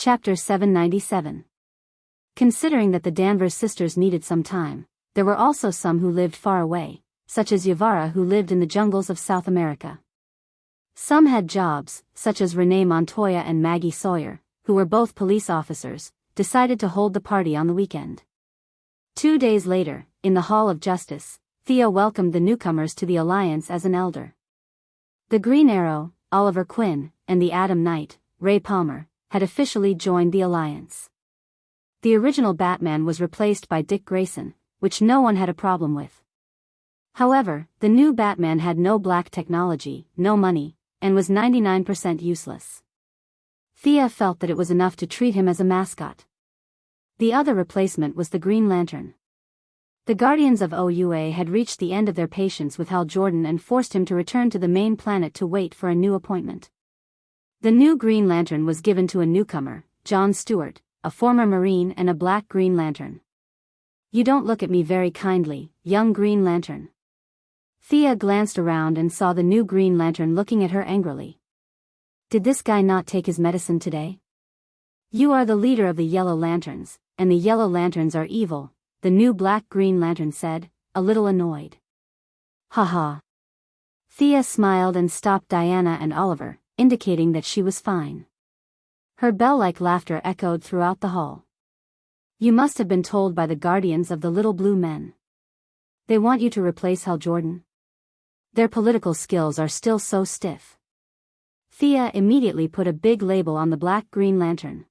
Chapter 797. Considering that the Danvers sisters needed some time, there were also some who lived far away, such as Yavara, who lived in the jungles of South America. Some had jobs, such as Renee Montoya and Maggie Sawyer, who were both police officers, decided to hold the party on the weekend. 2 days later, in the Hall of Justice, Thea welcomed the newcomers to the Alliance as an elder. The Green Arrow, Oliver Quinn, and the Atom Knight, Ray Palmer, had officially joined the Alliance. The original Batman was replaced by Dick Grayson, which no one had a problem with. However, the new Batman had no black technology, no money, and was 99% useless. Thea felt that it was enough to treat him as a mascot. The other replacement was the Green Lantern. The Guardians of OUA had reached the end of their patience with Hal Jordan and forced him to return to the main planet to wait for a new appointment. The new Green Lantern was given to a newcomer, John Stewart, a former Marine and a black Green Lantern. "You don't look at me very kindly, young Green Lantern." Thea glanced around and saw the new Green Lantern looking at her angrily. "Did this guy not take his medicine today?" "You are the leader of the Yellow Lanterns, and the Yellow Lanterns are evil," the new black Green Lantern said, a little annoyed. "Ha ha." Thea smiled and stopped Diana and Oliver, indicating that she was fine. Her bell-like laughter echoed throughout the hall. "You must have been told by the Guardians of the Little Blue Men. They want you to replace Hal Jordan? Their political skills are still so stiff." Thea immediately put a big label on the black Green Lantern.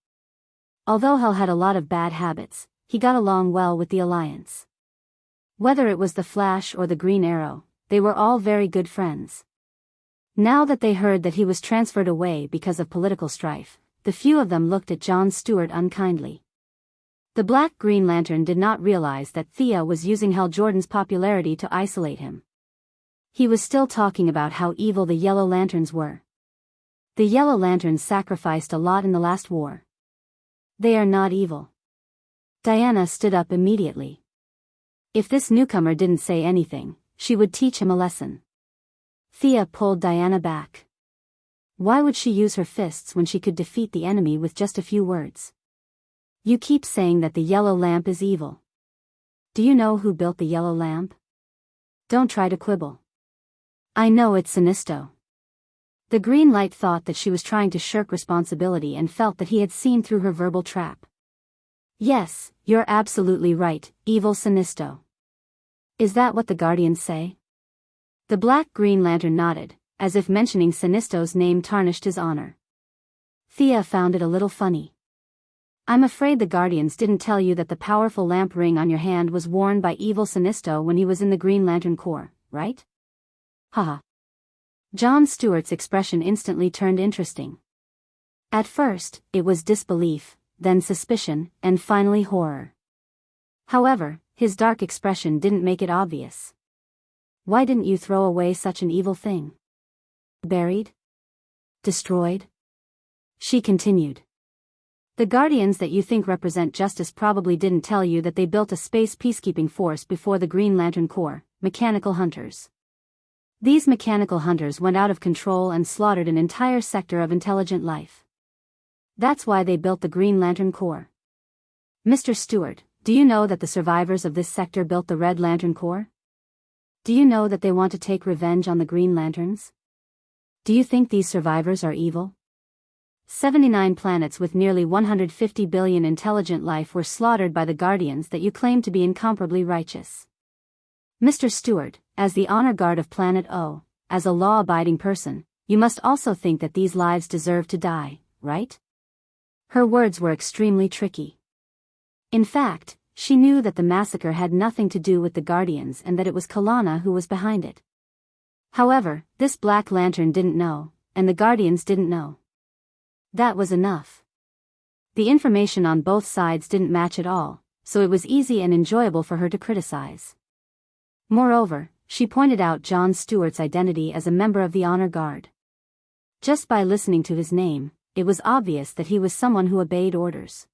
Although Hal had a lot of bad habits, he got along well with the Alliance. Whether it was the Flash or the Green Arrow, they were all very good friends. Now that they heard that he was transferred away because of political strife, the few of them looked at John Stewart unkindly. The black Green Lantern did not realize that Thea was using Hal Jordan's popularity to isolate him. He was still talking about how evil the Yellow Lanterns were. "The Yellow Lanterns sacrificed a lot in the last war. They are not evil." Diana stood up immediately. If this newcomer didn't say anything, she would teach him a lesson. Thea pulled Diana back. Why would she use her fists when she could defeat the enemy with just a few words? "You keep saying that the yellow lamp is evil. Do you know who built the yellow lamp? Don't try to quibble." "I know it's Sinisto." The green light thought that she was trying to shirk responsibility and felt that he had seen through her verbal trap. "Yes, you're absolutely right, evil Sinisto." "Is that what the Guardians say?" The black Green Lantern nodded, as if mentioning Sinisto's name tarnished his honor. Thea found it a little funny. "I'm afraid the Guardians didn't tell you that the powerful lamp ring on your hand was worn by evil Sinisto when he was in the Green Lantern Corps, right?" Haha. John Stewart's expression instantly turned interesting. At first, it was disbelief, then suspicion, and finally horror. However, his dark expression didn't make it obvious. "Why didn't you throw away such an evil thing? Buried? Destroyed?" She continued. "The Guardians that you think represent justice probably didn't tell you that they built a space peacekeeping force before the Green Lantern Corps, mechanical hunters. These mechanical hunters went out of control and slaughtered an entire sector of intelligent life. That's why they built the Green Lantern Corps. Mr. Stewart, do you know that the survivors of this sector built the Red Lantern Corps? Do you know that they want to take revenge on the Green Lanterns? Do you think these survivors are evil? 79 planets with nearly 150 billion intelligent life were slaughtered by the Guardians that you claim to be incomparably righteous. Mr. Stewart, as the honor guard of Planet O, as a law-abiding person, you must also think that these lives deserve to die, right?" Her words were extremely tricky. In fact, she knew that the massacre had nothing to do with the Guardians and that it was Kalana who was behind it. However, this Black Lantern didn't know, and the Guardians didn't know. That was enough. The information on both sides didn't match at all, so it was easy and enjoyable for her to criticize. Moreover, she pointed out John Stewart's identity as a member of the Honor Guard. Just by listening to his name, it was obvious that he was someone who obeyed orders.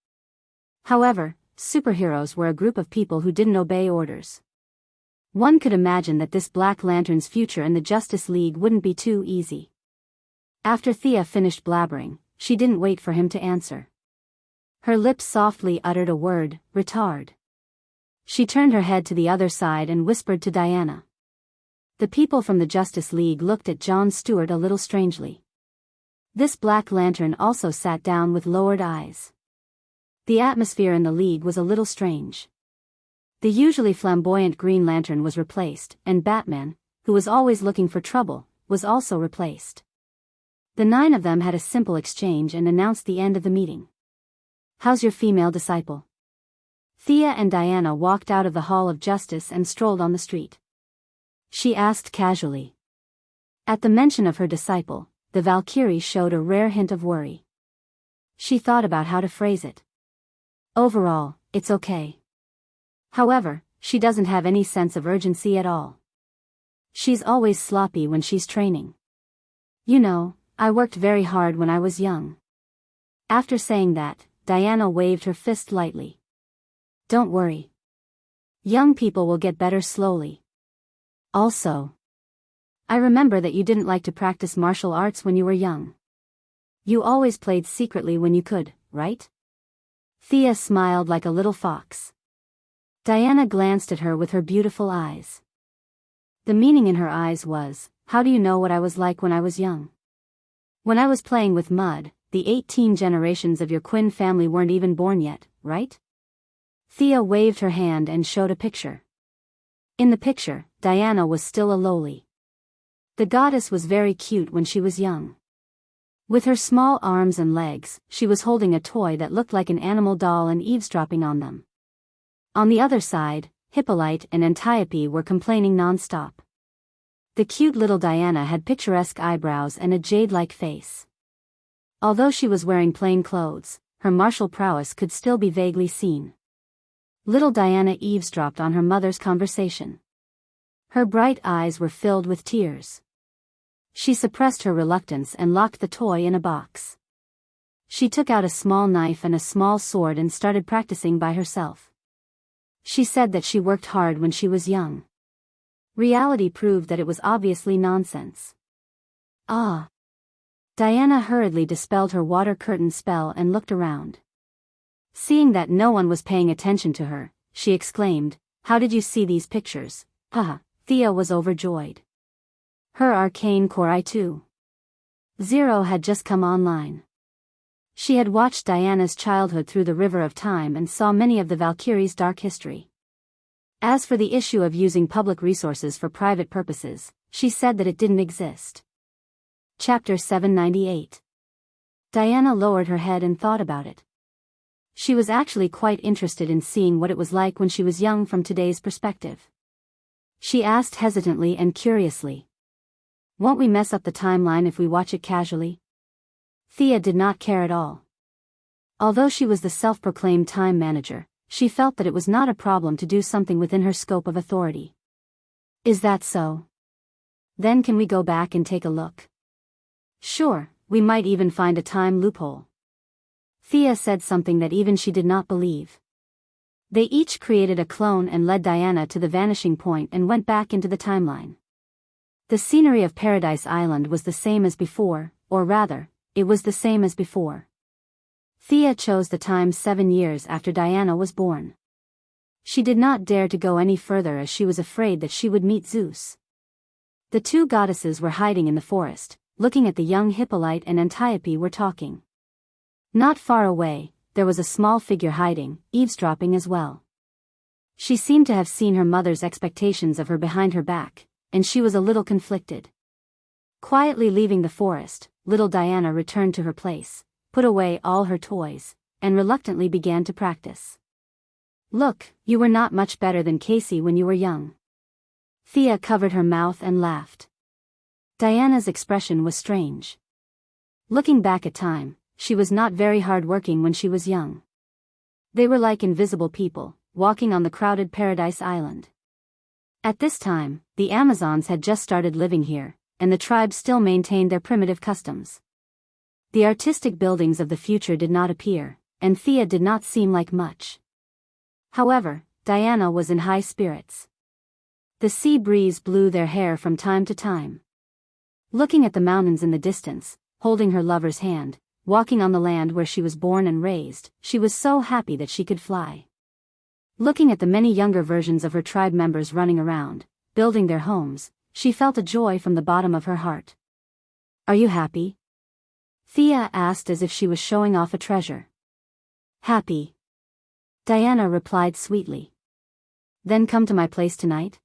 However, superheroes were a group of people who didn't obey orders. One could imagine that this Black Lantern's future in the Justice League wouldn't be too easy. After Thea finished blabbering, she didn't wait for him to answer. Her lips softly uttered a word, retard. She turned her head to the other side and whispered to Diana. The people from the Justice League looked at Jon Stewart a little strangely. This Black Lantern also sat down with lowered eyes. The atmosphere in the League was a little strange. The usually flamboyant Green Lantern was replaced, and Batman, who was always looking for trouble, was also replaced. The 9 of them had a simple exchange and announced the end of the meeting. How's your female disciple? Thea and Diana walked out of the Hall of Justice and strolled on the street. She asked casually. At the mention of her disciple, the Valkyrie showed a rare hint of worry. She thought about how to phrase it. Overall, it's okay. However, she doesn't have any sense of urgency at all. She's always sloppy when she's training. You know, I worked very hard when I was young. After saying that, Diana waved her fist lightly. Don't worry. Young people will get better slowly. Also, I remember that you didn't like to practice martial arts when you were young. You always played secretly when you could, right? Thea smiled like a little fox. Diana glanced at her with her beautiful eyes. The meaning in her eyes was, how do you know what I was like when I was young? When I was playing with mud, the 18 generations of your Quinn family weren't even born yet, right? Thea waved her hand and showed a picture. In the picture, Diana was still a lowly. The goddess was very cute when she was young. With her small arms and legs, she was holding a toy that looked like an animal doll and eavesdropping on them. On the other side, Hippolyte and Antiope were complaining non-stop. The cute little Diana had picturesque eyebrows and a jade-like face. Although she was wearing plain clothes, her martial prowess could still be vaguely seen. Little Diana eavesdropped on her mother's conversation. Her bright eyes were filled with tears. She suppressed her reluctance and locked the toy in a box. She took out a small knife and a small sword and started practicing by herself. She said that she worked hard when she was young. Reality proved that it was obviously nonsense. Ah! Diana hurriedly dispelled her water curtain spell and looked around. Seeing that no one was paying attention to her, she exclaimed, "How did you see these pictures?" Haha, Thea was overjoyed. Her arcane core I-2.0 had just come online. She had watched Diana's childhood through the river of time and saw many of the Valkyrie's dark history. As for the issue of using public resources for private purposes, she said that it didn't exist. Chapter 798. Diana lowered her head and thought about it. She was actually quite interested in seeing what it was like when she was young from today's perspective. She asked hesitantly and curiously. Won't we mess up the timeline if we watch it casually? Thea did not care at all. Although she was the self-proclaimed time manager, she felt that it was not a problem to do something within her scope of authority. Is that so? Then can we go back and take a look? Sure, we might even find a time loophole. Thea said something that even she did not believe. They each created a clone and led Diana to the vanishing point and went back into the timeline. The scenery of Paradise Island was the same as before, or rather, it was the same as before. Thea chose the time 7 years after Diana was born. She did not dare to go any further as she was afraid that she would meet Zeus. The 2 goddesses were hiding in the forest, looking at the young Hippolyte and Antiope were talking. Not far away, there was a small figure hiding, eavesdropping as well. She seemed to have seen her mother's expectations of her behind her back, and she was a little conflicted. Quietly leaving the forest, little Diana returned to her place, put away all her toys, and reluctantly began to practice. Look, you were not much better than Casey when you were young. Thea covered her mouth and laughed. Diana's expression was strange. Looking back at time, she was not very hard-working when she was young. They were like invisible people, walking on the crowded Paradise Island. At this time, the Amazons had just started living here, and the tribe still maintained their primitive customs. The artistic buildings of the future did not appear, and Thea did not seem like much. However, Diana was in high spirits. The sea breeze blew their hair from time to time. Looking at the mountains in the distance, holding her lover's hand, walking on the land where she was born and raised, she was so happy that she could fly. Looking at the many younger versions of her tribe members running around, building their homes, she felt a joy from the bottom of her heart. "Are you happy?" Thea asked as if she was showing off a treasure. "Happy," Diana replied sweetly. "Then come to my place tonight?"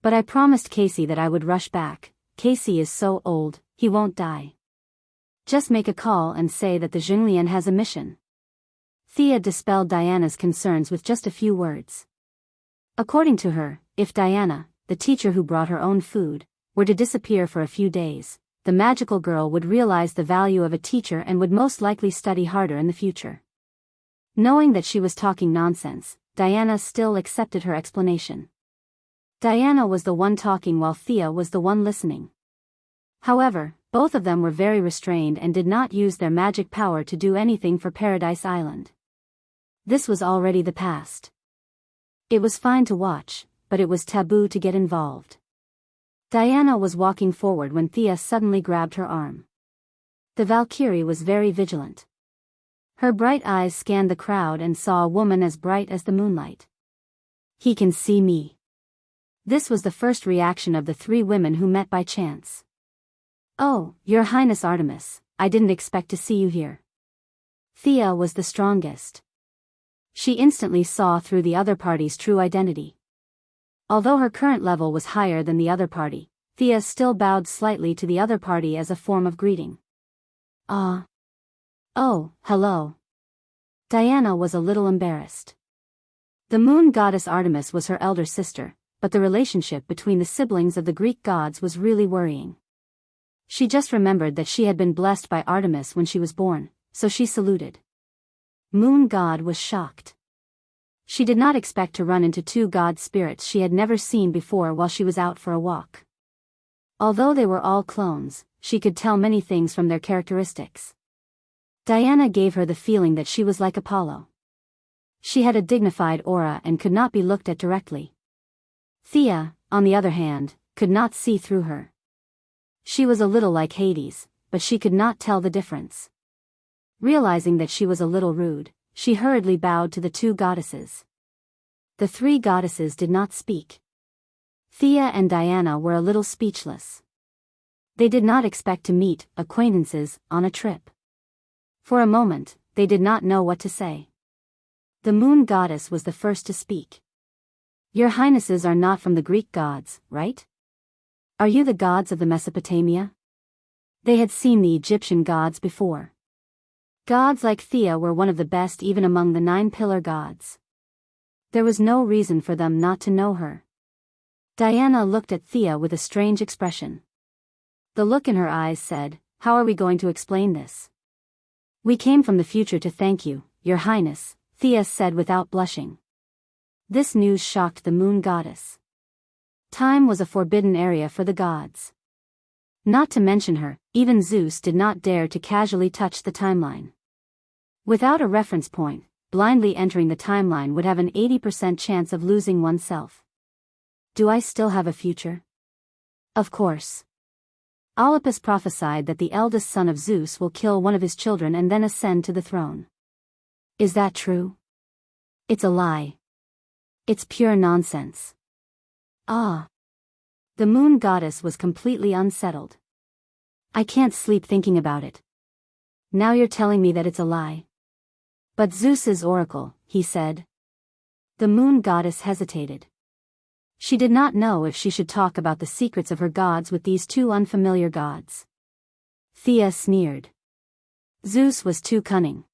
"But I promised Casey that I would rush back. Casey is so old, he won't die. Just make a call and say that the Zhenglian has a mission." Thea dispelled Diana's concerns with just a few words. According to her, if Diana, the teacher who brought her own food, were to disappear for a few days, the magical girl would realize the value of a teacher and would most likely study harder in the future. Knowing that she was talking nonsense, Diana still accepted her explanation. Diana was the one talking while Thea was the one listening. However, both of them were very restrained and did not use their magic power to do anything for Paradise Island. This was already the past. It was fine to watch, but it was taboo to get involved. Diana was walking forward when Thea suddenly grabbed her arm. The Valkyrie was very vigilant. Her bright eyes scanned the crowd and saw a woman as bright as the moonlight. "He can see me." This was the first reaction of the three women who met by chance. "Oh, Your Highness Artemis, I didn't expect to see you here." Thea was the strongest. She instantly saw through the other party's true identity. Although her current level was higher than the other party, Thea still bowed slightly to the other party as a form of greeting. "Ah. Oh, hello." Diana was a little embarrassed. The moon goddess Artemis was her elder sister, but the relationship between the siblings of the Greek gods was really worrying. She just remembered that she had been blessed by Artemis when she was born, so she saluted. Moon God was shocked. She did not expect to run into two god spirits she had never seen before while she was out for a walk. Although they were all clones, she could tell many things from their characteristics. Diana gave her the feeling that she was like Apollo. She had a dignified aura and could not be looked at directly. Thea, on the other hand, could not see through her. She was a little like Hades, but she could not tell the difference. Realizing that she was a little rude, she hurriedly bowed to the two goddesses. The three goddesses did not speak. Thea and Diana were a little speechless. They did not expect to meet acquaintances on a trip. For a moment, they did not know what to say. The moon goddess was the first to speak. "Your highnesses are not from the Greek gods, right? Are you the gods of the Mesopotamia?" They had seen the Egyptian gods before. Gods like Thea were one of the best even among the 9 pillar gods. There was no reason for them not to know her. Diana looked at Thea with a strange expression. The look in her eyes said, "How are we going to explain this?" "We came from the future to thank you, Your Highness," Thea said without blushing. This news shocked the moon goddess. Time was a forbidden area for the gods. Not to mention her, even Zeus did not dare to casually touch the timeline. Without a reference point, blindly entering the timeline would have an 80% chance of losing oneself. Do I still have a future? Of course. Olympus prophesied that the eldest son of Zeus will kill one of his children and then ascend to the throne. Is that true? It's a lie. It's pure nonsense. Ah. The moon goddess was completely unsettled. I can't sleep thinking about it. Now you're telling me that it's a lie. But Zeus's oracle, he said. The moon goddess hesitated. She did not know if she should talk about the secrets of her gods with these two unfamiliar gods. Thea sneered. Zeus was too cunning.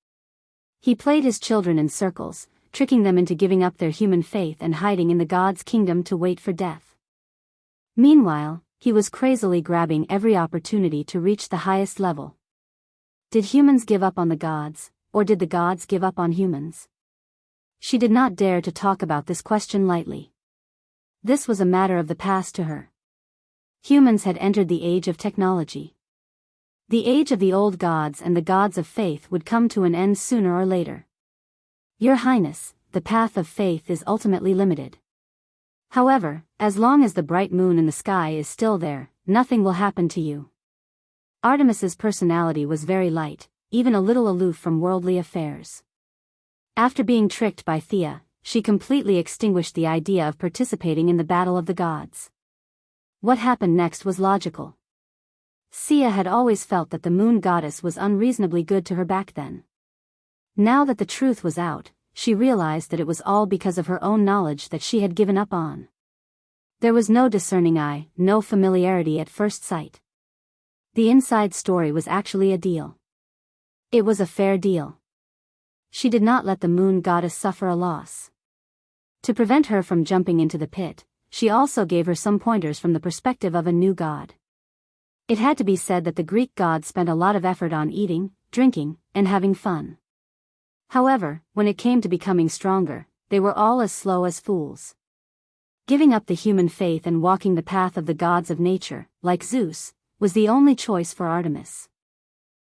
He played his children in circles, tricking them into giving up their human faith and hiding in the gods' kingdom to wait for death. Meanwhile, he was crazily grabbing every opportunity to reach the highest level. Did humans give up on the gods, or did the gods give up on humans? She did not dare to talk about this question lightly. This was a matter of the past to her. Humans had entered the age of technology. The age of the old gods and the gods of faith would come to an end sooner or later. Your Highness, the path of faith is ultimately limited. However, as long as the bright moon in the sky is still there, nothing will happen to you. Artemis's personality was very light, even a little aloof from worldly affairs. After being tricked by Thea, she completely extinguished the idea of participating in the battle of the gods. What happened next was logical. Thea had always felt that the moon goddess was unreasonably good to her back then. Now that the truth was out, she realized that it was all because of her own knowledge that she had given up on. There was no discerning eye, no familiarity at first sight. The inside story was actually a deal. It was a fair deal. She did not let the moon goddess suffer a loss. To prevent her from jumping into the pit, she also gave her some pointers from the perspective of a new god. It had to be said that the Greek gods spent a lot of effort on eating, drinking, and having fun. However, when it came to becoming stronger, they were all as slow as fools. Giving up the human faith and walking the path of the gods of nature, like Zeus, was the only choice for Artemis.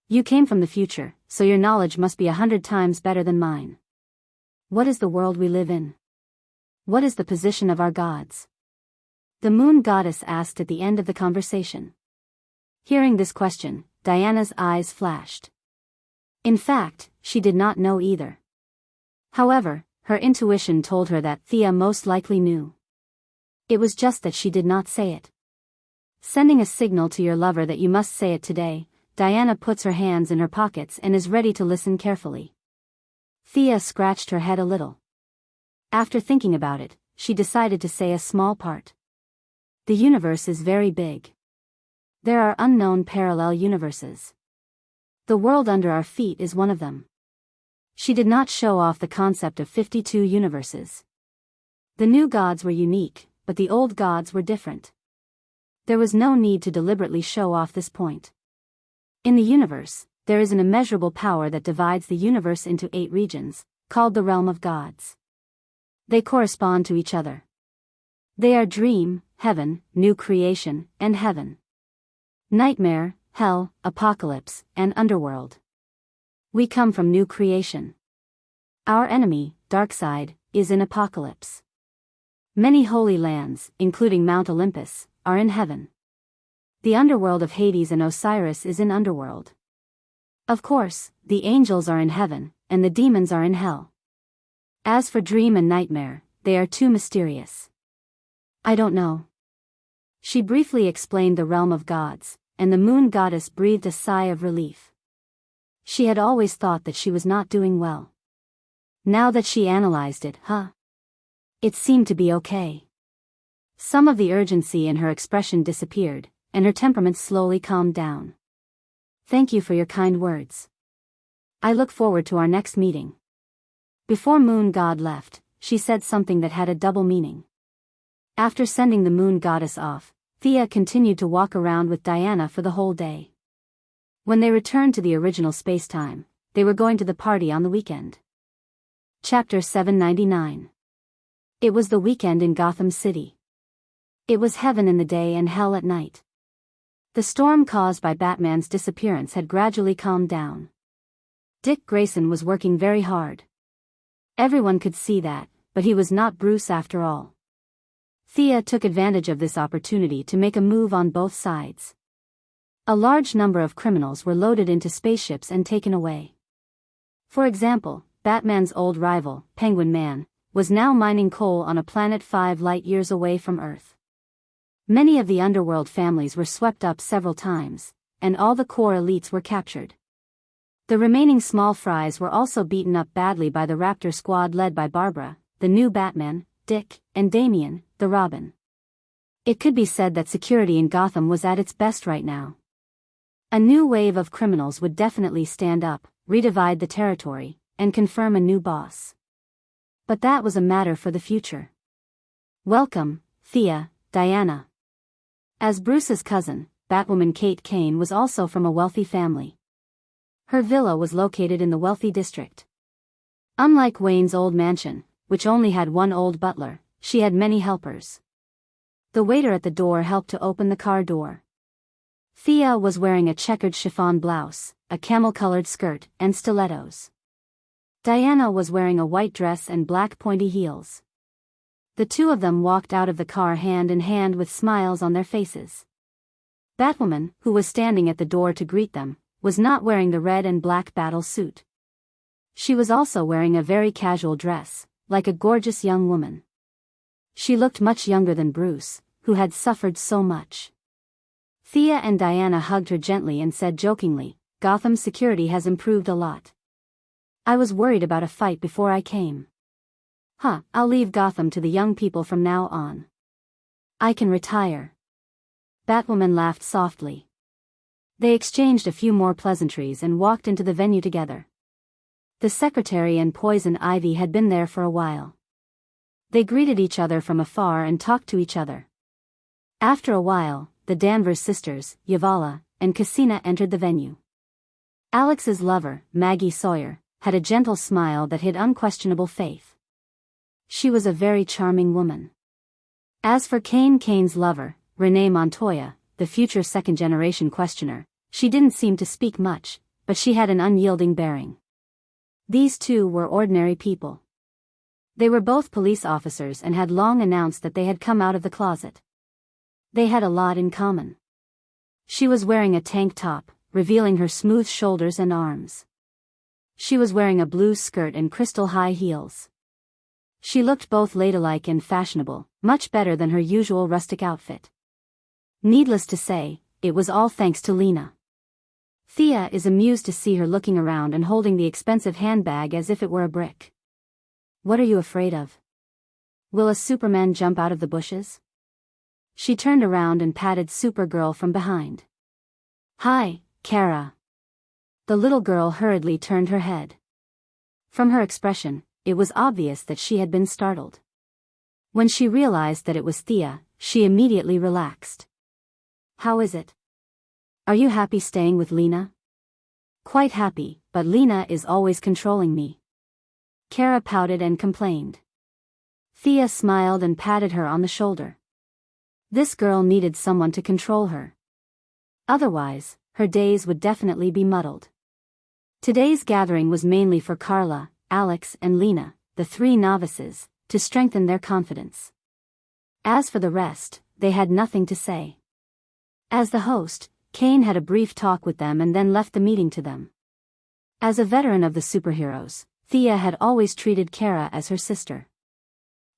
You came from the future, so your knowledge must be 100 times better than mine. What is the world we live in? What is the position of our gods? The moon goddess asked at the end of the conversation. Hearing this question, Diana's eyes flashed. In fact, she did not know either. However, her intuition told her that Thea most likely knew. It was just that she did not say it. Sending a signal to your lover that you must say it today, Diana puts her hands in her pockets and is ready to listen carefully. Thea scratched her head a little. After thinking about it, she decided to say a small part. The universe is very big. There are unknown parallel universes. The world under our feet is one of them. She did not show off the concept of 52 universes. The new gods were unique, but the old gods were different. There was no need to deliberately show off this point. In the universe, there is an immeasurable power that divides the universe into 8 regions, called the realm of gods. They correspond to each other. They are dream, heaven, new creation, and heaven. Nightmare, hell, apocalypse, and underworld. We come from new creation. Our enemy, dark side, is in apocalypse. Many holy lands, including Mount Olympus, are in heaven. The underworld of Hades and Osiris is in underworld. Of course, the angels are in heaven, and the demons are in hell. As for dream and nightmare, they are too mysterious. I don't know. She briefly explained the realm of gods, and the moon goddess breathed a sigh of relief. She had always thought that she was not doing well. Now that she analyzed it, it seemed to be okay. Some of the urgency in her expression disappeared, and her temperament slowly calmed down. Thank you for your kind words. I look forward to our next meeting. Before Moon God left, she said something that had a double meaning. After sending the moon goddess off, Thea continued to walk around with Diana for the whole day. When they returned to the original space-time, they were going to the party on the weekend. Chapter 799. It was the weekend in Gotham City. It was heaven in the day and hell at night. The storm caused by Batman's disappearance had gradually calmed down. Dick Grayson was working very hard. Everyone could see that, but he was not Bruce after all. Thea took advantage of this opportunity to make a move on both sides. A large number of criminals were loaded into spaceships and taken away. For example, Batman's old rival, Penguin Man, was now mining coal on a planet 5 light-years away from Earth. Many of the underworld families were swept up several times, and all the core elites were captured. The remaining small fries were also beaten up badly by the Raptor squad led by Barbara, the new Batman, Dick, and Damian, the Robin. It could be said that security in Gotham was at its best right now. A new wave of criminals would definitely stand up, redivide the territory, and confirm a new boss. But that was a matter for the future. Welcome, Thea, Diana. As Bruce's cousin, Batwoman Kate Kane was also from a wealthy family. Her villa was located in the wealthy district. Unlike Wayne's old mansion, which only had one old butler, she had many helpers. The waiter at the door helped to open the car door. Thea was wearing a checkered chiffon blouse, a camel-colored skirt, and stilettos. Diana was wearing a white dress and black pointy heels. The two of them walked out of the car hand in hand with smiles on their faces. Batwoman, who was standing at the door to greet them, was not wearing the red and black battle suit. She was also wearing a very casual dress, like a gorgeous young woman. She looked much younger than Bruce, who had suffered so much. Thea and Diana hugged her gently and said jokingly, "Gotham's security has improved a lot. I was worried about a fight before I came. I'll leave Gotham to the young people from now on. I can retire." Batwoman laughed softly. They exchanged a few more pleasantries and walked into the venue together. The secretary and Poison Ivy had been there for a while. They greeted each other from afar and talked to each other. After a while, the Danvers sisters, Yavala, and Cassina entered the venue. Alex's lover, Maggie Sawyer, had a gentle smile that hid unquestionable faith. She was a very charming woman. As for Kane's lover, Renee Montoya, the future second-generation questioner, she didn't seem to speak much, but she had an unyielding bearing. These two were ordinary people. They were both police officers and had long announced that they had come out of the closet. They had a lot in common. She was wearing a tank top, revealing her smooth shoulders and arms. She was wearing a blue skirt and crystal high heels. She looked both ladylike and fashionable, much better than her usual rustic outfit. Needless to say, it was all thanks to Lena. Thea is amused to see her looking around and holding the expensive handbag as if it were a brick. "What are you afraid of? Will a Superman jump out of the bushes?" She turned around and patted Supergirl from behind. "Hi, Kara." The little girl hurriedly turned her head. From her expression, it was obvious that she had been startled. When she realized that it was Thea, she immediately relaxed. "How is it? Are you happy staying with Lena?" "Quite happy, but Lena is always controlling me." Kara pouted and complained. Thea smiled and patted her on the shoulder. This girl needed someone to control her. Otherwise, her days would definitely be muddled. Today's gathering was mainly for Carla, Alex and Lena, the three novices, to strengthen their confidence. As for the rest, they had nothing to say. As the host, Kane had a brief talk with them and then left the meeting to them. As a veteran of the superheroes, Thea had always treated Kara as her sister.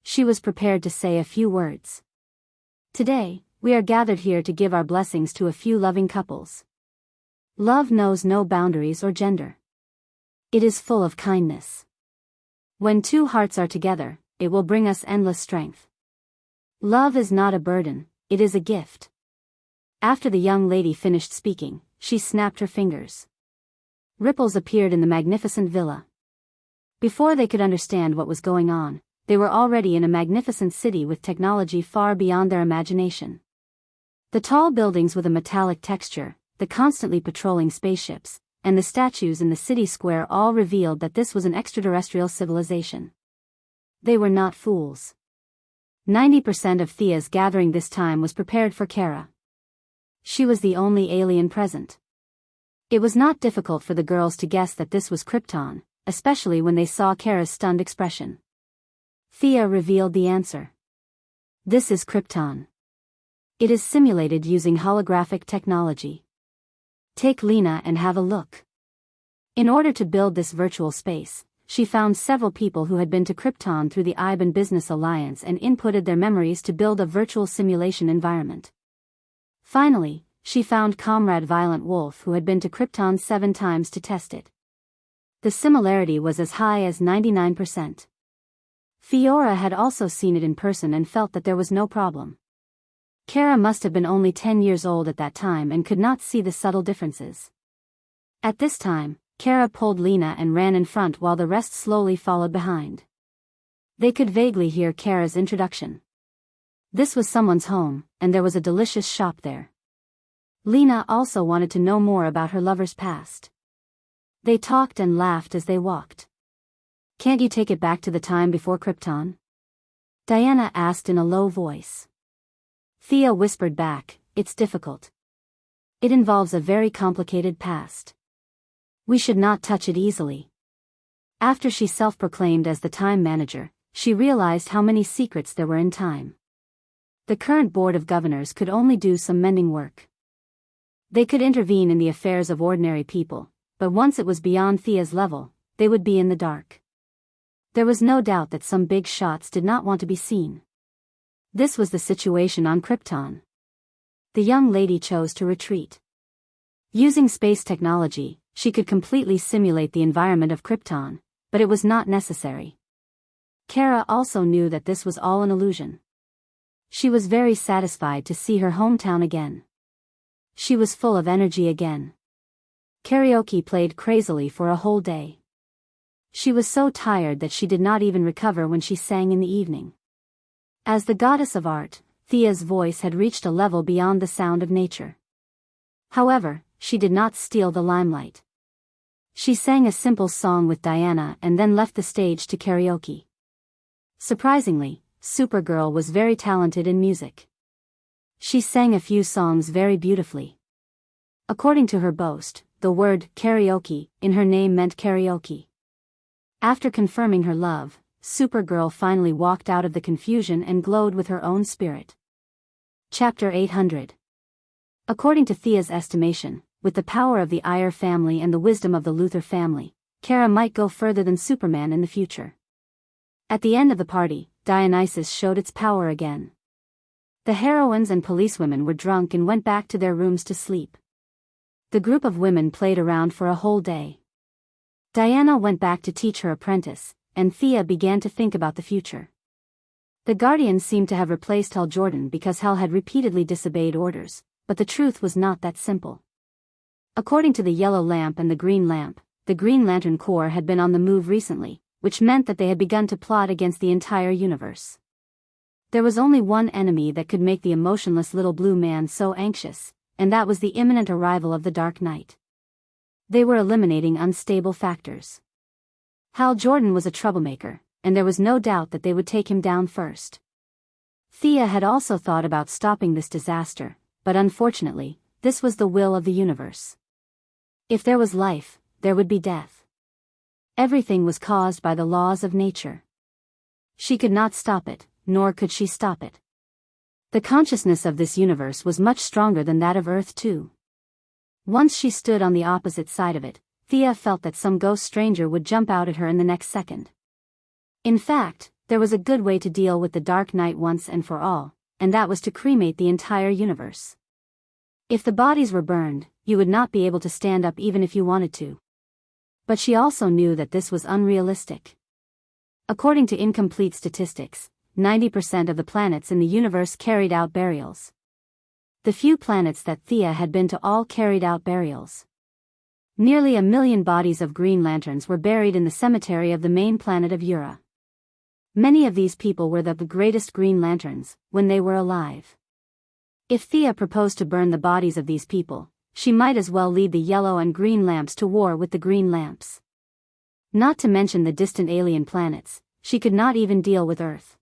She was prepared to say a few words. "Today, we are gathered here to give our blessings to a few loving couples. Love knows no boundaries or gender. It is full of kindness. When two hearts are together, it will bring us endless strength. Love is not a burden, it is a gift." After the young lady finished speaking, she snapped her fingers. Ripples appeared in the magnificent villa. Before they could understand what was going on, they were already in a magnificent city with technology far beyond their imagination. The tall buildings with a metallic texture, the constantly patrolling spaceships, and the statues in the city square all revealed that this was an extraterrestrial civilization. They were not fools. 90% of Thea's gathering this time was prepared for Kara. She was the only alien present. It was not difficult for the girls to guess that this was Krypton, especially when they saw Kara's stunned expression. Thea revealed the answer. "This is Krypton. It is simulated using holographic technology. Take Lena and have a look." In order to build this virtual space, she found several people who had been to Krypton through the IBAN Business Alliance and inputted their memories to build a virtual simulation environment. Finally, she found Comrade Violent Wolf who had been to Krypton 7 times to test it. The similarity was as high as 99%. Fiora had also seen it in person and felt that there was no problem. Kara must have been only 10 years old at that time and could not see the subtle differences. At this time, Kara pulled Lena and ran in front while the rest slowly followed behind. They could vaguely hear Kara's introduction. This was someone's home, and there was a delicious shop there. Lena also wanted to know more about her lover's past. They talked and laughed as they walked. "Can't you take it back to the time before Krypton?" Diana asked in a low voice. Thea whispered back, "It's difficult. It involves a very complicated past. We should not touch it easily." After she self-proclaimed as the time manager, she realized how many secrets there were in time. The current board of governors could only do some mending work. They could intervene in the affairs of ordinary people, but once it was beyond Thea's level, they would be in the dark. There was no doubt that some big shots did not want to be seen. This was the situation on Krypton. The young lady chose to retreat. Using space technology, she could completely simulate the environment of Krypton, but it was not necessary. Kara also knew that this was all an illusion. She was very satisfied to see her hometown again. She was full of energy again. Karaoke played crazily for a whole day. She was so tired that she did not even recover when she sang in the evening. As the goddess of art, Thea's voice had reached a level beyond the sound of nature. However, she did not steal the limelight. She sang a simple song with Diana and then left the stage to karaoke. Surprisingly, Supergirl was very talented in music. She sang a few songs very beautifully. According to her boast, the word karaoke in her name meant karaoke. After confirming her love, Supergirl finally walked out of the confusion and glowed with her own spirit. Chapter 800. According to Thea's estimation, with the power of the Iyer family and the wisdom of the Luthor family, Kara might go further than Superman in the future. At the end of the party, Dionysus showed its power again. The heroines and policewomen were drunk and went back to their rooms to sleep. The group of women played around for a whole day. Diana went back to teach her apprentice, and Thea began to think about the future. The Guardians seemed to have replaced Hal Jordan because Hal had repeatedly disobeyed orders, but the truth was not that simple. According to the Yellow Lamp and the Green Lamp, the Green Lantern Corps had been on the move recently, which meant that they had begun to plot against the entire universe. There was only one enemy that could make the emotionless little blue man so anxious, and that was the imminent arrival of the Dark Knight. They were eliminating unstable factors. Hal Jordan was a troublemaker, and there was no doubt that they would take him down first. Thea had also thought about stopping this disaster, but unfortunately, this was the will of the universe. If there was life, there would be death. Everything was caused by the laws of nature. She could not stop it, nor could she stop it. The consciousness of this universe was much stronger than that of Earth too. Once she stood on the opposite side of it, Thea felt that some ghost stranger would jump out at her in the next second. In fact, there was a good way to deal with the Dark Knight once and for all, and that was to cremate the entire universe. If the bodies were burned, you would not be able to stand up even if you wanted to. But she also knew that this was unrealistic. According to incomplete statistics, 90% of the planets in the universe carried out burials. The few planets that Thea had been to all carried out burials. Nearly 1 million bodies of Green Lanterns were buried in the cemetery of the main planet of Ura. Many of these people were the greatest Green Lanterns, when they were alive. If Thea proposed to burn the bodies of these people, she might as well lead the yellow and green lamps to war with the green lamps. Not to mention the distant alien planets, she could not even deal with Earth.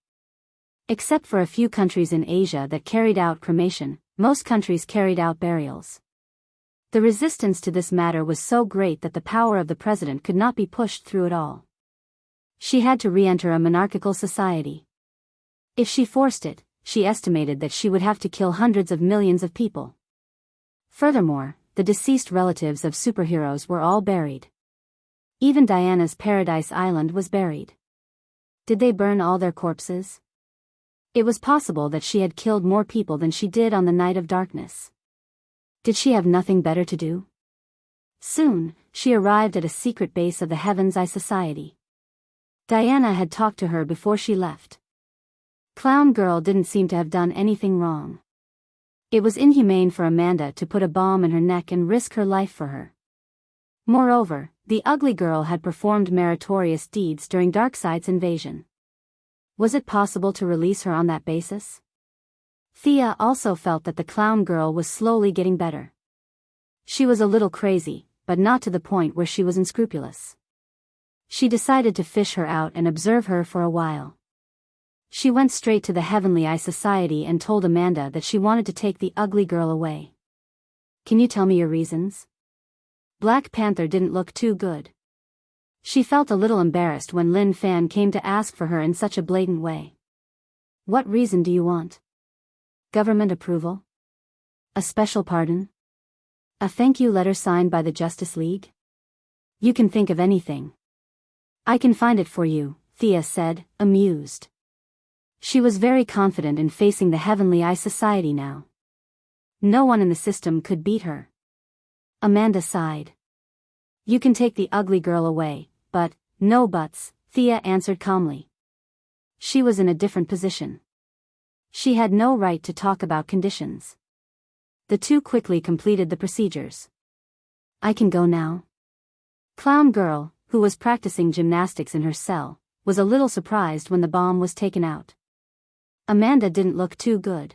Except for a few countries in Asia that carried out cremation, most countries carried out burials. The resistance to this matter was so great that the power of the president could not be pushed through at all. She had to re-enter a monarchical society. If she forced it, she estimated that she would have to kill hundreds of millions of people. Furthermore, the deceased relatives of superheroes were all buried. Even Diana's Paradise Island was buried. Did they burn all their corpses? It was possible that she had killed more people than she did on the night of darkness. Did she have nothing better to do? Soon, she arrived at a secret base of the Heaven's Eye Society. Diana had talked to her before she left. Clown Girl didn't seem to have done anything wrong. It was inhumane for Amanda to put a bomb in her neck and risk her life for her. Moreover, the ugly girl had performed meritorious deeds during Darkseid's invasion. Was it possible to release her on that basis? Thea also felt that the clown girl was slowly getting better. She was a little crazy, but not to the point where she was unscrupulous. She decided to fish her out and observe her for a while. She went straight to the Heavenly Eye Society and told Amanda that she wanted to take the ugly girl away. Can you tell me your reasons? Black Panther didn't look too good. She felt a little embarrassed when Lin Fan came to ask for her in such a blatant way. What reason do you want? Government approval? A special pardon? A thank you letter signed by the Justice League? You can think of anything. I can find it for you, Thea said, amused. She was very confident in facing the Heavenly Eye Society now. No one in the system could beat her. Amanda sighed. You can take the ugly girl away, but, no buts, Thea answered calmly. She was in a different position. She had no right to talk about conditions. The two quickly completed the procedures. I can go now? Clown Girl, who was practicing gymnastics in her cell, was a little surprised when the bomb was taken out. Amanda didn't look too good.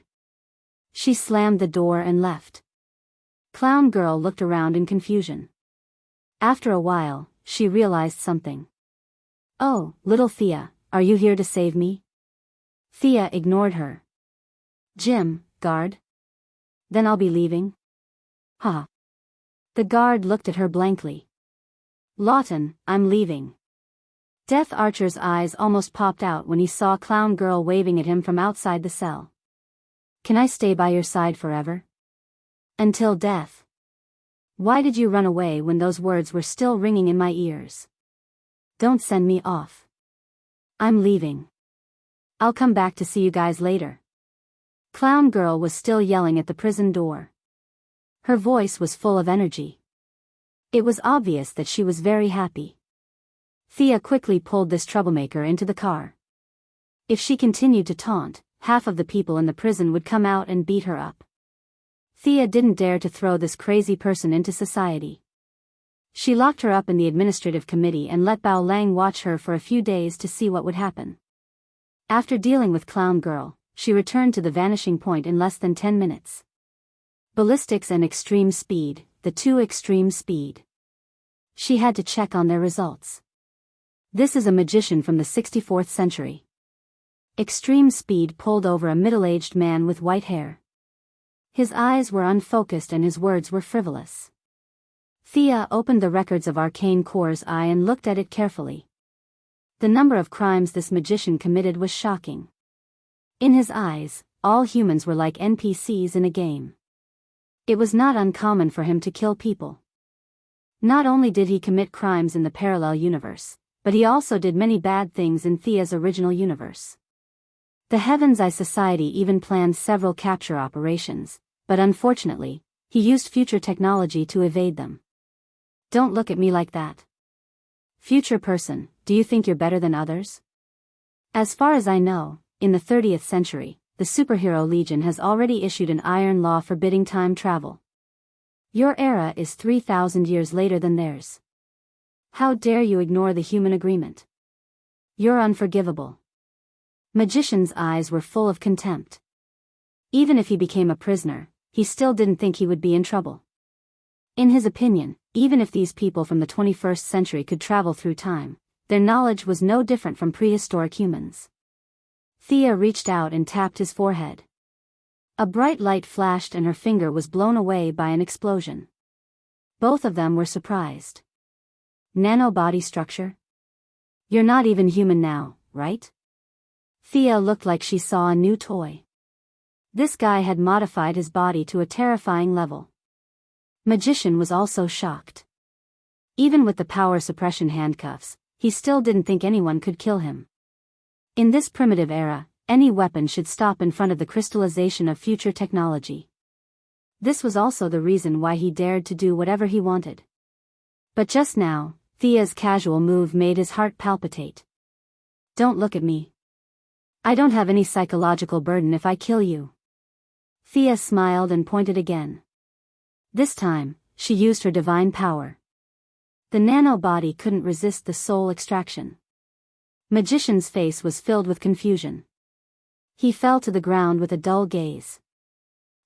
She slammed the door and left. Clown Girl looked around in confusion. After a while, she realized something. Oh, little Thea, are you here to save me? Thea ignored her. Jim, guard? Then I'll be leaving? Huh. The guard looked at her blankly. Lawton, I'm leaving. Death Archer's eyes almost popped out when he saw Clown Girl waving at him from outside the cell. Can I stay by your side forever? Until death. Why did you run away when those words were still ringing in my ears? Don't send me off. I'm leaving. I'll come back to see you guys later. Clown Girl was still yelling at the prison door. Her voice was full of energy. It was obvious that she was very happy. Thea quickly pulled this troublemaker into the car. If she continued to taunt, half of the people in the prison would come out and beat her up. Thea didn't dare to throw this crazy person into society. She locked her up in the administrative committee and let Bao Lang watch her for a few days to see what would happen. After dealing with Clown Girl, she returned to the vanishing point in less than 10 minutes. Ballistics and extreme speed, the two extreme speed. She had to check on their results. This is a magician from the 64th century. Extreme speed pulled over a middle-aged man with white hair. His eyes were unfocused and his words were frivolous. Thea opened the records of Arcane Core's eye and looked at it carefully. The number of crimes this magician committed was shocking. In his eyes, all humans were like NPCs in a game. It was not uncommon for him to kill people. Not only did he commit crimes in the parallel universe, but he also did many bad things in Thea's original universe. The Heaven's Eye Society even planned several capture operations, but unfortunately, he used future technology to evade them. Don't look at me like that. Future person, do you think you're better than others? As far as I know, in the 30th century, the Superhero Legion has already issued an iron law forbidding time travel. Your era is 3,000 years later than theirs. How dare you ignore the human agreement? You're unforgivable. Magician's eyes were full of contempt. Even if he became a prisoner, he still didn't think he would be in trouble. In his opinion, even if these people from the 21st century could travel through time, their knowledge was no different from prehistoric humans. Thea reached out and tapped his forehead. A bright light flashed and her finger was blown away by an explosion. Both of them were surprised. Nanobody structure? You're not even human now, right? Thea looked like she saw a new toy. This guy had modified his body to a terrifying level. Magician was also shocked. Even with the power suppression handcuffs, he still didn't think anyone could kill him. In this primitive era, any weapon should stop in front of the crystallization of future technology. This was also the reason why he dared to do whatever he wanted. But just now, Thea's casual move made his heart palpitate. Don't look at me. I don't have any psychological burden if I kill you. Thea smiled and pointed again. This time, she used her divine power. The nanobody couldn't resist the soul extraction. Magician's face was filled with confusion. He fell to the ground with a dull gaze.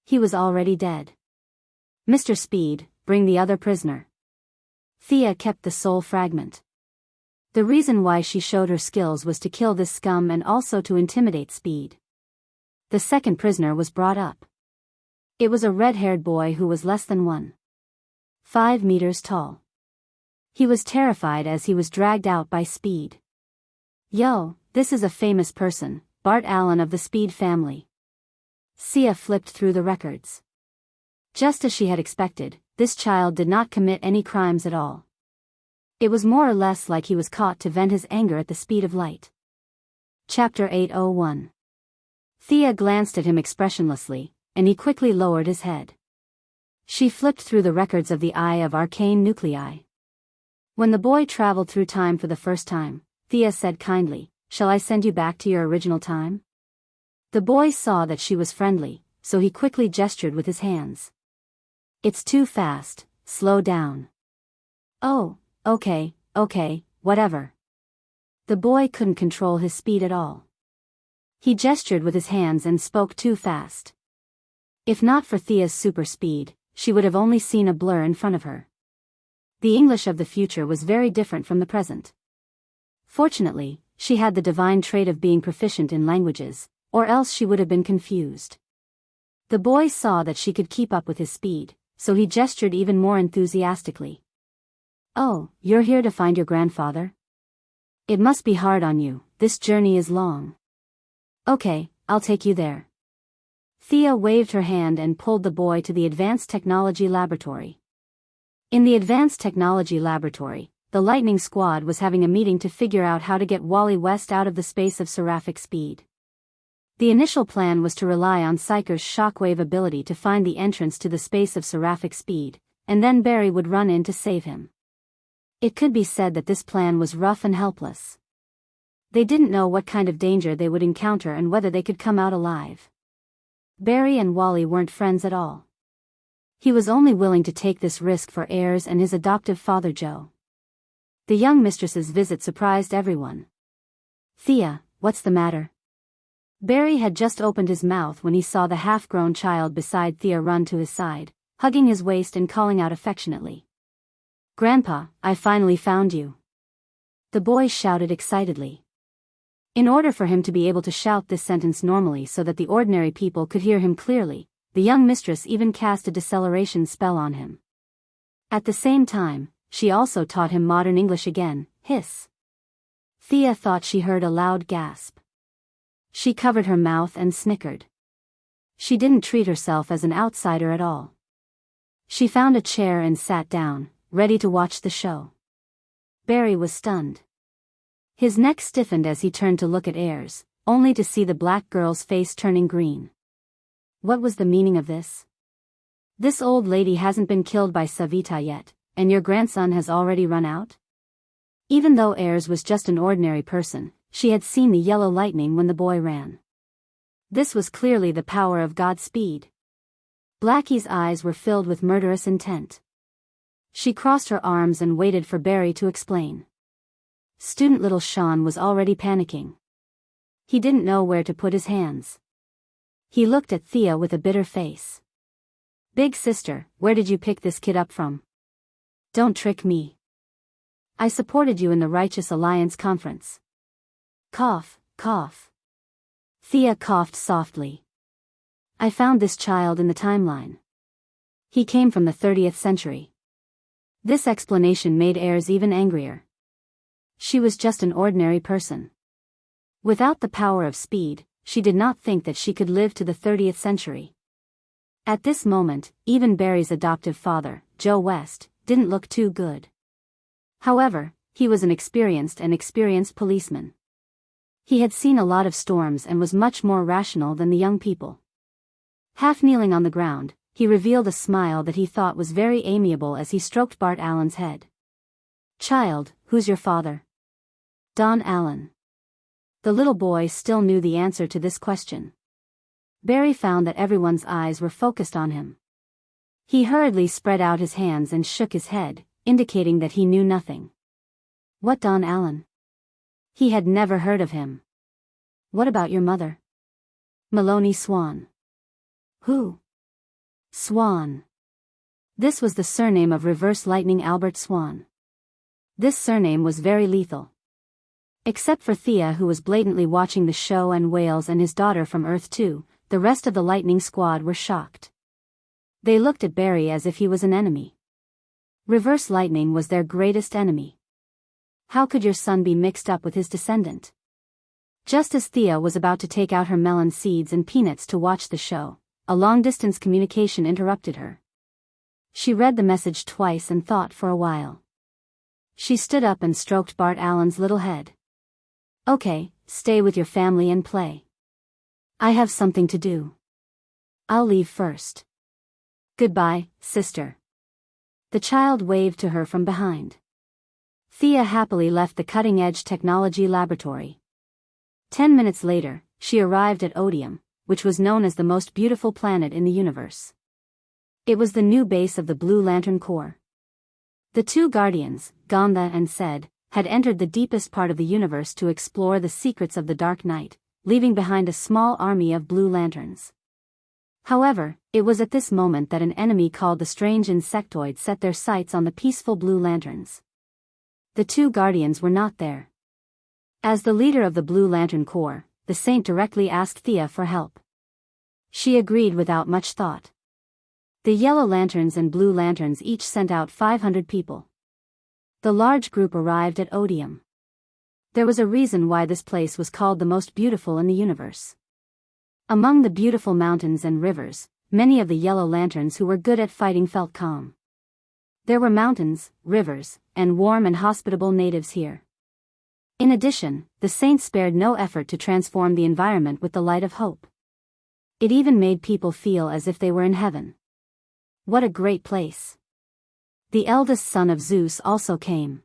He was already dead. Mr. Speed, bring the other prisoner. Thea kept the soul fragment. The reason why she showed her skills was to kill this scum and also to intimidate Speed. The second prisoner was brought up. It was a red-haired boy who was less than 1.5 meters tall. He was terrified as he was dragged out by Speed. Yo, this is a famous person, Bart Allen of the Speed family. Sia flipped through the records. Just as she had expected, this child did not commit any crimes at all. It was more or less like he was caught to vent his anger at the speed of light. Chapter 801. Thea glanced at him expressionlessly, and he quickly lowered his head. She flipped through the records of the Eye of Arcane Nuclei. When the boy traveled through time for the first time, Thea said kindly, "Shall I send you back to your original time?" The boy saw that she was friendly, so he quickly gestured with his hands. "It's too fast, slow down." "Oh, okay, whatever." The boy couldn't control his speed at all. He gestured with his hands and spoke too fast. If not for Thea's super speed, she would have only seen a blur in front of her. The English of the future was very different from the present. Fortunately, she had the divine trait of being proficient in languages, or else she would have been confused. The boy saw that she could keep up with his speed, so he gestured even more enthusiastically. "Oh, you're here to find your grandfather? It must be hard on you, this journey is long." "Okay, I'll take you there." Thea waved her hand and pulled the boy to the Advanced Technology Laboratory. In the Advanced Technology Laboratory, the Lightning Squad was having a meeting to figure out how to get Wally West out of the space of seraphic speed. The initial plan was to rely on Psyker's shockwave ability to find the entrance to the space of seraphic speed, and then Barry would run in to save him. It could be said that this plan was rough and helpless. They didn't know what kind of danger they would encounter and whether they could come out alive. Barry and Wally weren't friends at all. He was only willing to take this risk for Ayers and his adoptive father Joe. The young mistress's visit surprised everyone. "Thea, what's the matter?" Barry had just opened his mouth when he saw the half-grown child beside Thea run to his side, hugging his waist and calling out affectionately. "Grandpa, I finally found you." The boy shouted excitedly. In order for him to be able to shout this sentence normally so that the ordinary people could hear him clearly, the young mistress even cast a deceleration spell on him. At the same time, she also taught him modern English again, hiss. Thea thought she heard a loud gasp. She covered her mouth and snickered. She didn't treat herself as an outsider at all. She found a chair and sat down, ready to watch the show. Barry was stunned. His neck stiffened as he turned to look at Ayers, only to see the black girl's face turning green. What was the meaning of this? This old lady hasn't been killed by Savita yet, and your grandson has already run out? Even though Ayers was just an ordinary person, she had seen the yellow lightning when the boy ran. This was clearly the power of God's speed. Blackie's eyes were filled with murderous intent. She crossed her arms and waited for Barry to explain. Student little Sean was already panicking. He didn't know where to put his hands. He looked at Thea with a bitter face. "Big sister, where did you pick this kid up from? Don't trick me. I supported you in the Righteous Alliance conference." Cough, cough. Thea coughed softly. "I found this child in the timeline. He came from the 30th century. This explanation made Ayers even angrier. She was just an ordinary person. Without the power of speed, she did not think that she could live to the 30th century. At this moment, even Barry's adoptive father, Joe West, didn't look too good. However, he was an experienced policeman. He had seen a lot of storms and was much more rational than the young people. Half kneeling on the ground, he revealed a smile that he thought was very amiable as he stroked Bart Allen's head. "Child, who's your father?" "Don Allen." The little boy still knew the answer to this question. Barry found that everyone's eyes were focused on him. He hurriedly spread out his hands and shook his head, indicating that he knew nothing. What Don Allen? He had never heard of him. What about your mother? Maloney Swan. Who? Swan. This was the surname of Reverse Lightning Albert Swan. This surname was very lethal. Except for Thea, who was blatantly watching the show, and Wales and his daughter from Earth 2, the rest of the Lightning Squad were shocked. They looked at Barry as if he was an enemy. Reverse Lightning was their greatest enemy. How could your son be mixed up with his descendant? Just as Thea was about to take out her melon seeds and peanuts to watch the show, a long-distance communication interrupted her. She read the message twice and thought for a while. She stood up and stroked Bart Allen's little head. Okay, stay with your family and play. I have something to do. I'll leave first. Goodbye, sister. The child waved to her from behind. Thea happily left the cutting-edge technology laboratory. 10 minutes later, she arrived at Odium, which was known as the most beautiful planet in the universe. It was the new base of the Blue Lantern Corps. The two guardians, Gandha and Sed, had entered the deepest part of the universe to explore the secrets of the Dark Night, leaving behind a small army of blue lanterns. However, it was at this moment that an enemy called the strange insectoid set their sights on the peaceful blue lanterns. The two guardians were not there. As the leader of the Blue Lantern Corps, the saint directly asked Thea for help. She agreed without much thought. The yellow lanterns and blue lanterns each sent out 500 people. The large group arrived at Odium. There was a reason why this place was called the most beautiful in the universe. Among the beautiful mountains and rivers, many of the yellow lanterns who were good at fighting felt calm. There were mountains, rivers, and warm and hospitable natives here. In addition, the saints spared no effort to transform the environment with the light of hope. It even made people feel as if they were in heaven. What a great place. The eldest son of Zeus also came.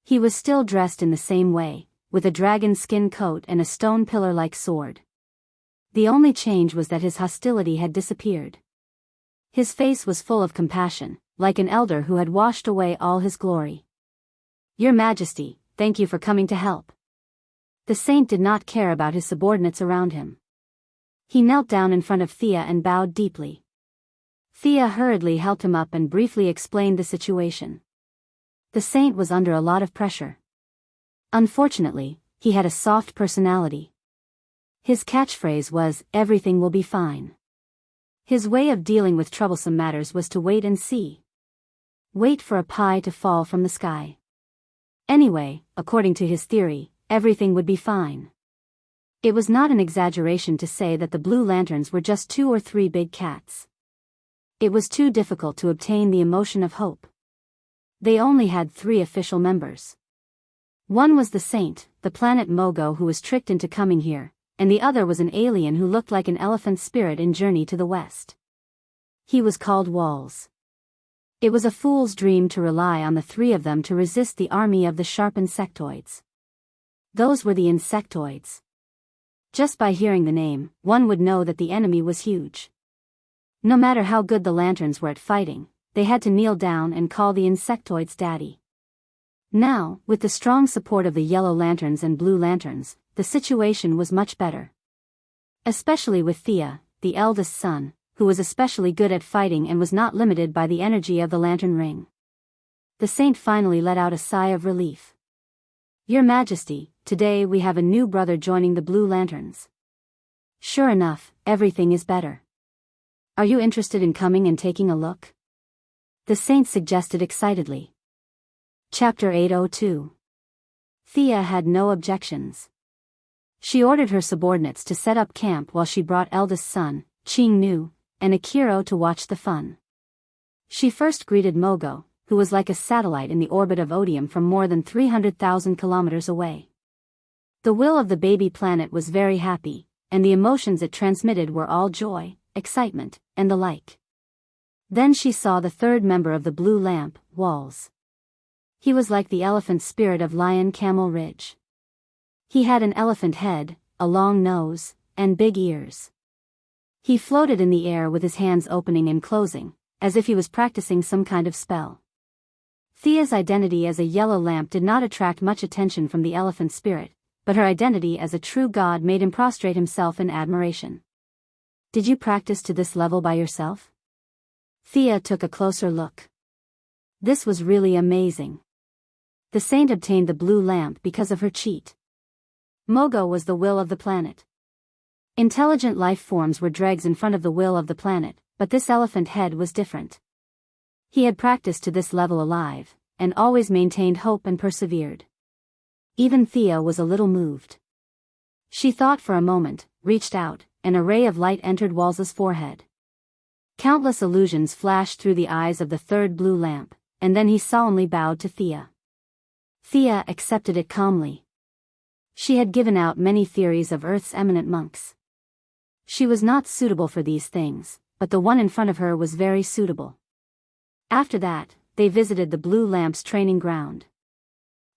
He was still dressed in the same way, with a dragon skin coat and a stone pillar-like sword. The only change was that his hostility had disappeared. His face was full of compassion, like an elder who had washed away all his glory. Your Majesty, thank you for coming to help. The saint did not care about his subordinates around him. He knelt down in front of Thea and bowed deeply. Thea hurriedly helped him up and briefly explained the situation. The saint was under a lot of pressure. Unfortunately, he had a soft personality. His catchphrase was, "Everything will be fine." His way of dealing with troublesome matters was to wait and see. Wait for a pie to fall from the sky. Anyway, according to his theory, everything would be fine. It was not an exaggeration to say that the blue lanterns were just 2 or 3 big cats. It was too difficult to obtain the emotion of hope. They only had 3 official members. One was the saint, the planet Mogo, who was tricked into coming here, and the other was an alien who looked like an elephant spirit in Journey to the West. He was called Walls. It was a fool's dream to rely on the 3 of them to resist the army of the sharp insectoids. Those were the insectoids. Just by hearing the name, one would know that the enemy was huge. No matter how good the lanterns were at fighting, they had to kneel down and call the insectoids daddy. Now, with the strong support of the yellow lanterns and blue lanterns, the situation was much better. Especially with Thea, the eldest son, who was especially good at fighting and was not limited by the energy of the lantern ring. The saint finally let out a sigh of relief. Your Majesty, today we have a new brother joining the blue lanterns. Sure enough, everything is better. Are you interested in coming and taking a look? The saint suggested excitedly. Chapter 802. Thea had no objections. She ordered her subordinates to set up camp while she brought eldest son, Qing Nu, and Akiro to watch the fun. She first greeted Mogo, who was like a satellite in the orbit of Odium from more than 300,000 kilometers away. The will of the baby planet was very happy, and the emotions it transmitted were all joy, excitement, and the like. Then she saw the 3rd member of the Blue Lamp, Walls. He was like the elephant spirit of Lion Camel Ridge. He had an elephant head, a long nose, and big ears. He floated in the air with his hands opening and closing, as if he was practicing some kind of spell. Thea's identity as a yellow lamp did not attract much attention from the elephant spirit, but her identity as a true god made him prostrate himself in admiration. Did you practice to this level by yourself? Thea took a closer look. This was really amazing. The saint obtained the blue lamp because of her cheat. Mogo was the will of the planet. Intelligent life forms were dregs in front of the will of the planet, but this elephant head was different. He had practiced to this level alive, and always maintained hope and persevered. Even Thea was a little moved. She thought for a moment, reached out, and a ray of light entered Walls's forehead. Countless illusions flashed through the eyes of the third blue lamp, and then he solemnly bowed to Thea. Thea accepted it calmly. She had given out many theories of Earth's eminent monks. She was not suitable for these things, but the one in front of her was very suitable. After that, they visited the Blue Lamp's training ground.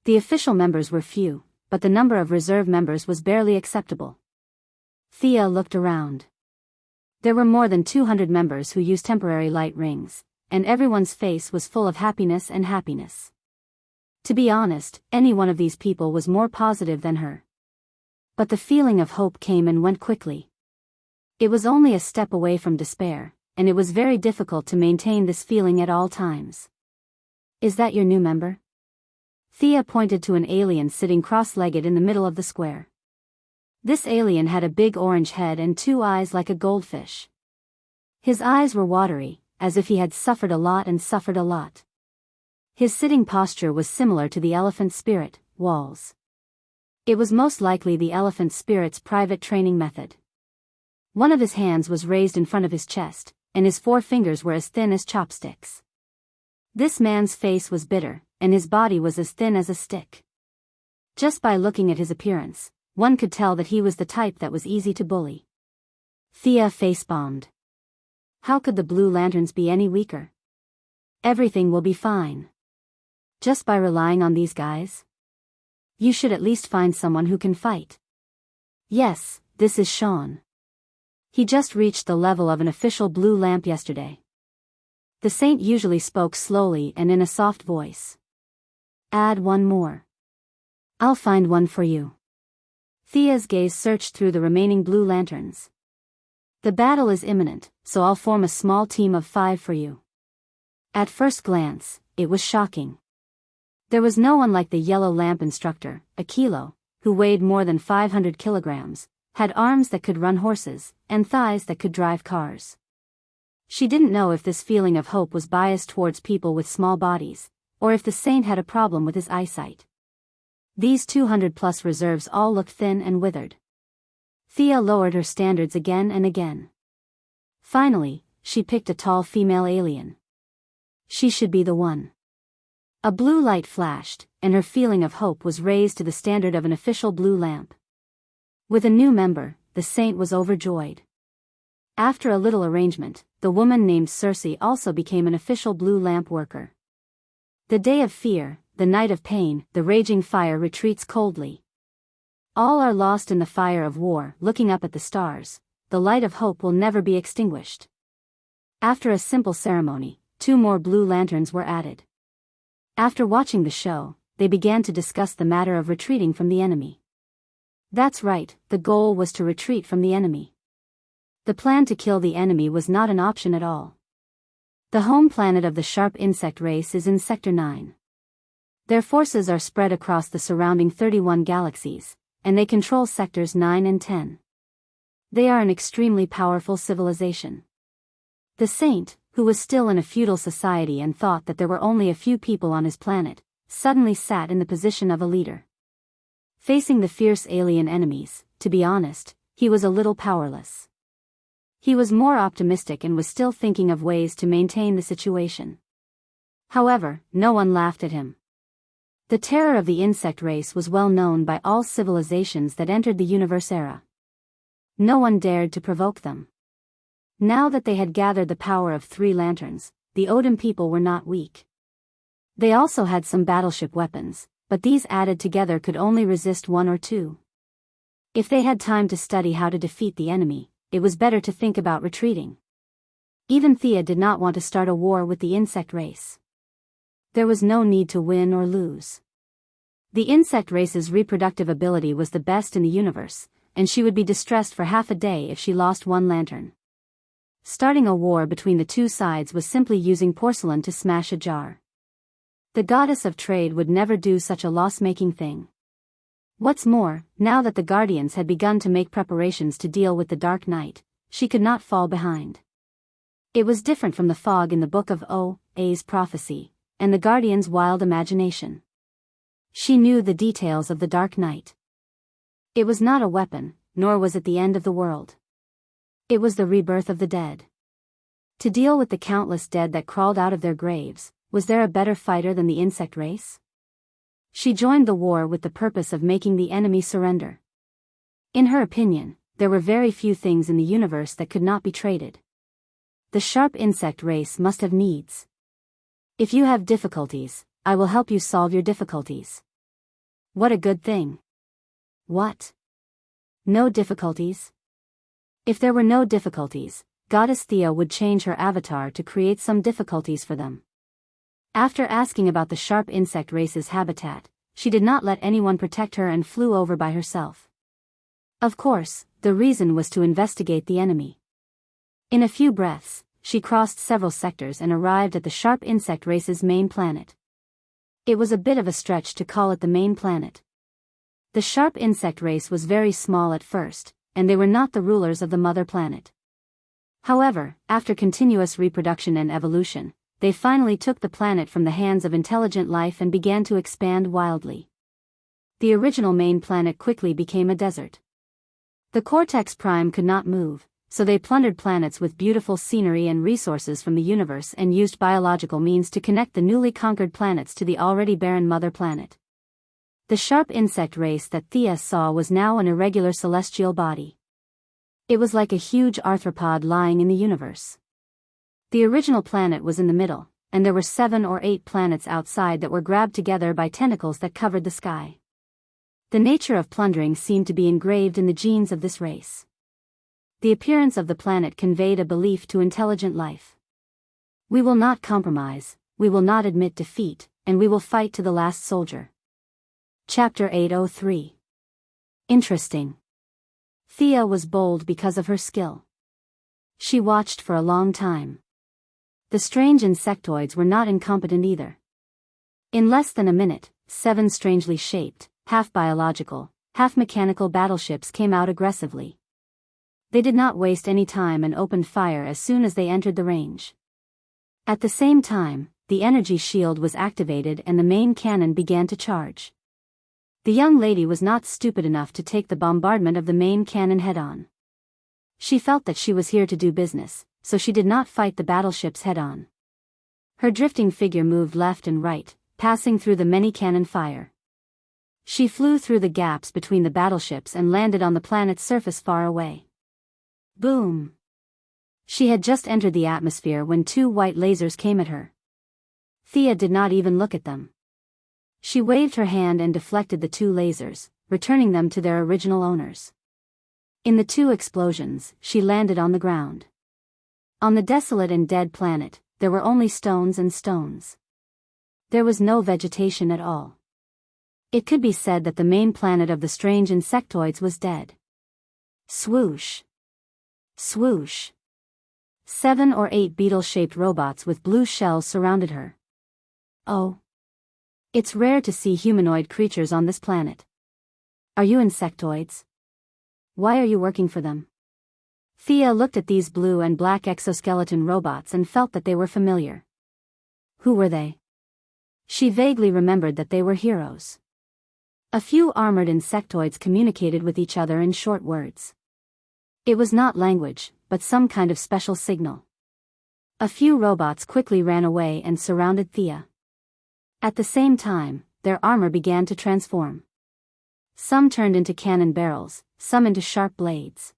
The official members were few, but the number of reserve members was barely acceptable. Thea looked around. There were more than 200 members who used temporary light rings, and everyone's face was full of happiness and happiness. To be honest, any one of these people was more positive than her. But the feeling of hope came and went quickly. It was only a step away from despair, and it was very difficult to maintain this feeling at all times. Is that your new member? Thea pointed to an alien sitting cross-legged in the middle of the square. This alien had a big orange head and 2 eyes like a goldfish. His eyes were watery, as if he had suffered a lot and suffered a lot. His sitting posture was similar to the elephant spirit, Wall's. It was most likely the elephant spirit's private training method. One of his hands was raised in front of his chest, and his 4 fingers were as thin as chopsticks. This man's face was bitter, and his body was as thin as a stick. Just by looking at his appearance, one could tell that he was the type that was easy to bully. Thea face-bombed. How could the Blue Lanterns be any weaker? Everything will be fine. Just by relying on these guys? You should at least find someone who can fight. Yes, this is Sean. He just reached the level of an official Blue Lamp yesterday. The saint usually spoke slowly and in a soft voice. Add one more. I'll find one for you. Thea's gaze searched through the remaining Blue Lanterns. The battle is imminent, so I'll form a small team of 5 for you. At first glance, it was shocking. There was no one like the yellow lamp instructor, Akilo, who weighed more than 500 kilograms, had arms that could run horses, and thighs that could drive cars. She didn't know if this feeling of hope was biased towards people with small bodies, or if the saint had a problem with his eyesight. These 200-plus reserves all looked thin and withered. Thea lowered her standards again and again. Finally, she picked a tall female alien. She should be the one. A blue light flashed, and her feeling of hope was raised to the standard of an official Blue Lamp. With a new member, the saint was overjoyed. After a little arrangement, the woman named Circe also became an official Blue Lamp worker. The day of fear, the night of pain, the raging fire retreats coldly. All are lost in the fire of war. Looking up at the stars, the light of hope will never be extinguished. After a simple ceremony, 2 more Blue Lanterns were added. After watching the show, they began to discuss the matter of retreating from the enemy. That's right, the goal was to retreat from the enemy. The plan to kill the enemy was not an option at all. The home planet of the sharp insect race is in Sector 9. Their forces are spread across the surrounding 31 galaxies, and they control sectors 9 and 10. They are an extremely powerful civilization. The saint, who was still in a feudal society and thought that there were only a few people on his planet, suddenly sat in the position of a leader. Facing the fierce alien enemies, to be honest, he was a little powerless. He was more optimistic and was still thinking of ways to maintain the situation. However, no one laughed at him. The terror of the insect race was well known by all civilizations that entered the universe era. No one dared to provoke them. Now that they had gathered the power of 3 lanterns, the Odin people were not weak. They also had some battleship weapons, but these added together could only resist 1 or 2. If they had time to study how to defeat the enemy, it was better to think about retreating. Even Thea did not want to start a war with the insect race. There was no need to win or lose. The insect race's reproductive ability was the best in the universe, and she would be distressed for half a day if she lost 1 lantern. Starting a war between the 2 sides was simply using porcelain to smash a jar. The goddess of trade would never do such a loss-making thing. What's more, now that the Guardians had begun to make preparations to deal with the Dark Knight, she could not fall behind. It was different from the fog in the book of O.A.'s prophecy, and the Guardian's wild imagination. She knew the details of the Dark Knight. It was not a weapon, nor was it the end of the world. It was the rebirth of the dead. To deal with the countless dead that crawled out of their graves, was there a better fighter than the insect race? She joined the war with the purpose of making the enemy surrender. In her opinion, there were very few things in the universe that could not be traded. The sharp insect race must have needs. If you have difficulties, I will help you solve your difficulties. What a good thing. What? No difficulties? If there were no difficulties, Goddess Thea would change her avatar to create some difficulties for them. After asking about the sharp insect race's habitat, she did not let anyone protect her and flew over by herself. Of course, the reason was to investigate the enemy. In a few breaths, she crossed several sectors and arrived at the sharp insect race's main planet. It was a bit of a stretch to call it the main planet. The sharp insect race was very small at first, and they were not the rulers of the mother planet. However, after continuous reproduction and evolution, they finally took the planet from the hands of intelligent life and began to expand wildly. The original main planet quickly became a desert. The Cortex Prime could not move, so they plundered planets with beautiful scenery and resources from the universe and used biological means to connect the newly conquered planets to the already barren mother planet. The sharp insect race that Thea saw was now an irregular celestial body. It was like a huge arthropod lying in the universe. The original planet was in the middle, and there were 7 or 8 planets outside that were grabbed together by tentacles that covered the sky. The nature of plundering seemed to be engraved in the genes of this race. The appearance of the planet conveyed a belief to intelligent life. We will not compromise, we will not admit defeat, and we will fight to the last soldier. Chapter 803. Interesting. Thea was bold because of her skill. She watched for a long time. The strange insectoids were not incompetent either. In less than a minute, 7 strangely shaped, half biological, half mechanical battleships came out aggressively. They did not waste any time and opened fire as soon as they entered the range. At the same time, the energy shield was activated and the main cannon began to charge. The young lady was not stupid enough to take the bombardment of the main cannon head-on. She felt that she was here to do business, so she did not fight the battleships head-on. Her drifting figure moved left and right, passing through the many cannon fire. She flew through the gaps between the battleships and landed on the planet's surface far away. Boom! She had just entered the atmosphere when 2 white lasers came at her. Thea did not even look at them. She waved her hand and deflected the 2 lasers, returning them to their original owners. In the 2 explosions, she landed on the ground. On the desolate and dead planet, there were only stones and stones. There was no vegetation at all. It could be said that the main planet of the strange insectoids was dead. Swoosh! Swoosh! 7 or 8 beetle-shaped robots with blue shells surrounded her. Oh! It's rare to see humanoid creatures on this planet. Are you insectoids? Why are you working for them? Thea looked at these blue and black exoskeleton robots and felt that they were familiar. Who were they? She vaguely remembered that they were heroes. A few armored insectoids communicated with each other in short words. It was not language, but some kind of special signal. A few robots quickly ran away and surrounded Thea. At the same time, their armor began to transform. Some turned into cannon barrels, some into sharp blades.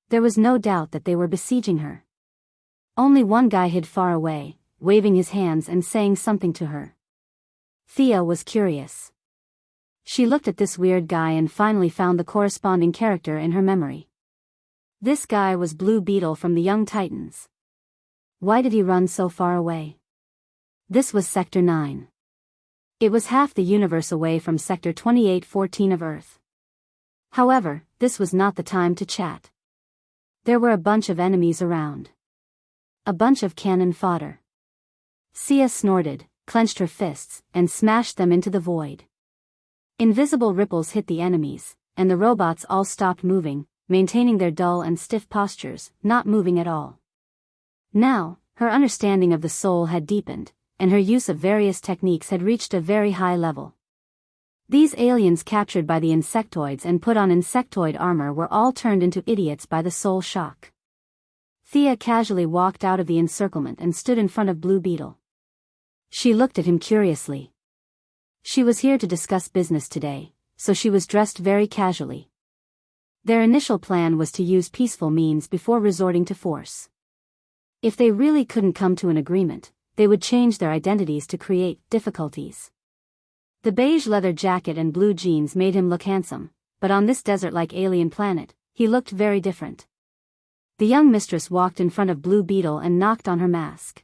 There was no doubt that they were besieging her. Only one guy hid far away, waving his hands and saying something to her. Thea was curious. She looked at this weird guy and finally found the corresponding character in her memory. This guy was Blue Beetle from the Young Titans. Why did he run so far away? This was Sector 9. It was half the universe away from Sector 2814 of Earth. However, this was not the time to chat. There were a bunch of enemies around. A bunch of cannon fodder. Thea snorted, clenched her fists, and smashed them into the void. Invisible ripples hit the enemies, and the robots all stopped moving, maintaining their dull and stiff postures, not moving at all. Now, her understanding of the soul had deepened, and her use of various techniques had reached a very high level. These aliens captured by the insectoids and put on insectoid armor were all turned into idiots by the soul shock. Thea casually walked out of the encirclement and stood in front of Blue Beetle. She looked at him curiously. She was here to discuss business today, so she was dressed very casually. Their initial plan was to use peaceful means before resorting to force. If they really couldn't come to an agreement, they would change their identities to create difficulties. The beige leather jacket and blue jeans made him look handsome, but on this desert-like alien planet, he looked very different. The young mistress walked in front of Blue Beetle and knocked on her mask.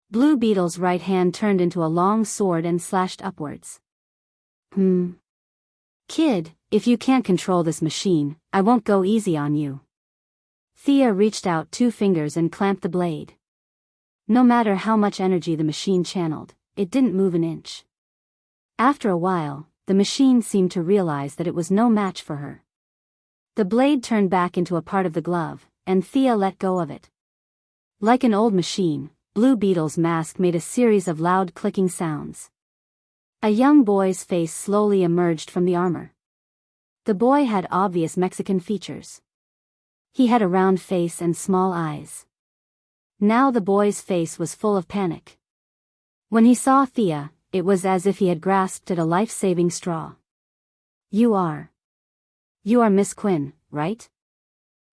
Blue Beetle's right hand turned into a long sword and slashed upwards. Kid, if you can't control this machine, I won't go easy on you. Thea reached out 2 fingers and clamped the blade. No matter how much energy the machine channeled, it didn't move an inch. After a while, the machine seemed to realize that it was no match for her. The blade turned back into a part of the glove, and Thea let go of it. Like an old machine, Blue Beetle's mask made a series of loud clicking sounds. A young boy's face slowly emerged from the armor. The boy had obvious Mexican features. He had a round face and small eyes. Now the boy's face was full of panic. When he saw Thea, it was as if he had grasped at a life-saving straw. You are Miss Quinn, right?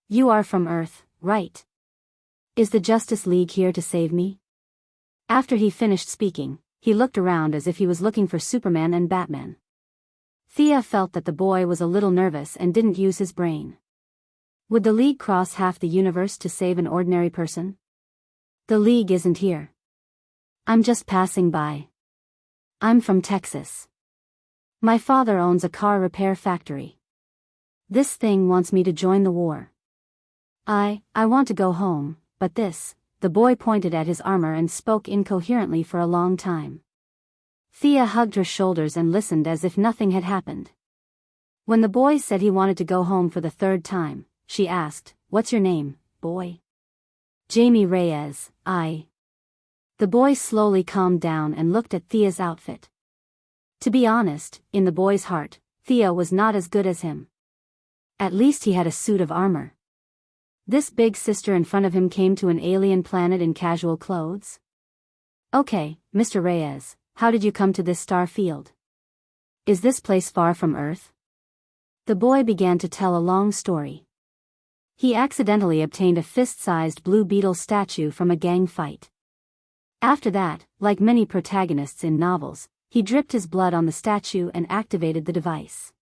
You are from Earth, right? Is the Justice League here to save me? After he finished speaking, he looked around as if he was looking for Superman and Batman. Thea felt that the boy was a little nervous and didn't use his brain. Would the League cross half the universe to save an ordinary person? The League isn't here. I'm just passing by. I'm from Texas. My father owns a car repair factory. This thing wants me to join the war. I want to go home, but this, the boy pointed at his armor and spoke incoherently for a long time. Thea hugged her shoulders and listened as if nothing had happened. When the boy said he wanted to go home for the 3rd time, she asked, "What's your name, boy?" "Jamie Reyes, I." The boy slowly calmed down and looked at Thea's outfit. To be honest, in the boy's heart, Thea was not as good as him. At least he had a suit of armor. This big sister in front of him came to an alien planet in casual clothes? Okay, Mr. Reyes, how did you come to this star field? Is this place far from Earth? The boy began to tell a long story. He accidentally obtained a fist-sized Blue Beetle statue from a gang fight. After that, like many protagonists in novels, he dripped his blood on the statue and activated the device.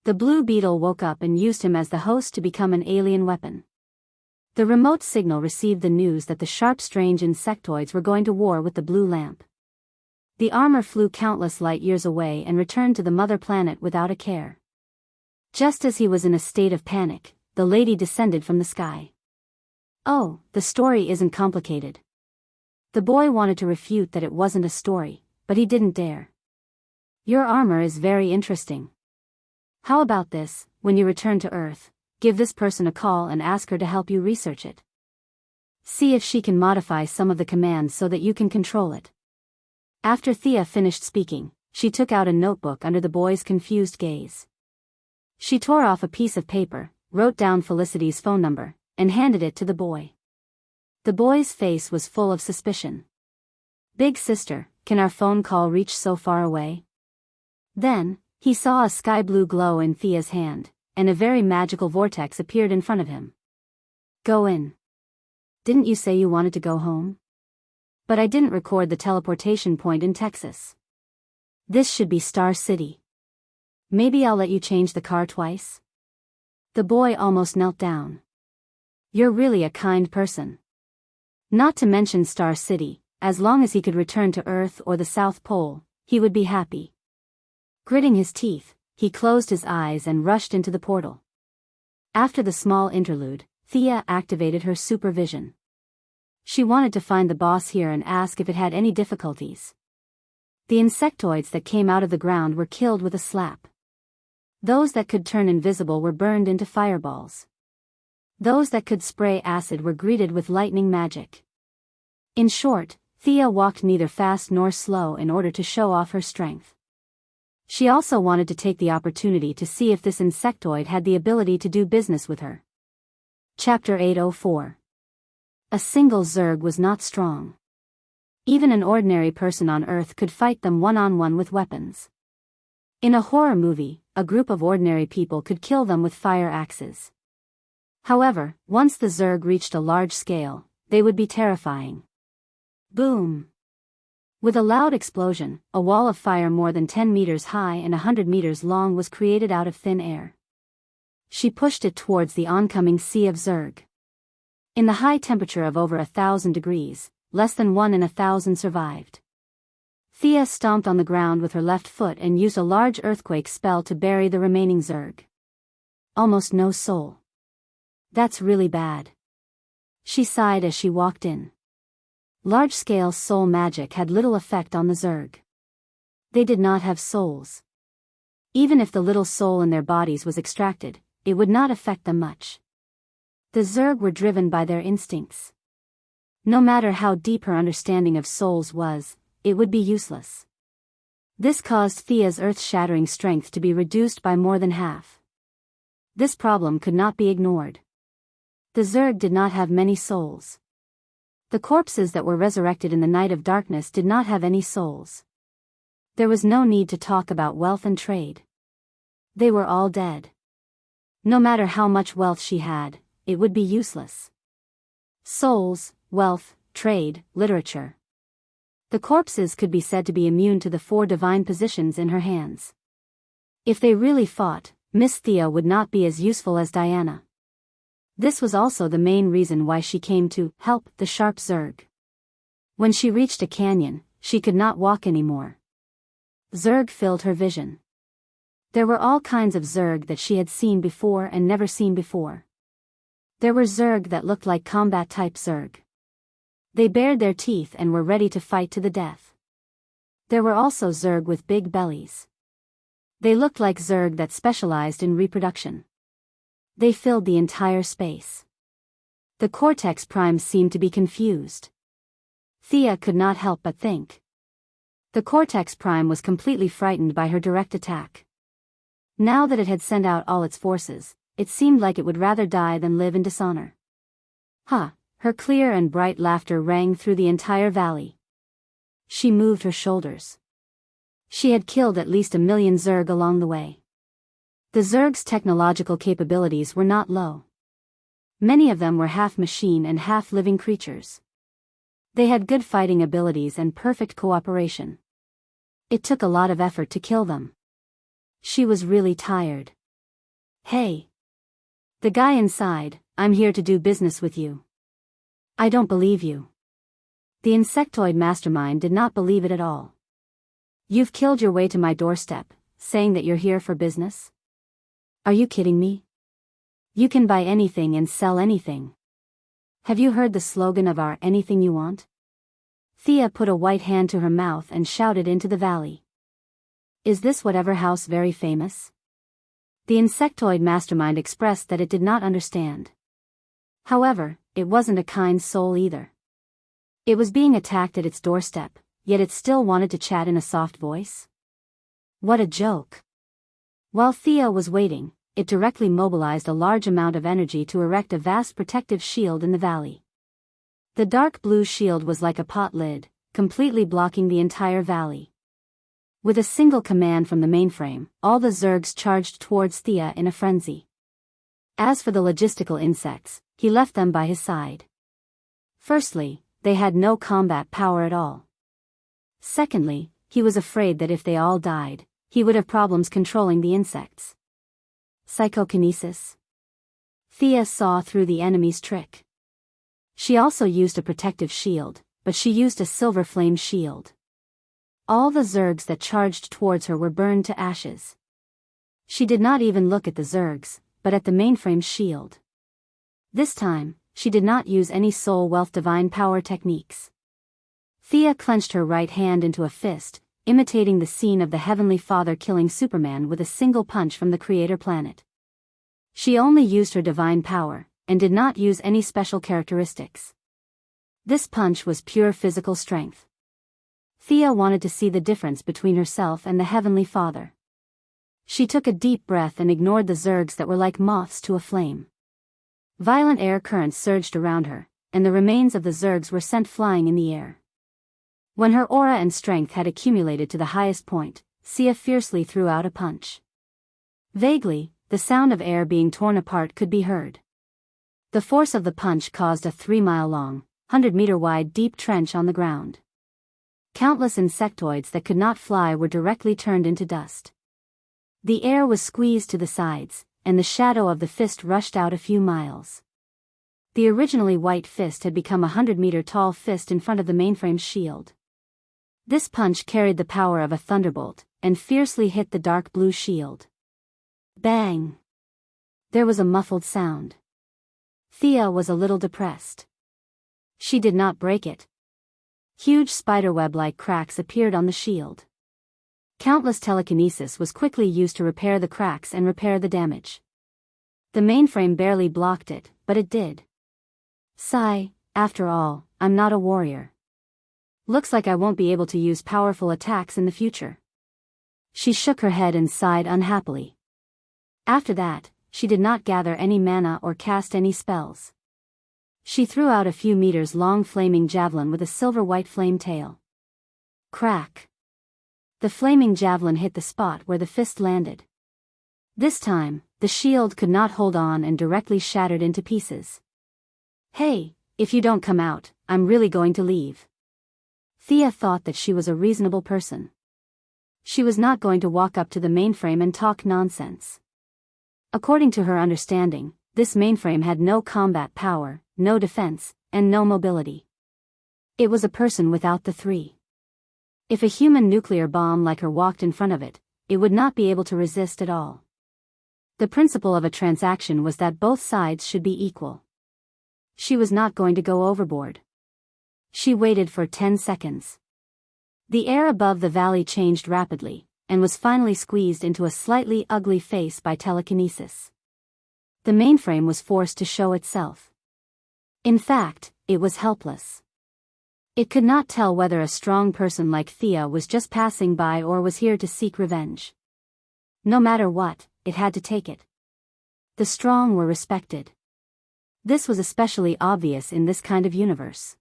The Blue Beetle woke up and used him as the host to become an alien weapon. The remote signal received the news that the sharp strange insectoids were going to war with the blue lamp. The armor flew countless light years away and returned to the mother planet without a care. Just as he was in a state of panic, the lady descended from the sky. Oh, the story isn't complicated. The boy wanted to refute that it wasn't a story, but he didn't dare. Your armor is very interesting. How about this, when you return to Earth, give this person a call and ask her to help you research it. See if she can modify some of the commands so that you can control it. After Thea finished speaking, she took out a notebook under the boy's confused gaze. She tore off a piece of paper, wrote down Felicity's phone number, and handed it to the boy. The boy's face was full of suspicion. Big sister, can our phone call reach so far away? Then, he saw a sky blue glow in Thea's hand, and a very magical vortex appeared in front of him. Go in. Didn't you say you wanted to go home? But I didn't record the teleportation point in Texas. This should be Star City. Maybe I'll let you change the car twice? The boy almost knelt down. You're really a kind person. Not to mention Star City, as long as he could return to Earth or the South Pole, he would be happy. Gritting his teeth, he closed his eyes and rushed into the portal. After the small interlude, Thea activated her supervision. She wanted to find the boss here and ask if it had any difficulties. The insectoids that came out of the ground were killed with a slap. Those that could turn invisible were burned into fireballs. Those that could spray acid were greeted with lightning magic. In short, Thea walked neither fast nor slow in order to show off her strength. She also wanted to take the opportunity to see if this insectoid had the ability to do business with her. Chapter 804. A single Zerg was not strong. Even an ordinary person on Earth could fight them one-on-one with weapons. In a horror movie, a group of ordinary people could kill them with fire axes. However, once the Zerg reached a large scale, they would be terrifying. Boom! With a loud explosion, a wall of fire more than 10 meters high and 100 meters long was created out of thin air. She pushed it towards the oncoming sea of Zerg. In the high temperature of over 1,000 degrees, less than 1 in 1,000 survived. Thea stomped on the ground with her left foot and used a large earthquake spell to bury the remaining Zerg. Almost no soul. That's really bad. She sighed as she walked in. Large-scale soul magic had little effect on the Zerg. They did not have souls. Even if the little soul in their bodies was extracted, it would not affect them much. The Zerg were driven by their instincts. No matter how deep her understanding of souls was, it would be useless. This caused Thea's earth-shattering strength to be reduced by more than half. This problem could not be ignored. The Zerg did not have many souls. The corpses that were resurrected in the night of darkness did not have any souls. There was no need to talk about wealth and trade. They were all dead. No matter how much wealth she had, it would be useless. Souls, wealth, trade, literature. The corpses could be said to be immune to the 4 divine positions in her hands. If they really fought, Miss Thea would not be as useful as Diana. This was also the main reason why she came to help the sharp Zerg. When she reached a canyon, she could not walk anymore. Zerg filled her vision. There were all kinds of Zerg that she had seen before and never seen before. There were Zerg that looked like combat-type Zerg. They bared their teeth and were ready to fight to the death. There were also Zerg with big bellies. They looked like Zerg that specialized in reproduction. They filled the entire space. The Cortex Prime seemed to be confused. Thea could not help but think. The Cortex Prime was completely frightened by her direct attack. Now that it had sent out all its forces, it seemed like it would rather die than live in dishonor. Her clear and bright laughter rang through the entire valley. She moved her shoulders. She had killed at least 1 million Zerg along the way. The Zerg's technological capabilities were not low. Many of them were half machine and half living creatures. They had good fighting abilities and perfect cooperation. It took a lot of effort to kill them. She was really tired. Hey! The guy inside, I'm here to do business with you. I don't believe you. The insectoid mastermind did not believe it at all. You've killed your way to my doorstep, saying that you're here for business? Are you kidding me? You can buy anything and sell anything. Have you heard the slogan of our anything you want? Thea put a white hand to her mouth and shouted into the valley. Is this whatever house very famous? The insectoid mastermind expressed that it did not understand. However, it wasn't a kind soul either. It was being attacked at its doorstep, yet it still wanted to chat in a soft voice. What a joke. While Thea was waiting, it directly mobilized a large amount of energy to erect a vast protective shield in the valley. The dark blue shield was like a pot lid, completely blocking the entire valley. With a single command from the mainframe, all the Zergs charged towards Thea in a frenzy. As for the logistical insects, he left them by his side. Firstly, they had no combat power at all. Secondly, he was afraid that if they all died, he would have problems controlling the insects. Psychokinesis. Thea saw through the enemy's trick. She also used a protective shield, but she used a silver flame shield. All the Zergs that charged towards her were burned to ashes. She did not even look at the Zergs, but at the mainframe's shield. This time, she did not use any soul wealth divine power techniques. Thea clenched her right hand into a fist, imitating the scene of the Heavenly Father killing Superman with a single punch from the Creator planet. She only used her divine power, and did not use any special characteristics. This punch was pure physical strength. Thea wanted to see the difference between herself and the Heavenly Father. She took a deep breath and ignored the Zergs that were like moths to a flame. Violent air currents surged around her, and the remains of the zergs were sent flying in the air. When her aura and strength had accumulated to the highest point, Xia fiercely threw out a punch. Vaguely, the sound of air being torn apart could be heard. The force of the punch caused a 3-mile-long, 100-meter-wide deep trench on the ground. Countless insectoids that could not fly were directly turned into dust. The air was squeezed to the sides, and the shadow of the fist rushed out a few miles. The originally white fist had become a 100-meter-tall fist in front of the mainframe's shield. This punch carried the power of a thunderbolt, and fiercely hit the dark blue shield. Bang! There was a muffled sound. Thea was a little depressed. She did not break it. Huge spiderweb-like cracks appeared on the shield. Countless telekinesis was quickly used to repair the cracks and repair the damage. The mainframe barely blocked it, but it did. Sigh, after all, I'm not a warrior. Looks like I won't be able to use powerful attacks in the future. She shook her head and sighed unhappily. After that, she did not gather any mana or cast any spells. She threw out a few meters-long flaming javelin with a silver-white flame tail. Crack! The flaming javelin hit the spot where the fist landed. This time, the shield could not hold on and directly shattered into pieces. Hey, if you don't come out, I'm really going to leave. Thea thought that she was a reasonable person. She was not going to walk up to the mainframe and talk nonsense. According to her understanding, this mainframe had no combat power, no defense, and no mobility. It was a person without the three. If a human nuclear bomb like her walked in front of it, it would not be able to resist at all. The principle of a transaction was that both sides should be equal. She was not going to go overboard. She waited for 10 seconds. The air above the valley changed rapidly, and was finally squeezed into a slightly ugly face by telekinesis. The mainframe was forced to show itself. In fact, it was helpless. It could not tell whether a strong person like Thea was just passing by or was here to seek revenge. No matter what, it had to take it. The strong were respected. This was especially obvious in this kind of universe.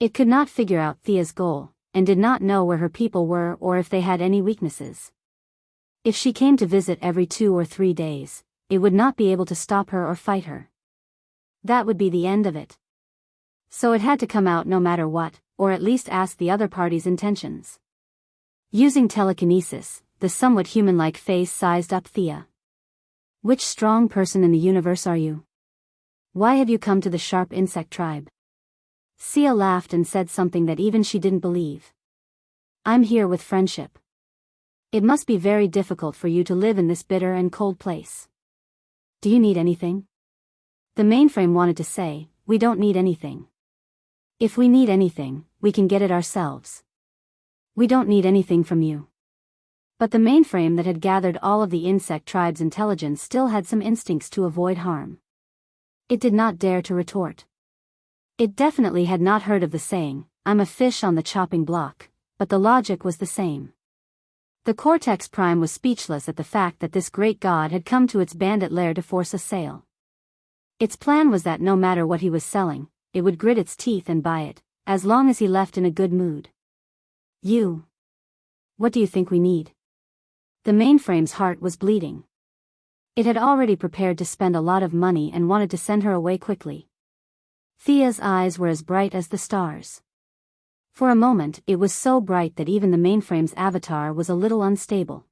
It could not figure out Thea's goal, and did not know where her people were or if they had any weaknesses. If she came to visit every 2 or 3 days, it would not be able to stop her or fight her. That would be the end of it. So it had to come out no matter what, or at least ask the other party's intentions. Using telekinesis, the somewhat human-like face sized up Thea. Which strong person in the universe are you? Why have you come to the sharp insect tribe? Sia laughed and said something that even she didn't believe. I'm here with friendship. It must be very difficult for you to live in this bitter and cold place. Do you need anything? The mainframe wanted to say, we don't need anything. If we need anything, we can get it ourselves. We don't need anything from you. But the mainframe that had gathered all of the insect tribe's intelligence still had some instincts to avoid harm. It did not dare to retort. It definitely had not heard of the saying, I'm a fish on the chopping block, but the logic was the same. The Cortex Prime was speechless at the fact that this great god had come to its bandit lair to force a sale. Its plan was that no matter what he was selling, it would grit its teeth and buy it, as long as he left in a good mood. You. What do you think we need? The mainframe's heart was bleeding. It had already prepared to spend a lot of money and wanted to send her away quickly. Thea's eyes were as bright as the stars. For a moment it was so bright that even the mainframe's avatar was a little unstable.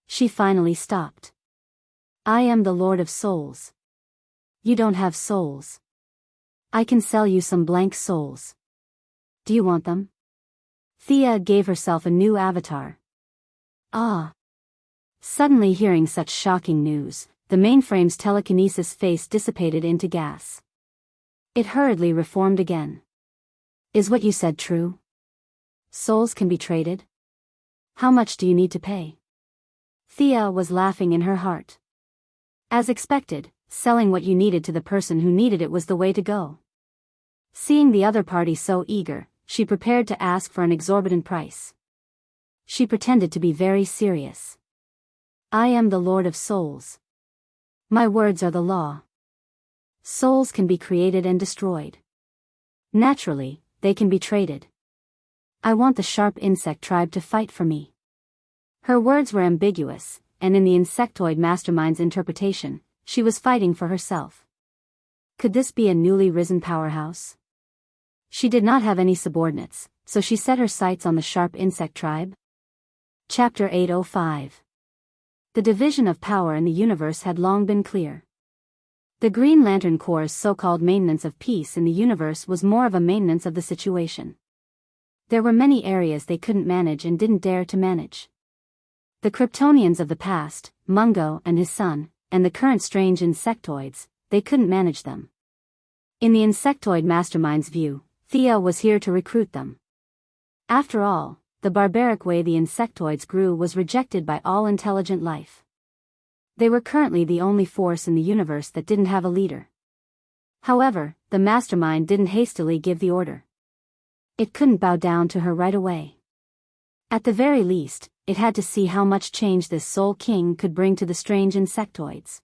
She finally stopped. I am the Lord of Souls. You don't have souls. I can sell you some blank souls. Do you want them? Thea gave herself a new avatar. Ah. Suddenly hearing such shocking news, the mainframe's telekinesis face dissipated into gas. It hurriedly reformed again. Is what you said true? Souls can be traded? How much do you need to pay? Thea was laughing in her heart. As expected, selling what you needed to the person who needed it was the way to go. Seeing the other party so eager, she prepared to ask for an exorbitant price. She pretended to be very serious. I am the Lord of Souls. My words are the law. Souls can be created and destroyed. Naturally, they can be traded. I want the sharp insect tribe to fight for me. Her words were ambiguous, and in the insectoid mastermind's interpretation, she was fighting for herself. Could this be a newly risen powerhouse? She did not have any subordinates, so she set her sights on the sharp insect tribe. Chapter 805. The division of power in the universe had long been clear. The Green Lantern Corps' so-called maintenance of peace in the universe was more of a maintenance of the situation. There were many areas they couldn't manage and didn't dare to manage. The Kryptonians of the past, Mungo and his son, and the current strange insectoids, they couldn't manage them. In the insectoid mastermind's view, Thea was here to recruit them. After all, the barbaric way the insectoids grew was rejected by all intelligent life. They were currently the only force in the universe that didn't have a leader. However, the mastermind didn't hastily give the order. It couldn't bow down to her right away. At the very least, it had to see how much change this Soul King could bring to the strange insectoids.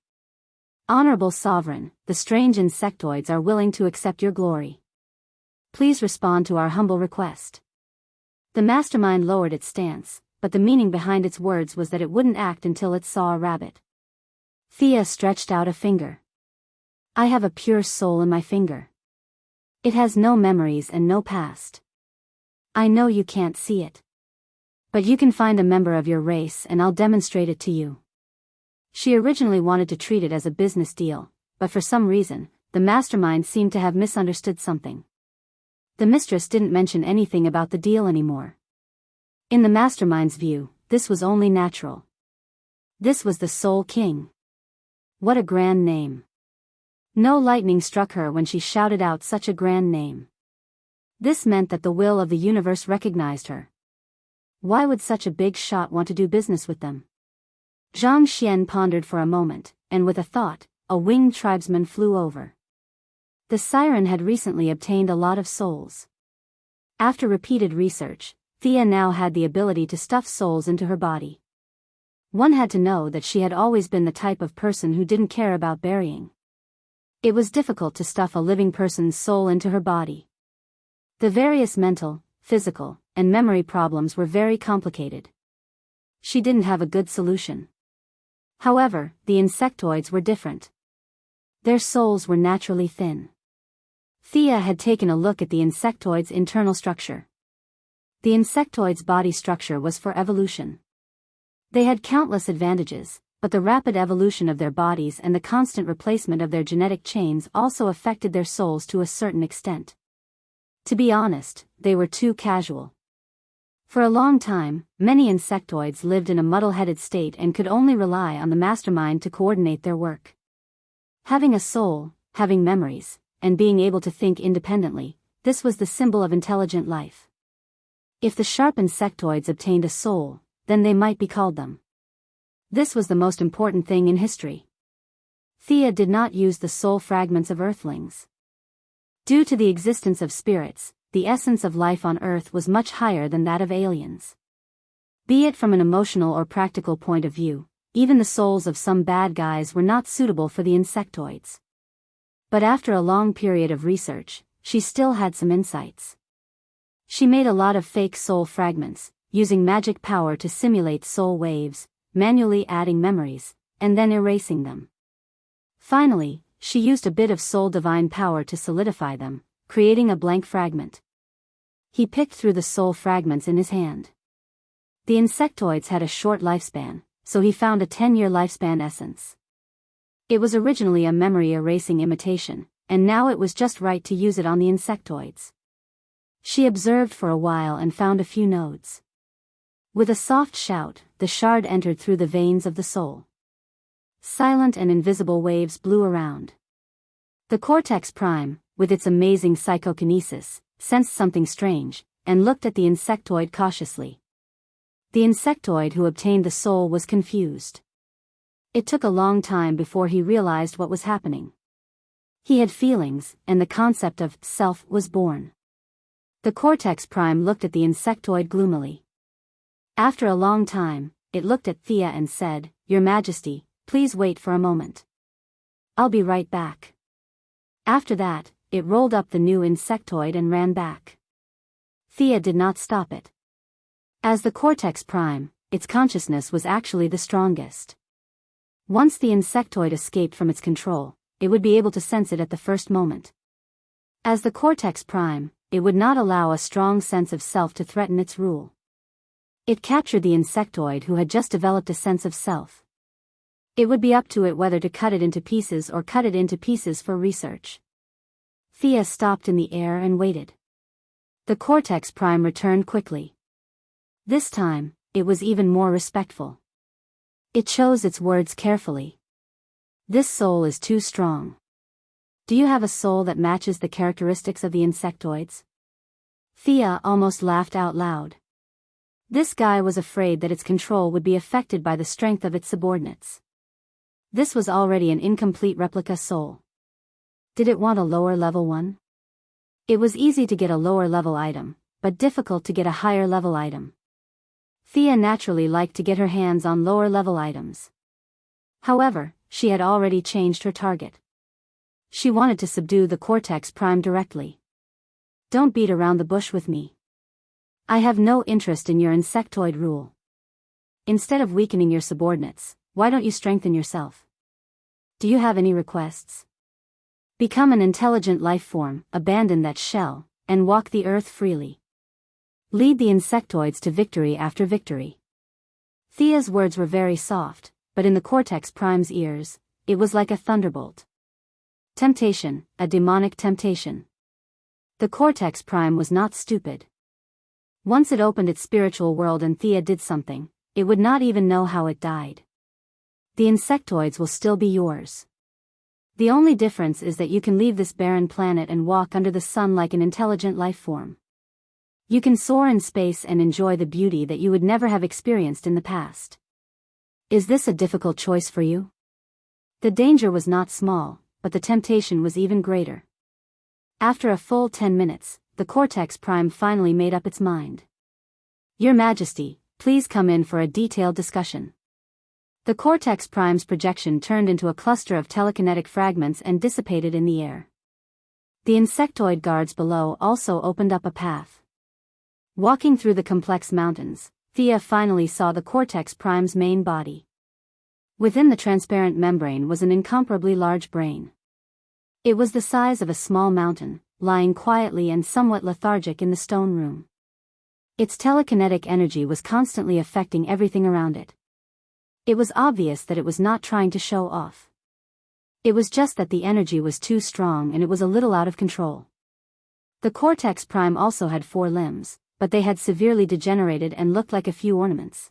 Honorable Sovereign, the strange insectoids are willing to accept your glory. Please respond to our humble request. The mastermind lowered its stance, but the meaning behind its words was that it wouldn't act until it saw a rabbit. Thea stretched out a finger. I have a pure soul in my finger. It has no memories and no past. I know you can't see it. But you can find a member of your race and I'll demonstrate it to you. She originally wanted to treat it as a business deal, but for some reason, the mastermind seemed to have misunderstood something. The mistress didn't mention anything about the deal anymore. In the mastermind's view, this was only natural. This was the Soul King. What a grand name. No lightning struck her when she shouted out such a grand name. This meant that the will of the universe recognized her. Why would such a big shot want to do business with them? Zhang Xian pondered for a moment, and with a thought, a winged tribesman flew over. The siren had recently obtained a lot of souls. After repeated research, Thea now had the ability to stuff souls into her body. One had to know that she had always been the type of person who didn't care about burying. It was difficult to stuff a living person's soul into her body. The various mental, physical, and memory problems were very complicated. She didn't have a good solution. However, the insectoids were different. Their souls were naturally thin. Thea had taken a look at the insectoid's internal structure. The insectoid's body structure was for evolution. They had countless advantages, but the rapid evolution of their bodies and the constant replacement of their genetic chains also affected their souls to a certain extent. To be honest, they were too casual. For a long time, many insectoids lived in a muddle-headed state and could only rely on the mastermind to coordinate their work. Having a soul, having memories, and being able to think independently, this was the symbol of intelligent life. If the sharp insectoids obtained a soul, then they might be called them. This was the most important thing in history. Thea did not use the soul fragments of Earthlings. Due to the existence of spirits, the essence of life on Earth was much higher than that of aliens. Be it from an emotional or practical point of view, even the souls of some bad guys were not suitable for the insectoids. But after a long period of research, she still had some insights. She made a lot of fake soul fragments, using magic power to simulate soul waves, manually adding memories, and then erasing them. Finally, she used a bit of soul divine power to solidify them, creating a blank fragment. He picked through the soul fragments in his hand. The insectoids had a short lifespan, so he found a 10-year lifespan essence. It was originally a memory erasing imitation, and now it was just right to use it on the insectoids. She observed for a while and found a few nodes. With a soft shout, the shard entered through the veins of the soul. Silent and invisible waves blew around. The cortex prime, with its amazing psychokinesis, sensed something strange, and looked at the insectoid cautiously. The insectoid who obtained the soul was confused. It took a long time before he realized what was happening. He had feelings, and the concept of self was born. The cortex prime looked at the insectoid gloomily. After a long time, it looked at Thea and said, "Your Majesty, please wait for a moment. I'll be right back." After that, it rolled up the new insectoid and ran back. Thea did not stop it. As the cortex prime, its consciousness was actually the strongest. Once the insectoid escaped from its control, it would be able to sense it at the first moment. As the cortex prime, it would not allow a strong sense of self to threaten its rule. It captured the insectoid who had just developed a sense of self. It would be up to it whether to cut it into pieces or cut it into pieces for research. Thea stopped in the air and waited. The cortex prime returned quickly. This time, it was even more respectful. It chose its words carefully. This soul is too strong. Do you have a soul that matches the characteristics of the insectoids? Thea almost laughed out loud. This guy was afraid that its control would be affected by the strength of its subordinates. This was already an incomplete replica soul. Did it want a lower level one? It was easy to get a lower level item, but difficult to get a higher level item. Thea naturally liked to get her hands on lower level items. However, she had already changed her target. She wanted to subdue the cortex prime directly. Don't beat around the bush with me. I have no interest in your insectoid rule. Instead of weakening your subordinates, why don't you strengthen yourself? Do you have any requests? Become an intelligent life form, abandon that shell, and walk the earth freely. Lead the insectoids to victory after victory. Thea's words were very soft, but in the cortex prime's ears, it was like a thunderbolt. Temptation, a demonic temptation. The cortex prime was not stupid. Once it opened its spiritual world and Thea did something, it would not even know how it died. The insectoids will still be yours. The only difference is that you can leave this barren planet and walk under the sun like an intelligent life form. You can soar in space and enjoy the beauty that you would never have experienced in the past. Is this a difficult choice for you? The danger was not small, but the temptation was even greater. After a full 10 minutes, the cortex prime finally made up its mind. Your Majesty, please come in for a detailed discussion. The cortex prime's projection turned into a cluster of telekinetic fragments and dissipated in the air. The insectoid guards below also opened up a path. Walking through the complex mountains, Thea finally saw the cortex prime's main body. Within the transparent membrane was an incomparably large brain. It was the size of a small mountain, lying quietly and somewhat lethargic in the stone room. Its telekinetic energy was constantly affecting everything around it. It was obvious that it was not trying to show off. It was just that the energy was too strong and it was a little out of control. The cortex prime also had 4 limbs, but they had severely degenerated and looked like a few ornaments.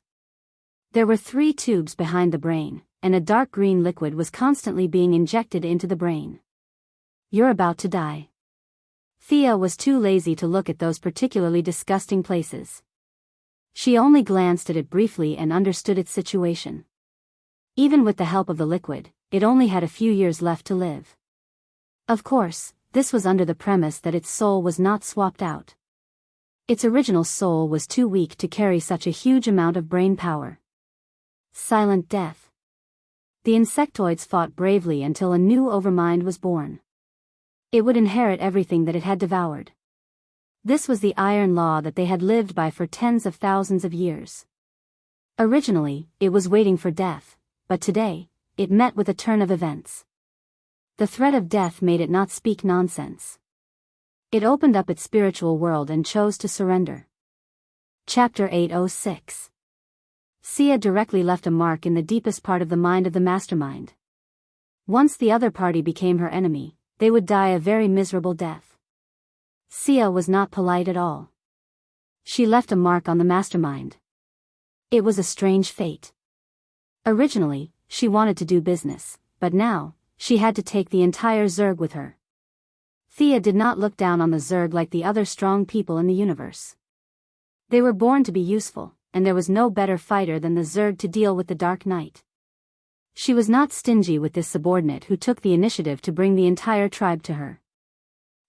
There were 3 tubes behind the brain, and a dark green liquid was constantly being injected into the brain. You're about to die. Thea was too lazy to look at those particularly disgusting places. She only glanced at it briefly and understood its situation. Even with the help of the liquid, it only had a few years left to live. Of course, this was under the premise that its soul was not swapped out. Its original soul was too weak to carry such a huge amount of brain power. Silent death. The insectoids fought bravely until a new overmind was born. It would inherit everything that it had devoured. This was the iron law that they had lived by for tens of thousands of years. Originally, it was waiting for death, but today, it met with a turn of events. The threat of death made it not speak nonsense. It opened up its spiritual world and chose to surrender. Chapter 806. Sia directly left a mark in the deepest part of the mind of the mastermind. Once the other party became her enemy, they would die a very miserable death. Sia was not polite at all. She left a mark on the mastermind. It was a strange fate. Originally, she wanted to do business, but now, she had to take the entire Zerg with her. Thea did not look down on the Zerg like the other strong people in the universe. They were born to be useful, and there was no better fighter than the Zerg to deal with the Dark Knight. She was not stingy with this subordinate who took the initiative to bring the entire tribe to her.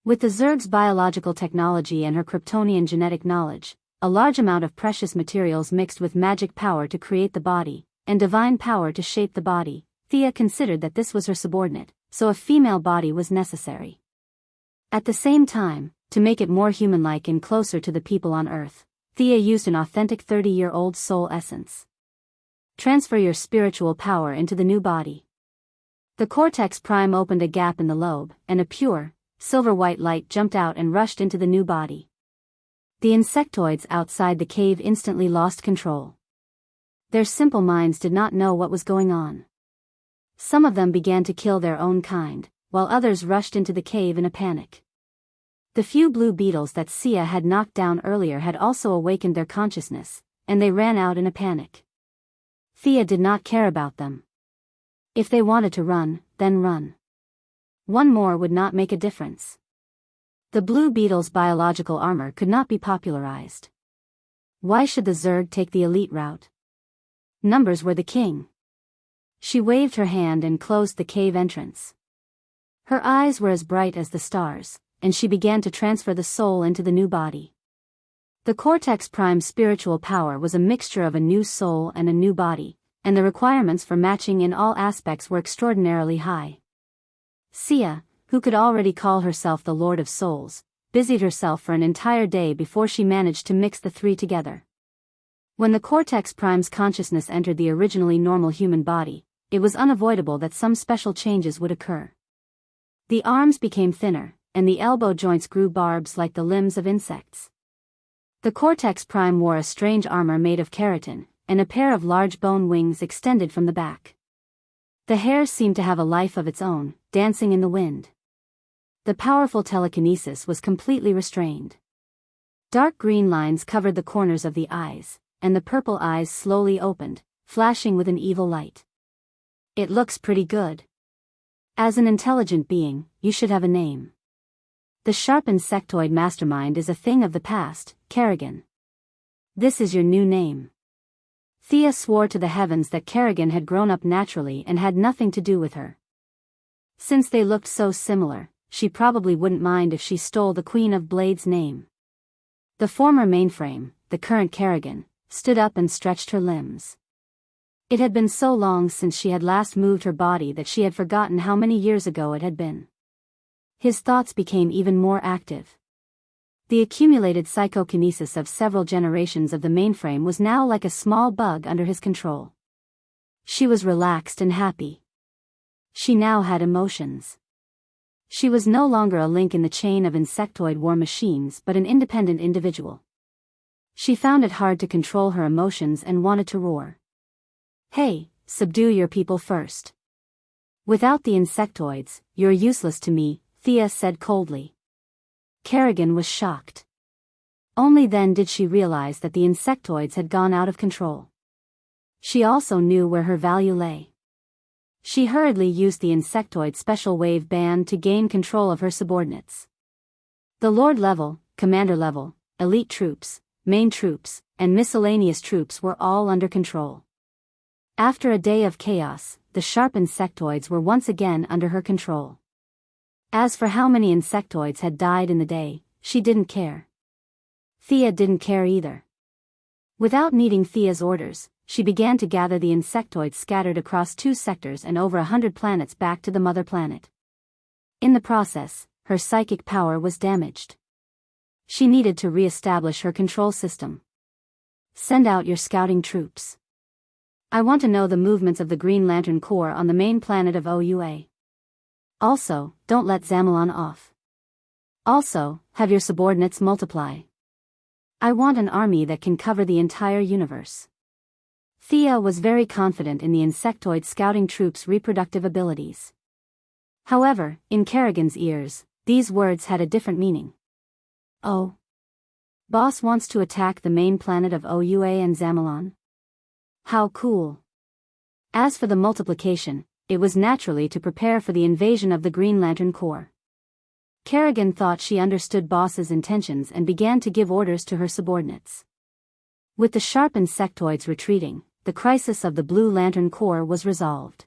With the Zerg's biological technology and her Kryptonian genetic knowledge, a large amount of precious materials mixed with magic power to create the body, and divine power to shape the body, Thea considered that this was her subordinate, so a female body was necessary. At the same time, to make it more human-like and closer to the people on Earth, Thea used an authentic 30-year-old soul essence. Transfer your spiritual power into the new body. The cortex prime opened a gap in the lobe, and a pure, silver-white light jumped out and rushed into the new body. The insectoids outside the cave instantly lost control. Their simple minds did not know what was going on. Some of them began to kill their own kind, while others rushed into the cave in a panic. The few blue beetles that Sia had knocked down earlier had also awakened their consciousness, and they ran out in a panic. Thea did not care about them. If they wanted to run, then run. One more would not make a difference. The blue beetle's biological armor could not be popularized. Why should the Zerg take the elite route? Numbers were the king. She waved her hand and closed the cave entrance. Her eyes were as bright as the stars, and she began to transfer the soul into the new body. The Cortex Prime spiritual power was a mixture of a new soul and a new body, and the requirements for matching in all aspects were extraordinarily high. Sia, who could already call herself the Lord of Souls, busied herself for an entire day before she managed to mix the three together. When the Cortex Prime's consciousness entered the originally normal human body, it was unavoidable that some special changes would occur. The arms became thinner, and the elbow joints grew barbs like the limbs of insects. The Cortex Prime wore a strange armor made of keratin, and a pair of large bone wings extended from the back. The hair seemed to have a life of its own, dancing in the wind. The powerful telekinesis was completely restrained. Dark green lines covered the corners of the eyes, and the purple eyes slowly opened, flashing with an evil light. It looks pretty good. As an intelligent being, you should have a name. The sharp insectoid mastermind is a thing of the past, Kerrigan. This is your new name. Thea swore to the heavens that Kerrigan had grown up naturally and had nothing to do with her. Since they looked so similar, she probably wouldn't mind if she stole the Queen of Blades' name. The former mainframe, the current Kerrigan, stood up and stretched her limbs. It had been so long since she had last moved her body that she had forgotten how many years ago it had been. His thoughts became even more active. The accumulated psychokinesis of several generations of the mainframe was now like a small bug under his control. She was relaxed and happy. She now had emotions. She was no longer a link in the chain of insectoid war machines but an independent individual. She found it hard to control her emotions and wanted to roar. Hey, subdue your people first. Without the insectoids, you're useless to me, Thea said coldly. Kerrigan was shocked. Only then did she realize that the insectoids had gone out of control. She also knew where her value lay. She hurriedly used the insectoid special wave band to gain control of her subordinates. The Lord level, Commander level, elite troops, main troops, and miscellaneous troops were all under control. After a day of chaos, the sharp insectoids were once again under her control. As for how many insectoids had died in the day, she didn't care. Thea didn't care either. Without needing Thea's orders, she began to gather the insectoids scattered across 2 sectors and over 100 planets back to the mother planet. In the process, her psychic power was damaged. She needed to re-establish her control system. Send out your scouting troops. I want to know the movements of the Green Lantern Corps on the main planet of OUA. Also, don't let Zamalon off. Also, have your subordinates multiply. I want an army that can cover the entire universe. Thea was very confident in the insectoid scouting troops' reproductive abilities. However, in Kerrigan's ears, these words had a different meaning. Oh. Boss wants to attack the main planet of OUA and Zamalon? How cool. As for the multiplication, it was naturally to prepare for the invasion of the Green Lantern Corps. Kerrigan thought she understood Boss's intentions and began to give orders to her subordinates. With the sharp insectoids retreating, the crisis of the Blue Lantern Corps was resolved.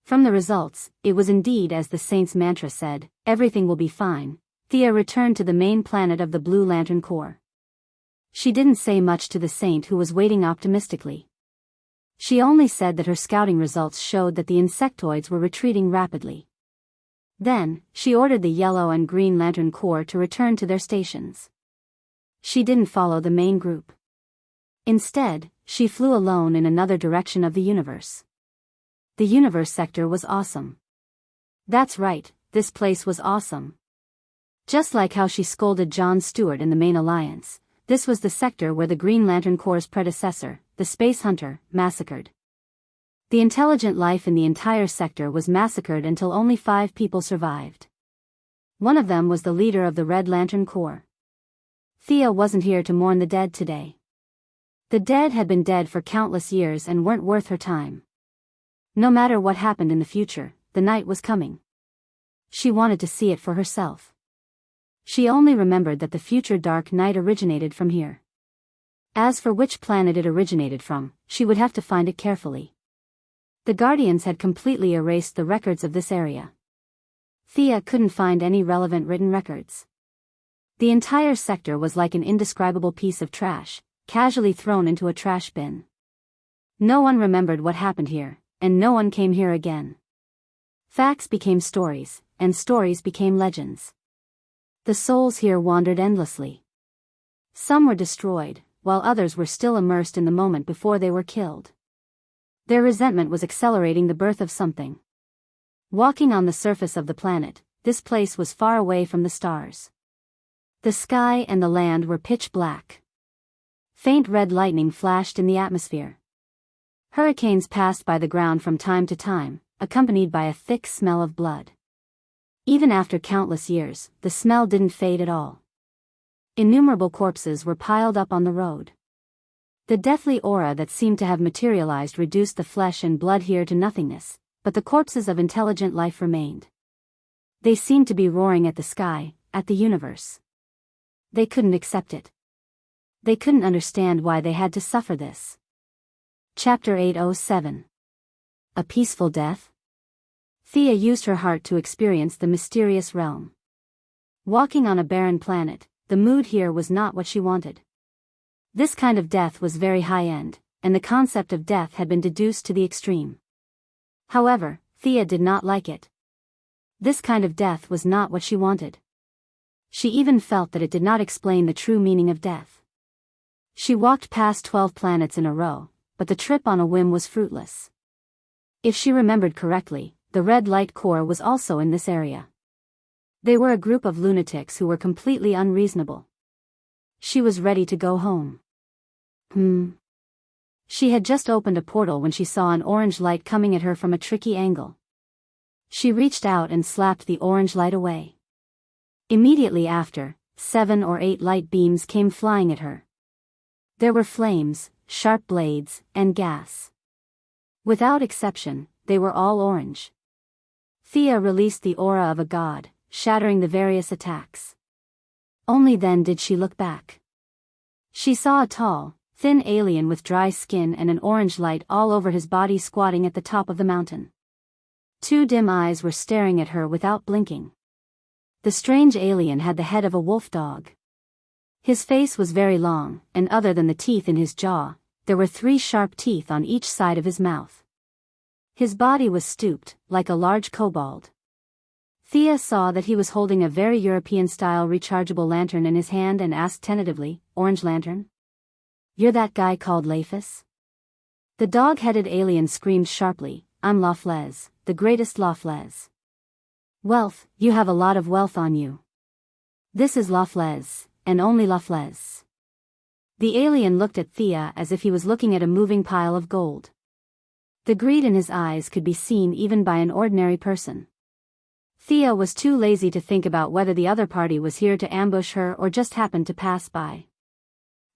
From the results, it was indeed as the Saint's mantra said, everything will be fine. Thea returned to the main planet of the Blue Lantern Corps. She didn't say much to the Saint, who was waiting optimistically. She only said that her scouting results showed that the insectoids were retreating rapidly. Then, she ordered the Yellow and Green Lantern Corps to return to their stations. She didn't follow the main group. Instead, she flew alone in another direction of the universe. The universe sector was awesome. That's right, this place was awesome. Just like how she scolded Jon Stewart in the main alliance, this was the sector where the Green Lantern Corps' predecessor, the Space Hunter, massacred. The intelligent life in the entire sector was massacred until only 5 people survived. One of them was the leader of the Red Lantern Corps. Thea wasn't here to mourn the dead today. The dead had been dead for countless years and weren't worth her time. No matter what happened in the future, the night was coming. She wanted to see it for herself. She only remembered that the future dark night originated from here. As for which planet it originated from, she would have to find it carefully. The Guardians had completely erased the records of this area. Thea couldn't find any relevant written records. The entire sector was like an indescribable piece of trash, casually thrown into a trash bin. No one remembered what happened here, and no one came here again. Facts became stories, and stories became legends. The souls here wandered endlessly. Some were destroyed, while others were still immersed in the moment before they were killed. Their resentment was accelerating the birth of something. Walking on the surface of the planet, this place was far away from the stars. The sky and the land were pitch black. Faint red lightning flashed in the atmosphere. Hurricanes passed by the ground from time to time, accompanied by a thick smell of blood. Even after countless years, the smell didn't fade at all. Innumerable corpses were piled up on the road. The deathly aura that seemed to have materialized reduced the flesh and blood here to nothingness, but the corpses of intelligent life remained. They seemed to be roaring at the sky, at the universe. They couldn't accept it. They couldn't understand why they had to suffer this. Chapter 807. A Peaceful Death? Thea used her heart to experience the mysterious realm. Walking on a barren planet, the mood here was not what she wanted. This kind of death was very high-end, and the concept of death had been deduced to the extreme. However, Thea did not like it. This kind of death was not what she wanted. She even felt that it did not explain the true meaning of death. She walked past 12 planets in a row, but the trip on a whim was fruitless. If she remembered correctly, the Red Light Corps was also in this area. They were a group of lunatics who were completely unreasonable. She was ready to go home. She had just opened a portal when she saw an orange light coming at her from a tricky angle. She reached out and slapped the orange light away. Immediately after, 7 or 8 light beams came flying at her. There were flames, sharp blades, and gas. Without exception, they were all orange. Thea released the aura of a god, shattering the various attacks. Only then did she look back. She saw a tall, thin alien with dry skin and an orange light all over his body squatting at the top of the mountain. 2 dim eyes were staring at her without blinking. The strange alien had the head of a wolf dog. His face was very long, and other than the teeth in his jaw, there were 3 sharp teeth on each side of his mouth. His body was stooped, like a large kobold. Thea saw that he was holding a very European-style rechargeable lantern in his hand and asked tentatively, "Orange lantern? You're that guy called Lafus?" The dog-headed alien screamed sharply, "I'm Lafles, the greatest Lafles." "Wealth, you have a lot of wealth on you." "This is Lafles, and only Lafles." The alien looked at Thea as if he was looking at a moving pile of gold. The greed in his eyes could be seen even by an ordinary person. Thea was too lazy to think about whether the other party was here to ambush her or just happened to pass by.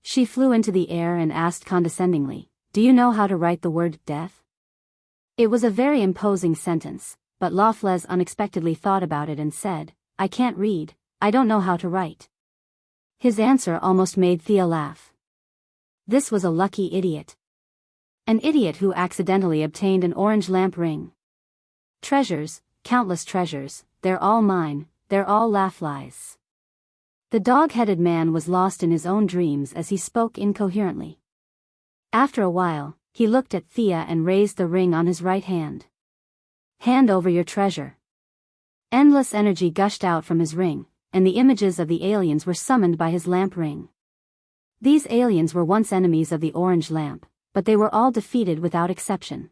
She flew into the air and asked condescendingly, "Do you know how to write the word death?" It was a very imposing sentence, but Lafles unexpectedly thought about it and said, "I can't read, I don't know how to write." His answer almost made Thea laugh. This was a lucky idiot. An idiot who accidentally obtained an orange lamp ring. Treasures, countless treasures, they're all mine, they're all Lafles. The dog-headed man was lost in his own dreams as he spoke incoherently. After a while, he looked at Thea and raised the ring on his right hand. "Hand over your treasure." Endless energy gushed out from his ring, and the images of the aliens were summoned by his lamp ring. These aliens were once enemies of the orange lamp, but they were all defeated without exception.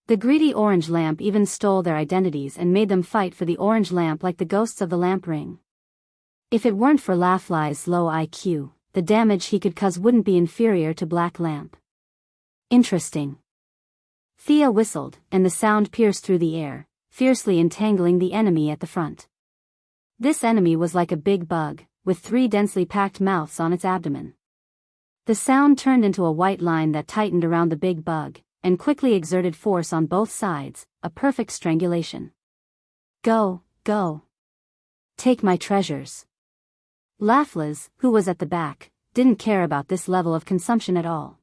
The greedy orange lamp even stole their identities and made them fight for the orange lamp like the ghosts of the lamp ring. If it weren't for Laflay's low IQ, the damage he could cause wouldn't be inferior to Black Lamp. Interesting. Thea whistled, and the sound pierced through the air, fiercely entangling the enemy at the front. This enemy was like a big bug, with 3 densely packed mouths on its abdomen. The sound turned into a white line that tightened around the big bug, and quickly exerted force on both sides, a perfect strangulation. Go, go. Take my treasures. Laflays, who was at the back, didn't care about this level of consumption at all.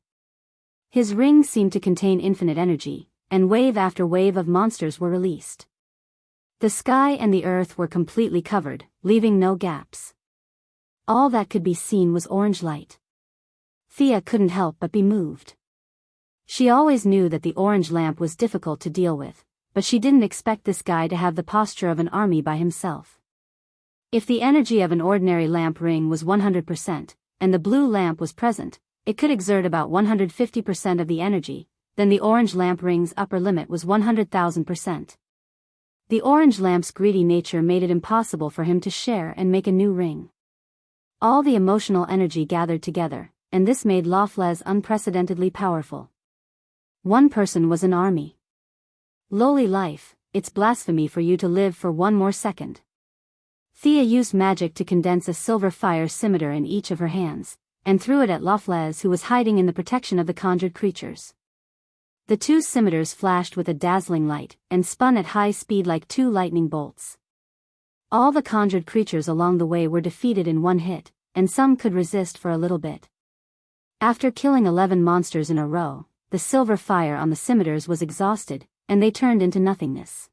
His ring seemed to contain infinite energy, and wave after wave of monsters were released. The sky and the earth were completely covered, leaving no gaps. All that could be seen was orange light. Thea couldn't help but be moved. She always knew that the orange lamp was difficult to deal with, but she didn't expect this guy to have the posture of an army by himself. If the energy of an ordinary lamp ring was 100%, and the blue lamp was present, it could exert about 150% of the energy, then the orange lamp ring's upper limit was 100,000%. The orange lamp's greedy nature made it impossible for him to share and make a new ring. All the emotional energy gathered together, and this made Laflays unprecedentedly powerful. One person was an army. Lowly life, it's blasphemy for you to live for one more second. Thea used magic to condense a silver fire scimitar in each of her hands, and threw it at Laflays, who was hiding in the protection of the conjured creatures. The 2 scimitars flashed with a dazzling light, and spun at high speed like 2 lightning bolts. All the conjured creatures along the way were defeated in one hit, and some could resist for a little bit. After killing 11 monsters in a row, the silver fire on the scimitars was exhausted, and they turned into nothingness.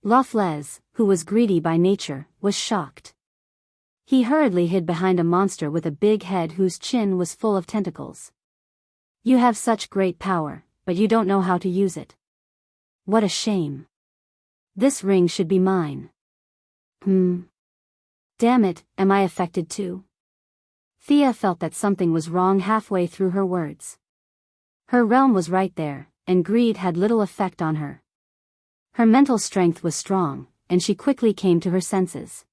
Laflays, who was greedy by nature, was shocked. He hurriedly hid behind a monster with a big head whose chin was full of tentacles. You have such great power, but you don't know how to use it. What a shame. This ring should be mine. Damn it, am I affected too? Thea felt that something was wrong halfway through her words. Her realm was right there, and greed had little effect on her. Her mental strength was strong, and she quickly came to her senses.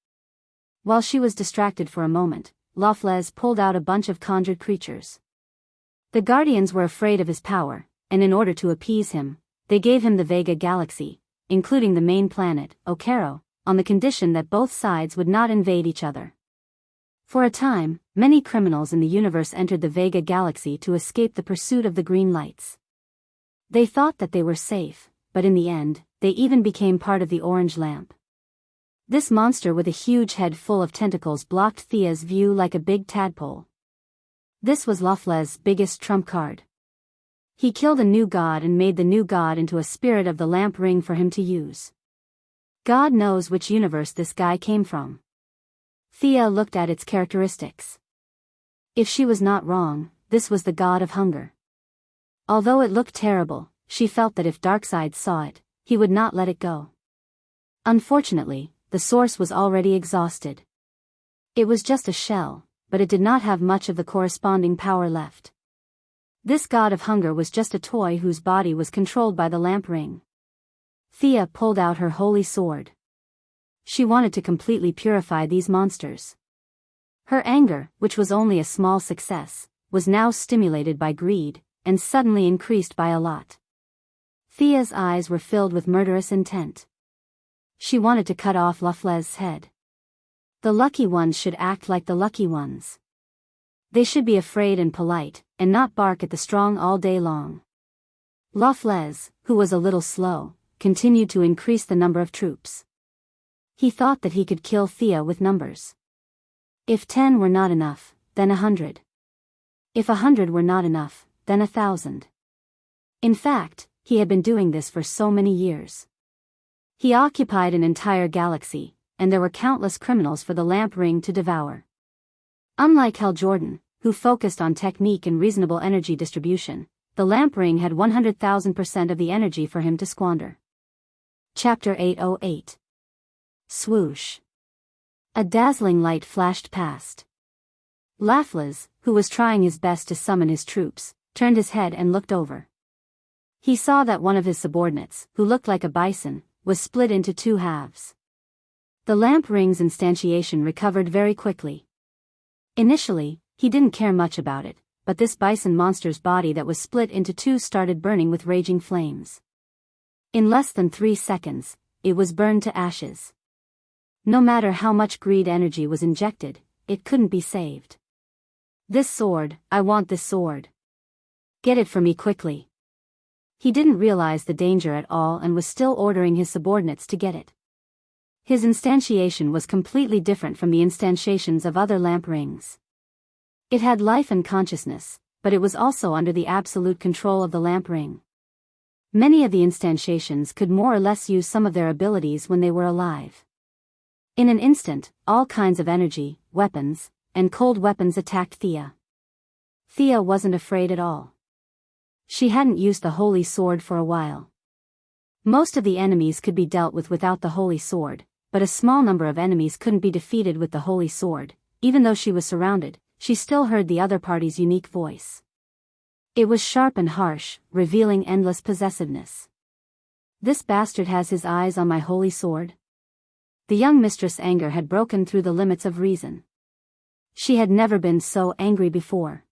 While she was distracted for a moment, Laflays pulled out a bunch of conjured creatures. The Guardians were afraid of his power, and in order to appease him, they gave him the Vega Galaxy, including the main planet, Okero, on the condition that both sides would not invade each other. For a time, many criminals in the universe entered the Vega Galaxy to escape the pursuit of the green lights. They thought that they were safe, but in the end, they even became part of the orange lamp. This monster with a huge head full of tentacles blocked Thea's view like a big tadpole. This was Laflays' biggest trump card. He killed a new god and made the new god into a spirit of the lamp ring for him to use. God knows which universe this guy came from. Thea looked at its characteristics. If she was not wrong, this was the god of hunger. Although it looked terrible, she felt that if Darkseid saw it, he would not let it go. Unfortunately, the source was already exhausted. It was just a shell, but it did not have much of the corresponding power left. This god of hunger was just a toy whose body was controlled by the lamp ring. Thea pulled out her holy sword. She wanted to completely purify these monsters. Her anger, which was only a small success, was now stimulated by greed, and suddenly increased by a lot. Thea's eyes were filled with murderous intent. She wanted to cut off Laflays' head. The lucky ones should act like the lucky ones. They should be afraid and polite, and not bark at the strong all day long. Laflays, who was a little slow, continued to increase the number of troops. He thought that he could kill Thea with numbers. If 10 were not enough, then 100. If 100 were not enough, then 1,000. In fact, he had been doing this for so many years. He occupied an entire galaxy, and there were countless criminals for the lamp ring to devour. Unlike Hal Jordan, who focused on technique and reasonable energy distribution, the lamp ring had 100,000% of the energy for him to squander. Chapter 808. Swoosh. A dazzling light flashed past. Laflas, who was trying his best to summon his troops, turned his head and looked over. He saw that one of his subordinates, who looked like a bison, was split into two halves. The lamp ring's instantiation recovered very quickly. Initially, he didn't care much about it, but this bison monster's body that was split into two started burning with raging flames. In less than 3 seconds, it was burned to ashes. No matter how much greed energy was injected, it couldn't be saved. This sword, I want this sword. Get it for me quickly. He didn't realize the danger at all and was still ordering his subordinates to get it. His instantiation was completely different from the instantiations of other lamp rings. It had life and consciousness, but it was also under the absolute control of the lamp ring. Many of the instantiations could more or less use some of their abilities when they were alive. In an instant, all kinds of energy, weapons, and cold weapons attacked Thea. Thea wasn't afraid at all. She hadn't used the holy sword for a while. Most of the enemies could be dealt with without the holy sword, but a small number of enemies couldn't be defeated with the holy sword. Even though she was surrounded, she still heard the other party's unique voice. It was sharp and harsh, revealing endless possessiveness. This bastard has his eyes on my holy sword? The young mistress' anger had broken through the limits of reason. She had never been so angry before.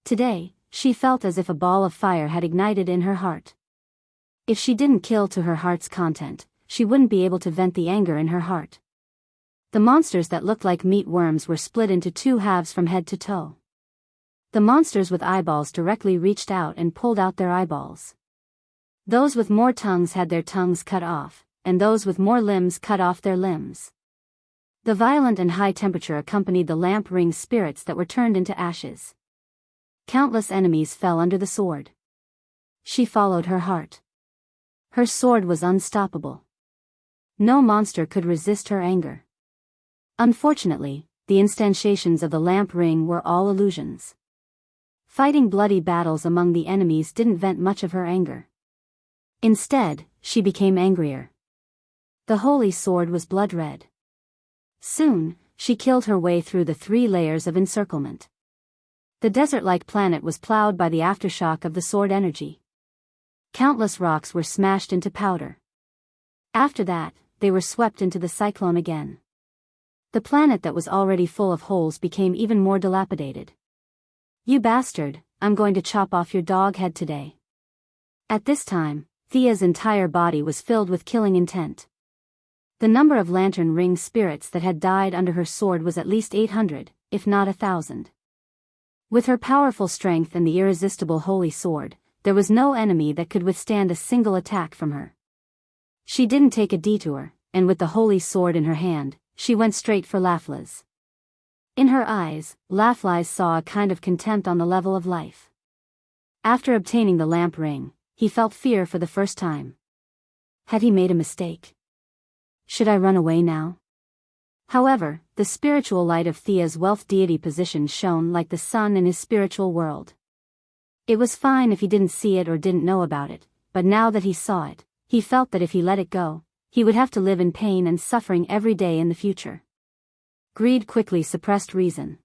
Today, she felt as if a ball of fire had ignited in her heart. If she didn't kill to her heart's content, she wouldn't be able to vent the anger in her heart. The monsters that looked like meat worms were split into two halves from head to toe. The monsters with eyeballs directly reached out and pulled out their eyeballs. Those with more tongues had their tongues cut off, and those with more limbs cut off their limbs. The violent and high temperature accompanied the lamp ring's spirits that were turned into ashes. Countless enemies fell under the sword. She followed her heart. Her sword was unstoppable. No monster could resist her anger. Unfortunately, the instantiations of the lamp ring were all illusions. Fighting bloody battles among the enemies didn't vent much of her anger. Instead, she became angrier. The holy sword was blood red. Soon, she killed her way through the 3 layers of encirclement. The desert-like planet was plowed by the aftershock of the sword energy. Countless rocks were smashed into powder. After that, they were swept into the cyclone again. The planet that was already full of holes became even more dilapidated. You bastard, I'm going to chop off your dog head today. At this time, Thea's entire body was filled with killing intent. The number of lantern ring spirits that had died under her sword was at least 800, if not 1,000. With her powerful strength and the irresistible holy sword, there was no enemy that could withstand a single attack from her. She didn't take a detour, and with the holy sword in her hand, she went straight for Laflas. In her eyes, Laflas saw a kind of contempt on the level of life. After obtaining the lamp ring, he felt fear for the first time. Had he made a mistake? Should I run away now? However, the spiritual light of Thea's wealth deity position shone like the sun in his spiritual world. It was fine if he didn't see it or didn't know about it, but now that he saw it, he felt that if he let it go, he would have to live in pain and suffering every day in the future. Greed quickly suppressed reason.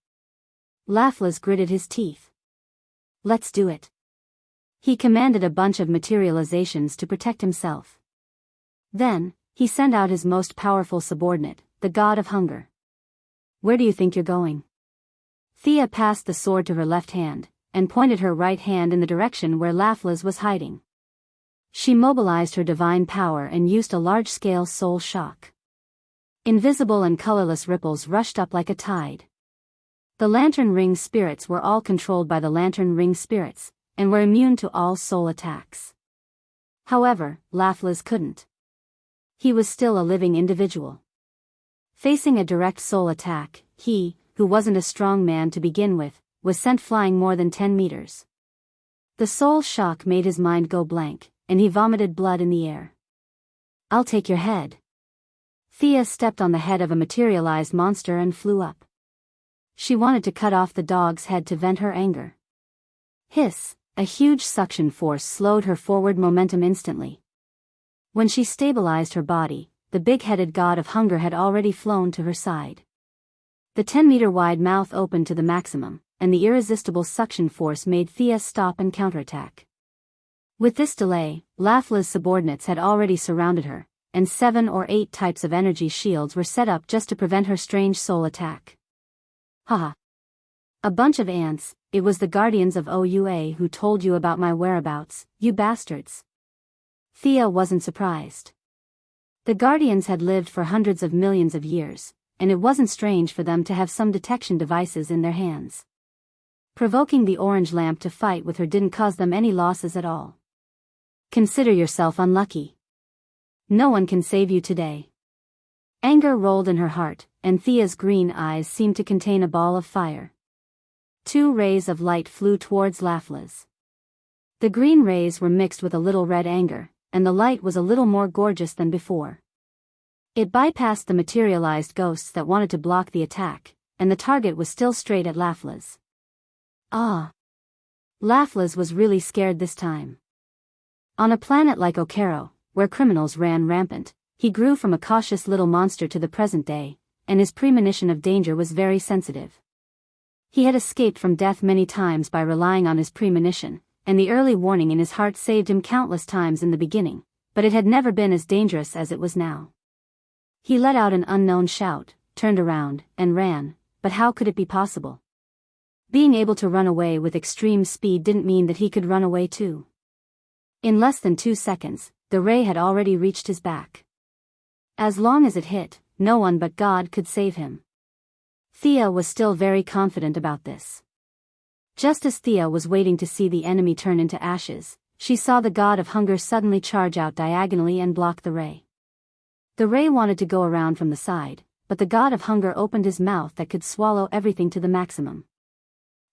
Laflas gritted his teeth. Let's do it. He commanded a bunch of materializations to protect himself. Then, he sent out his most powerful subordinate, the god of hunger. Where do you think you're going? Thea passed the sword to her left hand, and pointed her right hand in the direction where Laflas was hiding. She mobilized her divine power and used a large-scale soul shock. Invisible and colorless ripples rushed up like a tide. The lantern ring spirits were all controlled by the lantern ring spirits, and were immune to all soul attacks. However, Laflas couldn't. He was still a living individual. Facing a direct soul attack, he, who wasn't a strong man to begin with, was sent flying more than 10 meters. The soul shock made his mind go blank, and he vomited blood in the air. I'll take your head. Thea stepped on the head of a materialized monster and flew up. She wanted to cut off the dog's head to vent her anger. Hiss, a huge suction force slowed her forward momentum instantly. When she stabilized her body, the big-headed god of hunger had already flown to her side. The 10-meter-wide mouth opened to the maximum, and the irresistible suction force made Thea stop and counterattack. With this delay, Lafla's subordinates had already surrounded her, and 7 or 8 types of energy shields were set up just to prevent her strange soul attack. Haha. A bunch of ants, it was the guardians of OUA who told you about my whereabouts, you bastards. Thea wasn't surprised. The guardians had lived for hundreds of millions of years, and it wasn't strange for them to have some detection devices in their hands. Provoking the orange lamp to fight with her didn't cause them any losses at all. Consider yourself unlucky. No one can save you today. Anger rolled in her heart, and Thea's green eyes seemed to contain a ball of fire. 2 rays of light flew towards Lafla's. The green rays were mixed with a little red anger, and the light was a little more gorgeous than before. It bypassed the materialized ghosts that wanted to block the attack, and the target was still straight at Lafla's. Ah! Lafla's was really scared this time. On a planet like Okero, where criminals ran rampant, he grew from a cautious little monster to the present day, and his premonition of danger was very sensitive. He had escaped from death many times by relying on his premonition, and the early warning in his heart saved him countless times in the beginning, but it had never been as dangerous as it was now. He let out an unknown shout, turned around, and ran, but how could it be possible? Being able to run away with extreme speed didn't mean that he could run away too. In less than 2 seconds, the ray had already reached his back. As long as it hit, no one but God could save him. Thea was still very confident about this. Just as Thea was waiting to see the enemy turn into ashes, she saw the god of hunger suddenly charge out diagonally and block the ray. The ray wanted to go around from the side, but the god of hunger opened his mouth that could swallow everything to the maximum.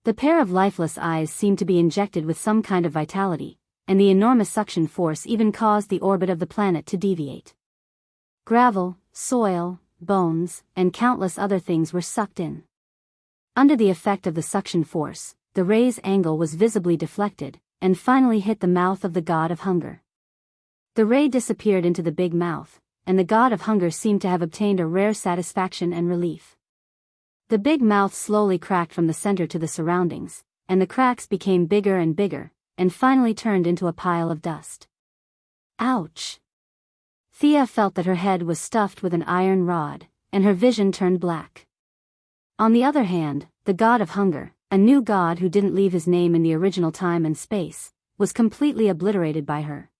The pair of lifeless eyes seemed to be injected with some kind of vitality, and the enormous suction force even caused the orbit of the planet to deviate. Gravel, soil, bones, and countless other things were sucked in. Under the effect of the suction force, the ray's angle was visibly deflected, and finally hit the mouth of the god of hunger. The ray disappeared into the big mouth, and the god of hunger seemed to have obtained a rare satisfaction and relief. The big mouth slowly cracked from the center to the surroundings, and the cracks became bigger and bigger, and finally turned into a pile of dust. Ouch! Thea felt that her head was stuffed with an iron rod, and her vision turned black. On the other hand, the god of hunger, a new god who didn't leave his name in the original time and space, was completely obliterated by her.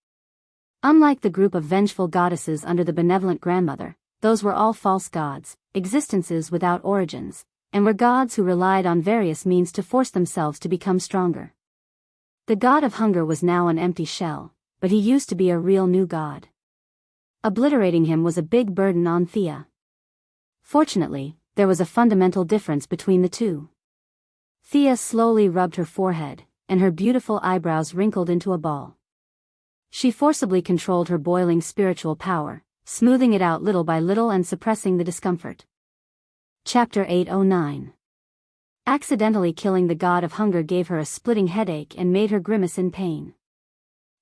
Unlike the group of vengeful goddesses under the benevolent grandmother, those were all false gods, existences without origins, and were gods who relied on various means to force themselves to become stronger. The god of hunger was now an empty shell, but he used to be a real new god. Obliterating him was a big burden on Thea. Fortunately, there was a fundamental difference between the two. Thea slowly rubbed her forehead, and her beautiful eyebrows wrinkled into a ball. She forcibly controlled her boiling spiritual power, smoothing it out little by little and suppressing the discomfort. Chapter 809. Accidentally killing the god of hunger gave her a splitting headache and made her grimace in pain.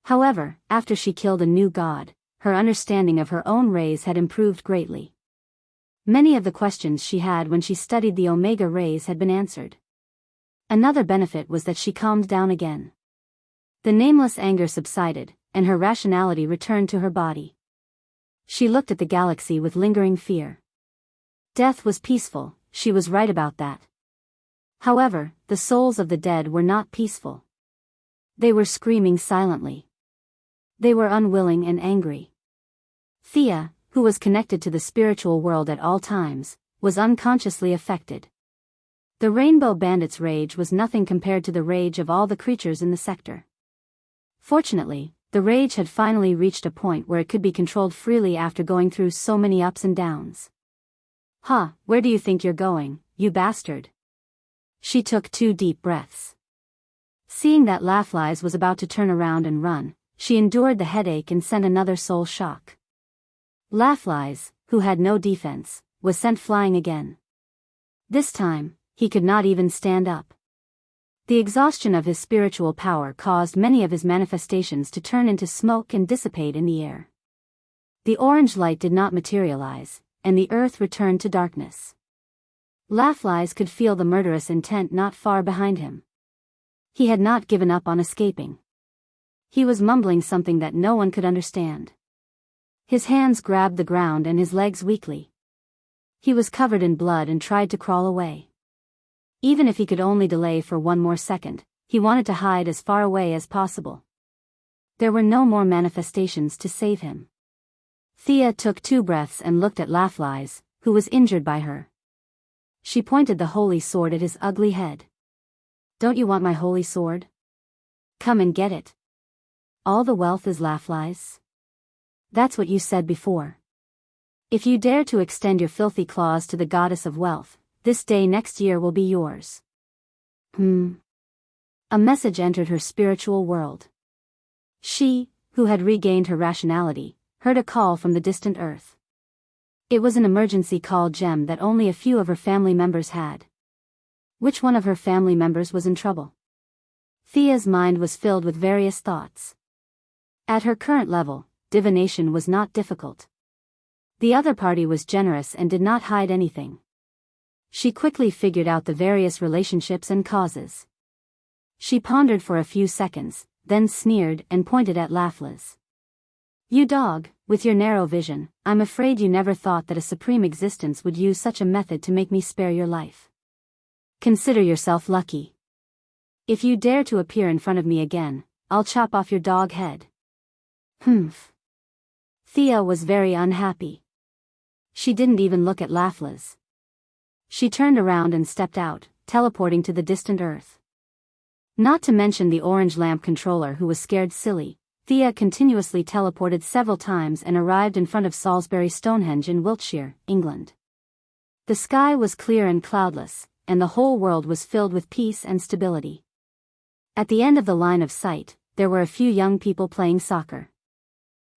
However, after she killed a new god, her understanding of her own rays had improved greatly. Many of the questions she had when she studied the Omega rays had been answered. Another benefit was that she calmed down again. The nameless anger subsided, and her rationality returned to her body. She looked at the galaxy with lingering fear. Death was peaceful, she was right about that. However, the souls of the dead were not peaceful. They were screaming silently. They were unwilling and angry. Thea, who was connected to the spiritual world at all times, was unconsciously affected. The Rainbow Bandit's rage was nothing compared to the rage of all the creatures in the sector. Fortunately, the rage had finally reached a point where it could be controlled freely after going through so many ups and downs. Where do you think you're going, you bastard? She took 2 deep breaths. Seeing that Laflies was about to turn around and run, she endured the headache and sent another soul shock. Laflies, who had no defense, was sent flying again. This time, he could not even stand up. The exhaustion of his spiritual power caused many of his manifestations to turn into smoke and dissipate in the air. The orange light did not materialize, and the earth returned to darkness. Laughlies could feel the murderous intent not far behind him. He had not given up on escaping. He was mumbling something that no one could understand. His hands grabbed the ground and his legs weakly. He was covered in blood and tried to crawl away. Even if he could only delay for one more second, he wanted to hide as far away as possible. There were no more manifestations to save him. Thea took 2 breaths and looked at Laughlies, who was injured by her. She pointed the holy sword at his ugly head. "Don't you want my holy sword? Come and get it. All the wealth is Laughlies. That's what you said before. If you dare to extend your filthy claws to the goddess of wealth, this day next year will be yours." A message entered her spiritual world. She, who had regained her rationality, heard a call from the distant earth. It was an emergency call gem that only a few of her family members had. Which one of her family members was in trouble? Thea's mind was filled with various thoughts. At her current level, divination was not difficult. The other party was generous and did not hide anything. She quickly figured out the various relationships and causes. She pondered for a few seconds, then sneered and pointed at Laughlies. "You dog, with your narrow vision, I'm afraid you never thought that a supreme existence would use such a method to make me spare your life. Consider yourself lucky. If you dare to appear in front of me again, I'll chop off your dog head." Thea was very unhappy. She didn't even look at Laughlies. She turned around and stepped out, teleporting to the distant earth. Not to mention the orange lamp controller who was scared silly, Thea continuously teleported several times and arrived in front of Salisbury Stonehenge in Wiltshire, England. The sky was clear and cloudless, and the whole world was filled with peace and stability. At the end of the line of sight, there were a few young people playing soccer.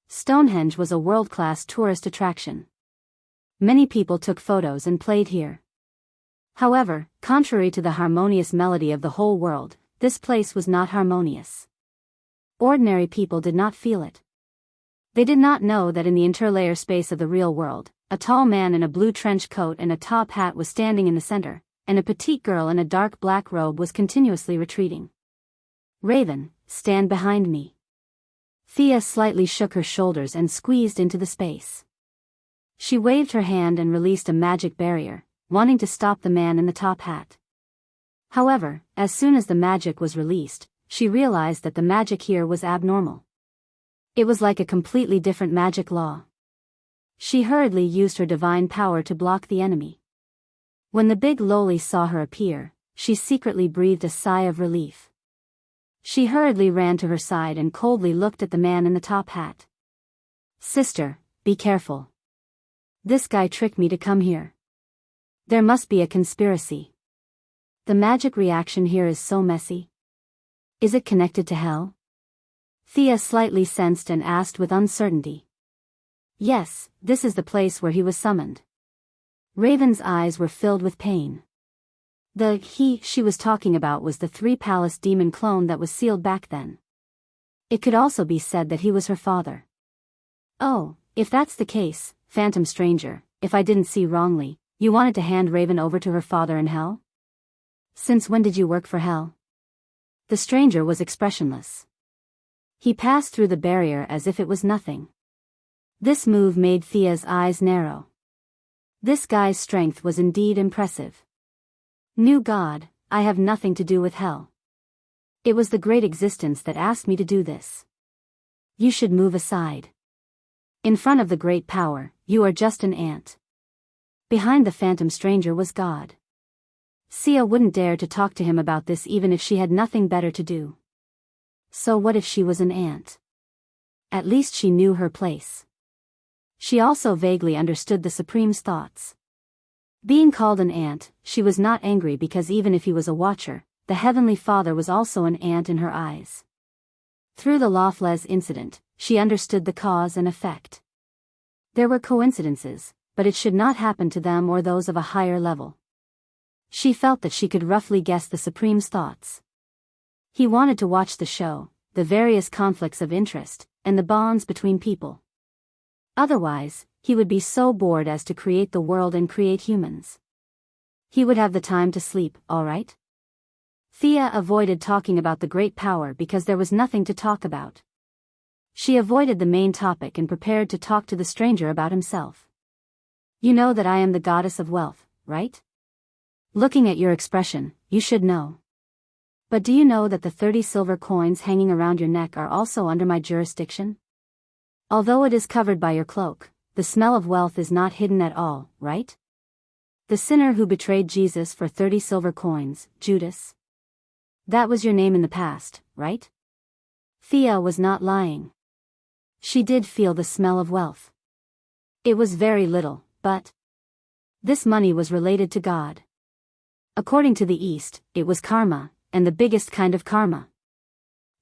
Stonehenge was a world-class tourist attraction. Many people took photos and played here. However, contrary to the harmonious melody of the whole world, this place was not harmonious. Ordinary people did not feel it. They did not know that in the interlayer space of the real world, a tall man in a blue trench coat and a top hat was standing in the center, and a petite girl in a dark black robe was continuously retreating. "Raven, stand behind me." Thea slightly shook her shoulders and squeezed into the space. She waved her hand and released a magic barrier, wanting to stop the man in the top hat. However, as soon as the magic was released, she realized that the magic here was abnormal. It was like a completely different magic law. She hurriedly used her divine power to block the enemy. When the big loli saw her appear, she secretly breathed a sigh of relief. She hurriedly ran to her side and coldly looked at the man in the top hat. "Sister, be careful. This guy tricked me to come here. There must be a conspiracy. The magic reaction here is so messy. Is it connected to hell?" Thea slightly sensed and asked with uncertainty. "Yes, this is the place where he was summoned." Raven's eyes were filled with pain. The he she was talking about was the 3-palace demon clone that was sealed back then. It could also be said that he was her father. "Oh, if that's the case, phantom stranger, if I didn't see wrongly, you wanted to hand Raven over to her father in hell? Since when did you work for hell?" The stranger was expressionless. He passed through the barrier as if it was nothing. This move made Thea's eyes narrow. This guy's strength was indeed impressive. "New God, I have nothing to do with hell. It was the great existence that asked me to do this. You should move aside. In front of the great power, you are just an ant." Behind the phantom stranger was God. Thea wouldn't dare to talk to him about this even if she had nothing better to do. So what if she was an ant? At least she knew her place. She also vaguely understood the Supreme's thoughts. Being called an ant, she was not angry because even if he was a watcher, the Heavenly Father was also an ant in her eyes. Through the Laughlies incident, she understood the cause and effect. There were coincidences, but it should not happen to them or those of a higher level. She felt that she could roughly guess the Supreme's thoughts. He wanted to watch the show, the various conflicts of interest, and the bonds between people. Otherwise, he would be so bored as to create the world and create humans. He would have the time to sleep, all right? Thea avoided talking about the great power because there was nothing to talk about. She avoided the main topic and prepared to talk to the stranger about himself. You know that I am the goddess of wealth, right? Looking at your expression, you should know. But do you know that the 30 silver coins hanging around your neck are also under my jurisdiction? Although it is covered by your cloak, the smell of wealth is not hidden at all, right? The sinner who betrayed Jesus for 30 silver coins, Judas. That was your name in the past, right? Thea was not lying. She did feel the smell of wealth. It was very little, but this money was related to God. According to the East, it was karma, and the biggest kind of karma.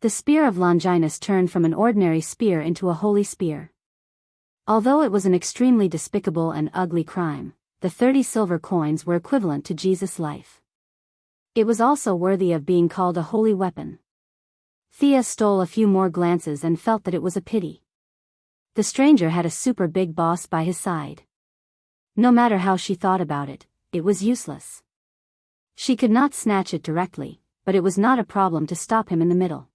The spear of Longinus turned from an ordinary spear into a holy spear. Although it was an extremely despicable and ugly crime, the 30 silver coins were equivalent to Jesus' life. It was also worthy of being called a holy weapon. Thea stole a few more glances and felt that it was a pity. The stranger had a super big boss by his side. No matter how she thought about it, it was useless. She could not snatch it directly, but it was not a problem to stop him in the middle.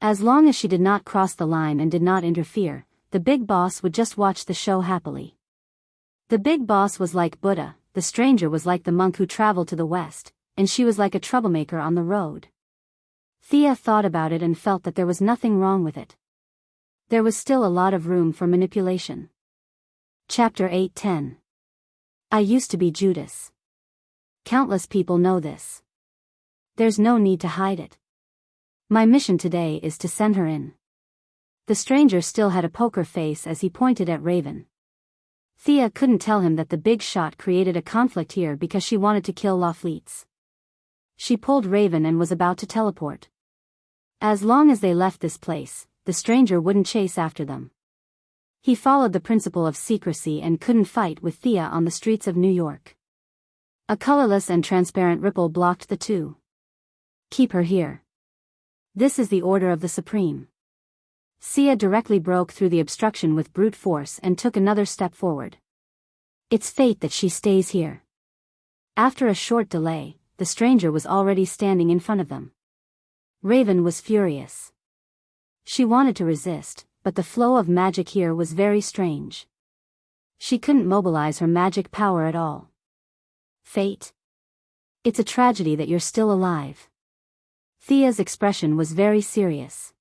As long as she did not cross the line and did not interfere, the big boss would just watch the show happily. The big boss was like Buddha, the stranger was like the monk who traveled to the west, and she was like a troublemaker on the road. Thea thought about it and felt that there was nothing wrong with it. There was still a lot of room for manipulation. Chapter 8:10. I used to be Judas. Countless people know this. There's no need to hide it. My mission today is to send her in. The stranger still had a poker face as he pointed at Raven. Thea couldn't tell him that the big shot created a conflict here because she wanted to kill Lafleets. She pulled Raven and was about to teleport. As long as they left this place, the stranger wouldn't chase after them. He followed the principle of secrecy and couldn't fight with Thea on the streets of New York. A colorless and transparent ripple blocked the two. Keep her here. This is the order of the Supreme. Thea directly broke through the obstruction with brute force and took another step forward. It's fate that she stays here. After a short delay, the stranger was already standing in front of them. Raven was furious. She wanted to resist, but the flow of magic here was very strange. She couldn't mobilize her magic power at all. Fate. It's a tragedy that you're still alive. Thea's expression was very serious.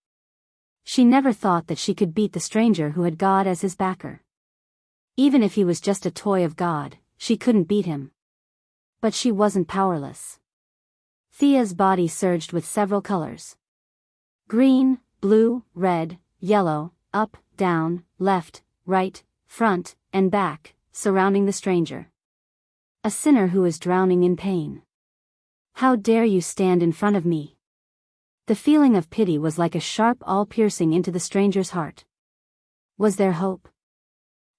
She never thought that she could beat the stranger who had God as his backer. Even if he was just a toy of God, she couldn't beat him. But she wasn't powerless. Thea's body surged with several colors. Green, blue, red, yellow, up, down, left, right, front, and back, surrounding the stranger. A sinner who is drowning in pain. How dare you stand in front of me? The feeling of pity was like a sharp awl piercing into the stranger's heart. Was there hope?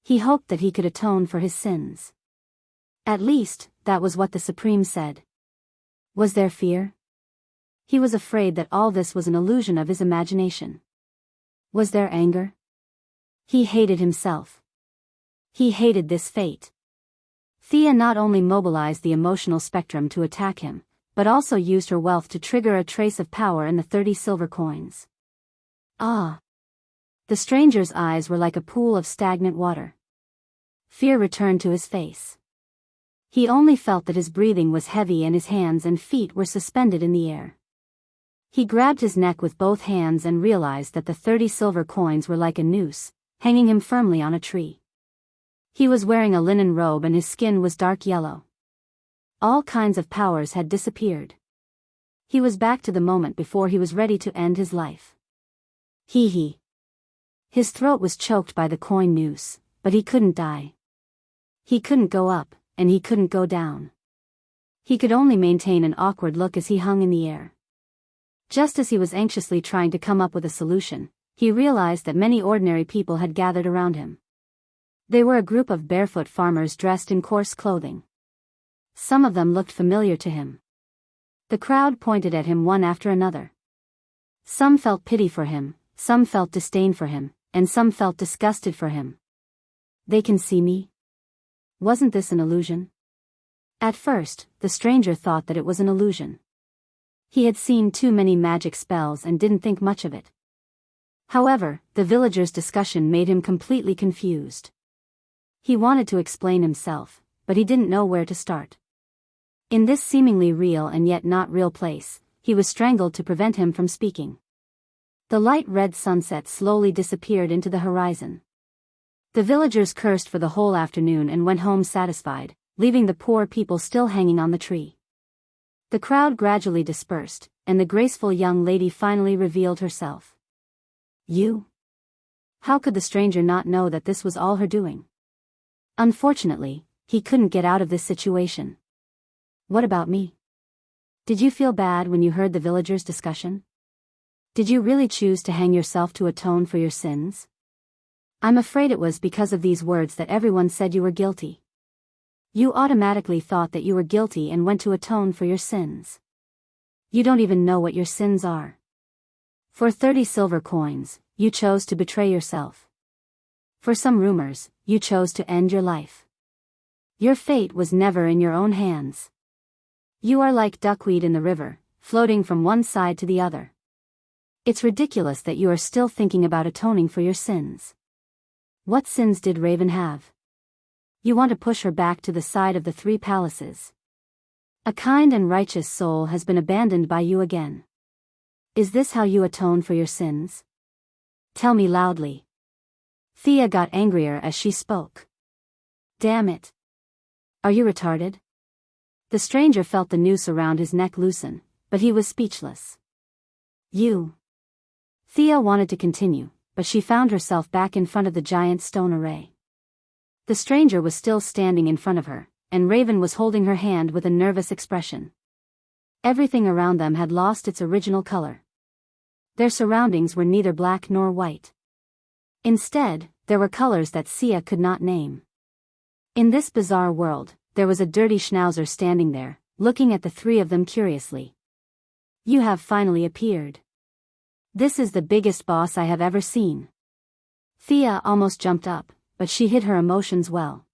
He hoped that he could atone for his sins. At least, that was what the Supreme said. Was there fear? He was afraid that all this was an illusion of his imagination. Was there anger? He hated himself. He hated this fate. Thea not only mobilized the emotional spectrum to attack him, but also used her wealth to trigger a trace of power in the 30 silver coins. Ah! The stranger's eyes were like a pool of stagnant water. Fear returned to his face. He only felt that his breathing was heavy and his hands and feet were suspended in the air. He grabbed his neck with both hands and realized that the 30 silver coins were like a noose, hanging him firmly on a tree. He was wearing a linen robe and his skin was dark yellow. All kinds of powers had disappeared. He was back to the moment before he was ready to end his life. Hee. His throat was choked by the coin noose, but he couldn't die. He couldn't go up, and he couldn't go down. He could only maintain an awkward look as he hung in the air. Just as he was anxiously trying to come up with a solution, he realized that many ordinary people had gathered around him. They were a group of barefoot farmers dressed in coarse clothing. Some of them looked familiar to him. The crowd pointed at him one after another. Some felt pity for him, some felt disdain for him, and some felt disgusted for him. They can see me? Wasn't this an illusion? At first, the stranger thought that it was an illusion. He had seen too many magic spells and didn't think much of it. However, the villagers' discussion made him completely confused. He wanted to explain himself, but he didn't know where to start. In this seemingly real and yet not real place, he was strangled to prevent him from speaking. The light red sunset slowly disappeared into the horizon. The villagers cursed for the whole afternoon and went home satisfied, leaving the poor people still hanging on the tree. The crowd gradually dispersed, and the graceful young lady finally revealed herself. You? How could the stranger not know that this was all her doing? Unfortunately, he couldn't get out of this situation. What about me? Did you feel bad when you heard the villagers' discussion? Did you really choose to hang yourself to atone for your sins? I'm afraid it was because of these words that everyone said you were guilty. You automatically thought that you were guilty and went to atone for your sins. You don't even know what your sins are. For 30 silver coins, you chose to betray yourself. For some rumors, you chose to end your life. Your fate was never in your own hands. You are like duckweed in the river, floating from one side to the other. It's ridiculous that you are still thinking about atoning for your sins. What sins did Raven have? You want to push her back to the side of the 3 palaces. A kind and righteous soul has been abandoned by you again. Is this how you atone for your sins? Tell me loudly. Thea got angrier as she spoke. Damn it. Are you retarded? The stranger felt the noose around his neck loosen, but he was speechless. You. Thea wanted to continue, but she found herself back in front of the giant stone array. The stranger was still standing in front of her, and Raven was holding her hand with a nervous expression. Everything around them had lost its original color. Their surroundings were neither black nor white. Instead, there were colors that Sia could not name. In this bizarre world, there was a dirty schnauzer standing there, looking at the 3 of them curiously. You have finally appeared. This is the biggest boss I have ever seen. Thea almost jumped up, but she hid her emotions well.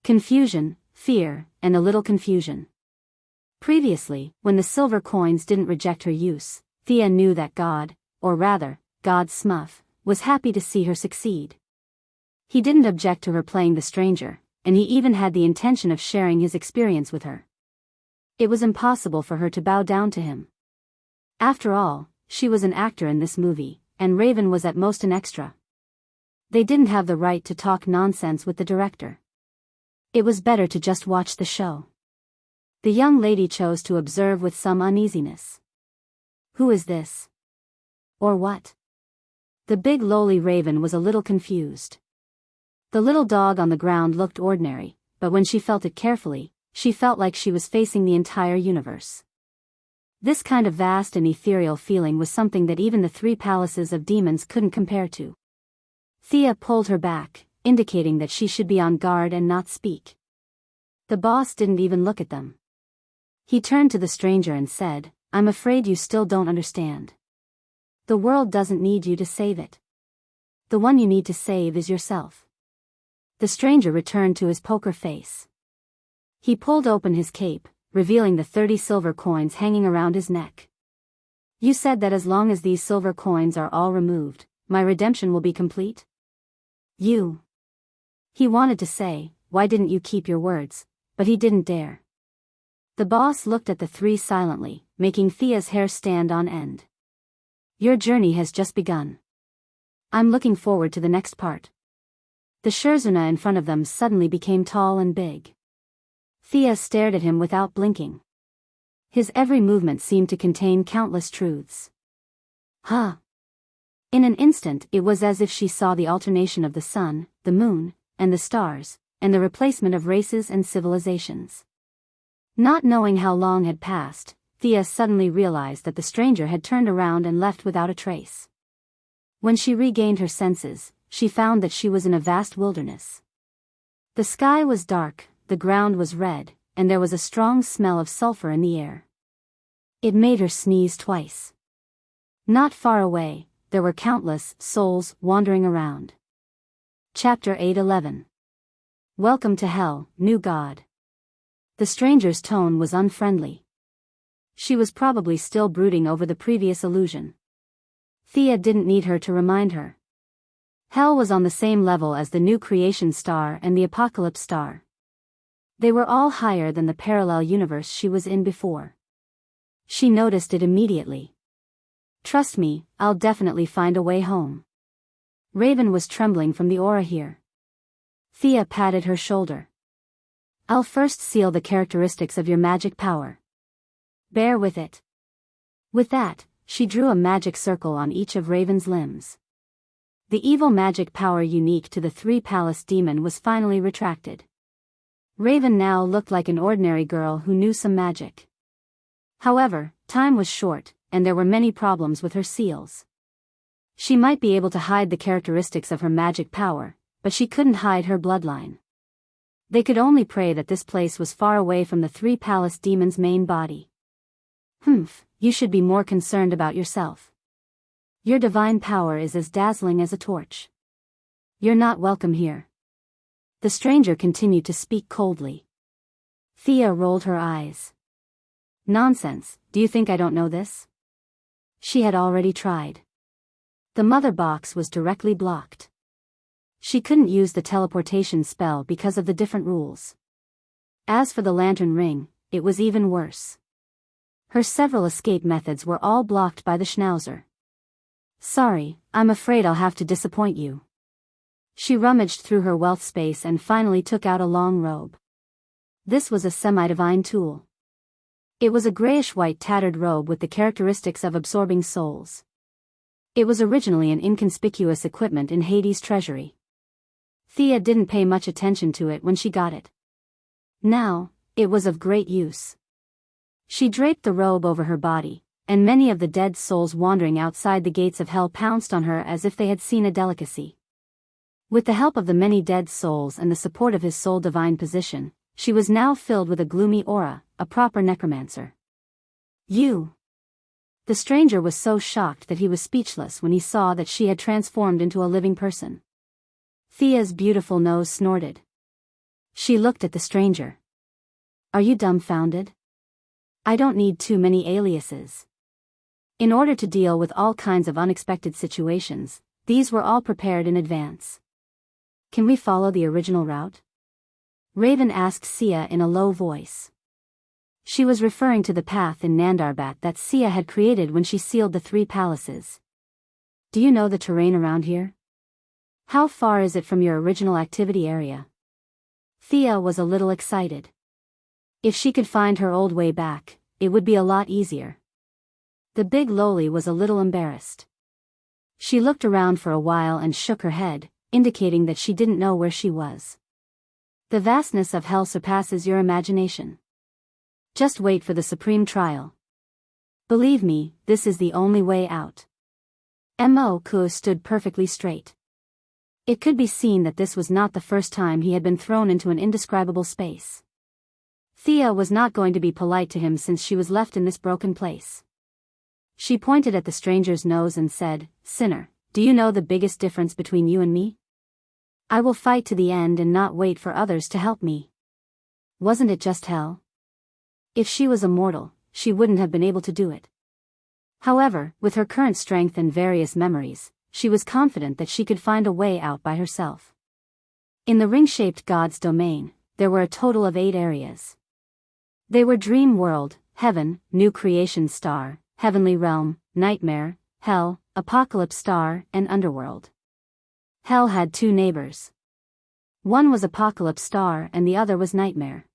Confusion, fear, and a little confusion. Previously, when the silver coins didn't reject her use, Thea knew that God, or rather, God Smuff, was happy to see her succeed. He didn't object to her playing the stranger, and he even had the intention of sharing his experience with her. It was impossible for her to bow down to him. After all, she was an actor in this movie, and Raven was at most an extra. They didn't have the right to talk nonsense with the director. It was better to just watch the show. The young lady chose to observe with some uneasiness. Who is this? Or what? The big lowly Raven was a little confused. The little dog on the ground looked ordinary, but when she felt it carefully, she felt like she was facing the entire universe. This kind of vast and ethereal feeling was something that even the 3 palaces of demons couldn't compare to. Thea pulled her back, indicating that she should be on guard and not speak. The boss didn't even look at them. He turned to the stranger and said, I'm afraid you still don't understand. The world doesn't need you to save it. The one you need to save is yourself. The stranger returned to his poker face. He pulled open his cape, revealing the 30 silver coins hanging around his neck. You said that as long as these silver coins are all removed, my redemption will be complete? You. He wanted to say, why didn't you keep your words, but he didn't dare. The boss looked at the 3 silently, making Thea's hair stand on end. Your journey has just begun. I'm looking forward to the next part. The Scherzuna in front of them suddenly became tall and big. Thea stared at him without blinking. His every movement seemed to contain countless truths. Huh. In an instant it was as if she saw the alternation of the sun, the moon, and the stars, and the replacement of races and civilizations. Not knowing how long had passed, Thea suddenly realized that the stranger had turned around and left without a trace. When she regained her senses, she found that she was in a vast wilderness. The sky was dark, the ground was red, and there was a strong smell of sulfur in the air. It made her sneeze twice. Not far away, there were countless souls wandering around. Chapter 8:11. Welcome to Hell, New God. The stranger's tone was unfriendly. She was probably still brooding over the previous illusion. Thea didn't need her to remind her. Hell was on the same level as the new creation star and the apocalypse star. They were all higher than the parallel universe she was in before. She noticed it immediately. Trust me, I'll definitely find a way home. Raven was trembling from the aura here. Thea patted her shoulder. I'll first seal the characteristics of your magic power. Bear with it. With that, she drew a magic circle on each of Raven's limbs. The evil magic power unique to the three-palace demon was finally retracted. Raven now looked like an ordinary girl who knew some magic. However, time was short, and there were many problems with her seals. She might be able to hide the characteristics of her magic power, but she couldn't hide her bloodline. They could only pray that this place was far away from the three-palace demon's main body. You should be more concerned about yourself. Your divine power is as dazzling as a torch. You're not welcome here. The stranger continued to speak coldly. Thea rolled her eyes. Nonsense, do you think I don't know this? She had already tried. The mother box was directly blocked. She couldn't use the teleportation spell because of the different rules. As for the lantern ring, it was even worse. Her several escape methods were all blocked by the schnauzer. Sorry, I'm afraid I'll have to disappoint you. She rummaged through her wealth space and finally took out a long robe. This was a semi-divine tool. It was a grayish-white tattered robe with the characteristics of absorbing souls. It was originally an inconspicuous equipment in Hades' treasury. Thea didn't pay much attention to it when she got it. Now, it was of great use. She draped the robe over her body, and many of the dead souls wandering outside the gates of hell pounced on her as if they had seen a delicacy. With the help of the many dead souls and the support of his soul divine position, she was now filled with a gloomy aura, a proper necromancer. You! The stranger was so shocked that he was speechless when he saw that she had transformed into a living person. Thea's beautiful nose snorted. She looked at the stranger. Are you dumbfounded? I don't need too many aliases. In order to deal with all kinds of unexpected situations, these were all prepared in advance. Can we follow the original route? Raven asked Sia in a low voice. She was referring to the path in Nandarbat that Sia had created when she sealed the three palaces. Do you know the terrain around here? How far is it from your original activity area? Thea was a little excited. If she could find her old way back, it would be a lot easier. The big loli was a little embarrassed. She looked around for a while and shook her head, indicating that she didn't know where she was. The vastness of hell surpasses your imagination. Just wait for the supreme trial. Believe me, this is the only way out. Mo Ku stood perfectly straight. It could be seen that this was not the first time he had been thrown into an indescribable space. Thea was not going to be polite to him since she was left in this broken place. She pointed at the stranger's nose and said, "Sinner, do you know the biggest difference between you and me? I will fight to the end and not wait for others to help me. Wasn't it just hell? If she was a mortal, she wouldn't have been able to do it." However, with her current strength and various memories, she was confident that she could find a way out by herself. In the ring-shaped god's domain, there were a total of 8 areas. They were Dream World, Heaven, New Creation Star, Heavenly Realm, Nightmare, Hell, Apocalypse Star, and Underworld. Hell had 2 neighbors. One was Apocalypse Star and the other was Nightmare.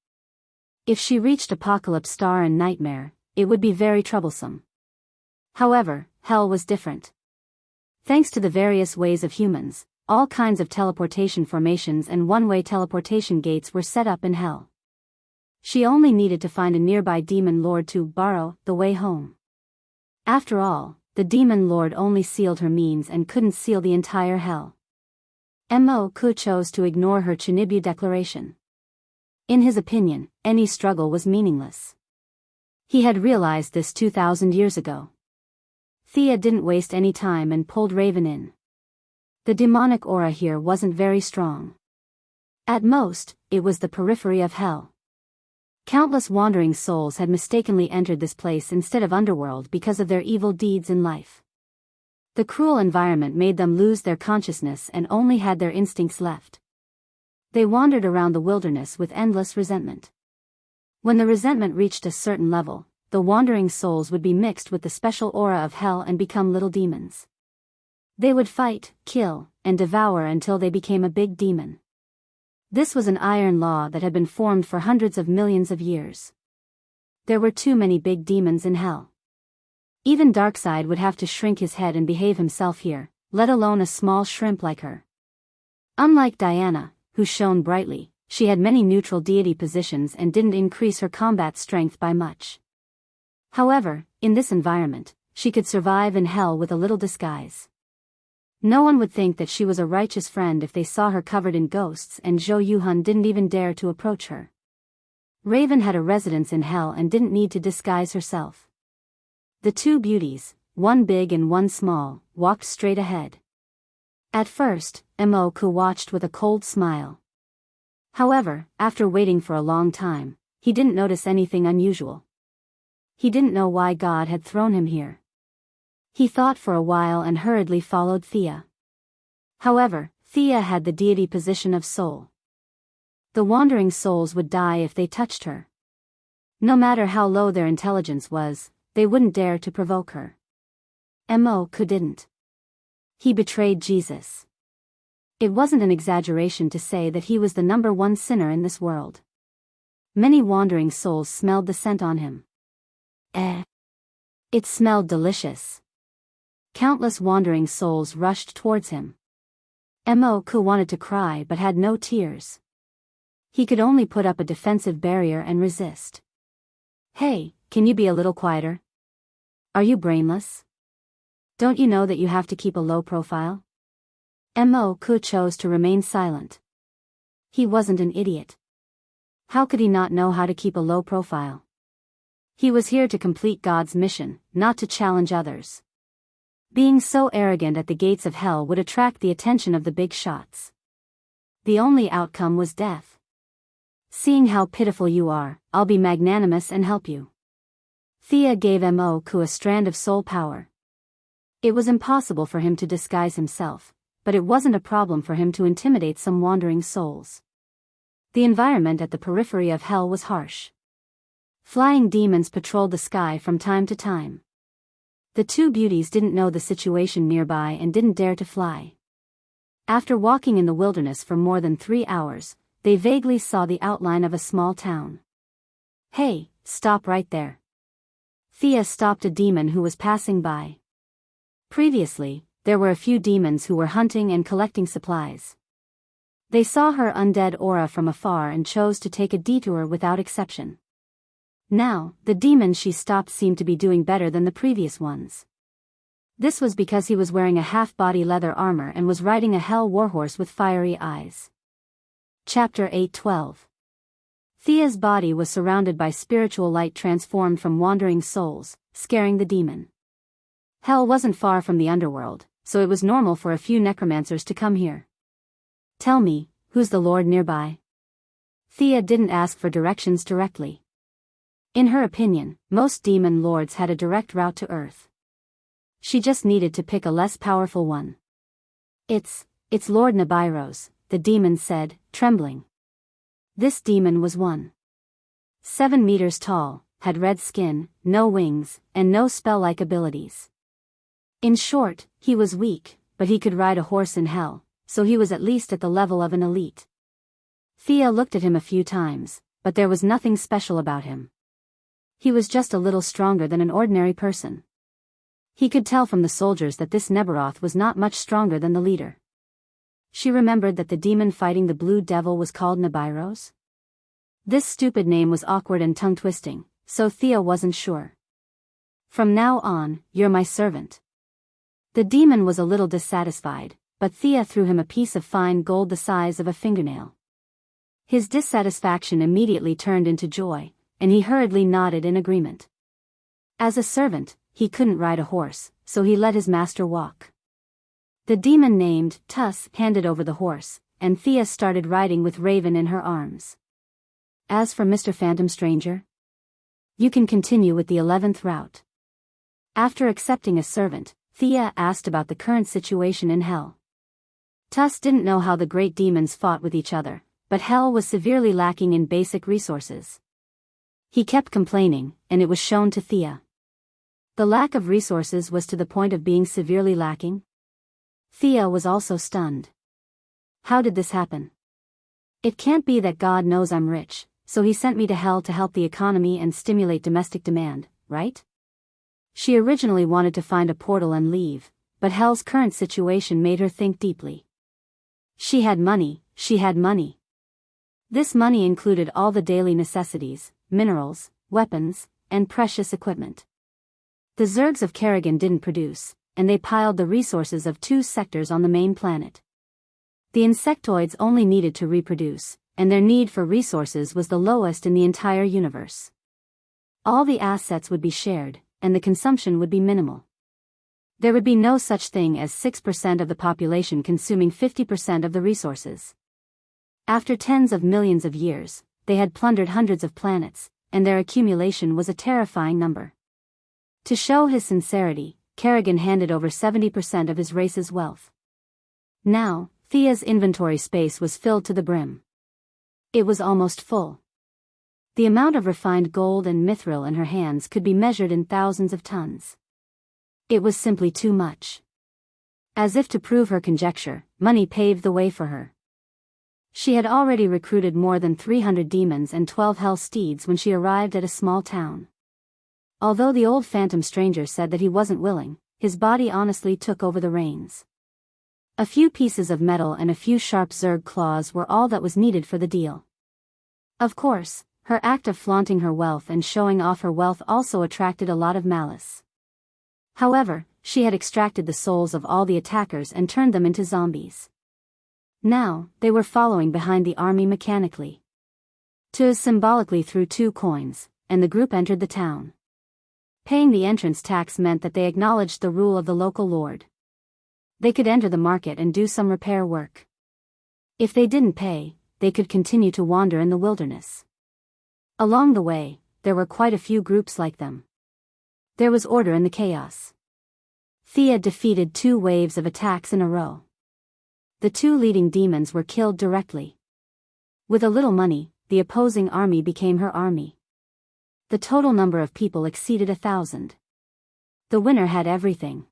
If she reached Apocalypse Star and Nightmare, it would be very troublesome. However, Hell was different. Thanks to the various ways of humans, all kinds of teleportation formations and one-way teleportation gates were set up in Hell. She only needed to find a nearby demon lord to borrow the way home. After all, the demon lord only sealed her means and couldn't seal the entire Hell. Mo Ku chose to ignore her Chinibu declaration. In his opinion, any struggle was meaningless. He had realized this 2,000 years ago. Thea didn't waste any time and pulled Raven in. The demonic aura here wasn't very strong. At most, it was the periphery of hell. Countless wandering souls had mistakenly entered this place instead of underworld because of their evil deeds in life. The cruel environment made them lose their consciousness and only had their instincts left. They wandered around the wilderness with endless resentment. When the resentment reached a certain level, the wandering souls would be mixed with the special aura of hell and become little demons. They would fight, kill, and devour until they became a big demon. This was an iron law that had been formed for hundreds of millions of years. There were too many big demons in hell. Even Darkseid would have to shrink his head and behave himself here, let alone a small shrimp like her. Unlike Diana, who shone brightly, she had many neutral deity positions and didn't increase her combat strength by much. However, in this environment, she could survive in hell with a little disguise. No one would think that she was a righteous friend if they saw her covered in ghosts, and Zhou Yuhan didn't even dare to approach her. Raven had a residence in hell and didn't need to disguise herself. The two beauties, one big and one small, walked straight ahead. At first, Mo-ku watched with a cold smile. However, after waiting for a long time, he didn't notice anything unusual. He didn't know why God had thrown him here. He thought for a while and hurriedly followed Thea. However, Thea had the deity position of soul. The wandering souls would die if they touched her. No matter how low their intelligence was, they wouldn't dare to provoke her. Mo-ku didn't. He betrayed Jesus. It wasn't an exaggeration to say that he was the #1 sinner in this world. Many wandering souls smelled the scent on him. It smelled delicious. Countless wandering souls rushed towards him. Mo-ku wanted to cry but had no tears. He could only put up a defensive barrier and resist. Hey, can you be a little quieter? Are you brainless? Don't you know that you have to keep a low profile? Mo-ku chose to remain silent. He wasn't an idiot. How could he not know how to keep a low profile? He was here to complete God's mission, not to challenge others. Being so arrogant at the gates of hell would attract the attention of the big shots. The only outcome was death. Seeing how pitiful you are, I'll be magnanimous and help you. Thea gave Mo-ku a strand of soul power. It was impossible for him to disguise himself, but it wasn't a problem for him to intimidate some wandering souls. The environment at the periphery of hell was harsh. Flying demons patrolled the sky from time to time. The two beauties didn't know the situation nearby and didn't dare to fly. After walking in the wilderness for more than 3 hours, they vaguely saw the outline of a small town. Hey, stop right there. Thea stopped a demon who was passing by. Previously, there were a few demons who were hunting and collecting supplies. They saw her undead aura from afar and chose to take a detour without exception. Now, the demon she stopped seemed to be doing better than the previous ones. This was because he was wearing a half-body leather armor and was riding a hell warhorse with fiery eyes. Chapter 8:12. Thea's body was surrounded by spiritual light transformed from wandering souls, scaring the demon. Hell wasn't far from the underworld, so it was normal for a few necromancers to come here. Tell me, who's the Lord nearby? Thea didn't ask for directions directly. In her opinion, most demon lords had a direct route to Earth. She just needed to pick a less powerful one. It's Lord Nibiros, the demon said, trembling. This demon was 7 meters tall, had red skin, no wings, and no spell-like abilities. In short, he was weak, but he could ride a horse in hell, so he was at least at the level of an elite. Thea looked at him a few times, but there was nothing special about him. He was just a little stronger than an ordinary person. He could tell from the soldiers that this Nebaroth was not much stronger than the leader. She remembered that the demon fighting the Blue Devil was called Nibiros. This stupid name was awkward and tongue-twisting, so Thea wasn't sure. From now on, you're my servant. The demon was a little dissatisfied, but Thea threw him a piece of fine gold the size of a fingernail. His dissatisfaction immediately turned into joy, and he hurriedly nodded in agreement. As a servant, he couldn't ride a horse, so he let his master walk. The demon named Tuss handed over the horse, and Thea started riding with Raven in her arms. As for Mr. Phantom Stranger, you can continue with the 11th route. After accepting a servant, Thea asked about the current situation in Hell. Tuss didn't know how the great demons fought with each other, but Hell was severely lacking in basic resources. He kept complaining, and it was shown to Thea. The lack of resources was to the point of being severely lacking. Thea was also stunned. How did this happen? It can't be that God knows I'm rich, so he sent me to Hell to help the economy and stimulate domestic demand, right? She originally wanted to find a portal and leave, but Hell's current situation made her think deeply. She had money. This money included all the daily necessities, minerals, weapons, and precious equipment. The Zergs of Kerrigan didn't produce, and they piled the resources of 2 sectors on the main planet. The insectoids only needed to reproduce, and their need for resources was the lowest in the entire universe. All the assets would be shared, and the consumption would be minimal. There would be no such thing as 6% of the population consuming 50% of the resources. After tens of millions of years, they had plundered hundreds of planets, and their accumulation was a terrifying number. To show his sincerity, Kerrigan handed over 70% of his race's wealth. Now, Thea's inventory space was filled to the brim. It was almost full. The amount of refined gold and mithril in her hands could be measured in thousands of tons. It was simply too much. As if to prove her conjecture, money paved the way for her. She had already recruited more than 300 demons and 12 hell steeds when she arrived at a small town. Although the old Phantom Stranger said that he wasn't willing, his body honestly took over the reins. A few pieces of metal and a few sharp Zerg claws were all that was needed for the deal. Of course, her act of flaunting her wealth and showing off her wealth also attracted a lot of malice. However, she had extracted the souls of all the attackers and turned them into zombies. Now, they were following behind the army mechanically. Tuz symbolically threw 2 coins, and the group entered the town. Paying the entrance tax meant that they acknowledged the rule of the local lord. They could enter the market and do some repair work. If they didn't pay, they could continue to wander in the wilderness. Along the way, there were quite a few groups like them. There was order in the chaos. Thea defeated 2 waves of attacks in a row. The 2 leading demons were killed directly. With a little money, the opposing army became her army. The total number of people exceeded 1,000. The winner had everything.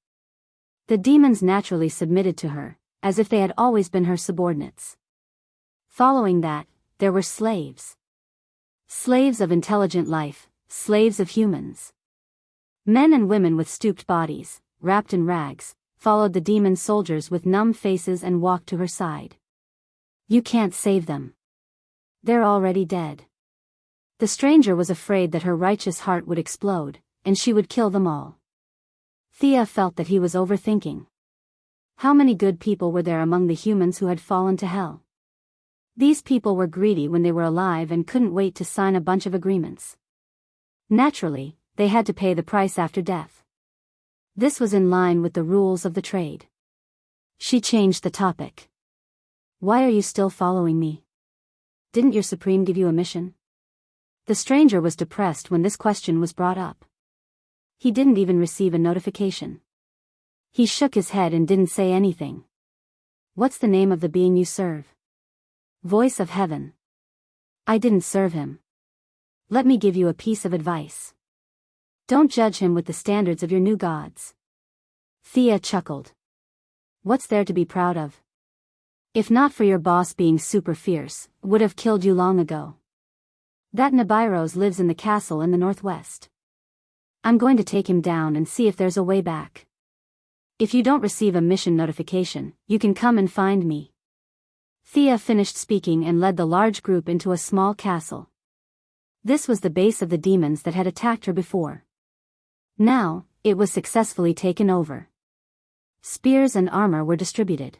The demons naturally submitted to her, as if they had always been her subordinates. Following that, there were slaves. Slaves of intelligent life, slaves of humans. Men and women with stooped bodies, wrapped in rags, followed the demon soldiers with numb faces and walked to her side. You can't save them. They're already dead. The stranger was afraid that her righteous heart would explode, and she would kill them all. Thea felt that he was overthinking. How many good people were there among the humans who had fallen to hell? These people were greedy when they were alive and couldn't wait to sign a bunch of agreements. Naturally, they had to pay the price after death. This was in line with the rules of the trade. She changed the topic. Why are you still following me? Didn't your supreme give you a mission? The stranger was depressed when this question was brought up. He didn't even receive a notification. He shook his head and didn't say anything. What's the name of the being you serve? Voice of Heaven. I didn't serve him. Let me give you a piece of advice. Don't judge him with the standards of your new gods. Thea chuckled. What's there to be proud of? If not for your boss being super fierce, would have killed you long ago. That Nibiros lives in the castle in the northwest. I'm going to take him down and see if there's a way back. If you don't receive a mission notification, you can come and find me. Thea finished speaking and led the large group into a small castle. This was the base of the demons that had attacked her before. Now, it was successfully taken over. Spears and armor were distributed.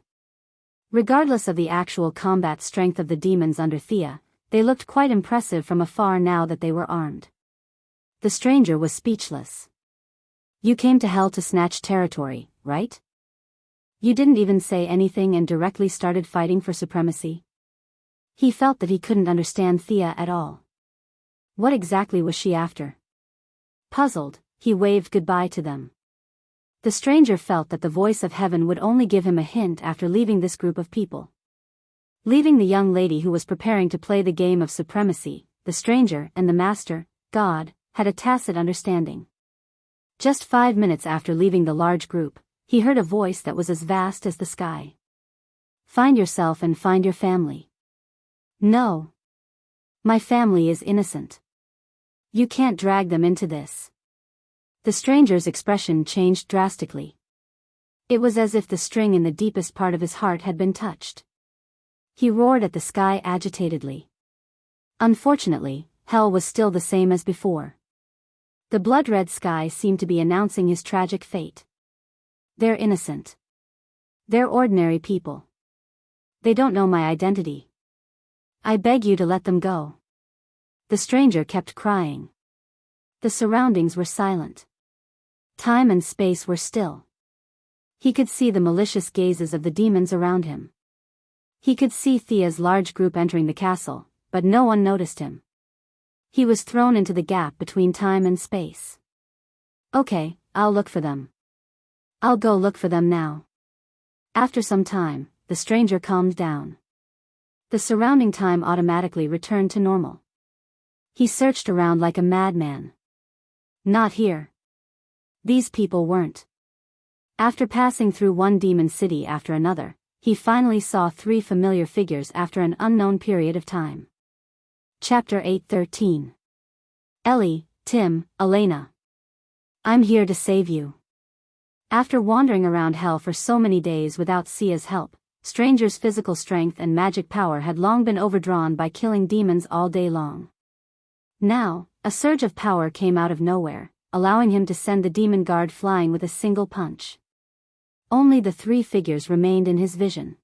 Regardless of the actual combat strength of the demons under Thea, they looked quite impressive from afar now that they were armed. The stranger was speechless. You came to hell to snatch territory, right? You didn't even say anything and directly started fighting for supremacy. He felt that he couldn't understand Thea at all. What exactly was she after? Puzzled, he waved goodbye to them. The stranger felt that the voice of heaven would only give him a hint after leaving this group of people. Leaving the young lady who was preparing to play the game of supremacy, the stranger and the master, God, had a tacit understanding. Just 5 minutes after leaving the large group, he heard a voice that was as vast as the sky. Find yourself and find your family. No. My family is innocent. You can't drag them into this. The stranger's expression changed drastically. It was as if the string in the deepest part of his heart had been touched. He roared at the sky agitatedly. Unfortunately, hell was still the same as before. The blood-red sky seemed to be announcing his tragic fate. They're innocent. They're ordinary people. They don't know my identity. I beg you to let them go. The stranger kept crying. The surroundings were silent. Time and space were still. He could see the malicious gazes of the demons around him. He could see Thea's large group entering the castle, but no one noticed him. He was thrown into the gap between time and space. Okay, I'll look for them. I'll go look for them now. After some time, the stranger calmed down. The surrounding time automatically returned to normal. He searched around like a madman. Not here. These people weren't. After passing through one demon city after another, he finally saw 3 familiar figures after an unknown period of time. Chapter 8:13. Ellie, Tim, Elena. I'm here to save you. After wandering around hell for so many days without Sia's help, Stranger's physical strength and magic power had long been overdrawn by killing demons all day long. Now, a surge of power came out of nowhere, allowing him to send the demon guard flying with a single punch. Only the 3 figures remained in his vision.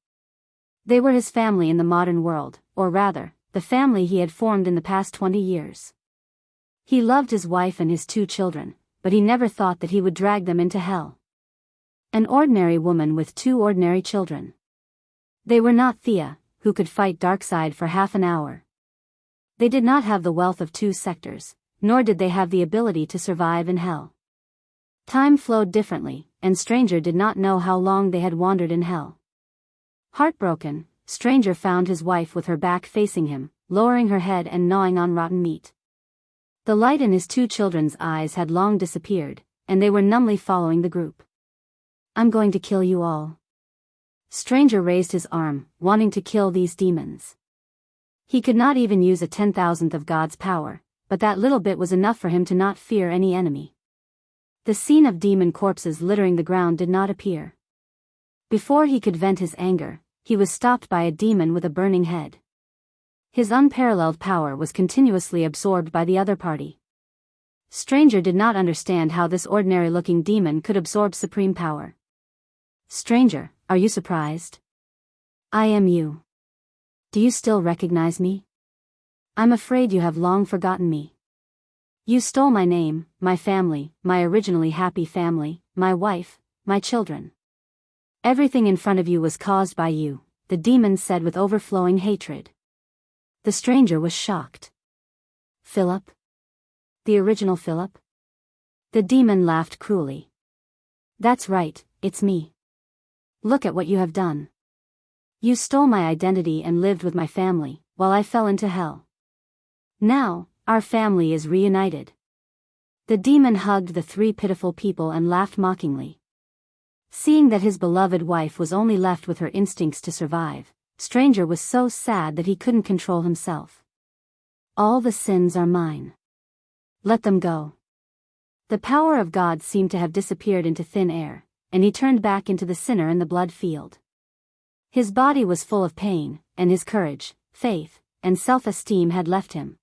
They were his family in the modern world, or rather, the family he had formed in the past 20 years. He loved his wife and his 2 children, but he never thought that he would drag them into hell. An ordinary woman with 2 ordinary children. They were not Thea, who could fight Darkseid for half an hour. They did not have the wealth of 2 sectors, nor did they have the ability to survive in hell. Time flowed differently, and Stranger did not know how long they had wandered in hell. Heartbroken, Stranger found his wife with her back facing him, lowering her head and gnawing on rotten meat. The light in his 2 children's eyes had long disappeared, and they were numbly following the group. I'm going to kill you all. Stranger raised his arm, wanting to kill these demons. He could not even use a 10,000th of God's power, but that little bit was enough for him to not fear any enemy. The scene of demon corpses littering the ground did not appear. Before he could vent his anger, he was stopped by a demon with a burning head. His unparalleled power was continuously absorbed by the other party. Stranger did not understand how this ordinary-looking demon could absorb supreme power. Stranger, are you surprised? I am you. Do you still recognize me? I'm afraid you have long forgotten me. You stole my name, my family, my originally happy family, my wife, my children. Everything in front of you was caused by you, the demon said with overflowing hatred. The stranger was shocked. Philip? The original Philip? The demon laughed cruelly. That's right, it's me. Look at what you have done. You stole my identity and lived with my family, while I fell into hell. Now, our family is reunited. The demon hugged the 3 pitiful people and laughed mockingly. Seeing that his beloved wife was only left with her instincts to survive, Stranger was so sad that he couldn't control himself. All the sins are mine. Let them go. The power of God seemed to have disappeared into thin air, and he turned back into the sinner in the blood field. His body was full of pain, and his courage, faith, and self-esteem had left him.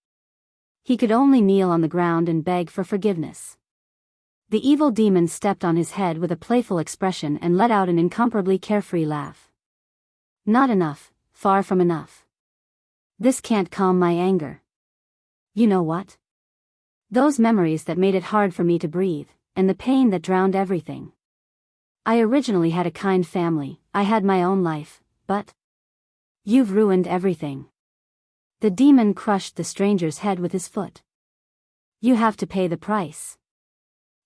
He could only kneel on the ground and beg for forgiveness. The evil demon stepped on his head with a playful expression and let out an incomparably carefree laugh. Not enough, far from enough. This can't calm my anger. You know what? Those memories that made it hard for me to breathe, and the pain that drowned everything. I originally had a kind family, I had my own life, but you've ruined everything. The demon crushed the stranger's head with his foot. You have to pay the price.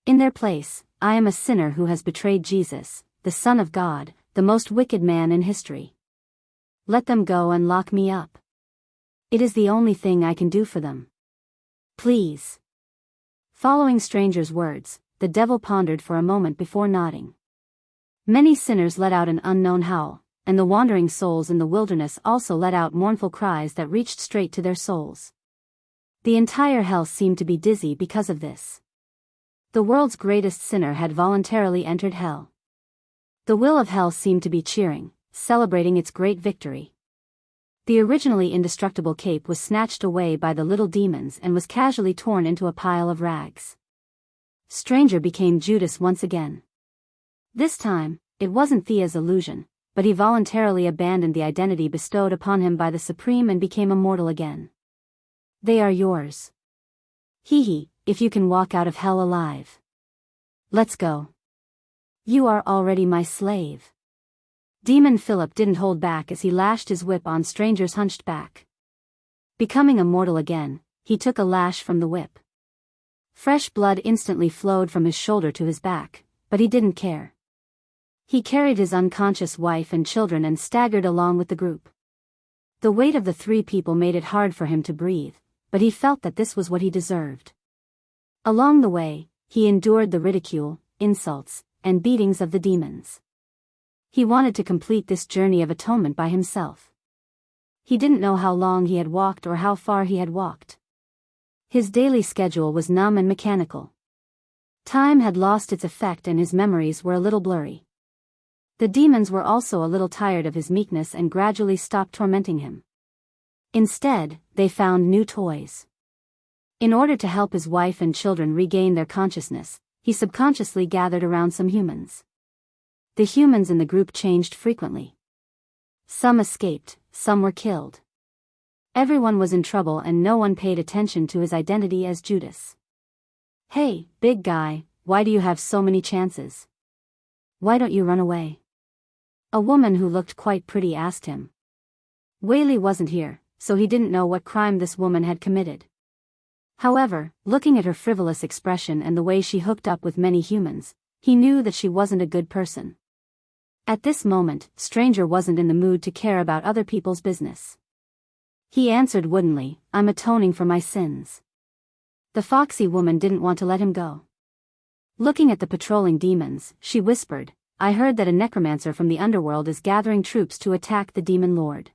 In their place, I am a sinner who has betrayed Jesus, the Son of God, the most wicked man in history. Let them go and lock me up. It is the only thing I can do for them. Please. Following stranger's words, the devil pondered for a moment before nodding. Many sinners let out an unknown howl, and the wandering souls in the wilderness also let out mournful cries that reached straight to their souls. The entire hell seemed to be dizzy because of this. The world's greatest sinner had voluntarily entered hell. The will of hell seemed to be cheering, celebrating its great victory. The originally indestructible cape was snatched away by the little demons and was casually torn into a pile of rags. Stranger became Judas once again. This time, it wasn't Thea's illusion, but he voluntarily abandoned the identity bestowed upon him by the Supreme and became immortal again. They are yours. Hee, if you can walk out of hell alive. Let's go. You are already my slave. Demon Philip didn't hold back as he lashed his whip on stranger's hunched back. Becoming immortal again, he took a lash from the whip. Fresh blood instantly flowed from his shoulder to his back, but he didn't care. He carried his unconscious wife and children and staggered along with the group. The weight of the three people made it hard for him to breathe, but he felt that this was what he deserved. Along the way, he endured the ridicule, insults, and beatings of the demons. He wanted to complete this journey of atonement by himself. He didn't know how long he had walked or how far he had walked. His daily schedule was numb and mechanical. Time had lost its effect and his memories were a little blurry. The demons were also a little tired of his meekness and gradually stopped tormenting him. Instead, they found new toys. In order to help his wife and children regain their consciousness, he subconsciously gathered around some humans. The humans in the group changed frequently. Some escaped, some were killed. Everyone was in trouble and no one paid attention to his identity as Judas. Hey, big guy, why do you have so many chances? Why don't you run away? A woman who looked quite pretty asked him. Whaley wasn't here, so he didn't know what crime this woman had committed. However, looking at her frivolous expression and the way she hooked up with many humans, he knew that she wasn't a good person. At this moment, Stranger wasn't in the mood to care about other people's business. He answered woodenly, I'm atoning for my sins. The foxy woman didn't want to let him go. Looking at the patrolling demons, she whispered, I heard that a necromancer from the underworld is gathering troops to attack the demon lord.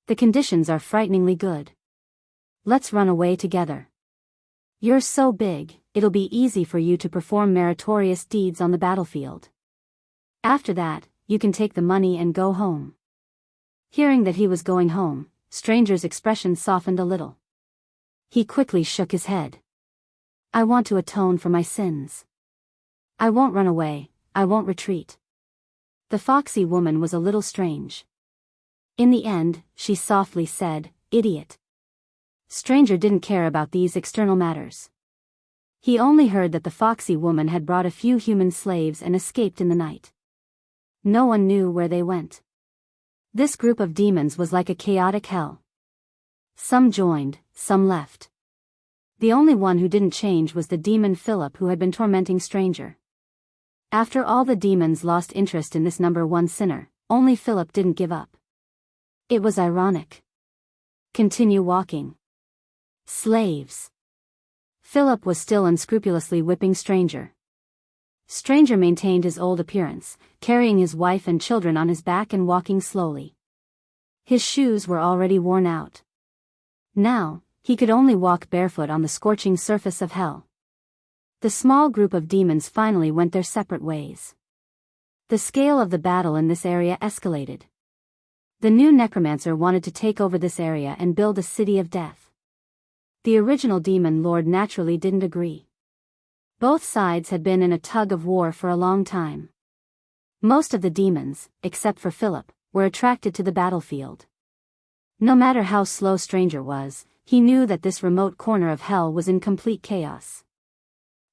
The conditions are frighteningly good. Let's run away together. You're so big, it'll be easy for you to perform meritorious deeds on the battlefield. After that, you can take the money and go home. Hearing that he was going home, Stranger's expression softened a little. He quickly shook his head. I want to atone for my sins. I won't run away, I won't retreat. The foxy woman was a little strange. In the end, she softly said, Idiot. Stranger didn't care about these external matters. He only heard that the foxy woman had brought a few human slaves and escaped in the night. No one knew where they went. This group of demons was like a chaotic hell. Some joined, some left. The only one who didn't change was the demon Philip who had been tormenting Stranger. After all the demons lost interest in this number one sinner, only Philip didn't give up. It was ironic. Continue walking. Slaves. Philip was still unscrupulously whipping Stranger. Stranger maintained his old appearance, carrying his wife and children on his back and walking slowly. His shoes were already worn out. Now, he could only walk barefoot on the scorching surface of hell. The small group of demons finally went their separate ways. The scale of the battle in this area escalated. The new necromancer wanted to take over this area and build a city of death. The original demon lord naturally didn't agree. Both sides had been in a tug of war for a long time. Most of the demons, except for Philip, were attracted to the battlefield. No matter how slow Stranger was, he knew that this remote corner of hell was in complete chaos.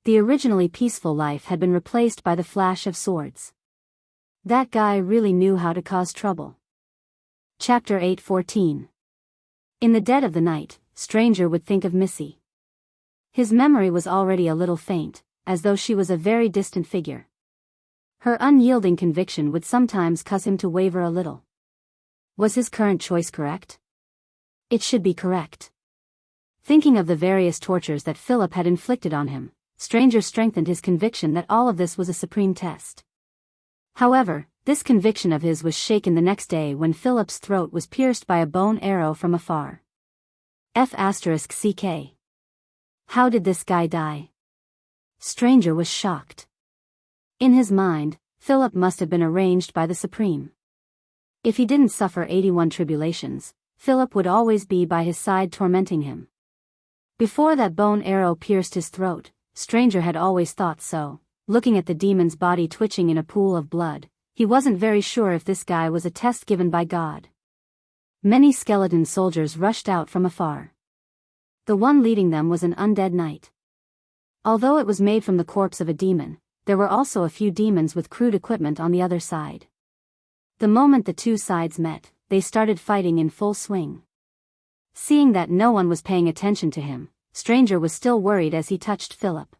The originally peaceful life had been replaced by the flash of swords. That guy really knew how to cause trouble. Chapter 8:14. In the dead of the night, Stranger would think of Missy. His memory was already a little faint, as though she was a very distant figure. Her unyielding conviction would sometimes cause him to waver a little. Was his current choice correct? It should be correct. Thinking of the various tortures that Philip had inflicted on him, Stranger strengthened his conviction that all of this was a supreme test. However, this conviction of his was shaken the next day when Philip's throat was pierced by a bone arrow from afar. F***ck. How did this guy die? Stranger was shocked. In his mind, Philip must have been arranged by the Supreme. If he didn't suffer 81 tribulations, Philip would always be by his side tormenting him. Before that bone arrow pierced his throat, Stranger had always thought so. Looking at the demon's body twitching in a pool of blood, he wasn't very sure if this guy was a test given by God. Many skeleton soldiers rushed out from afar. The one leading them was an undead knight. Although it was made from the corpse of a demon, there were also a few demons with crude equipment on the other side. The moment the two sides met, they started fighting in full swing. Seeing that no one was paying attention to him, Stranger was still worried as he touched Philip.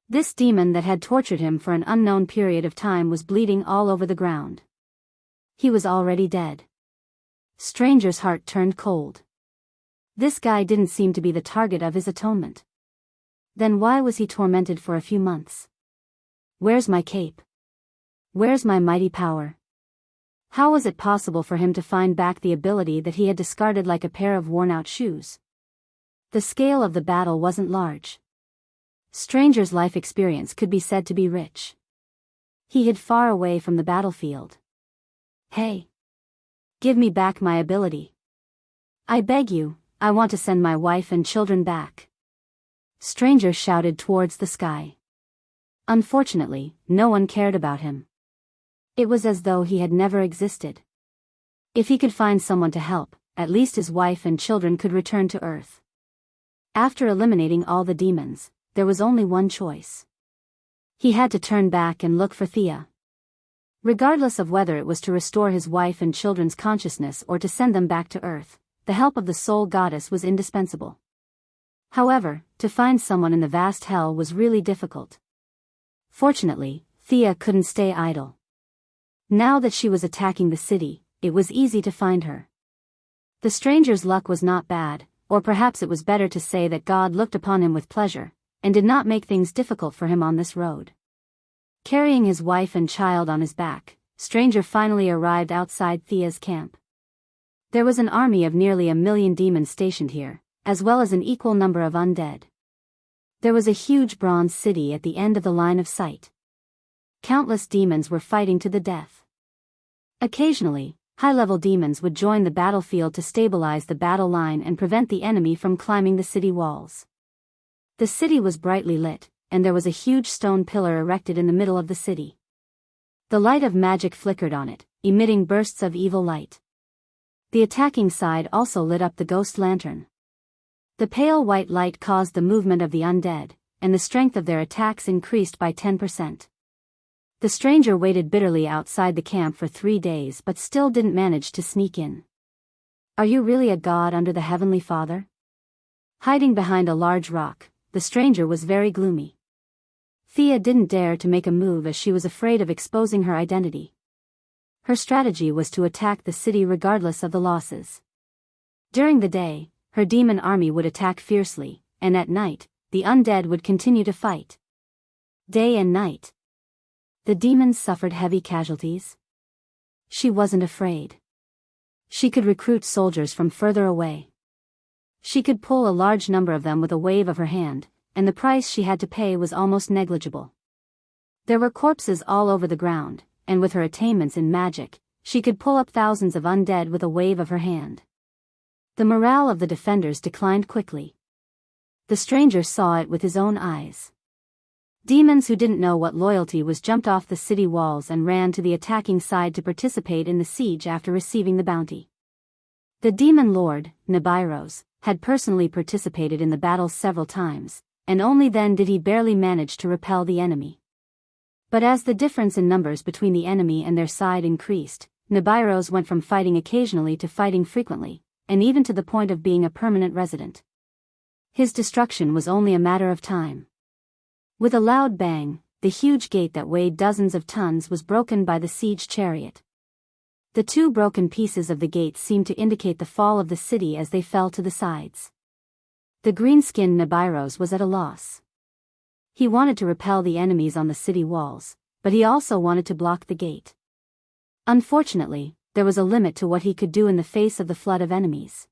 This demon that had tortured him for an unknown period of time was bleeding all over the ground. He was already dead. Stranger's heart turned cold. This guy didn't seem to be the target of his atonement. Then why was he tormented for a few months? Where's my cape? Where's my mighty power? How was it possible for him to find back the ability that he had discarded like a pair of worn-out shoes? The scale of the battle wasn't large. Stranger's life experience could be said to be rich. He hid far away from the battlefield. Hey! Give me back my ability. I beg you, I want to send my wife and children back. Stranger shouted towards the sky. Unfortunately, no one cared about him. It was as though he had never existed. If he could find someone to help, at least his wife and children could return to Earth. After eliminating all the demons, there was only one choice. He had to turn back and look for Thea. Regardless of whether it was to restore his wife and children's consciousness or to send them back to Earth, the help of the soul goddess was indispensable. However, to find someone in the vast hell was really difficult. Fortunately, Thea couldn't stay idle. Now that she was attacking the city, it was easy to find her. The stranger's luck was not bad, or perhaps it was better to say that God looked upon him with pleasure, and did not make things difficult for him on this road. Carrying his wife and child on his back, Stranger finally arrived outside Thea's camp. There was an army of nearly 1 million demons stationed here, as well as an equal number of undead. There was a huge bronze city at the end of the line of sight. Countless demons were fighting to the death. Occasionally, high-level demons would join the battlefield to stabilize the battle line and prevent the enemy from climbing the city walls. The city was brightly lit, and there was a huge stone pillar erected in the middle of the city. The light of magic flickered on it, emitting bursts of evil light. The attacking side also lit up the ghost lantern. The pale white light caused the movement of the undead, and the strength of their attacks increased by 10%. The stranger waited bitterly outside the camp for 3 days but still didn't manage to sneak in. Are you really a god under the Heavenly Father? Hiding behind a large rock, the stranger was very gloomy. Thea didn't dare to make a move as she was afraid of exposing her identity. Her strategy was to attack the city regardless of the losses. During the day, her demon army would attack fiercely, and at night, the undead would continue to fight. Day and night. The demons suffered heavy casualties. She wasn't afraid. She could recruit soldiers from further away. She could pull a large number of them with a wave of her hand, and the price she had to pay was almost negligible. There were corpses all over the ground, and with her attainments in magic, she could pull up thousands of undead with a wave of her hand. The morale of the defenders declined quickly. The stranger saw it with his own eyes. Demons who didn't know what loyalty was jumped off the city walls and ran to the attacking side to participate in the siege after receiving the bounty. The demon lord, Nibiros, had personally participated in the battles several times, and only then did he barely manage to repel the enemy. But as the difference in numbers between the enemy and their side increased, Nibiru's went from fighting occasionally to fighting frequently, and even to the point of being a permanent resident. His destruction was only a matter of time. With a loud bang, the huge gate that weighed dozens of tons was broken by the siege chariot. The two broken pieces of the gate seemed to indicate the fall of the city as they fell to the sides. The green-skinned Nibiru was at a loss. He wanted to repel the enemies on the city walls, but he also wanted to block the gate. Unfortunately, there was a limit to what he could do in the face of the flood of enemies.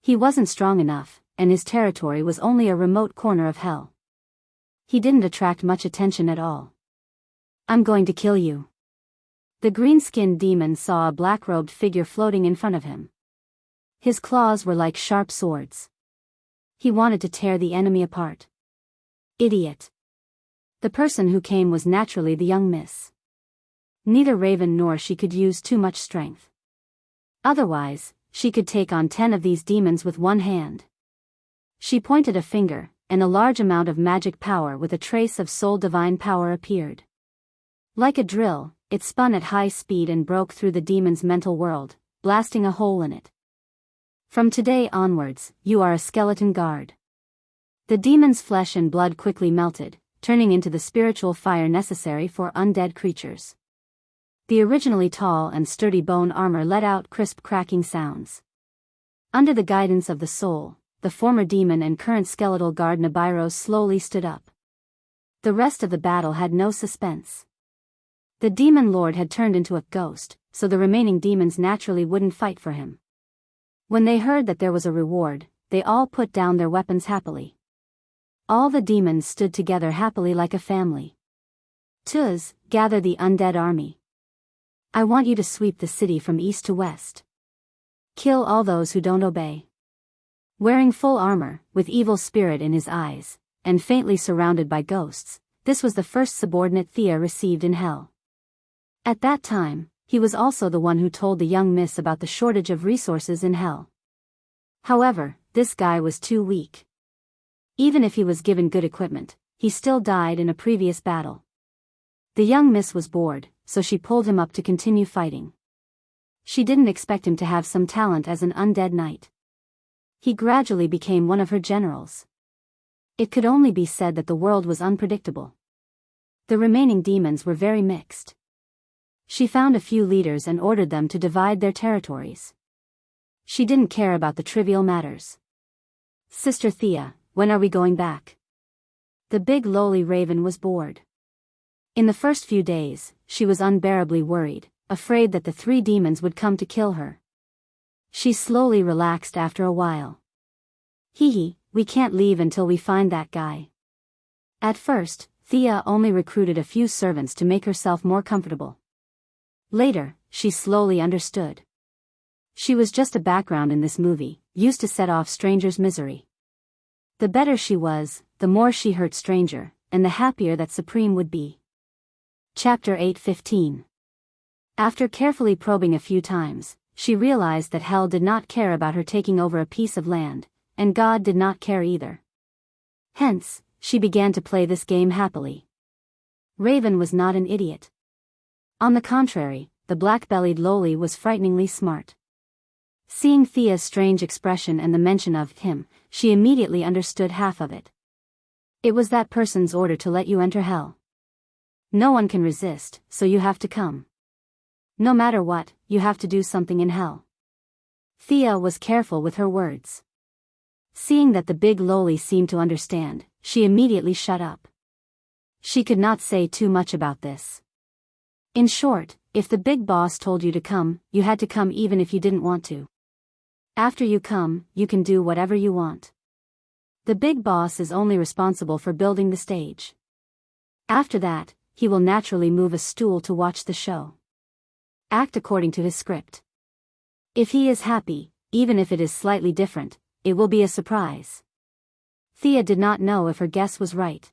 He wasn't strong enough, and his territory was only a remote corner of hell. He didn't attract much attention at all. "I'm going to kill you." The green-skinned demon saw a black-robed figure floating in front of him. His claws were like sharp swords. He wanted to tear the enemy apart. Idiot. The person who came was naturally the young miss. Neither Raven nor she could use too much strength. Otherwise, she could take on 10 of these demons with one hand. She pointed a finger, and a large amount of magic power with a trace of soul divine power appeared. Like a drill, it spun at high speed and broke through the demon's mental world, blasting a hole in it. "From today onwards, you are a skeleton guard." The demon's flesh and blood quickly melted, turning into the spiritual fire necessary for undead creatures. The originally tall and sturdy bone armor let out crisp cracking sounds. Under the guidance of the soul, the former demon and current skeletal guard Nibiru slowly stood up. The rest of the battle had no suspense. The demon lord had turned into a ghost, so the remaining demons naturally wouldn't fight for him. When they heard that there was a reward, they all put down their weapons happily. All the demons stood together happily like a family. "Tuz, gather the undead army. I want you to sweep the city from east to west. Kill all those who don't obey." Wearing full armor, with evil spirit in his eyes, and faintly surrounded by ghosts, this was the first subordinate Thea received in hell. At that time, he was also the one who told the young miss about the shortage of resources in hell. However, this guy was too weak. Even if he was given good equipment, he still died in a previous battle. The young miss was bored, so she pulled him up to continue fighting. She didn't expect him to have some talent as an undead knight. He gradually became one of her generals. It could only be said that the world was unpredictable. The remaining demons were very mixed. She found a few leaders and ordered them to divide their territories. She didn't care about the trivial matters. "Sister Thea, when are we going back?" The big lowly raven was bored. In the first few days, she was unbearably worried, afraid that the 3 demons would come to kill her. She slowly relaxed after a while. "Hee, we can't leave until we find that guy." At first, Thea only recruited a few servants to make herself more comfortable. Later, she slowly understood. She was just a background in this movie, used to set off strangers' misery. The better she was, the more she hurt stranger, and the happier that Supreme would be. Chapter 8:15. After carefully probing a few times, she realized that hell did not care about her taking over a piece of land, and God did not care either. Hence, she began to play this game happily. Raven was not an idiot. On the contrary, the black-bellied lowly was frighteningly smart. Seeing Thea's strange expression and the mention of him, she immediately understood half of it. It was that person's order to let you enter hell. No one can resist, so you have to come. No matter what, you have to do something in hell. Thea was careful with her words. Seeing that the big lowly seemed to understand, she immediately shut up. She could not say too much about this. In short, if the big boss told you to come, you had to come even if you didn't want to. After you come, you can do whatever you want. The big boss is only responsible for building the stage. After that, he will naturally move a stool to watch the show. Act according to his script. If he is happy, even if it is slightly different, it will be a surprise. Thea did not know if her guess was right.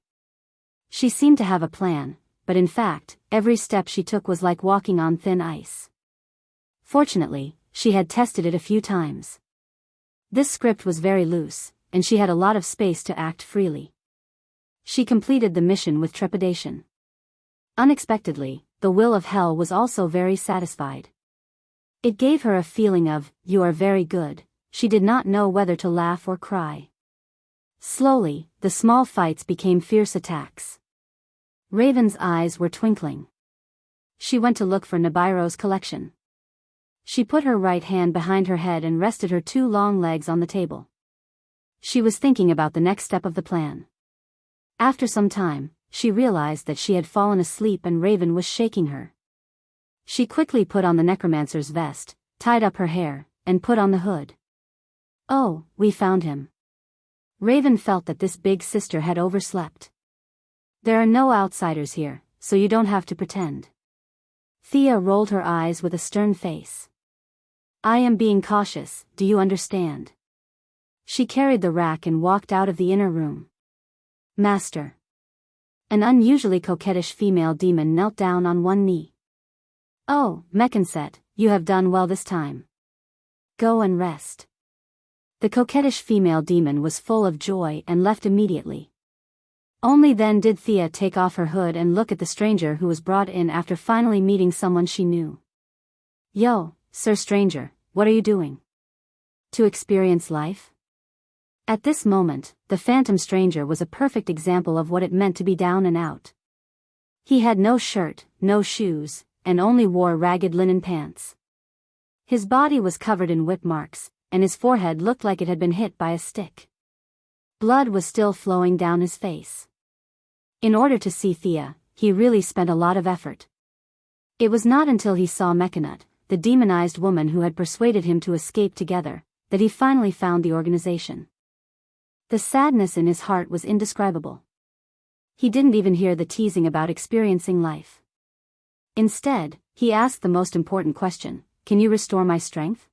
She seemed to have a plan, but in fact, every step she took was like walking on thin ice. Fortunately, she had tested it a few times. This script was very loose, and she had a lot of space to act freely. She completed the mission with trepidation. Unexpectedly, the will of hell was also very satisfied. It gave her a feeling of, "You are very good." She did not know whether to laugh or cry. Slowly, the small fights became fierce attacks. Raven's eyes were twinkling. She went to look for Nibiru's collection. She put her right hand behind her head and rested her two long legs on the table. She was thinking about the next step of the plan. After some time, she realized that she had fallen asleep and Raven was shaking her. She quickly put on the necromancer's vest, tied up her hair, and put on the hood. "Oh, we found him." Raven felt that this big sister had overslept. "There are no outsiders here, so you don't have to pretend." Thea rolled her eyes with a stern face. "I am being cautious, do you understand?" She carried the rack and walked out of the inner room. "Master." An unusually coquettish female demon knelt down on one knee. "Oh, Mekanset, you have done well this time. Go and rest." The coquettish female demon was full of joy and left immediately. Only then did Thea take off her hood and look at the stranger who was brought in after finally meeting someone she knew. "Yo, sir stranger, what are you doing? To experience life?" At this moment, the phantom stranger was a perfect example of what it meant to be down and out. He had no shirt, no shoes, and only wore ragged linen pants. His body was covered in whip marks, and his forehead looked like it had been hit by a stick. Blood was still flowing down his face. In order to see Thea, he really spent a lot of effort. It was not until he saw Mekanut, the demonized woman who had persuaded him to escape together, that he finally found the organization. The sadness in his heart was indescribable. He didn't even hear the teasing about experiencing life. Instead, he asked the most important question: "Can you restore my strength?"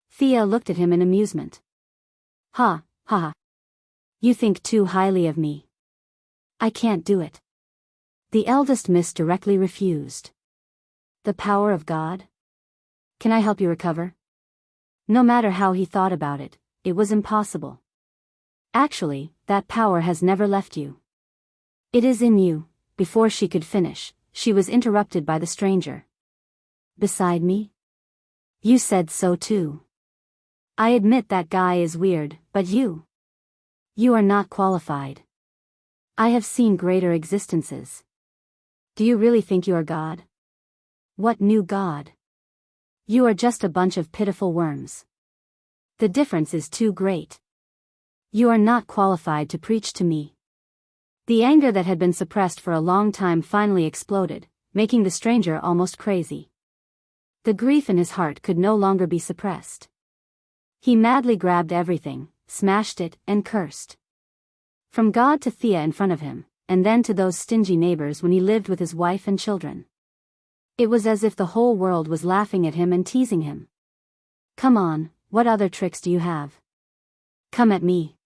Thea looked at him in amusement. Ha, ha, ha. You think too highly of me. I can't do it." The eldest miss directly refused. "The power of God? Can I help you recover?" No matter how he thought about it, it was impossible. "Actually, that power has never left you. It is in you." Before she could finish, she was interrupted by the stranger. "Beside me? You said so too. I admit that guy is weird, but you are not qualified. I have seen greater existences. Do you really think you are God? What new God? You are just a bunch of pitiful worms. The difference is too great. You are not qualified to preach to me." The anger that had been suppressed for a long time finally exploded, making the stranger almost crazy. The grief in his heart could no longer be suppressed. He madly grabbed everything, smashed it, and cursed. From God to Thea in front of him, and then to those stingy neighbors when he lived with his wife and children. It was as if the whole world was laughing at him and teasing him. "Come on, what other tricks do you have? Come at me.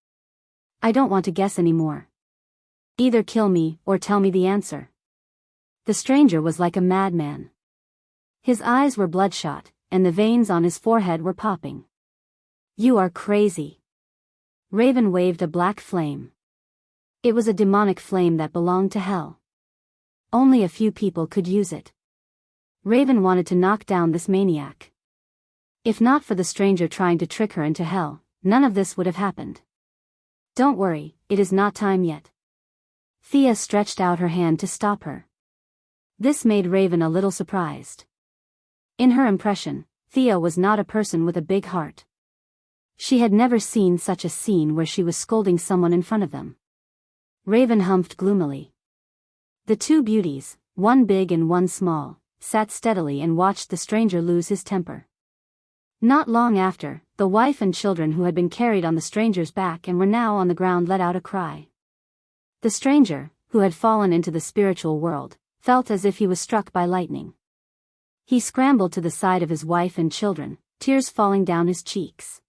I don't want to guess anymore. Either kill me or tell me the answer." The stranger was like a madman. His eyes were bloodshot, and the veins on his forehead were popping. "You are crazy." Raven waved a black flame. It was a demonic flame that belonged to hell. Only a few people could use it. Raven wanted to knock down this maniac. If not for the stranger trying to trick her into hell, none of this would have happened. "Don't worry, it is not time yet." Thea stretched out her hand to stop her. This made Raven a little surprised. In her impression, Thea was not a person with a big heart. She had never seen such a scene where she was scolding someone in front of them. Raven humphed gloomily. The two beauties, one big and one small, sat steadily and watched the stranger lose his temper. Not long after, the wife and children who had been carried on the stranger's back and were now on the ground let out a cry. The stranger, who had fallen into the spiritual world, felt as if he was struck by lightning. He scrambled to the side of his wife and children, tears falling down his cheeks.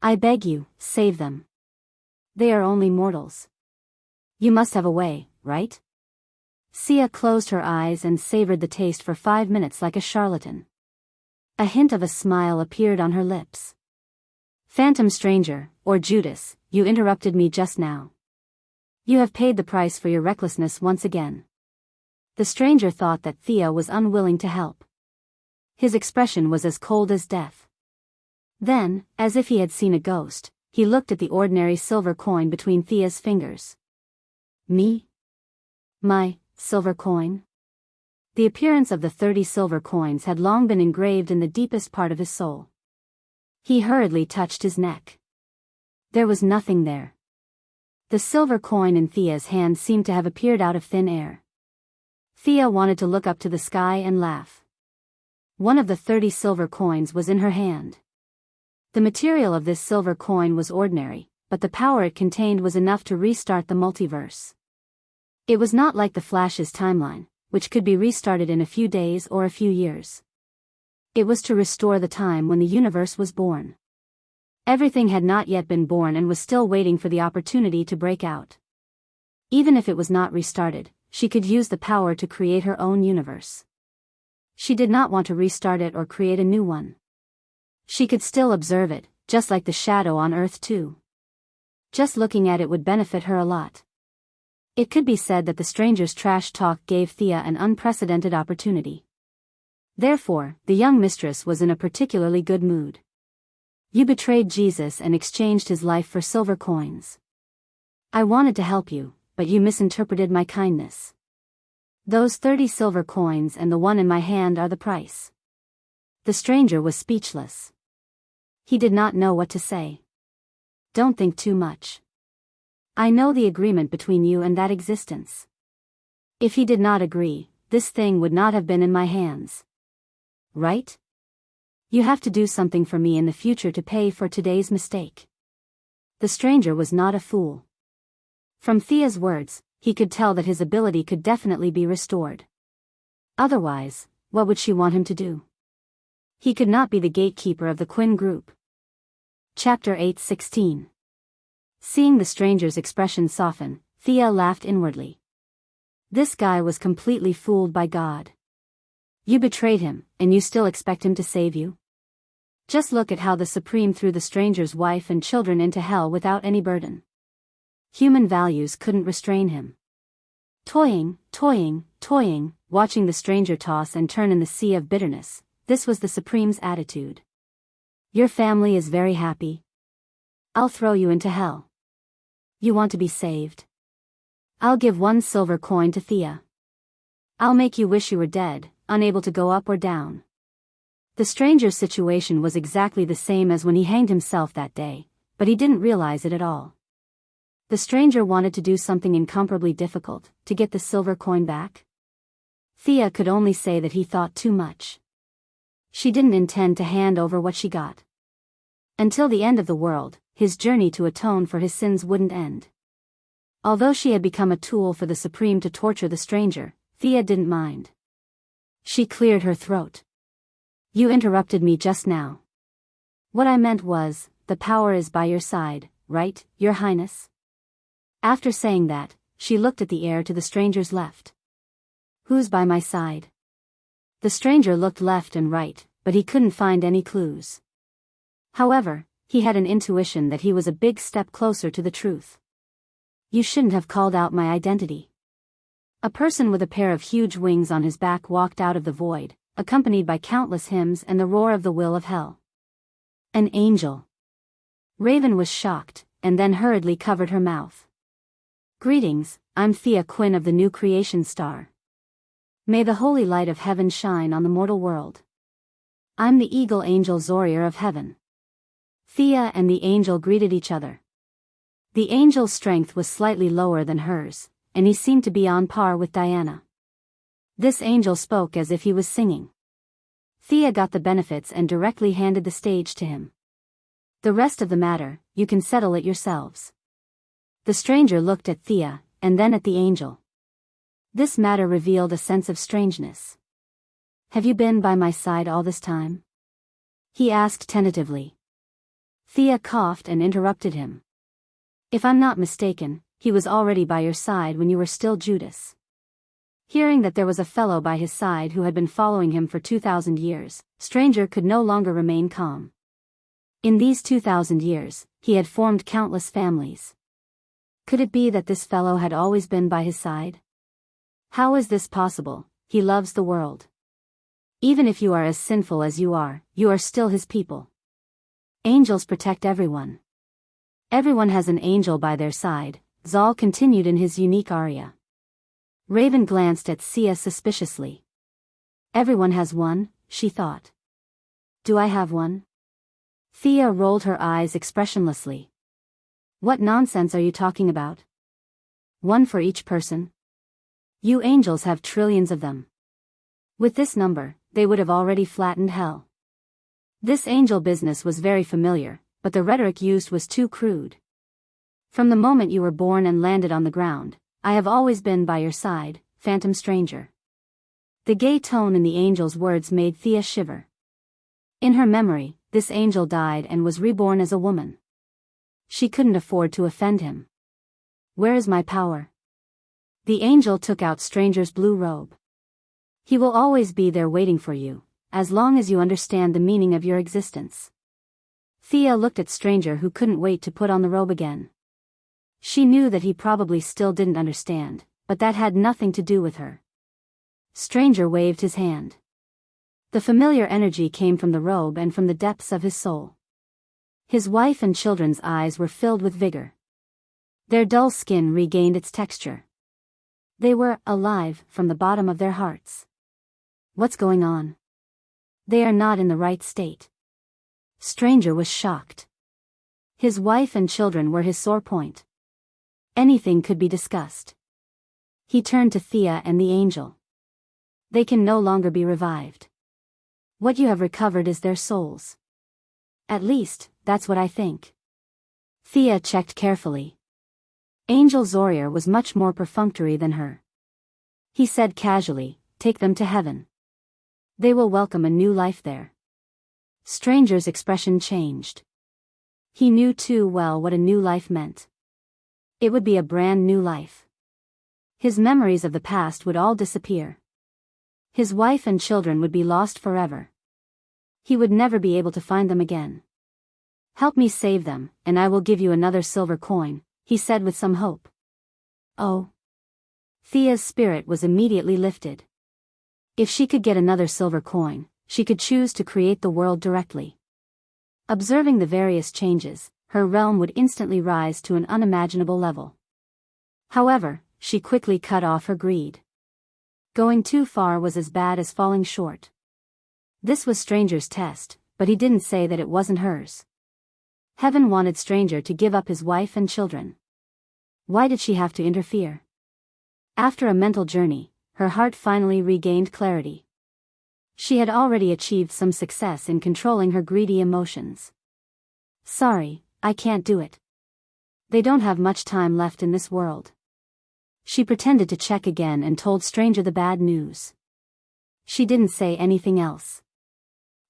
"I beg you, save them. They are only mortals. You must have a way, right?" Sia closed her eyes and savored the taste for 5 minutes like a charlatan. A hint of a smile appeared on her lips. "Phantom stranger, or Judas, you interrupted me just now. You have paid the price for your recklessness once again. The stranger thought that Thea was unwilling to help. His expression was as cold as death. Then, as if he had seen a ghost, he looked at the ordinary silver coin between Thea's fingers. Me? My silver coin? The appearance of the 30 silver coins had long been engraved in the deepest part of his soul. He hurriedly touched his neck. There was nothing there. The silver coin in Thea's hand seemed to have appeared out of thin air. Thea wanted to look up to the sky and laugh. One of the 30 silver coins was in her hand. The material of this silver coin was ordinary, but the power it contained was enough to restart the multiverse. It was not like the Flash's timeline, which could be restarted in a few days or a few years. It was to restore the time when the universe was born. Everything had not yet been born and was still waiting for the opportunity to break out. Even if it was not restarted, she could use the power to create her own universe. She did not want to restart it or create a new one. She could still observe it, just like the shadow on Earth too. Just looking at it would benefit her a lot. It could be said that the stranger's trash talk gave Thea an unprecedented opportunity. Therefore, the young mistress was in a particularly good mood. You betrayed Jesus and exchanged his life for silver coins. I wanted to help you, but you misinterpreted my kindness. Those 30 silver coins and the one in my hand are the price. The stranger was speechless. He did not know what to say. Don't think too much. I know the agreement between you and that existence. If he did not agree, this thing would not have been in my hands. Right? You have to do something for me in the future to pay for today's mistake. The stranger was not a fool. From Thea's words, he could tell that his ability could definitely be restored. Otherwise, what would she want him to do? He could not be the gatekeeper of the Quinn group. Chapter 8:16. Seeing the stranger's expression soften, Thea laughed inwardly. This guy was completely fooled by God. You betrayed him, and you still expect him to save you? Just look at how the Supreme threw the stranger's wife and children into hell without any burden. Human values couldn't restrain him. Toying, watching the stranger toss and turn in the sea of bitterness, this was the Supreme's attitude. Your family is very happy. I'll throw you into hell. You want to be saved? I'll give 1 silver coin to Thea. I'll make you wish you were dead, unable to go up or down. The stranger's situation was exactly the same as when he hanged himself that day, but he didn't realize it at all. The stranger wanted to do something incomparably difficult, to get the silver coin back. Thea could only say that he thought too much. She didn't intend to hand over what she got. Until the end of the world, his journey to atone for his sins wouldn't end. Although she had become a tool for the Supreme to torture the stranger, Thea didn't mind. She cleared her throat. You interrupted me just now. What I meant was, the power is by your side, right, Your Highness? After saying that, she looked at the air to the stranger's left. Who's by my side? The stranger looked left and right, but he couldn't find any clues. However, he had an intuition that he was a big step closer to the truth. You shouldn't have called out my identity. A person with a pair of huge wings on his back walked out of the void, accompanied by countless hymns and the roar of the will of hell. An angel. Raven was shocked, and then hurriedly covered her mouth. Greetings, I'm Thea Quinn of the New Creation Star. May the holy light of heaven shine on the mortal world. I'm the eagle angel Zorier of heaven. Thea and the angel greeted each other. The angel's strength was slightly lower than hers, and he seemed to be on par with Diana. This angel spoke as if he was singing. Thea got the benefits and directly handed the stage to him. The rest of the matter, you can settle it yourselves. The stranger looked at Thea, and then at the angel. This matter revealed a sense of strangeness. Have you been by my side all this time? He asked tentatively. Thea coughed and interrupted him. If I'm not mistaken, he was already by your side when you were still Judas. Hearing that there was a fellow by his side who had been following him for 2,000 years, stranger could no longer remain calm. In these 2,000 years, he had formed countless families. Could it be that this fellow had always been by his side? How is this possible? He loves the world. Even if you are as sinful as you are still his people. Angels protect everyone. Everyone has an angel by their side, Zal continued in his unique aria. Raven glanced at Sia suspiciously. Everyone has one, she thought. Do I have one? Thea rolled her eyes expressionlessly. What nonsense are you talking about? One for each person? You angels have trillions of them. With this number, they would have already flattened hell. This angel business was very familiar, but the rhetoric used was too crude. From the moment you were born and landed on the ground, I have always been by your side, phantom stranger. The gay tone in the angel's words made Thea shiver. In her memory, this angel died and was reborn as a woman. She couldn't afford to offend him. Where is my power? The angel took out Stranger's blue robe. He will always be there waiting for you, as long as you understand the meaning of your existence. Thea looked at Stranger, who couldn't wait to put on the robe again. She knew that he probably still didn't understand, but that had nothing to do with her. Stranger waved his hand. The familiar energy came from the robe and from the depths of his soul. His wife and children's eyes were filled with vigor. Their dull skin regained its texture. They were alive from the bottom of their hearts. What's going on? They are not in the right state. Stranger was shocked. His wife and children were his sore point. Anything could be discussed. He turned to Thea and the angel. They can no longer be revived. What you have recovered is their souls. At least, that's what I think. Thea checked carefully. Angel Zorier was much more perfunctory than her. He said casually, take them to heaven. They will welcome a new life there. Stranger's expression changed. He knew too well what a new life meant. It would be a brand new life. His memories of the past would all disappear. His wife and children would be lost forever. He would never be able to find them again. Help me save them, and I will give you another silver coin, he said with some hope. Oh. Thea's spirit was immediately lifted. If she could get another silver coin, she could choose to create the world directly. Observing the various changes, her realm would instantly rise to an unimaginable level. However, she quickly cut off her greed. Going too far was as bad as falling short. This was Stranger's test, but he didn't say that it wasn't hers. Heaven wanted Stranger to give up his wife and children. Why did she have to interfere? After a mental journey, her heart finally regained clarity. She had already achieved some success in controlling her greedy emotions. Sorry, I can't do it. They don't have much time left in this world. She pretended to check again and told Stranger the bad news. She didn't say anything else.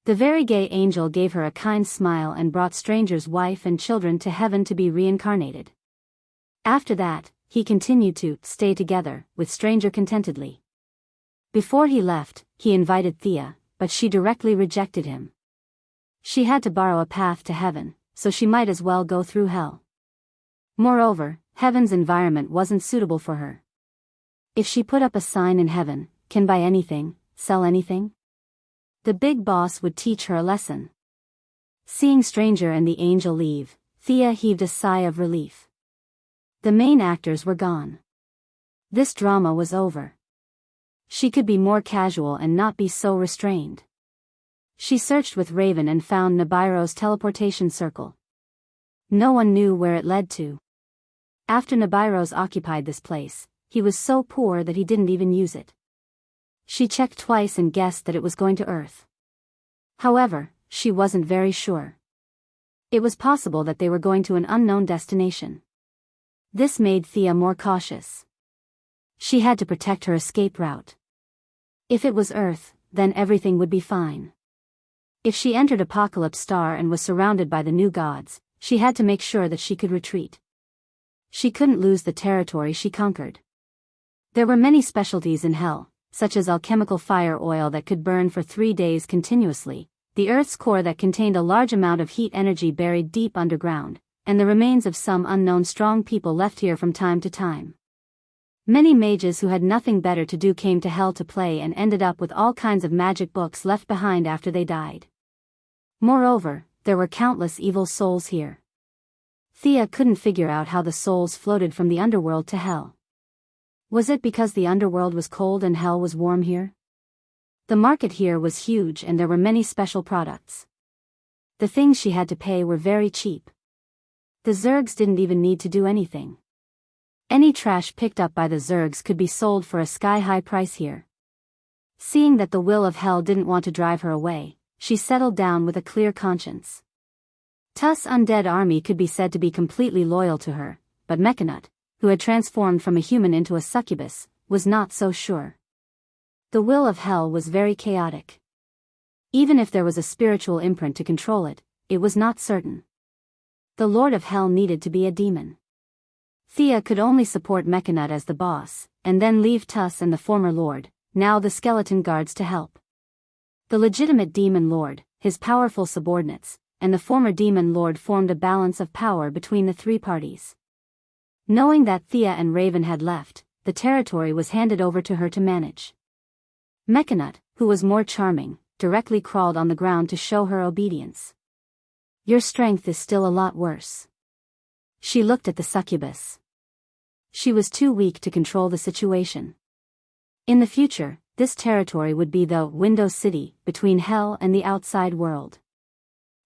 The very gay angel gave her a kind smile and brought Stranger's wife and children to heaven to be reincarnated. After that, he continued to stay together with Stranger contentedly. Before he left, he invited Thea, but she directly rejected him. She had to borrow a path to heaven, so she might as well go through hell. Moreover, heaven's environment wasn't suitable for her. If she put up a sign in heaven, can buy anything, sell anything? The big boss would teach her a lesson. Seeing Stranger and the angel leave, Thea heaved a sigh of relief. The main actors were gone. This drama was over. She could be more casual and not be so restrained. She searched with Raven and found Nibiru's teleportation circle. No one knew where it led to. After Nibiru's occupied this place, he was so poor that he didn't even use it. She checked twice and guessed that it was going to Earth. However, she wasn't very sure. It was possible that they were going to an unknown destination. This made Thea more cautious. She had to protect her escape route. If it was Earth, then everything would be fine. If she entered Apocalypse Star and was surrounded by the new gods, she had to make sure that she could retreat. She couldn't lose the territory she conquered. There were many specialties in hell, such as alchemical fire oil that could burn for 3 days continuously, the Earth's core that contained a large amount of heat energy buried deep underground, and the remains of some unknown strong people left here from time to time. Many mages who had nothing better to do came to hell to play and ended up with all kinds of magic books left behind after they died. Moreover, there were countless evil souls here. Thea couldn't figure out how the souls floated from the underworld to hell. Was it because the underworld was cold and hell was warm here? The market here was huge and there were many special products. The things she had to pay were very cheap. The Zergs didn't even need to do anything. Any trash picked up by the Zergs could be sold for a sky-high price here. Seeing that the will of hell didn't want to drive her away, she settled down with a clear conscience. Tuss' undead army could be said to be completely loyal to her, but Mechanut, who had transformed from a human into a succubus, was not so sure. The will of hell was very chaotic. Even if there was a spiritual imprint to control it, it was not certain. The Lord of Hell needed to be a demon. Thea could only support Mechanut as the boss, and then leave Tuss and the former lord, now the skeleton guards, to help. The legitimate demon lord, his powerful subordinates, and the former demon lord formed a balance of power between the three parties. Knowing that Thea and Raven had left, the territory was handed over to her to manage. Mechanut, who was more charming, directly crawled on the ground to show her obedience. Your strength is still a lot worse. She looked at the succubus. She was too weak to control the situation. In the future, this territory would be the window city between hell and the outside world.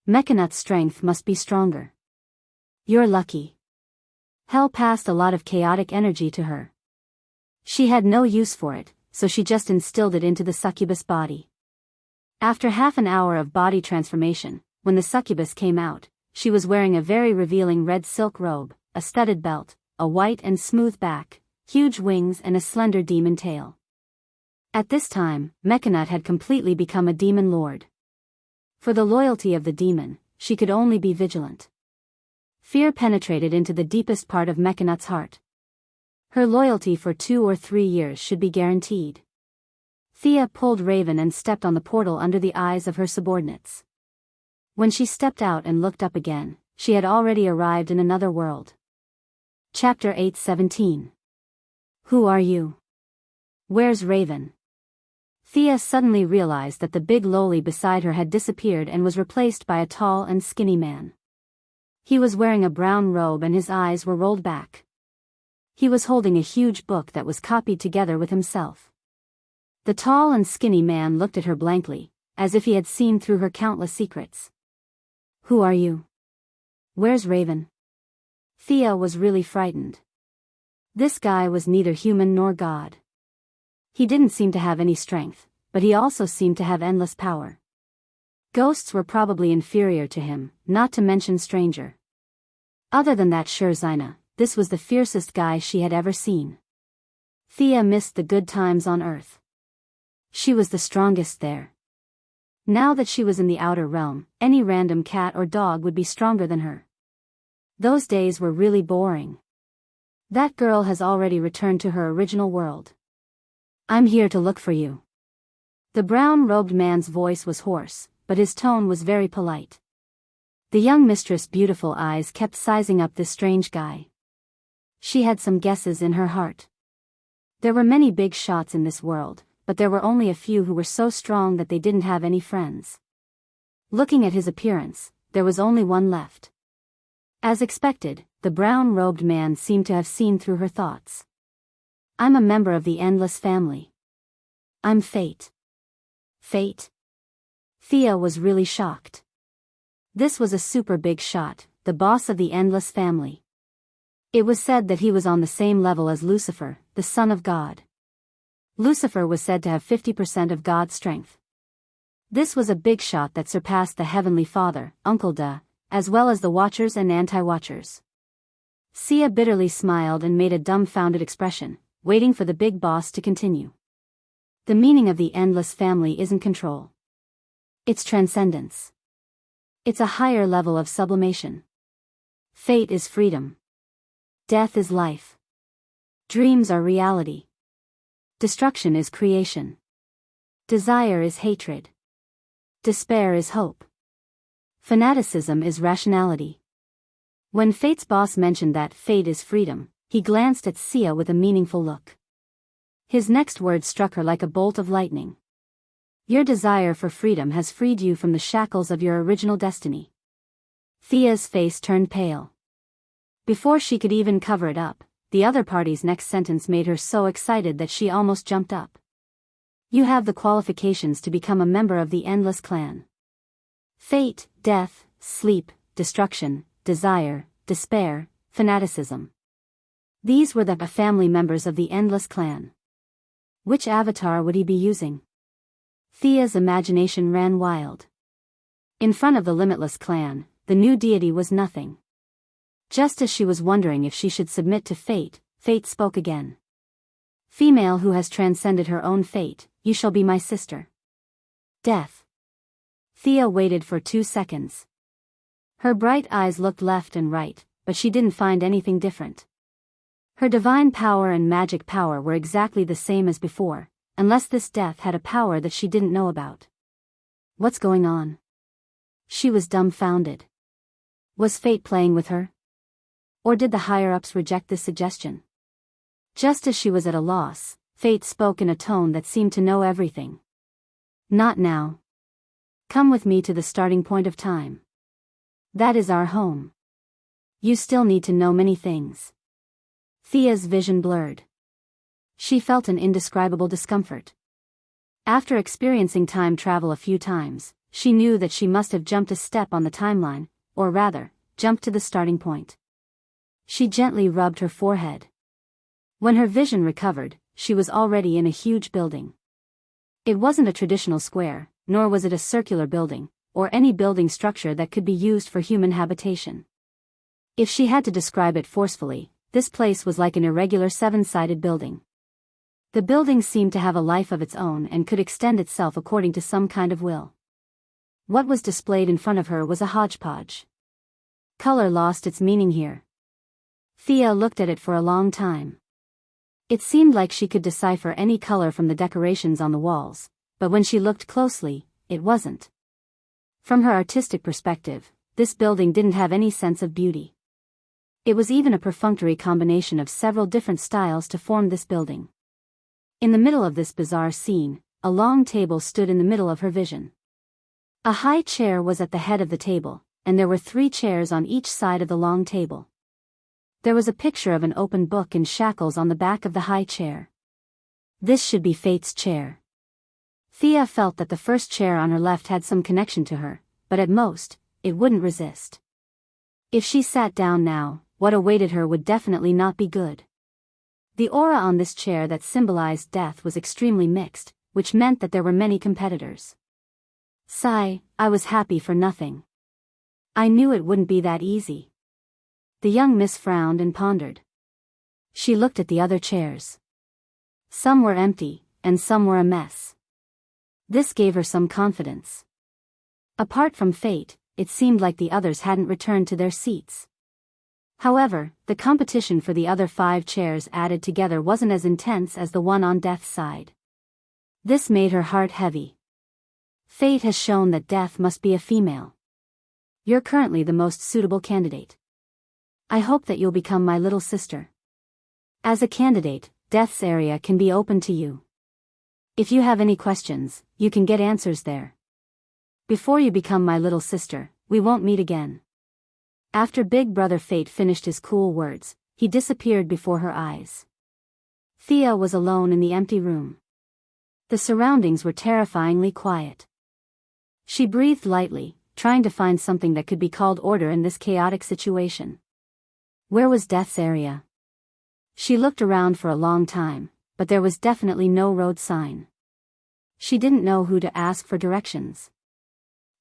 Mechanut's strength must be stronger. You're lucky. Hell passed a lot of chaotic energy to her. She had no use for it, so she just instilled it into the succubus body. After half an hour of body transformation, when the succubus came out, she was wearing a very revealing red silk robe, a studded belt, a white and smooth back, huge wings and a slender demon tail. At this time, Mechanut had completely become a demon lord. For the loyalty of the demon, she could only be vigilant. Fear penetrated into the deepest part of Mechanut's heart. Her loyalty for 2 or 3 years should be guaranteed. Thea pulled Raven and stepped on the portal under the eyes of her subordinates. When she stepped out and looked up again, she had already arrived in another world. Chapter 8:17. Who are you? Where's Raven? Thea suddenly realized that the big lowly beside her had disappeared and was replaced by a tall and skinny man. He was wearing a brown robe and his eyes were rolled back. He was holding a huge book that was copied together with himself. The tall and skinny man looked at her blankly, as if he had seen through her countless secrets. Who are you? Where's Raven? Thea was really frightened. This guy was neither human nor god. He didn't seem to have any strength, but he also seemed to have endless power. Ghosts were probably inferior to him, not to mention stranger. Other than that Scherzina, this was the fiercest guy she had ever seen. Thea missed the good times on Earth. She was the strongest there. Now that she was in the outer realm, any random cat or dog would be stronger than her. Those days were really boring. That girl has already returned to her original world. I'm here to look for you. The brown-robed man's voice was hoarse, but his tone was very polite. The young mistress' beautiful eyes kept sizing up this strange guy. She had some guesses in her heart. There were many big shots in this world, but there were only a few who were so strong that they didn't have any friends. Looking at his appearance, there was only one left. As expected, the brown-robed man seemed to have seen through her thoughts. I'm a member of the Endless family. I'm Fate. Fate? Thea was really shocked. This was a super big shot, the boss of the Endless family. It was said that he was on the same level as Lucifer, the son of God. Lucifer was said to have 50% of God's strength. This was a big shot that surpassed the Heavenly Father, Uncle Da, as well as the Watchers and Anti-Watchers. Sia bitterly smiled and made a dumbfounded expression, waiting for the big boss to continue. The meaning of the Endless family isn't control. It's transcendence. It's a higher level of sublimation. Fate is freedom. Death is life. Dreams are reality. Destruction is creation. Desire is hatred. Despair is hope. Fanaticism is rationality. When Fate's boss mentioned that fate is freedom, he glanced at Sia with a meaningful look. His next words struck her like a bolt of lightning. Your desire for freedom has freed you from the shackles of your original destiny. Thea's face turned pale. Before she could even cover it up, the other party's next sentence made her so excited that she almost jumped up. You have the qualifications to become a member of the Endless Clan. Fate, death, sleep, destruction, desire, despair, fanaticism. These were the family members of the Endless Clan. Which avatar would he be using? Thea's imagination ran wild. In front of the Limitless Clan, the new deity was nothing. Just as she was wondering if she should submit to fate, fate spoke again. Female who has transcended her own fate, you shall be my sister. Death. Thea waited for 2 seconds. Her bright eyes looked left and right, but she didn't find anything different. Her divine power and magic power were exactly the same as before, unless this death had a power that she didn't know about. What's going on? She was dumbfounded. Was fate playing with her? Or did the higher-ups reject this suggestion? Just as she was at a loss, fate spoke in a tone that seemed to know everything. Not now. Come with me to the starting point of time. That is our home. You still need to know many things. Thea's vision blurred. She felt an indescribable discomfort. After experiencing time travel a few times, she knew that she must have jumped a step on the timeline, or rather, jumped to the starting point. She gently rubbed her forehead. When her vision recovered, she was already in a huge building. It wasn't a traditional square, nor was it a circular building, or any building structure that could be used for human habitation. If she had to describe it forcefully, this place was like an irregular 7-sided building. The building seemed to have a life of its own and could extend itself according to some kind of will. What was displayed in front of her was a hodgepodge. Color lost its meaning here. Thea looked at it for a long time. It seemed like she could decipher any color from the decorations on the walls, but when she looked closely, it wasn't. From her artistic perspective, this building didn't have any sense of beauty. It was even a perfunctory combination of several different styles to form this building. In the middle of this bizarre scene, a long table stood in the middle of her vision. A high chair was at the head of the table, and there were 3 chairs on each side of the long table. There was a picture of an open book in shackles on the back of the high chair. This should be Fate's chair. Thea felt that the first chair on her left had some connection to her, but at most, it wouldn't resist. If she sat down now, what awaited her would definitely not be good. The aura on this chair that symbolized death was extremely mixed, which meant that there were many competitors. Sigh, I was happy for nothing. I knew it wouldn't be that easy. The young miss frowned and pondered. She looked at the other chairs. Some were empty, and some were a mess. This gave her some confidence. Apart from fate, it seemed like the others hadn't returned to their seats. However, the competition for the other 5 chairs added together wasn't as intense as the one on Death's side. This made her heart heavy. Fate has shown that Death must be a female. You're currently the most suitable candidate. I hope that you'll become my little sister. As a candidate, Death's area can be open to you. If you have any questions, you can get answers there. Before you become my little sister, we won't meet again. After Big Brother Fate finished his cool words, he disappeared before her eyes. Thea was alone in the empty room. The surroundings were terrifyingly quiet. She breathed lightly, trying to find something that could be called order in this chaotic situation. Where was Death's area? She looked around for a long time, but there was definitely no road sign. She didn't know who to ask for directions.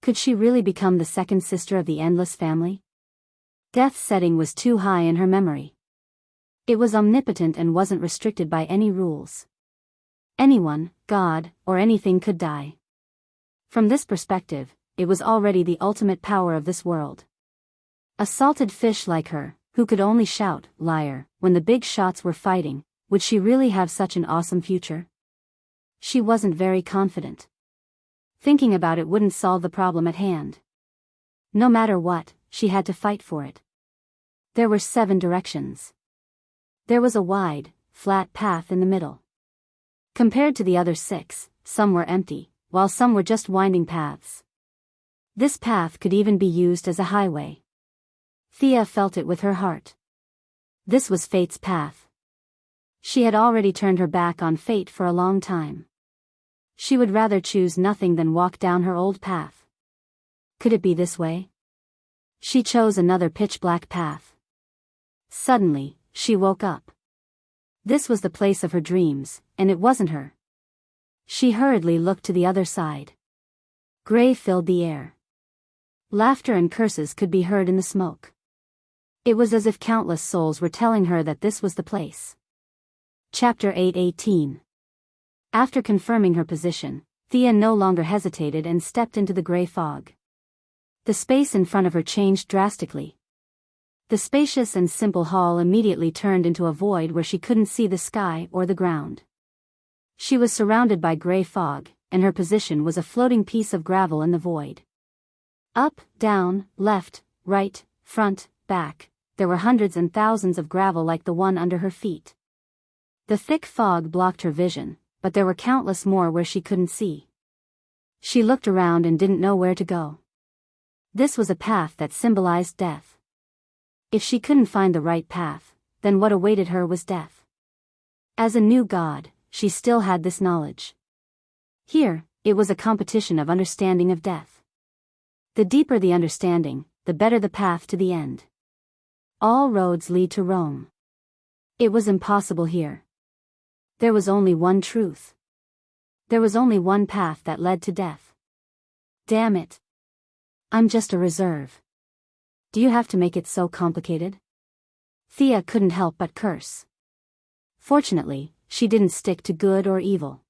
Could she really become the second sister of the Endless family? Death's setting was too high in her memory. It was omnipotent and wasn't restricted by any rules. Anyone, God, or anything could die. From this perspective, it was already the ultimate power of this world. A salted fish like her, who could only shout, liar, when the big shots were fighting, would she really have such an awesome future? She wasn't very confident. Thinking about it wouldn't solve the problem at hand. No matter what, she had to fight for it. There were 7 directions. There was a wide, flat path in the middle. Compared to the other 6, some were empty, while some were just winding paths. This path could even be used as a highway. Thea felt it with her heart. This was fate's path. She had already turned her back on fate for a long time. She would rather choose nothing than walk down her old path. Could it be this way? She chose another pitch-black path. Suddenly, she woke up. This was the place of her dreams, and it wasn't her. She hurriedly looked to the other side. Gray filled the air. Laughter and curses could be heard in the smoke. It was as if countless souls were telling her that this was the place. Chapter 8:18. After confirming her position, Thea no longer hesitated and stepped into the gray fog. The space in front of her changed drastically. The spacious and simple hall immediately turned into a void where she couldn't see the sky or the ground. She was surrounded by gray fog, and her position was a floating piece of gravel in the void. Up, down, left, right, front, back, there were hundreds and thousands of gravel like the one under her feet. The thick fog blocked her vision, but there were countless more where she couldn't see. She looked around and didn't know where to go. This was a path that symbolized death. If she couldn't find the right path, then what awaited her was death. As a new god, she still had this knowledge. Here, it was a competition of understanding of death. The deeper the understanding, the better the path to the end. All roads lead to Rome. It was impossible here. There was only one truth. There was only one path that led to death. Damn it. I'm just a reserve. Do you have to make it so complicated? Thea couldn't help but curse. Fortunately, she didn't stick to good or evil.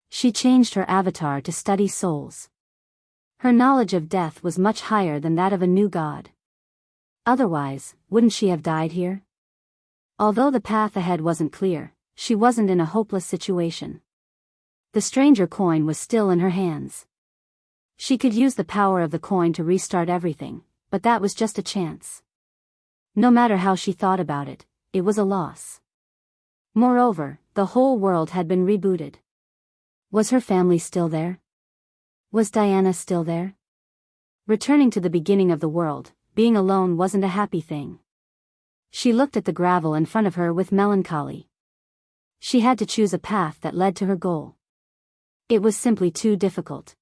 She changed her avatar to study souls. Her knowledge of death was much higher than that of a new god. Otherwise, wouldn't she have died here? Although the path ahead wasn't clear, she wasn't in a hopeless situation. The stranger coin was still in her hands. She could use the power of the coin to restart everything, but that was just a chance. No matter how she thought about it, it was a loss. Moreover, the whole world had been rebooted. Was her family still there? Was Diana still there? Returning to the beginning of the world, being alone wasn't a happy thing. She looked at the gravel in front of her with melancholy. She had to choose a path that led to her goal. It was simply too difficult.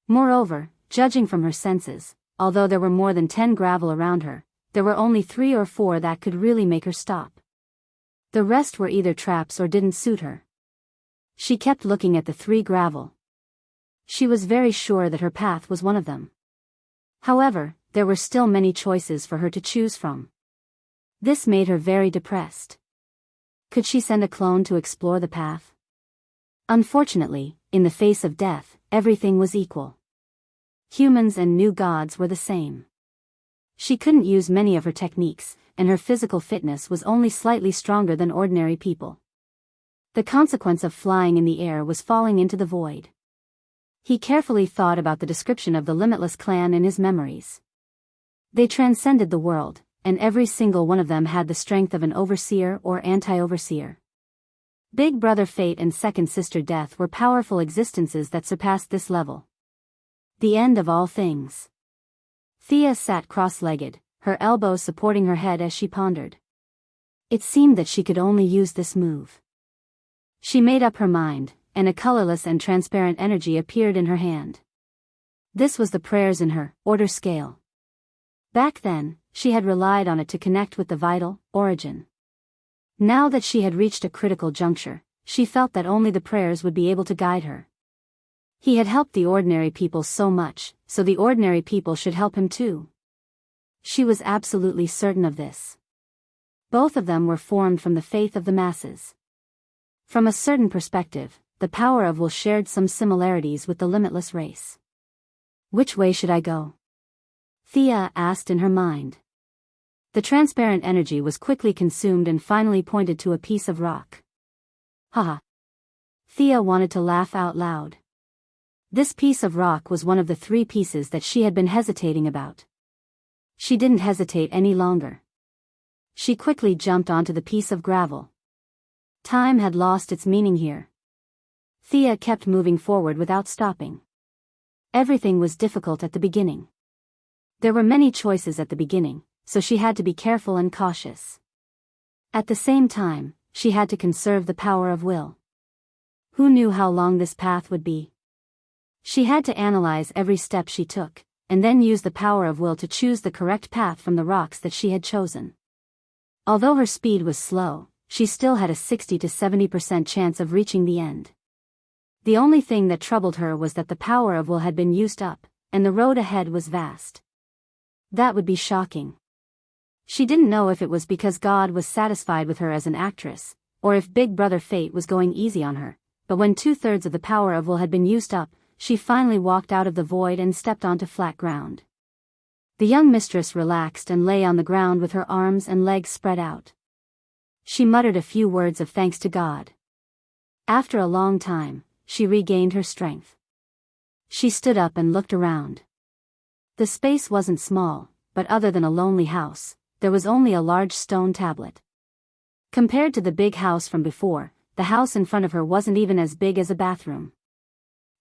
Moreover, judging from her senses, although there were more than 10 gravel around her, there were only 3 or 4 that could really make her stop. The rest were either traps or didn't suit her. She kept looking at the 3 gravel. She was very sure that her path was one of them. However, there were still many choices for her to choose from. This made her very depressed. Could she send a clone to explore the path? Unfortunately, in the face of death, everything was equal. Humans and new gods were the same. She couldn't use many of her techniques, and her physical fitness was only slightly stronger than ordinary people. The consequence of flying in the air was falling into the void. He carefully thought about the description of the Limitless clan in his memories. They transcended the world, and every single one of them had the strength of an overseer or anti-overseer. Big Brother Fate and Second Sister Death were powerful existences that surpassed this level. The end of all things. Thea sat cross-legged, her elbows supporting her head as she pondered. It seemed that she could only use this move. She made up her mind, and a colorless and transparent energy appeared in her hand. This was the prayers in her order scale. Back then, she had relied on it to connect with the vital origin. Now that she had reached a critical juncture, she felt that only the prayers would be able to guide her. He had helped the ordinary people so much, so the ordinary people should help him too. She was absolutely certain of this. Both of them were formed from the faith of the masses. From a certain perspective, the power of will shared some similarities with the Limitless race. Which way should I go? Thea asked in her mind. The transparent energy was quickly consumed and finally pointed to a piece of rock. Haha. Thea wanted to laugh out loud. This piece of rock was one of the 3 pieces that she had been hesitating about. She didn't hesitate any longer. She quickly jumped onto the piece of gravel. Time had lost its meaning here. Thea kept moving forward without stopping. Everything was difficult at the beginning. There were many choices at the beginning, so she had to be careful and cautious. At the same time, she had to conserve the power of will. Who knew how long this path would be? She had to analyze every step she took, and then use the power of will to choose the correct path from the rocks that she had chosen. Although her speed was slow, she still had a 60 to 70% chance of reaching the end. The only thing that troubled her was that the power of will had been used up, and the road ahead was vast. That would be shocking. She didn't know if it was because God was satisfied with her as an actress, or if Big Brother Fate was going easy on her, but when 2/3 of the power of will had been used up, she finally walked out of the void and stepped onto flat ground. The young mistress relaxed and lay on the ground with her arms and legs spread out. She muttered a few words of thanks to God. After a long time, she regained her strength. She stood up and looked around. The space wasn't small, but other than a lonely house, there was only a large stone tablet. Compared to the big house from before, the house in front of her wasn't even as big as a bathroom.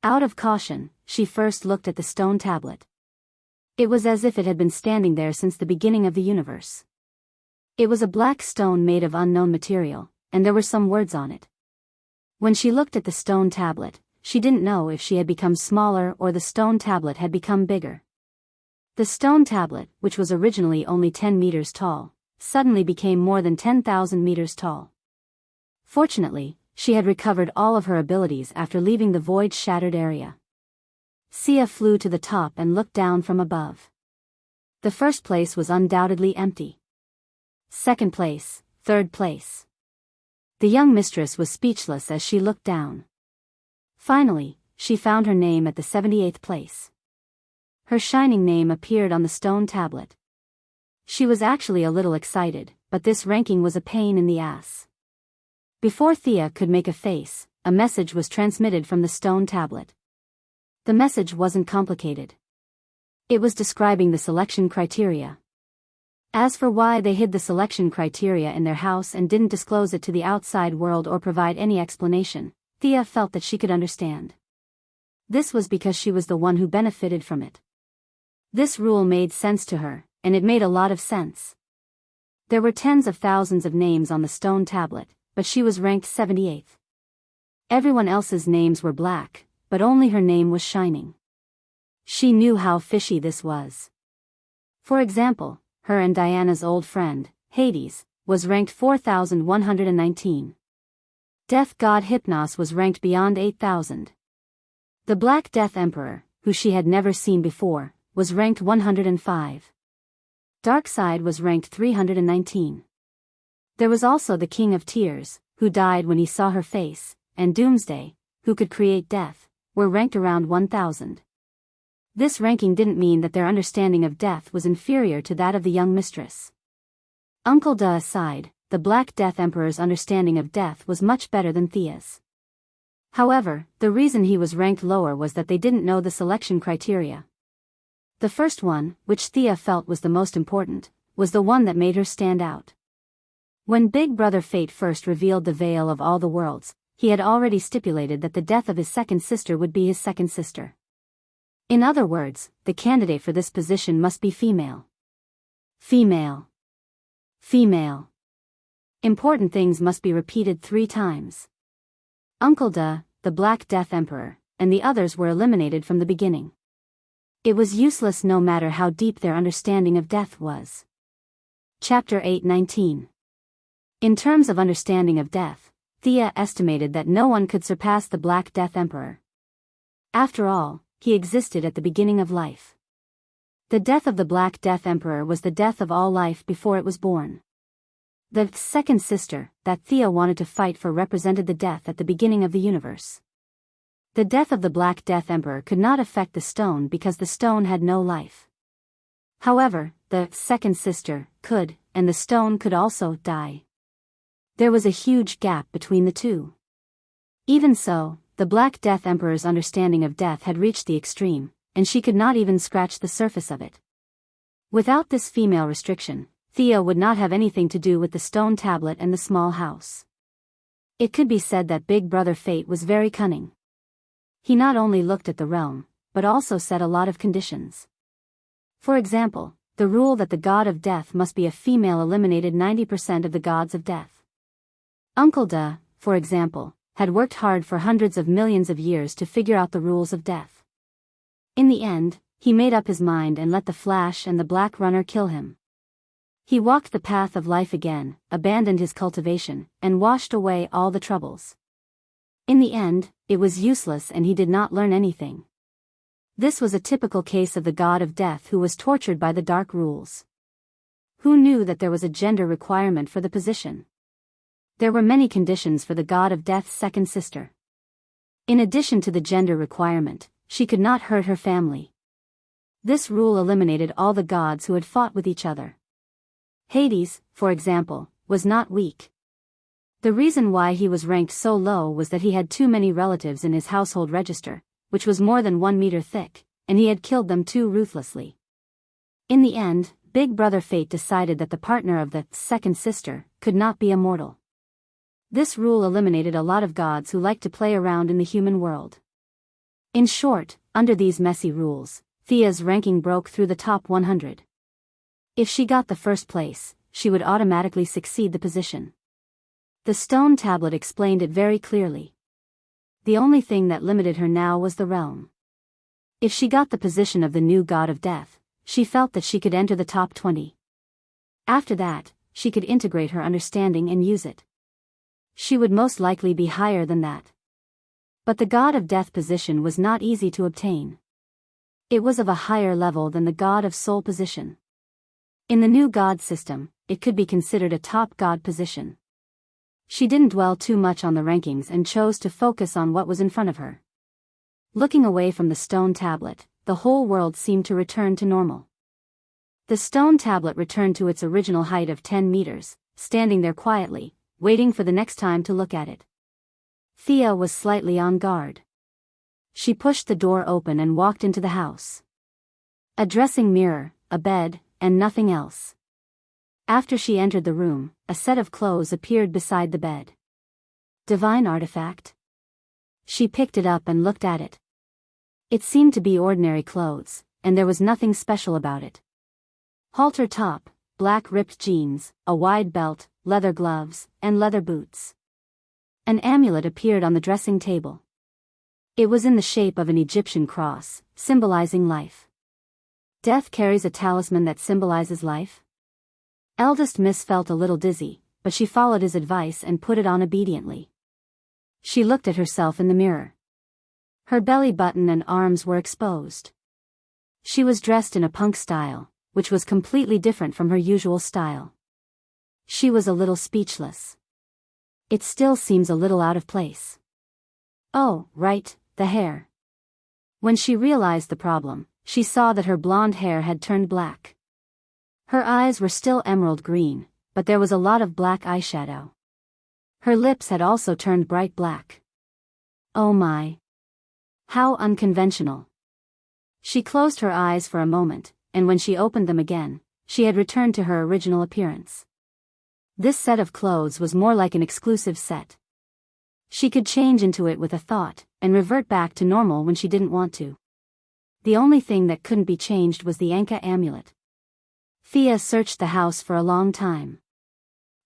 Out of caution, she first looked at the stone tablet. It was as if it had been standing there since the beginning of the universe. It was a black stone made of unknown material, and there were some words on it. When she looked at the stone tablet, she didn't know if she had become smaller or the stone tablet had become bigger. The stone tablet, which was originally only 10 meters tall, suddenly became more than 10,000 meters tall. Fortunately, she had recovered all of her abilities after leaving the void-shattered area. Sia flew to the top and looked down from above. The first place was undoubtedly empty. Second place, third place. The young mistress was speechless as she looked down. Finally, she found her name at the 78th place. Her shining name appeared on the stone tablet. She was actually a little excited, but this ranking was a pain in the ass. Before Thea could make a face, a message was transmitted from the stone tablet. The message wasn't complicated. It was describing the selection criteria. As for why they hid the selection criteria in their house and didn't disclose it to the outside world or provide any explanation, Thea felt that she could understand. This was because she was the one who benefited from it. This rule made sense to her, and it made a lot of sense. There were tens of thousands of names on the stone tablet, but she was ranked 78th. Everyone else's names were black, but only her name was shining. She knew how fishy this was. For example, her and Diana's old friend, Hades, was ranked 4,119. Death God Hypnos was ranked beyond 8,000. The Black Death Emperor, who she had never seen before, was ranked 105. Darkseid was ranked 319. There was also the King of Tears, who died when he saw her face, and Doomsday, who could create death, were ranked around 1,000. This ranking didn't mean that their understanding of death was inferior to that of the young mistress. Uncle Da aside, the Black Death Emperor's understanding of death was much better than Thea's. However, the reason he was ranked lower was that they didn't know the selection criteria. The first one, which Thea felt was the most important, was the one that made her stand out. When Big Brother Fate first revealed the veil of all the worlds, he had already stipulated that the death of his second sister would be his second sister. In other words, the candidate for this position must be female. Female. Female. Important things must be repeated 3 times. Uncle Da, the Black Death Emperor, and the others were eliminated from the beginning. It was useless no matter how deep their understanding of death was. Chapter 8:19. In terms of understanding of death, Thea estimated that no one could surpass the Black Death Emperor. After all, he existed at the beginning of life. The death of the Black Death Emperor was the death of all life before it was born. The second sister that Thea wanted to fight for represented the death at the beginning of the universe. The death of the Black Death Emperor could not affect the stone because the stone had no life. However, the second sister could, and the stone could also die. There was a huge gap between the two. Even so, the Black Death Emperor's understanding of death had reached the extreme, and she could not even scratch the surface of it. Without this female restriction, Thea would not have anything to do with the stone tablet and the small house. It could be said that Big Brother Fate was very cunning. He not only looked at the realm, but also set a lot of conditions. For example, the rule that the god of death must be a female eliminated 90% of the gods of death. Uncle Da, for example, had worked hard for hundreds of millions of years to figure out the rules of death. In the end, he made up his mind and let the Flash and the Black Runner kill him. He walked the path of life again, abandoned his cultivation, and washed away all the troubles. In the end, it was useless and he did not learn anything. This was a typical case of the god of death who was tortured by the dark rules. Who knew that there was a gender requirement for the position? There were many conditions for the god of death's second sister. In addition to the gender requirement, she could not hurt her family. This rule eliminated all the gods who had fought with each other. Hades, for example, was not weak. The reason why he was ranked so low was that he had too many relatives in his household register, which was more than 1 meter thick, and he had killed them too ruthlessly. In the end, Big Brother Fate decided that the partner of the second sister could not be immortal. This rule eliminated a lot of gods who liked to play around in the human world. In short, under these messy rules, Thea's ranking broke through the top 100. If she got the first place, she would automatically succeed the position. The stone tablet explained it very clearly. The only thing that limited her now was the realm. If she got the position of the new god of death, she felt that she could enter the top 20. After that, she could integrate her understanding and use it. She would most likely be higher than that. But the god of death position was not easy to obtain. It was of a higher level than the god of soul position. In the new god system, it could be considered a top god position. She didn't dwell too much on the rankings and chose to focus on what was in front of her. Looking away from the stone tablet, the whole world seemed to return to normal. The stone tablet returned to its original height of 10 meters, standing there quietly, waiting for the next time to look at it. Thea was slightly on guard. She pushed the door open and walked into the house. A dressing mirror, a bed, and nothing else. After she entered the room, a set of clothes appeared beside the bed. Divine artifact? She picked it up and looked at it. It seemed to be ordinary clothes, and there was nothing special about it. Halter top, black ripped jeans, a wide belt, leather gloves, and leather boots. An amulet appeared on the dressing table. It was in the shape of an Egyptian cross, symbolizing life. Death carries a talisman that symbolizes life? Eldest Miss felt a little dizzy, but she followed his advice and put it on obediently. She looked at herself in the mirror. Her belly button and arms were exposed. She was dressed in a punk style, which was completely different from her usual style. She was a little speechless. It still seems a little out of place. Oh, right, the hair. When she realized the problem, she saw that her blonde hair had turned black. Her eyes were still emerald green, but there was a lot of black eyeshadow. Her lips had also turned bright black. Oh my! How unconventional. She closed her eyes for a moment, and when she opened them again, she had returned to her original appearance. This set of clothes was more like an exclusive set. She could change into it with a thought, and revert back to normal when she didn't want to. The only thing that couldn't be changed was the Anka amulet. Thea searched the house for a long time.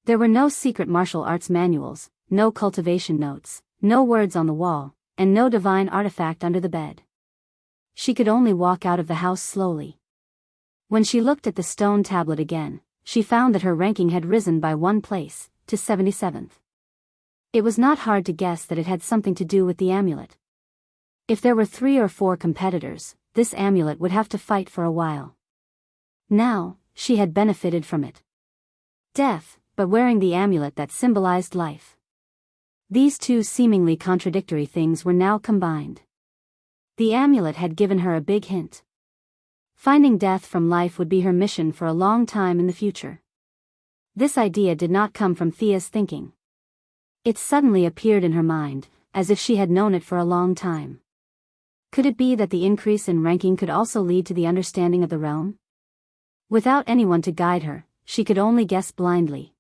There were no secret martial arts manuals, no cultivation notes, no words on the wall, and no divine artifact under the bed. She could only walk out of the house slowly. When she looked at the stone tablet again, she found that her ranking had risen by 1 place, to 77th. It was not hard to guess that it had something to do with the amulet. If there were 3 or 4 competitors, this amulet would have to fight for a while. Now, she had benefited from it. Death, but wearing the amulet that symbolized life. These two seemingly contradictory things were now combined. The amulet had given her a big hint. Finding death from life would be her mission for a long time in the future. This idea did not come from Thea's thinking. It suddenly appeared in her mind, as if she had known it for a long time. Could it be that the increase in ranking could also lead to the understanding of the realm? Without anyone to guide her, she could only guess blindly.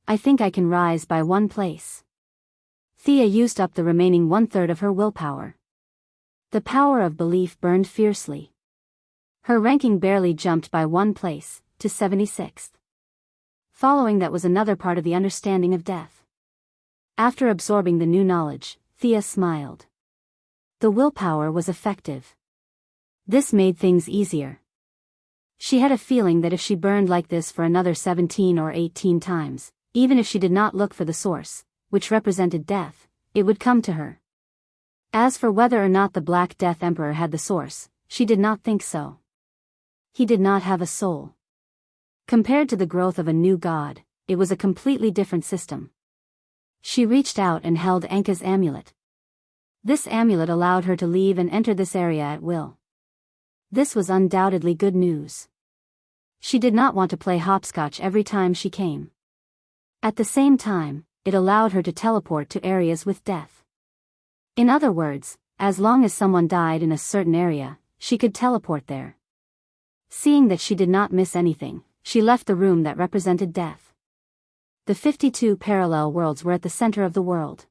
I think I can rise by one place. Thea used up the remaining 1/3 of her willpower. The power of belief burned fiercely. Her ranking barely jumped by one place, to 76th. Following that was another part of the understanding of death. After absorbing the new knowledge, Thea smiled. The willpower was effective. This made things easier. She had a feeling that if she burned like this for another 17 or 18 times, even if she did not look for the source, which represented death, it would come to her. As for whether or not the Black Death Emperor had the source, she did not think so. He did not have a soul. Compared to the growth of a new god, it was a completely different system. She reached out and held Anka's amulet. This amulet allowed her to leave and enter this area at will. This was undoubtedly good news. She did not want to play hopscotch every time she came. At the same time, it allowed her to teleport to areas with death. In other words, as long as someone died in a certain area, she could teleport there. Seeing that she did not miss anything, she left the room that represented death. The 52 parallel worlds were at the center of the world.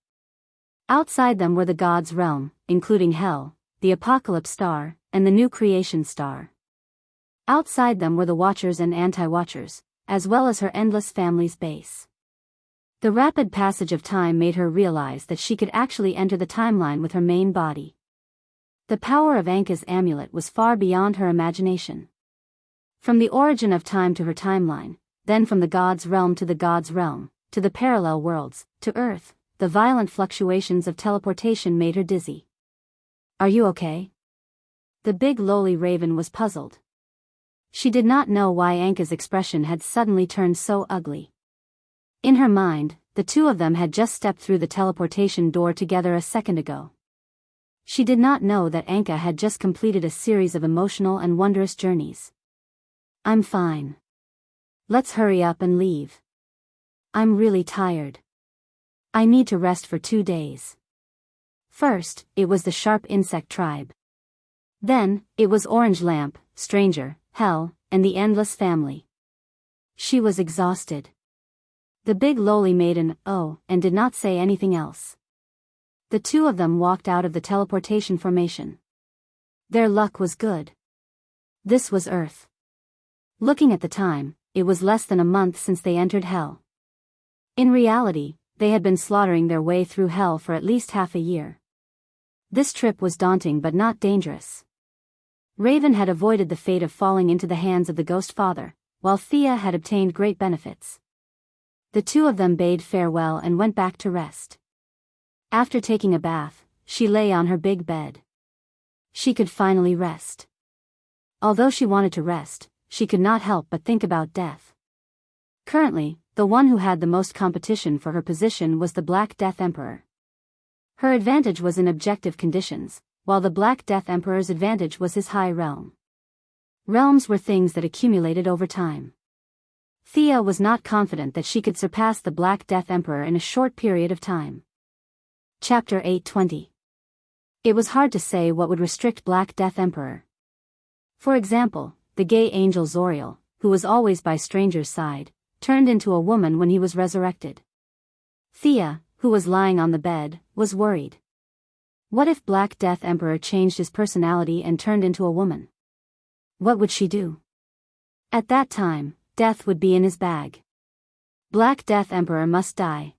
Outside them were the gods' realm, including Hell, the Apocalypse Star, and the New Creation Star. Outside them were the Watchers and Anti-Watchers, as well as her endless family's base. The rapid passage of time made her realize that she could actually enter the timeline with her main body. The power of Anka's amulet was far beyond her imagination. From the origin of time to her timeline, then from the god's realm to the god's realm, to the parallel worlds, to Earth, the violent fluctuations of teleportation made her dizzy. Are you okay? The big lowly raven was puzzled. She did not know why Anka's expression had suddenly turned so ugly. In her mind, the two of them had just stepped through the teleportation door together a second ago. She did not know that Anka had just completed a series of emotional and wondrous journeys. I'm fine. Let's hurry up and leave. I'm really tired. I need to rest for 2 days. First, it was the sharp insect tribe. Then, it was Orange Lamp, Stranger, Hell, and the Endless Family. She was exhausted. The big lowly maiden, and did not say anything else. The two of them walked out of the teleportation formation. Their luck was good. This was Earth. Looking at the time, it was less than a month since they entered Hell. In reality, they had been slaughtering their way through Hell for at least half a year. This trip was daunting but not dangerous. Raven had avoided the fate of falling into the hands of the Ghost Father, while Thea had obtained great benefits. The two of them bade farewell and went back to rest. After taking a bath, she lay on her big bed. She could finally rest. Although she wanted to rest, she could not help but think about death. Currently, the one who had the most competition for her position was the Black Death Emperor. Her advantage was in objective conditions, while the Black Death Emperor's advantage was his high realm. Realms were things that accumulated over time. Thea was not confident that she could surpass the Black Death Emperor in a short period of time. Chapter 820. It was hard to say what would restrict Black Death Emperor. For example, the gay angel Zoriel, who was always by Stranger's side, turned into a woman when he was resurrected. Thea, who was lying on the bed, was worried. What if Black Death Emperor changed his personality and turned into a woman? What would she do? At that time, death would be in his bag. Black Death Emperor must die.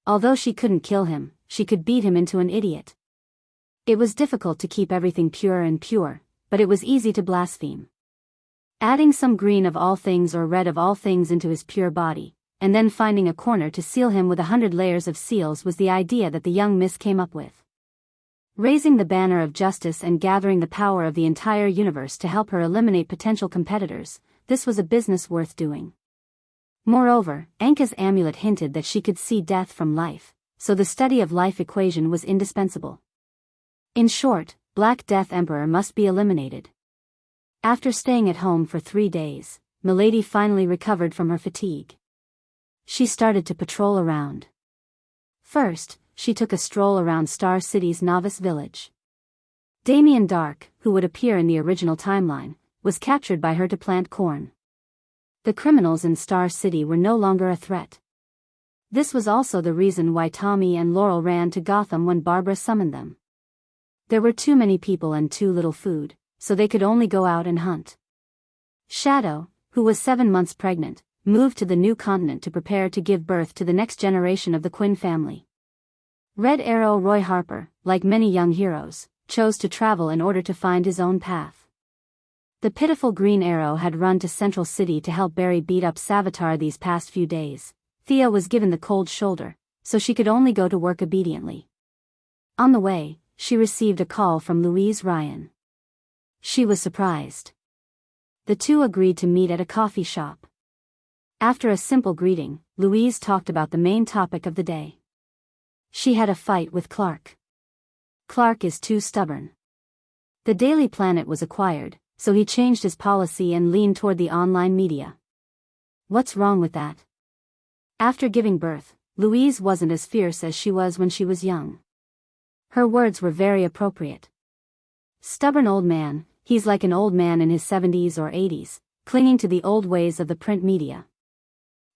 Although she couldn't kill him, she could beat him into an idiot. It was difficult to keep everything pure, but it was easy to blaspheme. Adding some green of all things or red of all things into his pure body, and then finding a corner to seal him with 100 layers of seals was the idea that the young miss came up with. Raising the banner of justice and gathering the power of the entire universe to help her eliminate potential competitors, this was a business worth doing. Moreover, Anka's amulet hinted that she could see death from life, so the study of life equation was indispensable. In short, Black Death Emperor must be eliminated. After staying at home for 3 days, Milady finally recovered from her fatigue. She started to patrol around. First, she took a stroll around Star City's novice village. Damien Dark, who would appear in the original timeline, was captured by her to plant corn. The criminals in Star City were no longer a threat. This was also the reason why Tommy and Laurel ran to Gotham when Barbara summoned them. There were too many people and too little food, so they could only go out and hunt. Shadow, who was 7 months pregnant, moved to the new continent to prepare to give birth to the next generation of the Quinn family. Red Arrow Roy Harper, like many young heroes, chose to travel in order to find his own path. The pitiful Green Arrow had run to Central City to help Barry beat up Savitar these past few days. Thea was given the cold shoulder, so she could only go to work obediently. On the way, she received a call from Louise Ryan. She was surprised. The two agreed to meet at a coffee shop. After a simple greeting, Louise talked about the main topic of the day. She had a fight with Clark. Clark is too stubborn. The Daily Planet was acquired, so he changed his policy and leaned toward the online media. What's wrong with that? After giving birth, Louise wasn't as fierce as she was when she was young. Her words were very appropriate. Stubborn old man, he's like an old man in his 70s or 80s, clinging to the old ways of the print media.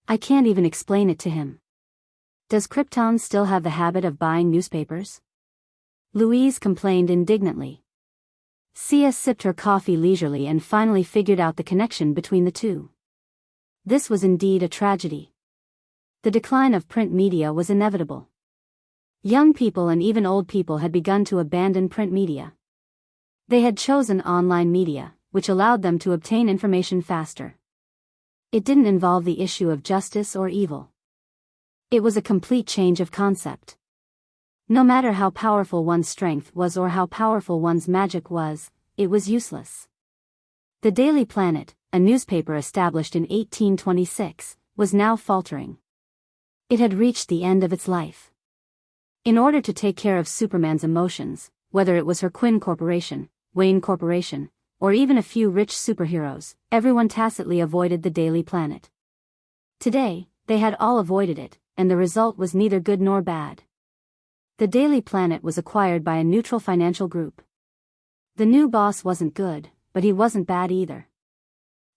I can't even explain it to him. Does Krypton still have the habit of buying newspapers? Louise complained indignantly. Sia sipped her coffee leisurely and finally figured out the connection between the two. This was indeed a tragedy. The decline of print media was inevitable. Young people and even old people had begun to abandon print media. They had chosen online media, which allowed them to obtain information faster. It didn't involve the issue of justice or evil. It was a complete change of concept. No matter how powerful one's strength was or how powerful one's magic was, it was useless. The Daily Planet, a newspaper established in 1826, was now faltering. It had reached the end of its life. In order to take care of Superman's emotions, whether it was her Quinn Corporation, Wayne Corporation, or even a few rich superheroes, everyone tacitly avoided the Daily Planet. Today, they had all avoided it, and the result was neither good nor bad. The Daily Planet was acquired by a neutral financial group. The new boss wasn't good, but he wasn't bad either.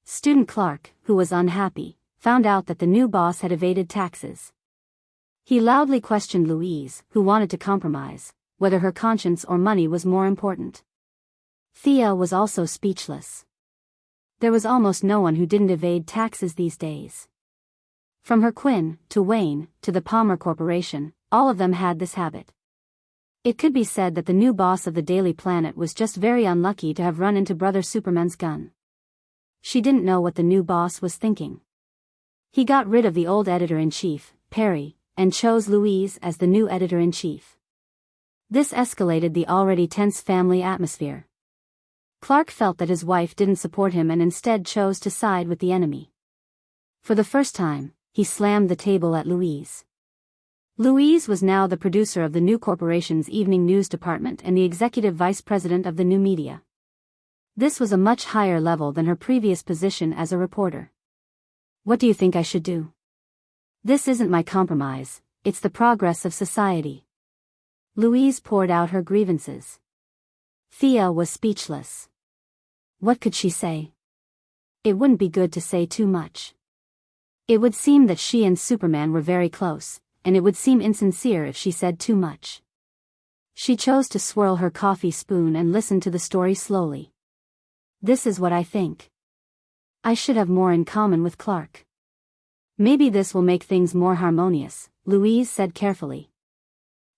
Student Clark, who was unhappy, found out that the new boss had evaded taxes. He loudly questioned Louise, who wanted to compromise, whether her conscience or money was more important. Thea was also speechless. There was almost no one who didn't evade taxes these days. From her Quinn, to Wayne, to the Palmer Corporation, all of them had this habit. It could be said that the new boss of the Daily Planet was just very unlucky to have run into Brother Superman's gun. She didn't know what the new boss was thinking. He got rid of the old editor-in-chief, Perry, and chose Louise as the new editor-in-chief. This escalated the already tense family atmosphere. Clark felt that his wife didn't support him and instead chose to side with the enemy. For the first time, he slammed the table at Louise. Louise was now the producer of the new corporation's evening news department and the executive vice president of the new media. This was a much higher level than her previous position as a reporter. What do you think I should do? This isn't my compromise, it's the progress of society. Louise poured out her grievances. Thea was speechless. What could she say? It wouldn't be good to say too much. It would seem that she and Superman were very close, and it would seem insincere if she said too much. She chose to swirl her coffee spoon and listen to the story slowly. This is what I think. I should have more in common with Clark. Maybe this will make things more harmonious, Louise said carefully.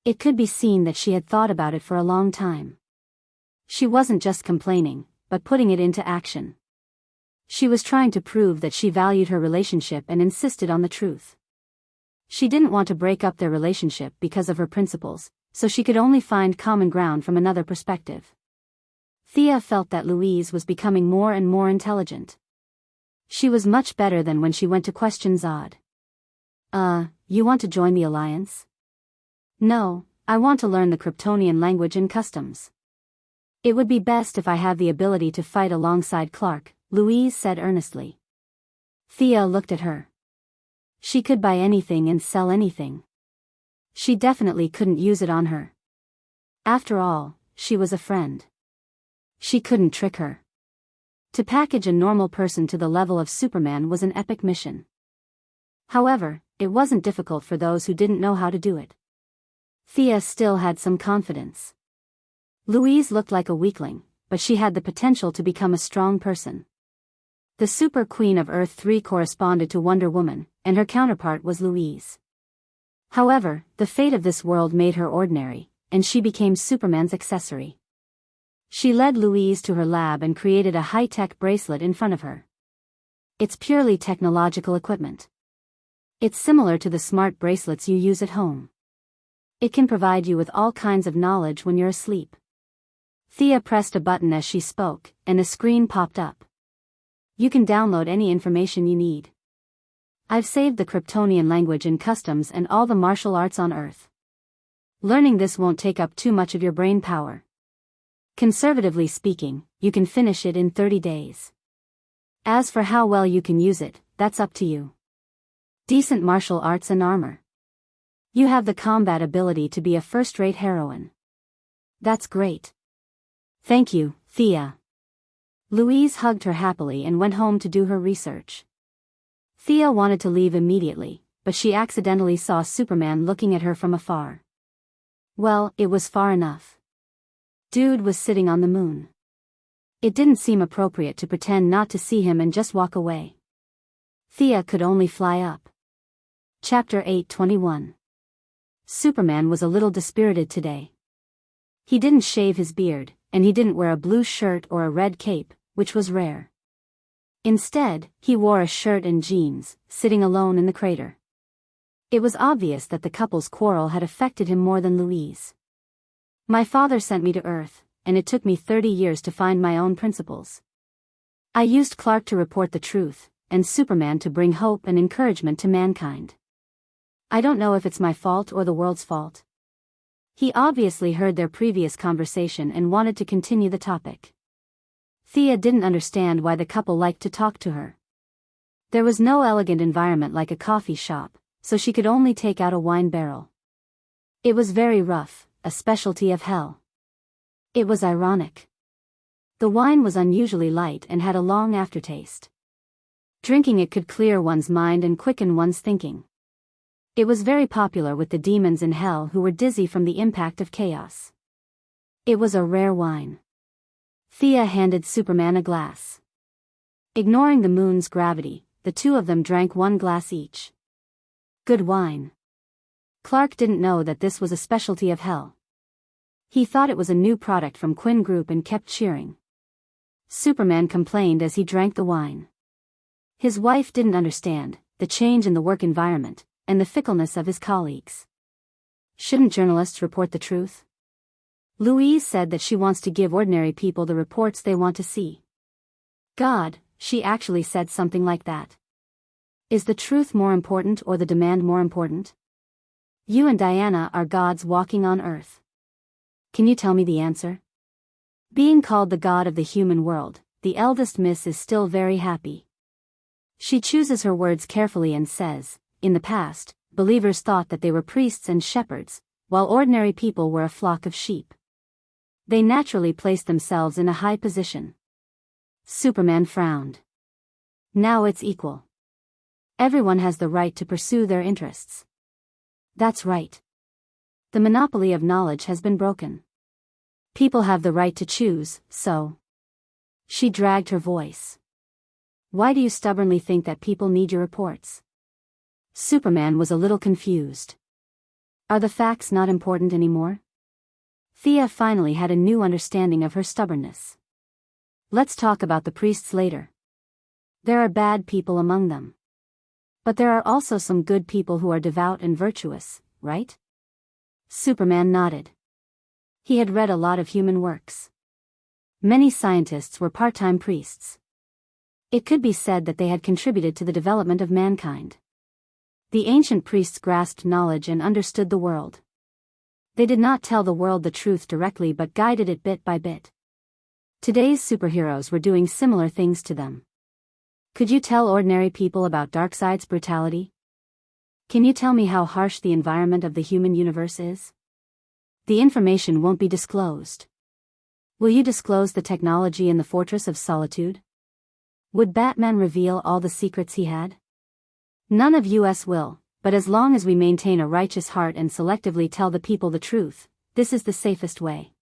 It could be seen that she had thought about it for a long time. She wasn't just complaining, but putting it into action. She was trying to prove that she valued her relationship and insisted on the truth. She didn't want to break up their relationship because of her principles, so she could only find common ground from another perspective. Thea felt that Louise was becoming more and more intelligent. She was much better than when she went to question Zod. You want to join the Alliance? No, I want to learn the Kryptonian language and customs. It would be best if I have the ability to fight alongside Clark, Louise said earnestly. Thea looked at her. She could buy anything and sell anything. She definitely couldn't use it on her. After all, she was a friend. She couldn't trick her. To package a normal person to the level of Superman was an epic mission. However, it wasn't difficult for those who didn't know how to do it. Thea still had some confidence. Louise looked like a weakling, but she had the potential to become a strong person. The Super Queen of Earth 3 corresponded to Wonder Woman, and her counterpart was Louise. However, the fate of this world made her ordinary, and she became Superman's accessory. She led Louise to her lab and created a high-tech bracelet in front of her. It's purely technological equipment. It's similar to the smart bracelets you use at home. It can provide you with all kinds of knowledge when you're asleep. Thea pressed a button as she spoke, and a screen popped up. You can download any information you need. I've saved the Kryptonian language in customs and all the martial arts on Earth. Learning this won't take up too much of your brain power. Conservatively speaking, you can finish it in 30 days. As for how well you can use it, that's up to you. Decent martial arts and armor. You have the combat ability to be a first-rate heroine. That's great. Thank you, Thea. Louise hugged her happily and went home to do her research. Thea wanted to leave immediately, but she accidentally saw Superman looking at her from afar. Well, it was far enough. Dude was sitting on the moon. It didn't seem appropriate to pretend not to see him and just walk away. Thea could only fly up. Chapter 8:21. Superman was a little dispirited today. He didn't shave his beard, and he didn't wear a blue shirt or a red cape, which was rare. Instead, he wore a shirt and jeans, sitting alone in the crater. It was obvious that the couple's quarrel had affected him more than Louise. My father sent me to Earth, and it took me 30 years to find my own principles. I used Clark to report the truth, and Superman to bring hope and encouragement to mankind. I don't know if it's my fault or the world's fault. He obviously heard their previous conversation and wanted to continue the topic. Thea didn't understand why the couple liked to talk to her. There was no elegant environment like a coffee shop, so she could only take out a wine barrel. It was very rough, a specialty of hell. It was ironic. The wine was unusually light and had a long aftertaste. Drinking it could clear one's mind and quicken one's thinking. It was very popular with the demons in hell who were dizzy from the impact of chaos. It was a rare wine. Thea handed Superman a glass. Ignoring the moon's gravity, the two of them drank one glass each. Good wine. Clark didn't know that this was a specialty of hell. He thought it was a new product from Quinn Group and kept cheering. Superman complained as he drank the wine. His wife didn't understand the change in the work environment and the fickleness of his colleagues. Shouldn't journalists report the truth? Louise said that she wants to give ordinary people the reports they want to see. God, she actually said something like that. Is the truth more important or the demand more important? You and Diana are gods walking on Earth. Can you tell me the answer? Being called the god of the human world, the eldest miss is still very happy. She chooses her words carefully and says, in the past, believers thought that they were priests and shepherds, while ordinary people were a flock of sheep. They naturally placed themselves in a high position. Superman frowned. Now it's equal. Everyone has the right to pursue their interests. That's right. The monopoly of knowledge has been broken. People have the right to choose, so. She dragged her voice. Why do you stubbornly think that people need your reports? Superman was a little confused. Are the facts not important anymore? Thea finally had a new understanding of her stubbornness. Let's talk about the priests later. There are bad people among them. But there are also some good people who are devout and virtuous, right? Superman nodded. He had read a lot of human works. Many scientists were part-time priests. It could be said that they had contributed to the development of mankind. The ancient priests grasped knowledge and understood the world. They did not tell the world the truth directly but guided it bit by bit. Today's superheroes were doing similar things to them. Could you tell ordinary people about Darkseid's brutality? Can you tell me how harsh the environment of the human universe is? The information won't be disclosed. Will you disclose the technology in the Fortress of Solitude? Would Batman reveal all the secrets he had? None of us will, but as long as we maintain a righteous heart and selectively tell the people the truth, this is the safest way.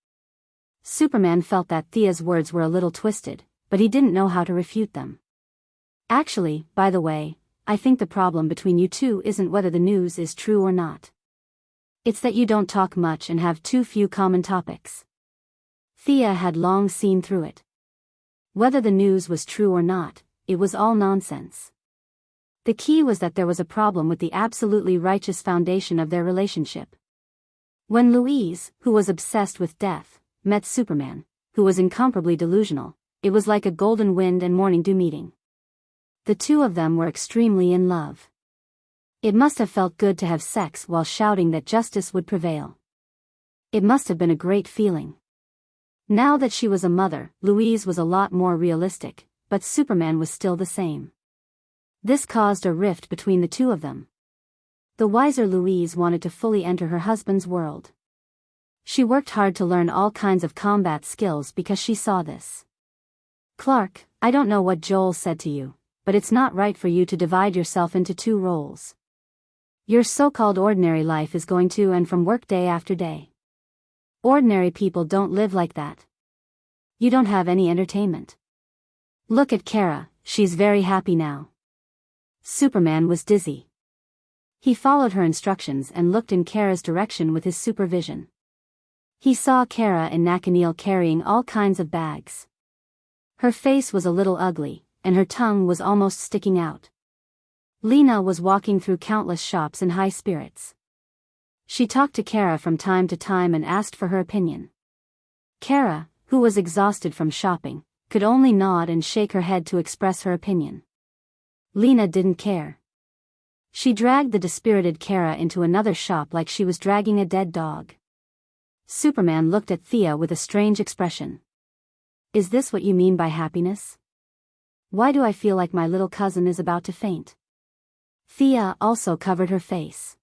Superman felt that Thea's words were a little twisted, but he didn't know how to refute them. Actually, by the way, I think the problem between you two isn't whether the news is true or not. It's that you don't talk much and have too few common topics. Thea had long seen through it. Whether the news was true or not, it was all nonsense. The key was that there was a problem with the absolutely righteous foundation of their relationship. When Louise, who was obsessed with death, met Superman, who was incomparably delusional, it was like a golden wind and morning dew meeting. The two of them were extremely in love. It must have felt good to have sex while shouting that justice would prevail. It must have been a great feeling. Now that she was a mother, Louise was a lot more realistic, but Superman was still the same. This caused a rift between the two of them. The wiser Louise wanted to fully enter her husband's world. She worked hard to learn all kinds of combat skills because she saw this. Clark, I don't know what Joel said to you, but it's not right for you to divide yourself into two roles. Your so-called ordinary life is going to and from work day after day. Ordinary people don't live like that. You don't have any entertainment. Look at Kara, she's very happy now. Superman was dizzy. He followed her instructions and looked in Kara's direction with his supervision. He saw Kara and Nathaniel carrying all kinds of bags. Her face was a little ugly, and her tongue was almost sticking out. Lena was walking through countless shops in high spirits. She talked to Kara from time to time and asked for her opinion. Kara, who was exhausted from shopping, could only nod and shake her head to express her opinion. Lena didn't care. She dragged the dispirited Kara into another shop like she was dragging a dead dog. Superman looked at Thea with a strange expression. Is this what you mean by happiness? Why do I feel like my little cousin is about to faint? Thea also covered her face.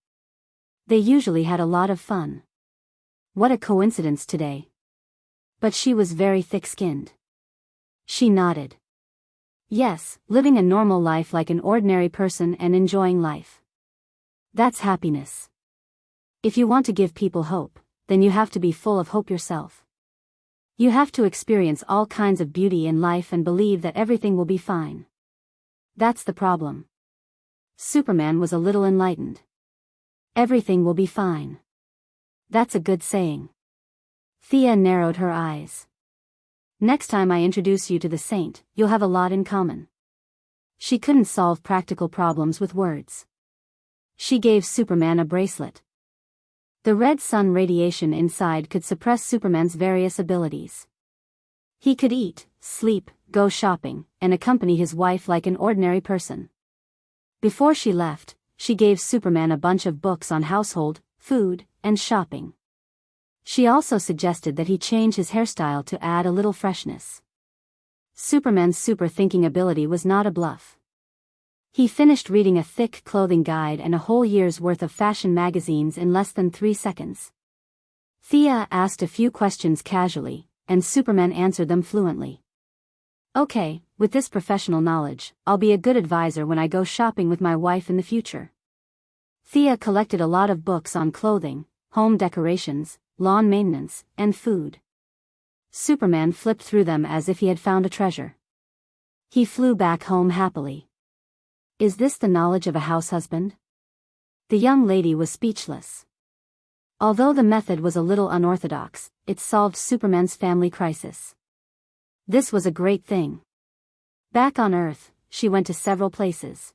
They usually had a lot of fun. What a coincidence today. But she was very thick-skinned. She nodded. Yes, living a normal life like an ordinary person and enjoying life. That's happiness. If you want to give people hope, then you have to be full of hope yourself. You have to experience all kinds of beauty in life and believe that everything will be fine. That's the problem. Superman was a little enlightened. Everything will be fine. That's a good saying. Thea narrowed her eyes. Next time I introduce you to the saint, you'll have a lot in common. She couldn't solve practical problems with words. She gave Superman a bracelet. The red sun radiation inside could suppress Superman's various abilities. He could eat, sleep, go shopping, and accompany his wife like an ordinary person. Before she left, she gave Superman a bunch of books on household, food, and shopping. She also suggested that he change his hairstyle to add a little freshness. Superman's super-thinking ability was not a bluff. He finished reading a thick clothing guide and a whole year's worth of fashion magazines in less than 3 seconds. Thea asked a few questions casually, and Superman answered them fluently. Okay, with this professional knowledge, I'll be a good advisor when I go shopping with my wife in the future. Thea collected a lot of books on clothing, home decorations, lawn maintenance, and food. Superman flipped through them as if he had found a treasure. He flew back home happily. Is this the knowledge of a house husband? The young lady was speechless. Although the method was a little unorthodox, it solved Superman's family crisis. This was a great thing. Back on Earth, she went to several places.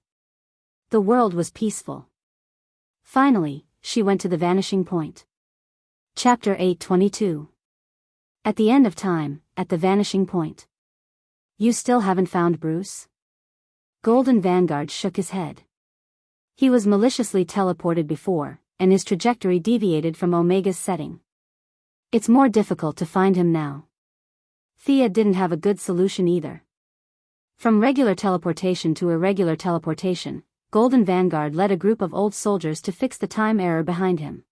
The world was peaceful. Finally, she went to the vanishing point. Chapter 822. At the end of time, at the vanishing point. You still haven't found Bruce? Golden Vanguard shook his head. He was maliciously teleported before, and his trajectory deviated from Omega's setting. It's more difficult to find him now. Thea didn't have a good solution either. From regular teleportation to irregular teleportation, Golden Vanguard led a group of old soldiers to fix the time error behind him.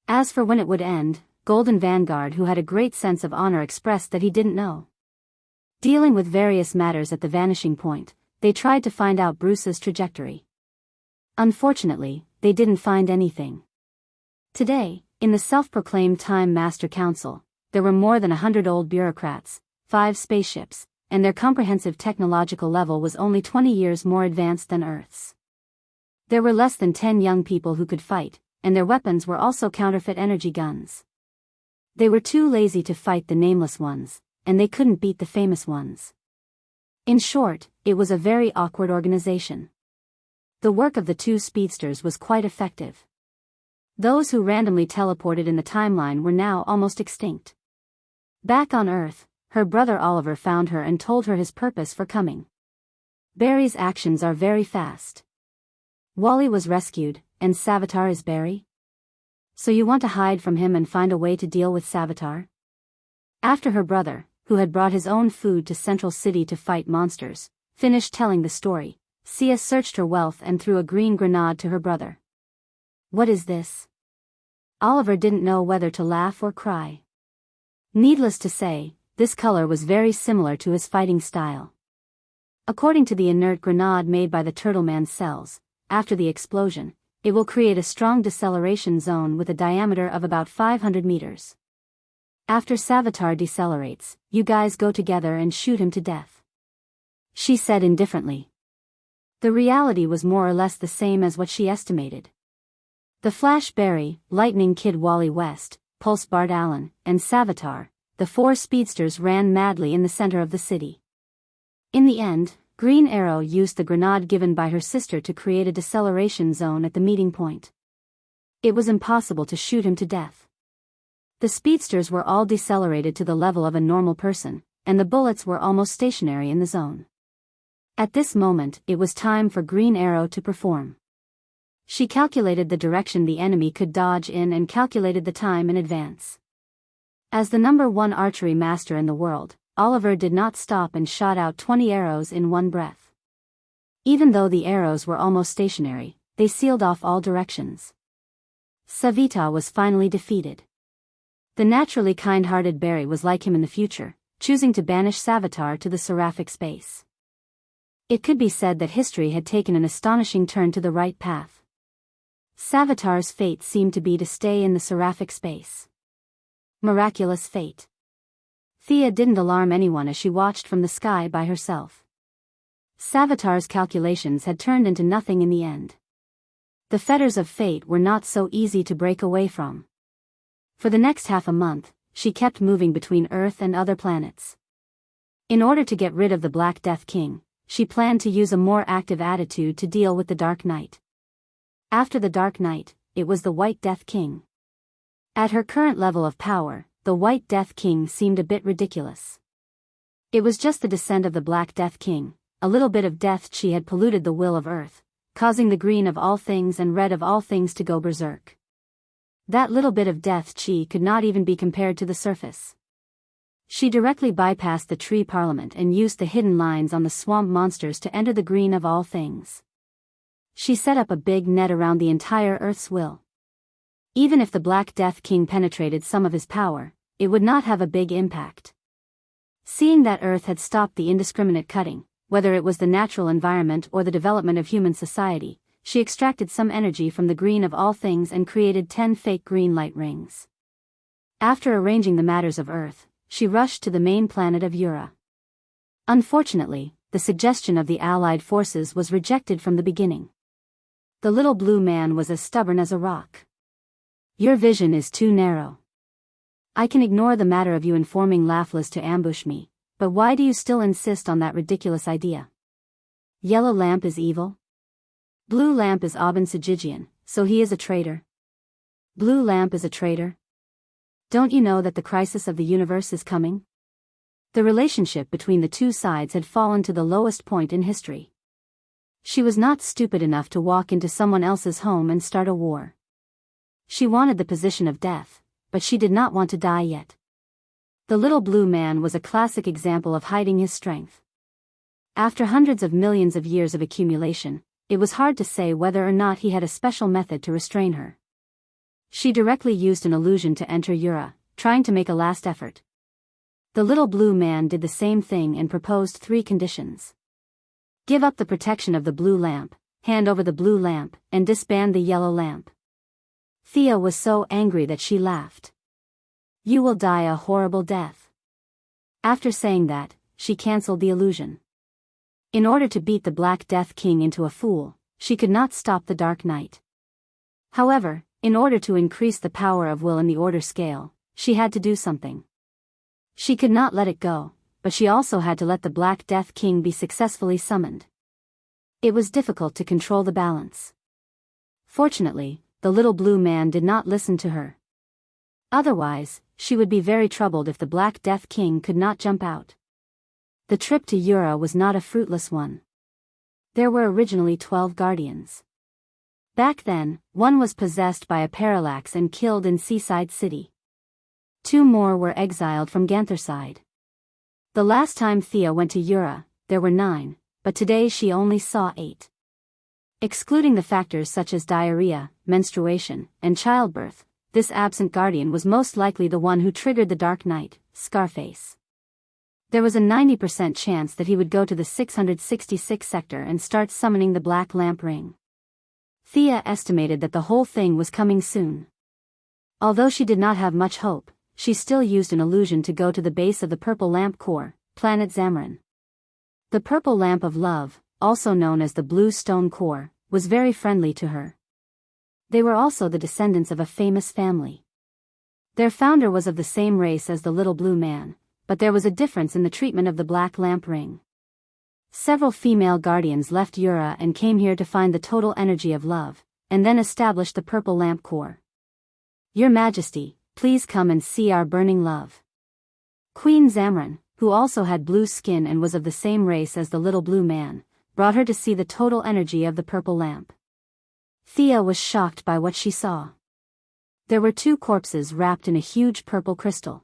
As for when it would end, Golden Vanguard, who had a great sense of honor, expressed that he didn't know. Dealing with various matters at the vanishing point, they tried to find out Bruce's trajectory. Unfortunately, they didn't find anything. Today, in the self-proclaimed Time Master Council, there were more than 100 old bureaucrats, 5 spaceships, and their comprehensive technological level was only 20 years more advanced than Earth's. There were less than 10 young people who could fight, and their weapons were also counterfeit energy guns. They were too lazy to fight the nameless ones, and they couldn't beat the famous ones. In short, it was a very awkward organization. The work of the 2 speedsters was quite effective. Those who randomly teleported in the timeline were now almost extinct. Back on Earth, her brother Oliver found her and told her his purpose for coming. Barry's actions are very fast. Wally was rescued, and Savitar is Barry? So you want to hide from him and find a way to deal with Savitar? After her brother, who had brought his own food to Central City to fight monsters, finished telling the story, Sia searched her wealth and threw a green grenade to her brother. What is this? Oliver didn't know whether to laugh or cry. Needless to say, this color was very similar to his fighting style. According to the inert grenade made by the Turtleman's cells, after the explosion, it will create a strong deceleration zone with a diameter of about 500 meters. After Savitar decelerates, you guys go together and shoot him to death. She said indifferently. The reality was more or less the same as what she estimated. The Flash Barry, Lightning Kid Wally West, Pulse Bart Allen, and Savitar, the 4 speedsters ran madly in the center of the city. In the end, Green Arrow used the grenade given by her sister to create a deceleration zone at the meeting point. It was impossible to shoot him to death. The speedsters were all decelerated to the level of a normal person, and the bullets were almost stationary in the zone. At this moment, it was time for Green Arrow to perform. She calculated the direction the enemy could dodge in and calculated the time in advance. As the number 1 archery master in the world, Oliver did not stop and shot out 20 arrows in one breath. Even though the arrows were almost stationary, they sealed off all directions. Savitar was finally defeated. The naturally kind-hearted Barry was like him in the future, choosing to banish Savitar to the seraphic space. It could be said that history had taken an astonishing turn to the right path. Savitar's fate seemed to be to stay in the seraphic space. Miraculous fate. Thea didn't alarm anyone as she watched from the sky by herself. Savitar's calculations had turned into nothing in the end. The fetters of fate were not so easy to break away from. For the next half a month, she kept moving between Earth and other planets. In order to get rid of the Black Death King, she planned to use a more active attitude to deal with the Dark Knight. After the Dark Knight, it was the White Death King. At her current level of power, the White Death King seemed a bit ridiculous. It was just the descent of the Black Death King, a little bit of death chi had polluted the will of Earth, causing the green of all things and red of all things to go berserk. That little bit of death chi could not even be compared to the surface. She directly bypassed the tree parliament and used the hidden lines on the swamp monsters to enter the green of all things. She set up a big net around the entire Earth's will. Even if the Black Death King penetrated some of his power, it would not have a big impact. Seeing that Earth had stopped the indiscriminate cutting, whether it was the natural environment or the development of human society, she extracted some energy from the green of all things and created 10 fake green light rings. After arranging the matters of Earth, she rushed to the main planet of Ura. Unfortunately, the suggestion of the Allied forces was rejected from the beginning. The little blue man was as stubborn as a rock. Your vision is too narrow. I can ignore the matter of you informing Laughless to ambush me, but why do you still insist on that ridiculous idea? Yellow lamp is evil? Blue lamp is Aubin Sajigian, so he is a traitor. Blue lamp is a traitor? Don't you know that the crisis of the universe is coming? The relationship between the two sides had fallen to the lowest point in history. She was not stupid enough to walk into someone else's home and start a war. She wanted the position of death, but she did not want to die yet. The little blue man was a classic example of hiding his strength. After hundreds of millions of years of accumulation, it was hard to say whether or not he had a special method to restrain her. She directly used an illusion to enter Ura, trying to make a last effort. The little blue man did the same thing and proposed 3 conditions. Give up the protection of the blue lamp, hand over the blue lamp, and disband the yellow lamp. Thea was so angry that she laughed. You will die a horrible death. After saying that, she cancelled the illusion. In order to beat the Black Death King into a fool, she could not stop the Dark Knight. However, in order to increase the power of will in the order scale, she had to do something. She could not let it go, but she also had to let the Black Death King be successfully summoned. It was difficult to control the balance. Fortunately, the little blue man did not listen to her. Otherwise, she would be very troubled if the Black Death King could not jump out. The trip to Ura was not a fruitless one. There were originally 12 guardians. Back then, one was possessed by a parallax and killed in Seaside City. 2 more were exiled from Gantherside. The last time Thea went to Ura, there were 9, but today she only saw 8. Excluding the factors such as diarrhea, menstruation, and childbirth, this absent guardian was most likely the one who triggered the Dark Knight, Scarface. There was a 90% chance that he would go to the 666 sector and start summoning the Black Lamp Ring. Thea estimated that the whole thing was coming soon. Although she did not have much hope, she still used an illusion to go to the base of the Purple Lamp Core, planet Zamarin. The Purple Lamp of Love, also known as the Blue Stone Core, was very friendly to her. They were also the descendants of a famous family. Their founder was of the same race as the little blue man, but there was a difference in the treatment of the Black Lamp Ring. Several female guardians left Ura and came here to find the total energy of love, and then established the Purple Lamp Core. Your Majesty, please come and see our burning love. Queen Zamarin, who also had blue skin and was of the same race as the little blue man, brought her to see the total energy of the purple lamp. Thea was shocked by what she saw. There were 2 corpses wrapped in a huge purple crystal.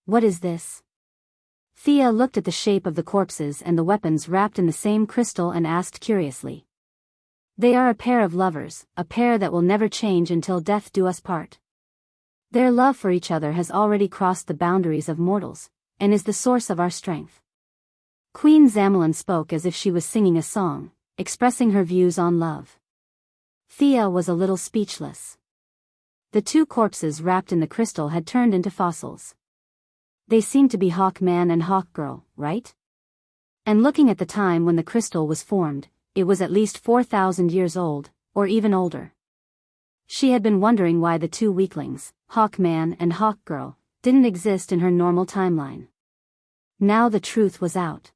What is this? Thea looked at the shape of the corpses and the weapons wrapped in the same crystal and asked curiously. They are a pair of lovers, a pair that will never change until death do us part. Their love for each other has already crossed the boundaries of mortals, and is the source of our strength. Queen Zamarin spoke as if she was singing a song, expressing her views on love. Thea was a little speechless. The 2 corpses wrapped in the crystal had turned into fossils. They seemed to be Hawkman and Hawkgirl, right? And looking at the time when the crystal was formed, it was at least 4,000 years old, or even older. She had been wondering why the 2 weaklings, Hawkman and Hawkgirl, didn't exist in her normal timeline. Now the truth was out.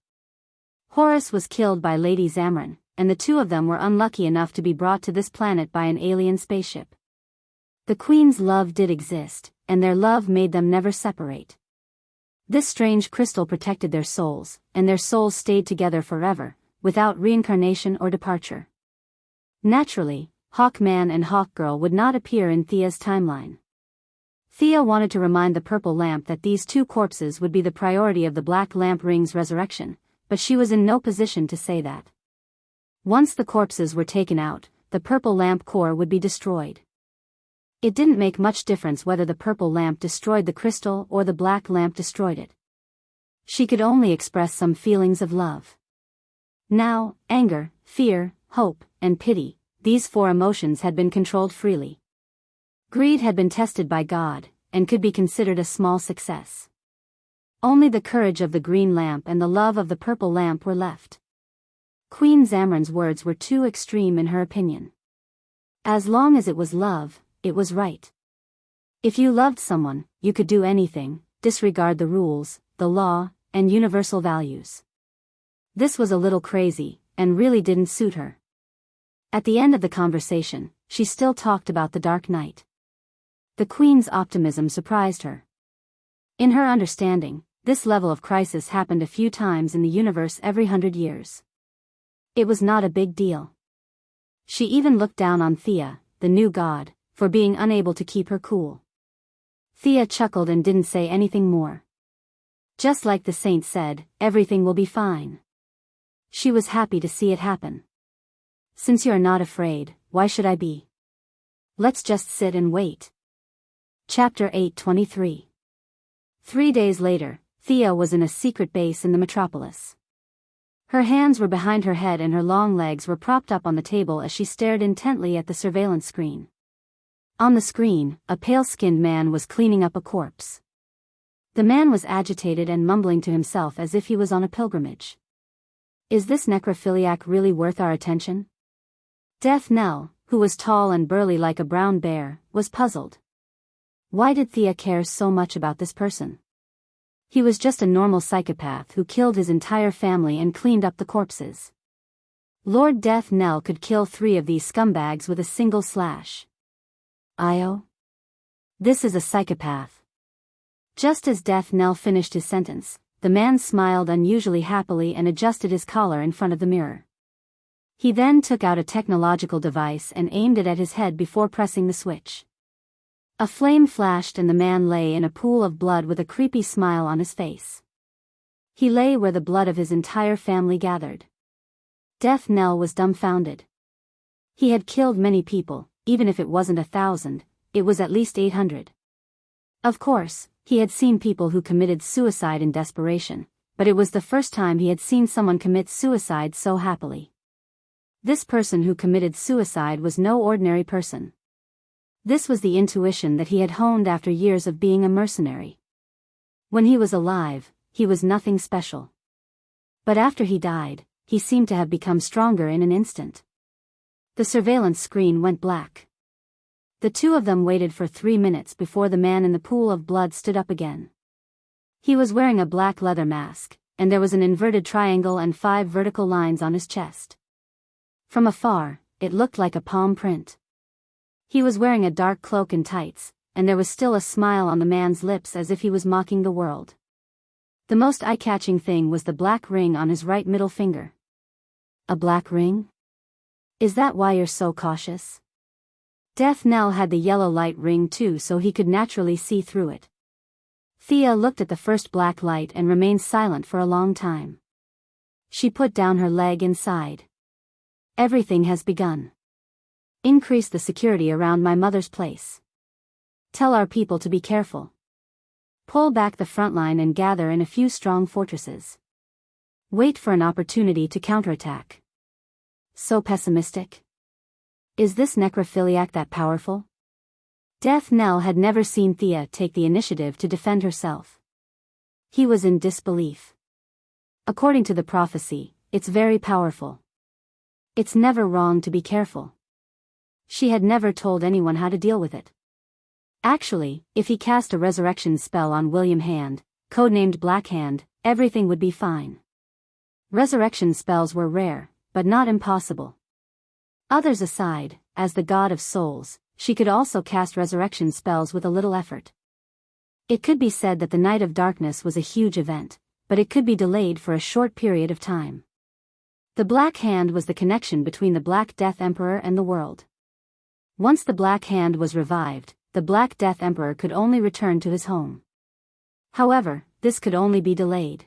Horus was killed by Lady Zamarin, and the 2 of them were unlucky enough to be brought to this planet by an alien spaceship. The Queen's love did exist, and their love made them never separate. This strange crystal protected their souls, and their souls stayed together forever, without reincarnation or departure. Naturally, Hawkman and Hawkgirl would not appear in Thea's timeline. Thea wanted to remind the purple lamp that these 2 corpses would be the priority of the Black Lamp Ring's resurrection, but she was in no position to say that. Once the corpses were taken out, the Purple Lamp Core would be destroyed. It didn't make much difference whether the purple lamp destroyed the crystal or the black lamp destroyed it. She could only express some feelings of love. Now, anger, fear, hope, and pity, these 4 emotions had been controlled freely. Greed had been tested by God, and could be considered a small success. Only the courage of the green lamp and the love of the purple lamp were left. Queen Zamarin's words were too extreme in her opinion. As long as it was love, it was right. If you loved someone, you could do anything, disregard the rules, the law, and universal values. This was a little crazy, and really didn't suit her. At the end of the conversation, she still talked about the Dark Knight. The Queen's optimism surprised her. In her understanding, this level of crisis happened a few times in the universe every 100 years. It was not a big deal. She even looked down on Thea, the new god, for being unable to keep her cool. Thea chuckled and didn't say anything more. Just like the saint said, everything will be fine. She was happy to see it happen. Since you are not afraid, why should I be? Let's just sit and wait. Chapter 8:23. 3 days later, Thea was in a secret base in the metropolis. Her hands were behind her head and her long legs were propped up on the table as she stared intently at the surveillance screen. On the screen, a pale-skinned man was cleaning up a corpse. The man was agitated and mumbling to himself as if he was on a pilgrimage. Is this necrophiliac really worth our attention? Death Knell, who was tall and burly like a brown bear, was puzzled. Why did Thea care so much about this person? He was just a normal psychopath who killed his entire family and cleaned up the corpses. Lord Death Knell could kill 3 of these scumbags with a single slash. Io? This is a psychopath. Just as Death Knell finished his sentence, the man smiled unusually happily and adjusted his collar in front of the mirror. He then took out a technological device and aimed it at his head before pressing the switch. A flame flashed and the man lay in a pool of blood with a creepy smile on his face. He lay where the blood of his entire family gathered. Death Knell was dumbfounded. He had killed many people, even if it wasn't 1,000, it was at least 800. Of course, he had seen people who committed suicide in desperation, but it was the first time he had seen someone commit suicide so happily. This person who committed suicide was no ordinary person. This was the intuition that he had honed after years of being a mercenary. When he was alive, he was nothing special. But after he died, he seemed to have become stronger in an instant. The surveillance screen went black. The 2 of them waited for 3 minutes before the man in the pool of blood stood up again. He was wearing a black leather mask, and there was an inverted triangle and 5 vertical lines on his chest. From afar, it looked like a palm print. He was wearing a dark cloak and tights, and there was still a smile on the man's lips as if he was mocking the world. The most eye-catching thing was the black ring on his right middle finger. A black ring? Is that why you're so cautious? Death Knell had the yellow light ring too, so he could naturally see through it. Thea looked at the first black light and remained silent for a long time. She put down her leg and sighed. Everything has begun. Increase the security around my mother's place. Tell our people to be careful. Pull back the front line and gather in a few strong fortresses. Wait for an opportunity to counterattack. So pessimistic? Is this necrophiliac that powerful? Death Knell had never seen Thea take the initiative to defend herself. He was in disbelief. According to the prophecy, it's very powerful. It's never wrong to be careful. She had never told anyone how to deal with it. Actually, if he cast a resurrection spell on William Hand, codenamed Black Hand, everything would be fine. Resurrection spells were rare, but not impossible. Others aside, as the god of souls, she could also cast resurrection spells with a little effort. It could be said that the Night of Darkness was a huge event, but it could be delayed for a short period of time. The Black Hand was the connection between the Black Death Emperor and the world. Once the Black Hand was revived, the Black Death Emperor could only return to his home. However, this could only be delayed.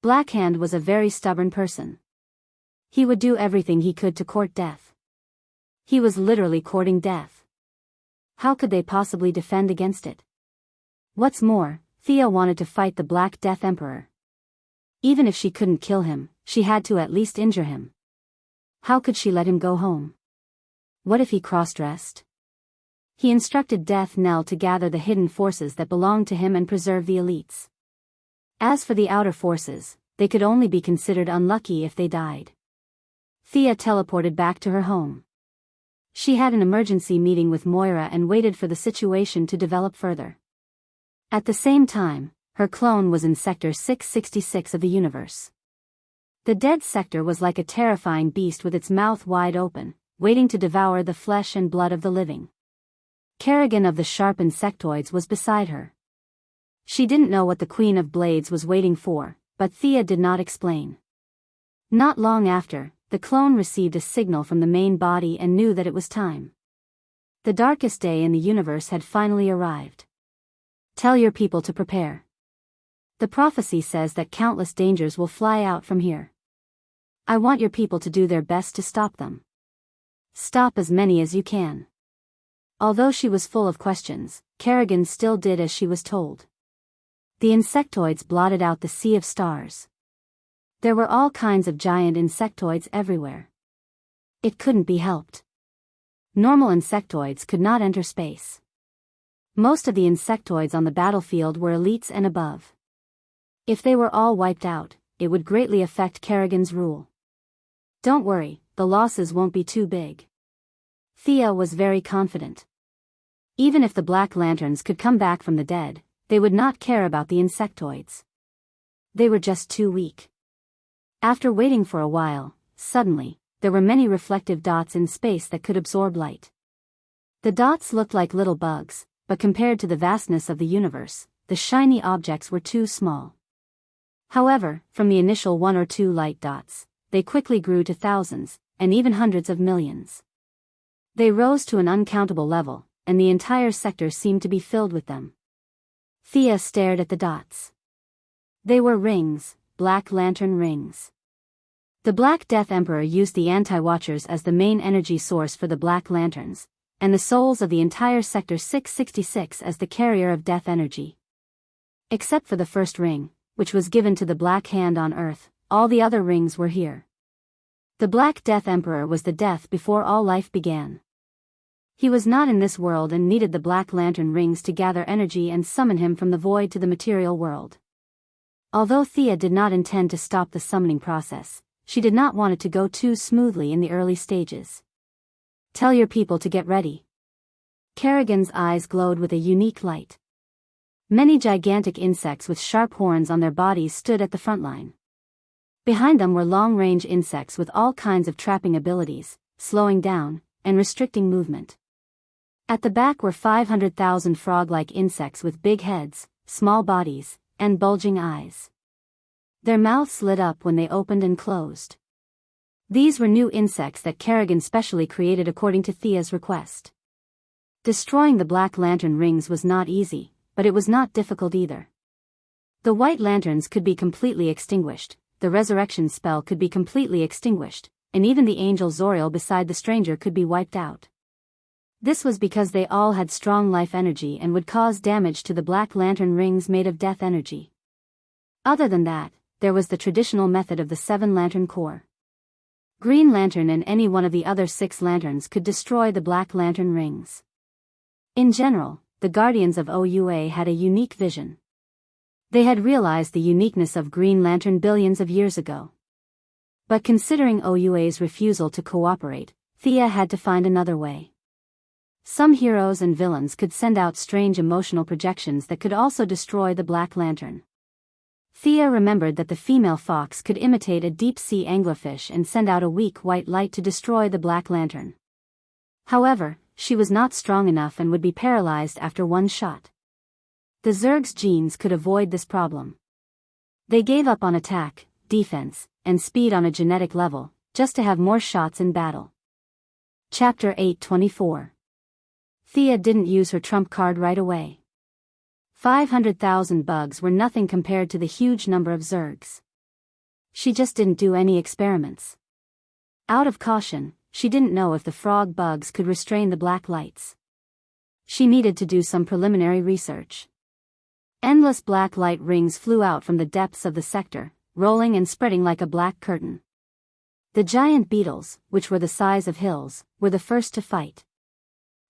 Black Hand was a very stubborn person. He would do everything he could to court death. He was literally courting death. How could they possibly defend against it? What's more, Thea wanted to fight the Black Death Emperor. Even if she couldn't kill him, she had to at least injure him. How could she let him go home? What if he cross-dressed? He instructed Death Knell to gather the hidden forces that belonged to him and preserve the elites. As for the outer forces, they could only be considered unlucky if they died. Thea teleported back to her home. She had an emergency meeting with Moira and waited for the situation to develop further. At the same time, her clone was in Sector 666 of the universe. The dead sector was like a terrifying beast with its mouth wide open, waiting to devour the flesh and blood of the living. Kerrigan of the Sharp Insectoids was beside her. She didn't know what the Queen of Blades was waiting for, but Thea did not explain. Not long after, the clone received a signal from the main body and knew that it was time. The darkest day in the universe had finally arrived. Tell your people to prepare. The prophecy says that countless dangers will fly out from here. I want your people to do their best to stop them. Stop as many as you can. Although she was full of questions, Kerrigan still did as she was told. The insectoids blotted out the sea of stars. There were all kinds of giant insectoids everywhere. It couldn't be helped. Normal insectoids could not enter space. Most of the insectoids on the battlefield were elites and above. If they were all wiped out, it would greatly affect Kerrigan's rule. Don't worry, the losses won't be too big. Thea was very confident. Even if the Black Lanterns could come back from the dead, they would not care about the insectoids. They were just too weak. After waiting for a while, suddenly, there were many reflective dots in space that could absorb light. The dots looked like little bugs, but compared to the vastness of the universe, the shiny objects were too small. However, from the initial 1 or 2 light dots, they quickly grew to thousands, and even hundreds of millions. They rose to an uncountable level, and the entire sector seemed to be filled with them. Thea stared at the dots. They were rings, Black Lantern rings. The Black Death Emperor used the Anti-Watchers as the main energy source for the Black Lanterns, and the souls of the entire Sector 666 as the carrier of death energy. Except for the first ring, which was given to the Black Hand on Earth, all the other rings were here. The Black Death Emperor was the death before all life began. He was not in this world and needed the Black Lantern rings to gather energy and summon him from the void to the material world. Although Thea did not intend to stop the summoning process, she did not want it to go too smoothly in the early stages. Tell your people to get ready. Kerrigan's eyes glowed with a unique light. Many gigantic insects with sharp horns on their bodies stood at the front line. Behind them were long-range insects with all kinds of trapping abilities, slowing down, and restricting movement. At the back were 500,000 frog-like insects with big heads, small bodies, and bulging eyes. Their mouths lit up when they opened and closed. These were new insects that Kerrigan specially created according to Thea's request. Destroying the Black Lantern rings was not easy, but it was not difficult either. The White Lanterns could be completely extinguished, the resurrection spell could be completely extinguished, and even the angel Zoriel beside the stranger could be wiped out. This was because they all had strong life energy and would cause damage to the Black Lantern rings made of death energy. Other than that, there was the traditional method of the 7 Lantern Corps. Green Lantern and any one of the other 6 lanterns could destroy the Black Lantern rings. In general, the Guardians of OUA had a unique vision. They had realized the uniqueness of Green Lantern billions of years ago. But considering OUA's refusal to cooperate, Thea had to find another way. Some heroes and villains could send out strange emotional projections that could also destroy the Black Lantern. Thea remembered that the female fox could imitate a deep-sea anglerfish and send out a weak white light to destroy the Black Lantern. However, she was not strong enough and would be paralyzed after one shot. The Zerg's genes could avoid this problem. They gave up on attack, defense, and speed on a genetic level, just to have more shots in battle. Chapter 824. Thea didn't use her trump card right away. 500,000 bugs were nothing compared to the huge number of Zergs. She just didn't do any experiments. Out of caution, she didn't know if the frog bugs could restrain the black lights. She needed to do some preliminary research. Endless black light rings flew out from the depths of the sector, rolling and spreading like a black curtain. The giant beetles, which were the size of hills, were the first to fight.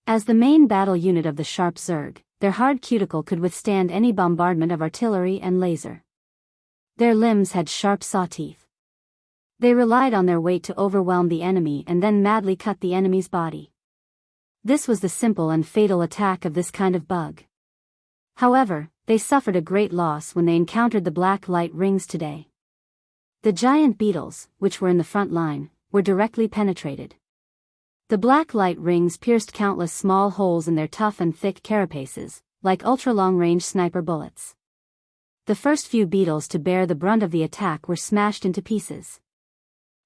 As the main battle unit of the sharp Zerg, their hard cuticle could withstand any bombardment of artillery and laser. Their limbs had sharp saw teeth. They relied on their weight to overwhelm the enemy and then madly cut the enemy's body. This was the simple and fatal attack of this kind of bug. However, they suffered a great loss when they encountered the black light rings today. The giant beetles, which were in the front line, were directly penetrated. The black light rings pierced countless small holes in their tough and thick carapaces, like ultra-long-range sniper bullets. The first few beetles to bear the brunt of the attack were smashed into pieces.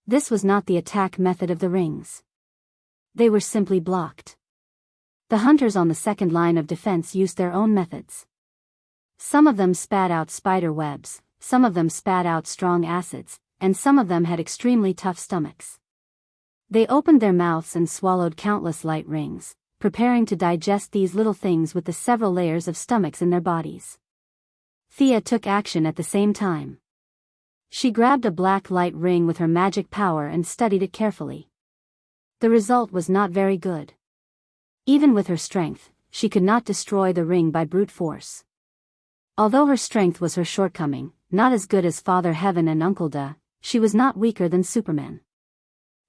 This was not the attack method of the rings. They were simply blocked. The hunters on the second line of defense used their own methods. Some of them spat out spider webs, some of them spat out strong acids, and some of them had extremely tough stomachs. They opened their mouths and swallowed countless light rings, preparing to digest these little things with the several layers of stomachs in their bodies. Thea took action at the same time. She grabbed a black light ring with her magic power and studied it carefully. The result was not very good. Even with her strength, she could not destroy the ring by brute force. Although her strength was her shortcoming, not as good as Father Heaven and Uncle Da, she was not weaker than Superman.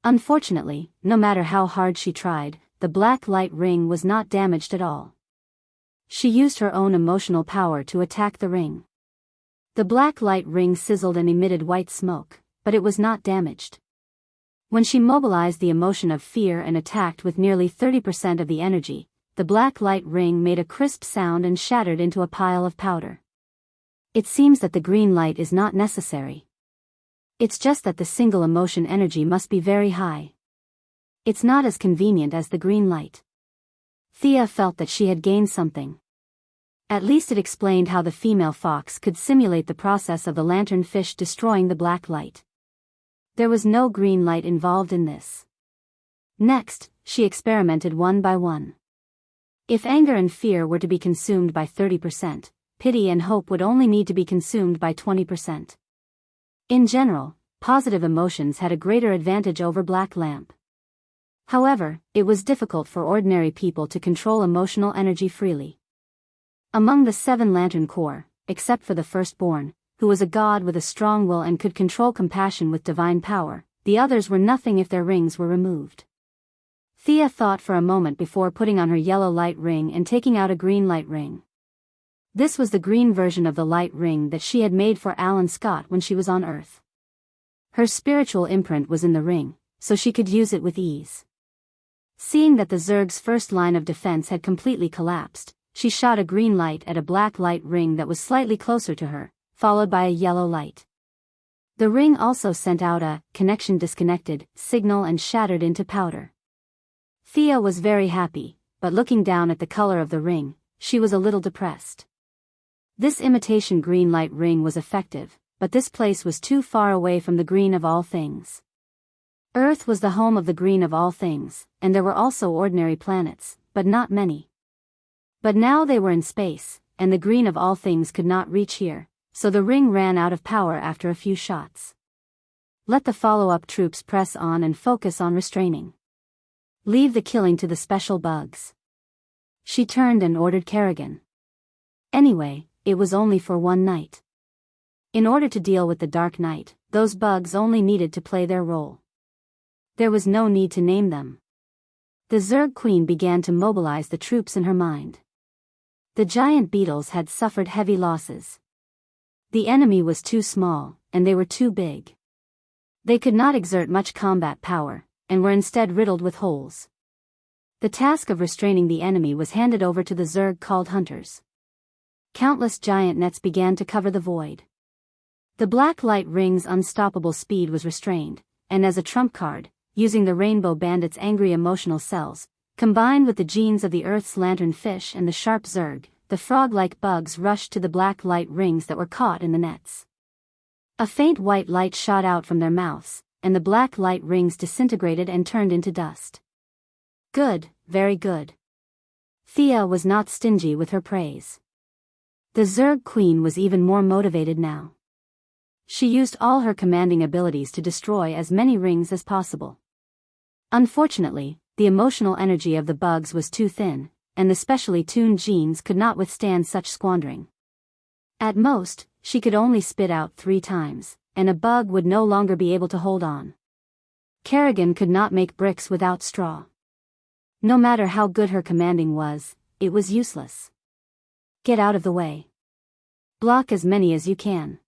Unfortunately, no matter how hard she tried, the black light ring was not damaged at all. She used her own emotional power to attack the ring. The black light ring sizzled and emitted white smoke, but it was not damaged. When she mobilized the emotion of fear and attacked with nearly 30% of the energy, the black light ring made a crisp sound and shattered into a pile of powder. It seems that the green light is not necessary. It's just that the single emotion energy must be very high. It's not as convenient as the green light. Thea felt that she had gained something. At least it explained how the female fox could simulate the process of the lanternfish destroying the black light. There was no green light involved in this. Next, she experimented one by one. If anger and fear were to be consumed by 30%, pity and hope would only need to be consumed by 20%. In general, positive emotions had a greater advantage over black lamp. However, it was difficult for ordinary people to control emotional energy freely. Among the 7 Lantern Corps, except for the firstborn, who was a god with a strong will and could control compassion with divine power, the others were nothing if their rings were removed. Thea thought for a moment before putting on her yellow light ring and taking out a green light ring. This was the green version of the light ring that she had made for Alan Scott when she was on Earth. Her spiritual imprint was in the ring, so she could use it with ease. Seeing that the Zerg's first line of defense had completely collapsed, she shot a green light at a black light ring that was slightly closer to her, followed by a yellow light. The ring also sent out a connection disconnected signal and shattered into powder. Thea was very happy, but looking down at the color of the ring, she was a little depressed. This imitation green light ring was effective, but this place was too far away from the green of all things. Earth was the home of the green of all things, and there were also ordinary planets, but not many. But now they were in space, and the green of all things could not reach here, so the ring ran out of power after a few shots. Let the follow-up troops press on and focus on restraining. Leave the killing to the special bugs. She turned and ordered Kerrigan. Anyway, it was only for one night. In order to deal with the Dark Knight, those bugs only needed to play their role. There was no need to name them. The Zerg Queen began to mobilize the troops in her mind. The giant beetles had suffered heavy losses. The enemy was too small, and they were too big. They could not exert much combat power, and were instead riddled with holes. The task of restraining the enemy was handed over to the Zerg called Hunters. Countless giant nets began to cover the void. The black light ring's unstoppable speed was restrained, and as a trump card, using the Rainbow Bandit's angry emotional cells, combined with the genes of the Earth's lanternfish and the sharp Zerg, the frog-like bugs rushed to the black light rings that were caught in the nets. A faint white light shot out from their mouths, and the black light rings disintegrated and turned into dust. Good, very good. Thea was not stingy with her praise. The Zerg Queen was even more motivated now. She used all her commanding abilities to destroy as many rings as possible. Unfortunately, the emotional energy of the bugs was too thin, and the specially tuned genes could not withstand such squandering. At most, she could only spit out 3 times, and a bug would no longer be able to hold on. Kerrigan could not make bricks without straw. No matter how good her commanding was, it was useless. Get out of the way. Block as many as you can.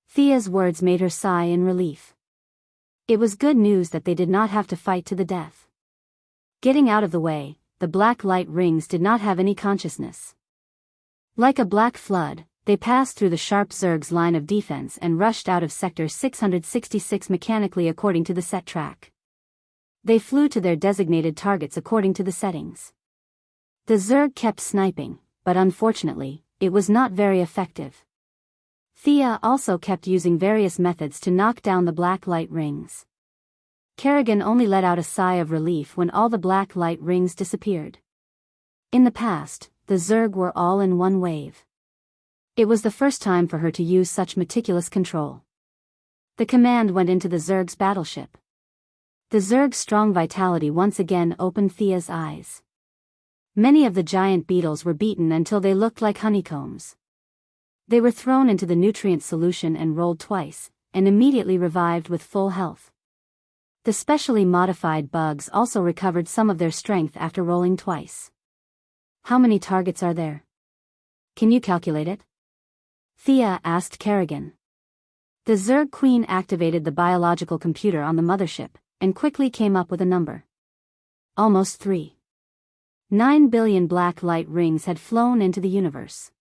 Thea's words made her sigh in relief. It was good news that they did not have to fight to the death. Getting out of the way, the black light rings did not have any consciousness. Like a black flood, they passed through the sharp Zerg's line of defense and rushed out of Sector 666 mechanically according to the set track. They flew to their designated targets according to the settings. The Zerg kept sniping, but unfortunately, it was not very effective. Thea also kept using various methods to knock down the black light rings. Kerrigan only let out a sigh of relief when all the black light rings disappeared. In the past, the Zerg were all in one wave. It was the first time for her to use such meticulous control. The command went into the Zerg's battleship. The Zerg's strong vitality once again opened Thea's eyes. Many of the giant beetles were beaten until they looked like honeycombs. They were thrown into the nutrient solution and rolled twice, and immediately revived with full health. The specially modified bugs also recovered some of their strength after rolling twice. How many targets are there? Can you calculate it? Thea asked Kerrigan. The Zerg Queen activated the biological computer on the mothership, and quickly came up with a number. Almost 3. 9 billion black light rings had flown into the universe.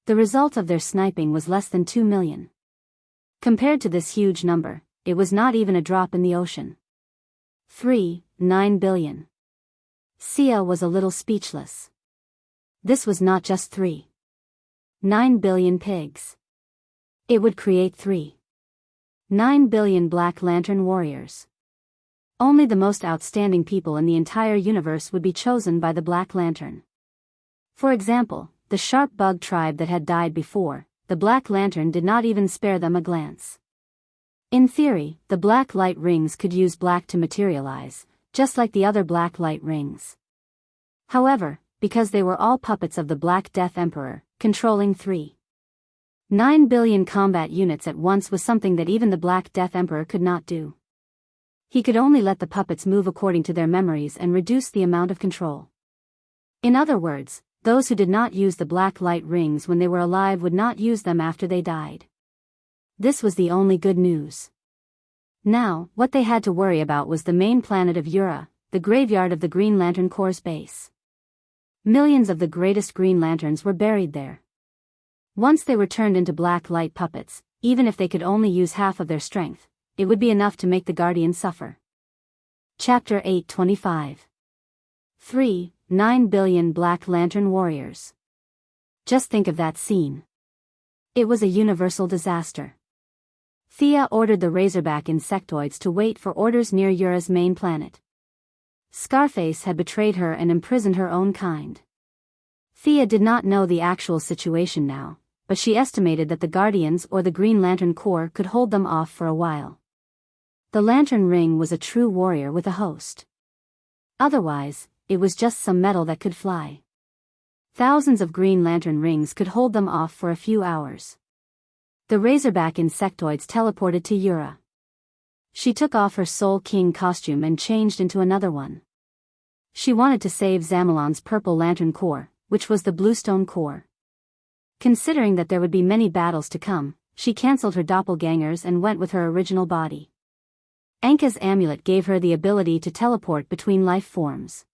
The result of their sniping was less than 2 million. Compared to this huge number, it was not even a drop in the ocean. 9 billion. Sia was a little speechless. This was not just 9 billion pigs. It would create 9 billion Black Lantern warriors. Only the most outstanding people in the entire universe would be chosen by the Black Lantern. For example, the sharp bug tribe that had died before, the Black Lantern did not even spare them a glance. In theory, the black light rings could use black to materialize, just like the other black light rings. However, because they were all puppets of the Black Death Emperor, controlling 9 billion combat units at once was something that even the Black Death Emperor could not do. He could only let the puppets move according to their memories and reduce the amount of control. In other words, those who did not use the black light rings when they were alive would not use them after they died. This was the only good news. Now, what they had to worry about was the main planet of Ura, the graveyard of the Green Lantern Corps' base. Millions of the greatest Green Lanterns were buried there. Once they were turned into black light puppets, even if they could only use half of their strength, it would be enough to make the Guardians suffer. Chapter 825. 9 billion Black Lantern warriors. Just think of that scene. It was a universal disaster. Thea ordered the razorback insectoids to wait for orders near Ura's main planet. Scarface had betrayed her and imprisoned her own kind. Thea did not know the actual situation now, but she estimated that the Guardians or the Green Lantern Corps could hold them off for a while. The Lantern Ring was a true warrior with a host. Otherwise, it was just some metal that could fly. Thousands of Green Lantern rings could hold them off for a few hours. The razorback insectoids teleported to Ura. She took off her Soul King costume and changed into another one. She wanted to save Zamelon's Purple Lantern Corps, which was the Bluestone Corps. Considering that there would be many battles to come, she cancelled her doppelgangers and went with her original body. Anka's amulet gave her the ability to teleport between life forms.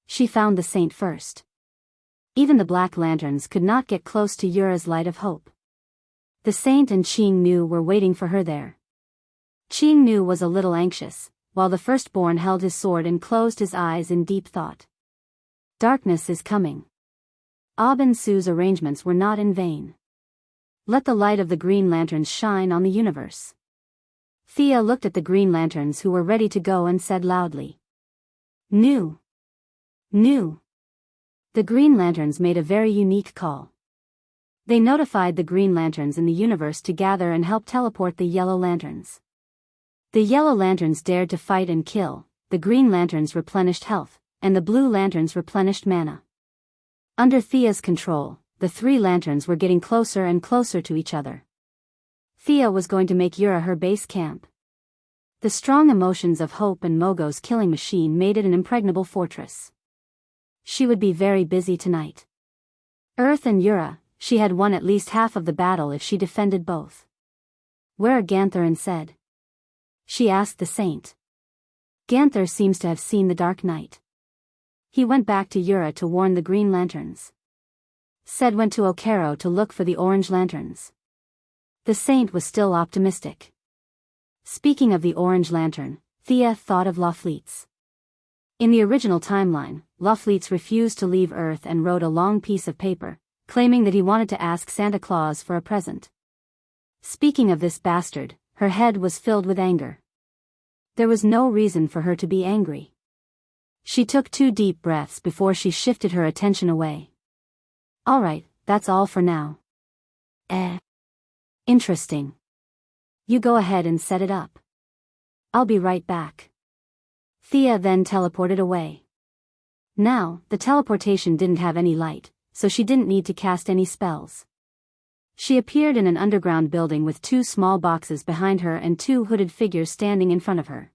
She found the saint first. Even the Black Lanterns could not get close to Ura's light of hope. The saint and Qing Nu were waiting for her there. Qing Nu was a little anxious, while the firstborn held his sword and closed his eyes in deep thought. Darkness is coming. Aben Su's arrangements were not in vain. Let the light of the Green Lanterns shine on the universe. Thea looked at the Green Lanterns who were ready to go and said loudly, "Nu! Nu!" The Green Lanterns made a very unique call. They notified the Green Lanterns in the universe to gather and help teleport the Yellow Lanterns. The Yellow Lanterns dared to fight and kill, the Green Lanterns replenished health, and the Blue Lanterns replenished mana. Under Thea's control, the three lanterns were getting closer and closer to each other. Thea was going to make Ura her base camp. The strong emotions of Hope and Mogo's killing machine made it an impregnable fortress. She would be very busy tonight. Earth and Ura, she had won at least half of the battle if she defended both. "Where are Ganther and Sed?" she asked the saint. Ganther seems to have seen the Dark Knight. He went back to Ura to warn the Green Lanterns. Sed went to Okero to look for the Orange Lanterns. The saint was still optimistic. Speaking of the Orange Lantern, Thea thought of Lafleetz. In the original timeline, Lafleetz refused to leave Earth and wrote a long piece of paper, claiming that he wanted to ask Santa Claus for a present. Speaking of this bastard, her head was filled with anger. There was no reason for her to be angry. She took 2 deep breaths before she shifted her attention away. "All right, that's all for now. Interesting. You go ahead and set it up. I'll be right back. Thea then teleported away. Now, the teleportation didn't have any light, so she didn't need to cast any spells. She appeared in an underground building with 2 small boxes behind her and 2 hooded figures standing in front of her.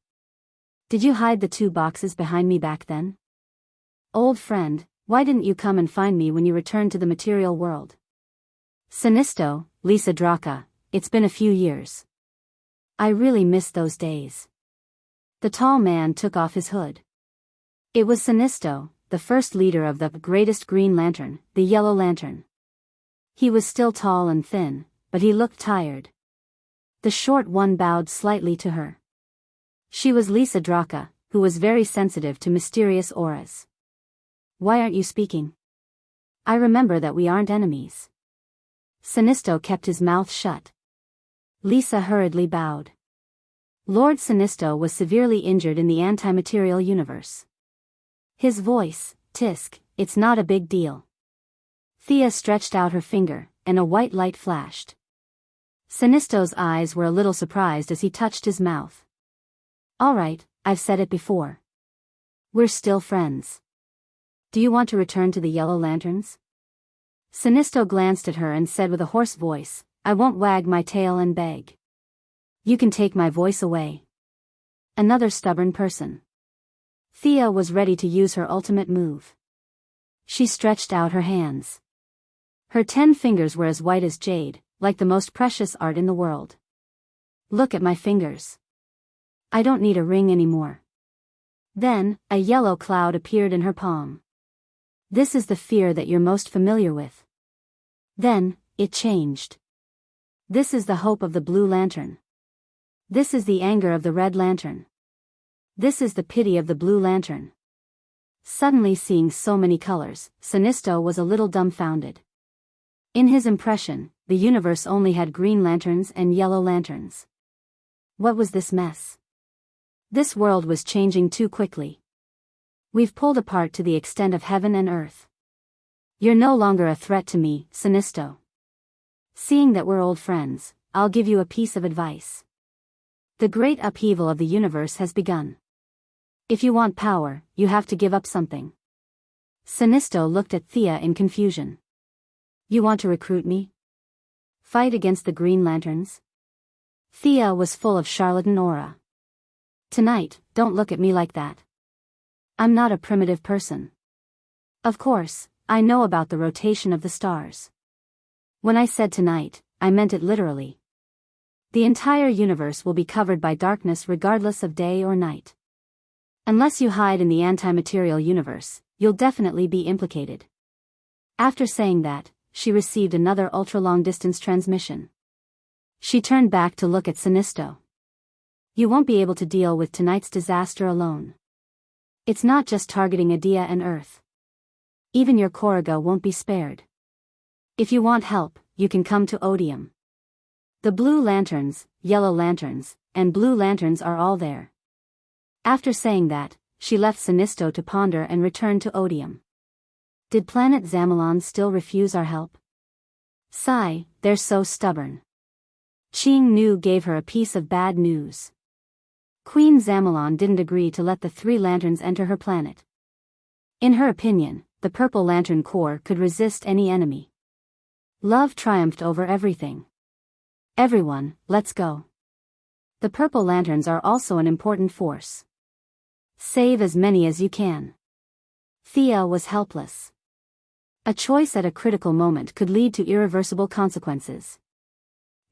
Did you hide the 2 boxes behind me back then? Old friend, why didn't you come and find me when you returned to the material world? Sinisto, Lisa Draka, it's been a few years. I really miss those days. The tall man took off his hood. It was Sinisto, the first leader of the greatest Green Lantern, the Yellow Lantern. He was still tall and thin, but he looked tired. The short one bowed slightly to her. She was Lisa Draka, who was very sensitive to mysterious auras. Why aren't you speaking? I remember that we aren't enemies. Sinisto kept his mouth shut. Lisa hurriedly bowed. Lord Sinisto was severely injured in the antimaterial universe. His voice, Tisk, it's not a big deal. Thea stretched out her finger, and a white light flashed. Sinisto's eyes were a little surprised as he touched his mouth. All right, I've said it before. We're still friends. Do you want to return to the Yellow Lanterns? Sinisto glanced at her and said with a hoarse voice, I won't wag my tail and beg. You can take my voice away. Another stubborn person. Thea was ready to use her ultimate move. She stretched out her hands. Her 10 fingers were as white as jade, like the most precious art in the world. Look at my fingers. I don't need a ring anymore. Then, a yellow cloud appeared in her palm. This is the fear that you're most familiar with. Then, it changed. This is the hope of the Blue Lantern. This is the anger of the Red Lantern. This is the pity of the Blue Lantern. Suddenly seeing so many colors, Sinisto was a little dumbfounded. In his impression, the universe only had Green Lanterns and Yellow Lanterns. What was this mess? This world was changing too quickly. We've pulled apart to the extent of heaven and earth. You're no longer a threat to me, Sinisto. Seeing that we're old friends, I'll give you a piece of advice. The great upheaval of the universe has begun. If you want power, you have to give up something. Sinisto looked at Thea in confusion. You want to recruit me? Fight against the Green Lanterns? Thea was full of charlatan aura. Tonight, don't look at me like that. I'm not a primitive person. Of course, I know about the rotation of the stars. When I said tonight, I meant it literally. The entire universe will be covered by darkness regardless of day or night. Unless you hide in the antimaterial universe, you'll definitely be implicated. After saying that, she received another ultra-long-distance transmission. She turned back to look at Sinisto. You won't be able to deal with tonight's disaster alone. It's not just targeting Adia and Earth. Even your Corriga won't be spared. If you want help, you can come to Odium. The Blue Lanterns, Yellow Lanterns, and Blue Lanterns are all there. After saying that, she left Sinisto to ponder and returned to Odium. Did planet Zamalon still refuse our help? Sigh, they're so stubborn. Ching Nu gave her a piece of bad news. Queen Zamalon didn't agree to let the 3 lanterns enter her planet. In her opinion, the Purple Lantern Corps could resist any enemy. Love triumphed over everything. Everyone, let's go. The Purple Lanterns are also an important force. Save as many as you can. Thea was helpless. A choice at a critical moment could lead to irreversible consequences.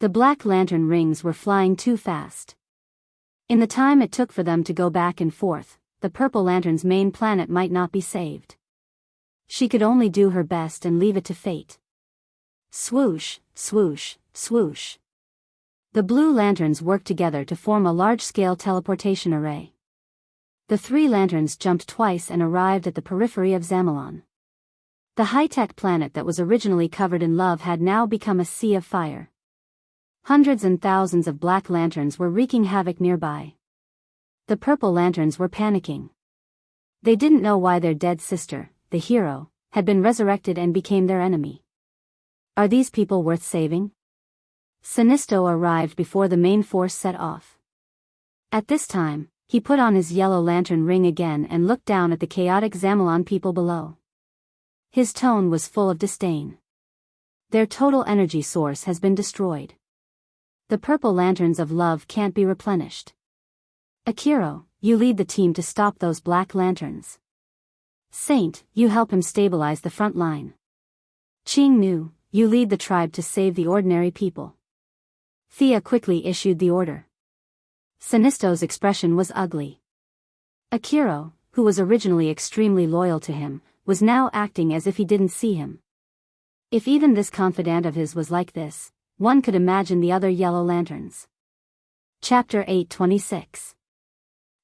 The Black Lantern rings were flying too fast. In the time it took for them to go back and forth, the Purple Lantern's main planet might not be saved. She could only do her best and leave it to fate. Swoosh, swoosh, swoosh. The Blue Lanterns worked together to form a large-scale teleportation array. The 3 lanterns jumped twice and arrived at the periphery of Zamalon. The high-tech planet that was originally covered in love had now become a sea of fire. Hundreds and thousands of black lanterns were wreaking havoc nearby. The Purple Lanterns were panicking. They didn't know why their dead sister, the hero, had been resurrected and became their enemy. Are these people worth saving? Sinisto arrived before the main force set off. At this time, he put on his yellow lantern ring again and looked down at the chaotic Zamalan people below. His tone was full of disdain. Their total energy source has been destroyed. The purple lanterns of love can't be replenished. Akiro, you lead the team to stop those black lanterns. Saint, you help him stabilize the front line. Qingnu, you lead the tribe to save the ordinary people. Thea quickly issued the order. Sinisto's expression was ugly. Akiro, who was originally extremely loyal to him, was now acting as if he didn't see him. If even this confidant of his was like this, one could imagine the other yellow lanterns. Chapter 826.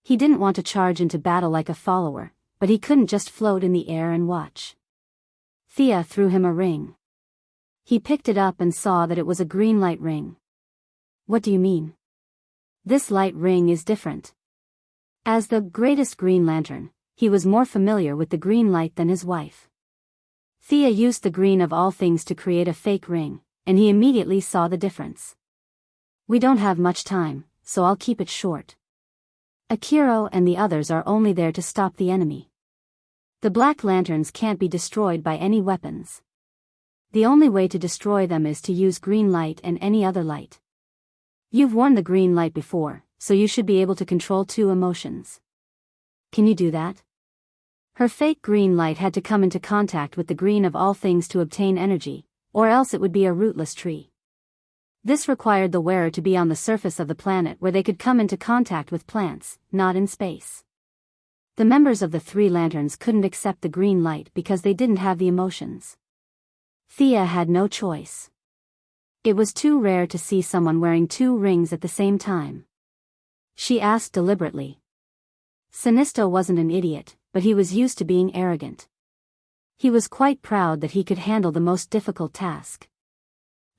He didn't want to charge into battle like a follower, but he couldn't just float in the air and watch. Thea threw him a ring. He picked it up and saw that it was a green light ring. What do you mean? This light ring is different. As the greatest Green Lantern, he was more familiar with the green light than his wife. Thea used the green of all things to create a fake ring, and he immediately saw the difference. We don't have much time, so I'll keep it short. Akiro and the others are only there to stop the enemy. The black lanterns can't be destroyed by any weapons. The only way to destroy them is to use green light and any other light. You've worn the green light before, so you should be able to control two emotions. Can you do that? Her fake green light had to come into contact with the green of all things to obtain energy, or else it would be a rootless tree. This required the wearer to be on the surface of the planet where they could come into contact with plants, not in space. The members of the three lanterns couldn't accept the green light because they didn't have the emotions. Thea had no choice. It was too rare to see someone wearing two rings at the same time. She asked deliberately. Sinisto wasn't an idiot, but he was used to being arrogant. He was quite proud that he could handle the most difficult task.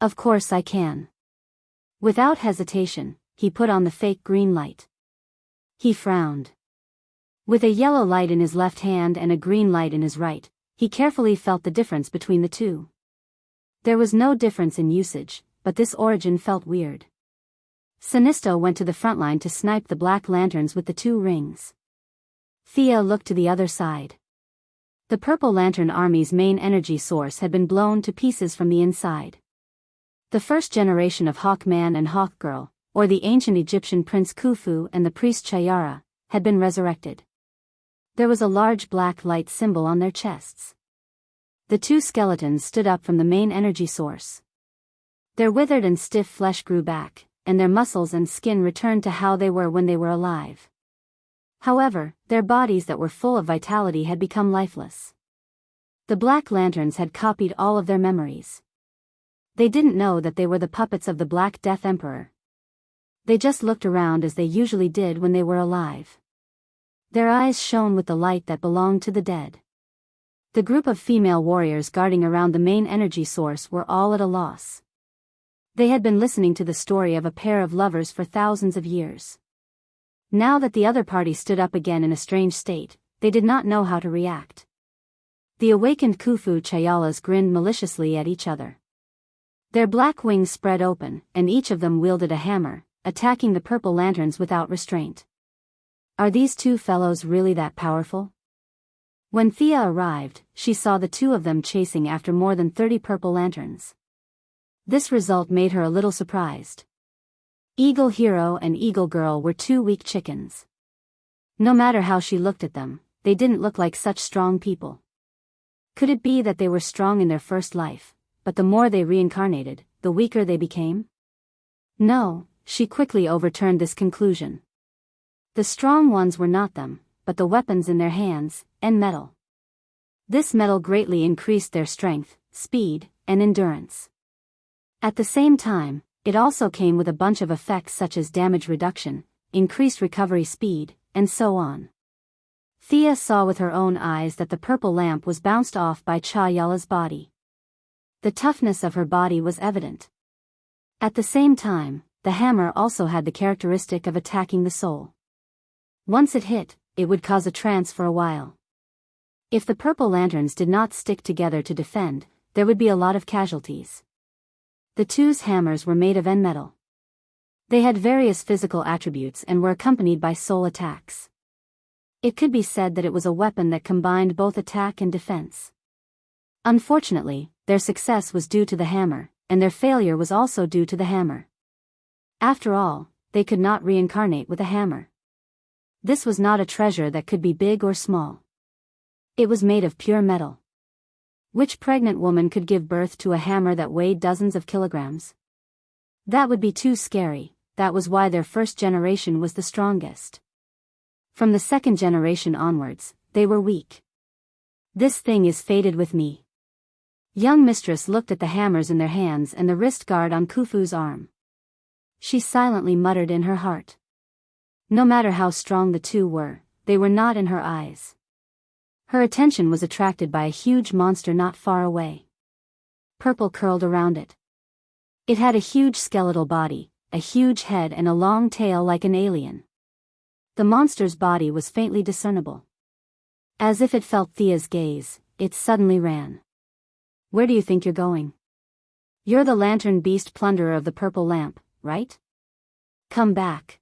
Of course I can. Without hesitation, he put on the fake green light. He frowned. With a yellow light in his left hand and a green light in his right, he carefully felt the difference between the two. There was no difference in usage, but this origin felt weird. Sinisto went to the front line to snipe the black lanterns with the two rings. Thea looked to the other side. The Purple Lantern Army's main energy source had been blown to pieces from the inside. The first generation of Hawkman and Hawkgirl, or the ancient Egyptian Prince Khufu and the priest Chayara, had been resurrected. There was a large black light symbol on their chests. The two skeletons stood up from the main energy source. Their withered and stiff flesh grew back, and their muscles and skin returned to how they were when they were alive. However, their bodies that were full of vitality had become lifeless. The Black Lanterns had copied all of their memories. They didn't know that they were the puppets of the Black Death Emperor. They just looked around as they usually did when they were alive. Their eyes shone with the light that belonged to the dead. The group of female warriors guarding around the main energy source were all at a loss. They had been listening to the story of a pair of lovers for thousands of years. Now that the other party stood up again in a strange state, they did not know how to react. The awakened Khufu Chayalas grinned maliciously at each other. Their black wings spread open, and each of them wielded a hammer, attacking the purple lanterns without restraint. Are these two fellows really that powerful? When Thea arrived, she saw the two of them chasing after more than 30 purple lanterns. This result made her a little surprised. Eagle Hero and Eagle Girl were two weak chickens. No matter how she looked at them, they didn't look like such strong people. Could it be that they were strong in their first life, but the more they reincarnated, the weaker they became? No, she quickly overturned this conclusion. The strong ones were not them, but the weapons in their hands, and metal. This metal greatly increased their strength, speed, and endurance. At the same time, it also came with a bunch of effects such as damage reduction, increased recovery speed, and so on. Thea saw with her own eyes that the purple lamp was bounced off by Chayala's body. The toughness of her body was evident. At the same time, the hammer also had the characteristic of attacking the soul. Once it hit, it would cause a trance for a while. If the purple lanterns did not stick together to defend, there would be a lot of casualties. The two's hammers were made of metal. They had various physical attributes and were accompanied by soul attacks. It could be said that it was a weapon that combined both attack and defense. Unfortunately, their success was due to the hammer, and their failure was also due to the hammer. After all, they could not reincarnate with a hammer. This was not a treasure that could be big or small. It was made of pure metal. Which pregnant woman could give birth to a hammer that weighed dozens of kilograms? That would be too scary. That was why their first generation was the strongest. From the second generation onwards, they were weak. This thing is fated with me. Young mistress looked at the hammers in their hands and the wrist guard on Khufu's arm. She silently muttered in her heart. No matter how strong the two were, they were not in her eyes. Her attention was attracted by a huge monster not far away. Purple curled around it. It had a huge skeletal body, a huge head and a long tail like an alien. The monster's body was faintly discernible. As if it felt Thea's gaze, it suddenly ran. Where do you think you're going? You're the lantern beast plunderer of the purple lamp, right? Come back.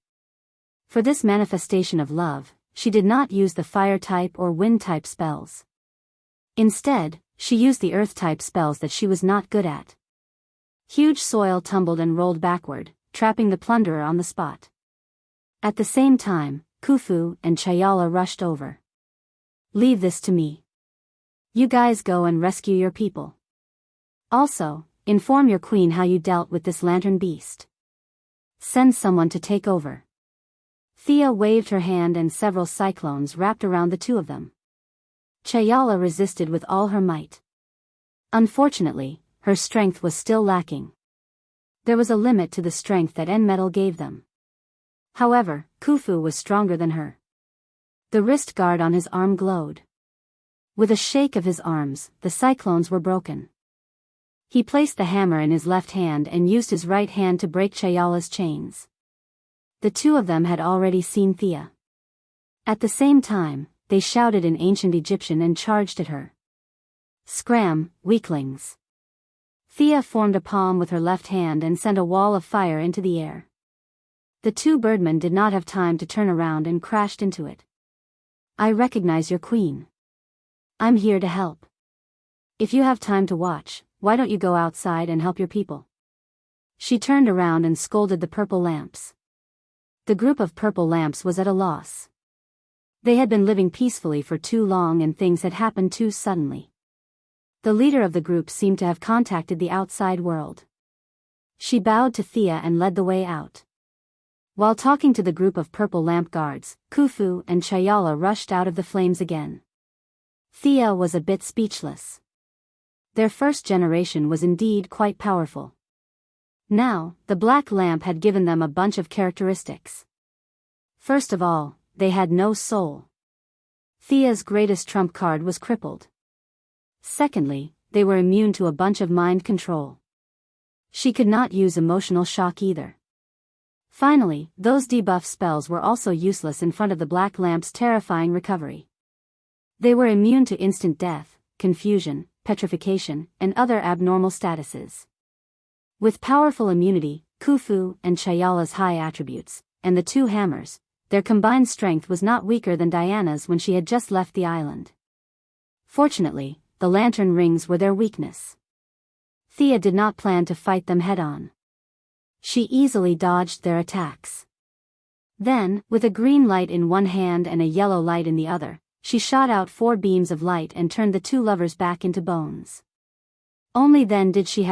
For this manifestation of love, she did not use the fire type or wind type spells. Instead, she used the earth type spells that she was not good at. Huge soil tumbled and rolled backward, trapping the plunderer on the spot. At the same time, Khufu and Chayala rushed over. Leave this to me. You guys go and rescue your people. Also, inform your queen how you dealt with this lantern beast. Send someone to take over. Thea waved her hand and several cyclones wrapped around the two of them. Chayala resisted with all her might. Unfortunately, her strength was still lacking. There was a limit to the strength that metal gave them. However, Khufu was stronger than her. The wrist guard on his arm glowed. With a shake of his arms, the cyclones were broken. He placed the hammer in his left hand and used his right hand to break Chayala's chains. The two of them had already seen Thea. At the same time, they shouted in ancient Egyptian and charged at her. Scram, weaklings. Thea formed a palm with her left hand and sent a wall of fire into the air. The two birdmen did not have time to turn around and crashed into it. I recognize your queen. I'm here to help. If you have time to watch, why don't you go outside and help your people? She turned around and scolded the purple lamps. The group of purple lamps was at a loss. They had been living peacefully for too long and things had happened too suddenly. The leader of the group seemed to have contacted the outside world. She bowed to Thea and led the way out. While talking to the group of purple lamp guards, Khufu and Chayala rushed out of the flames again. Thea was a bit speechless. Their first generation was indeed quite powerful. Now, the black lamp had given them a bunch of characteristics. First of all, they had no soul. Thea's greatest trump card was crippled. Secondly, they were immune to a bunch of mind control. She could not use emotional shock either. Finally, those debuff spells were also useless in front of the black lamp's terrifying recovery. They were immune to instant death, confusion, petrification, and other abnormal statuses. With powerful immunity, Khufu and Chayala's high attributes, and the two hammers, their combined strength was not weaker than Diana's when she had just left the island. Fortunately, the lantern rings were their weakness. Thea did not plan to fight them head-on. She easily dodged their attacks. Then, with a green light in one hand and a yellow light in the other, she shot out 4 beams of light and turned the two lovers back into bones. Only then did she have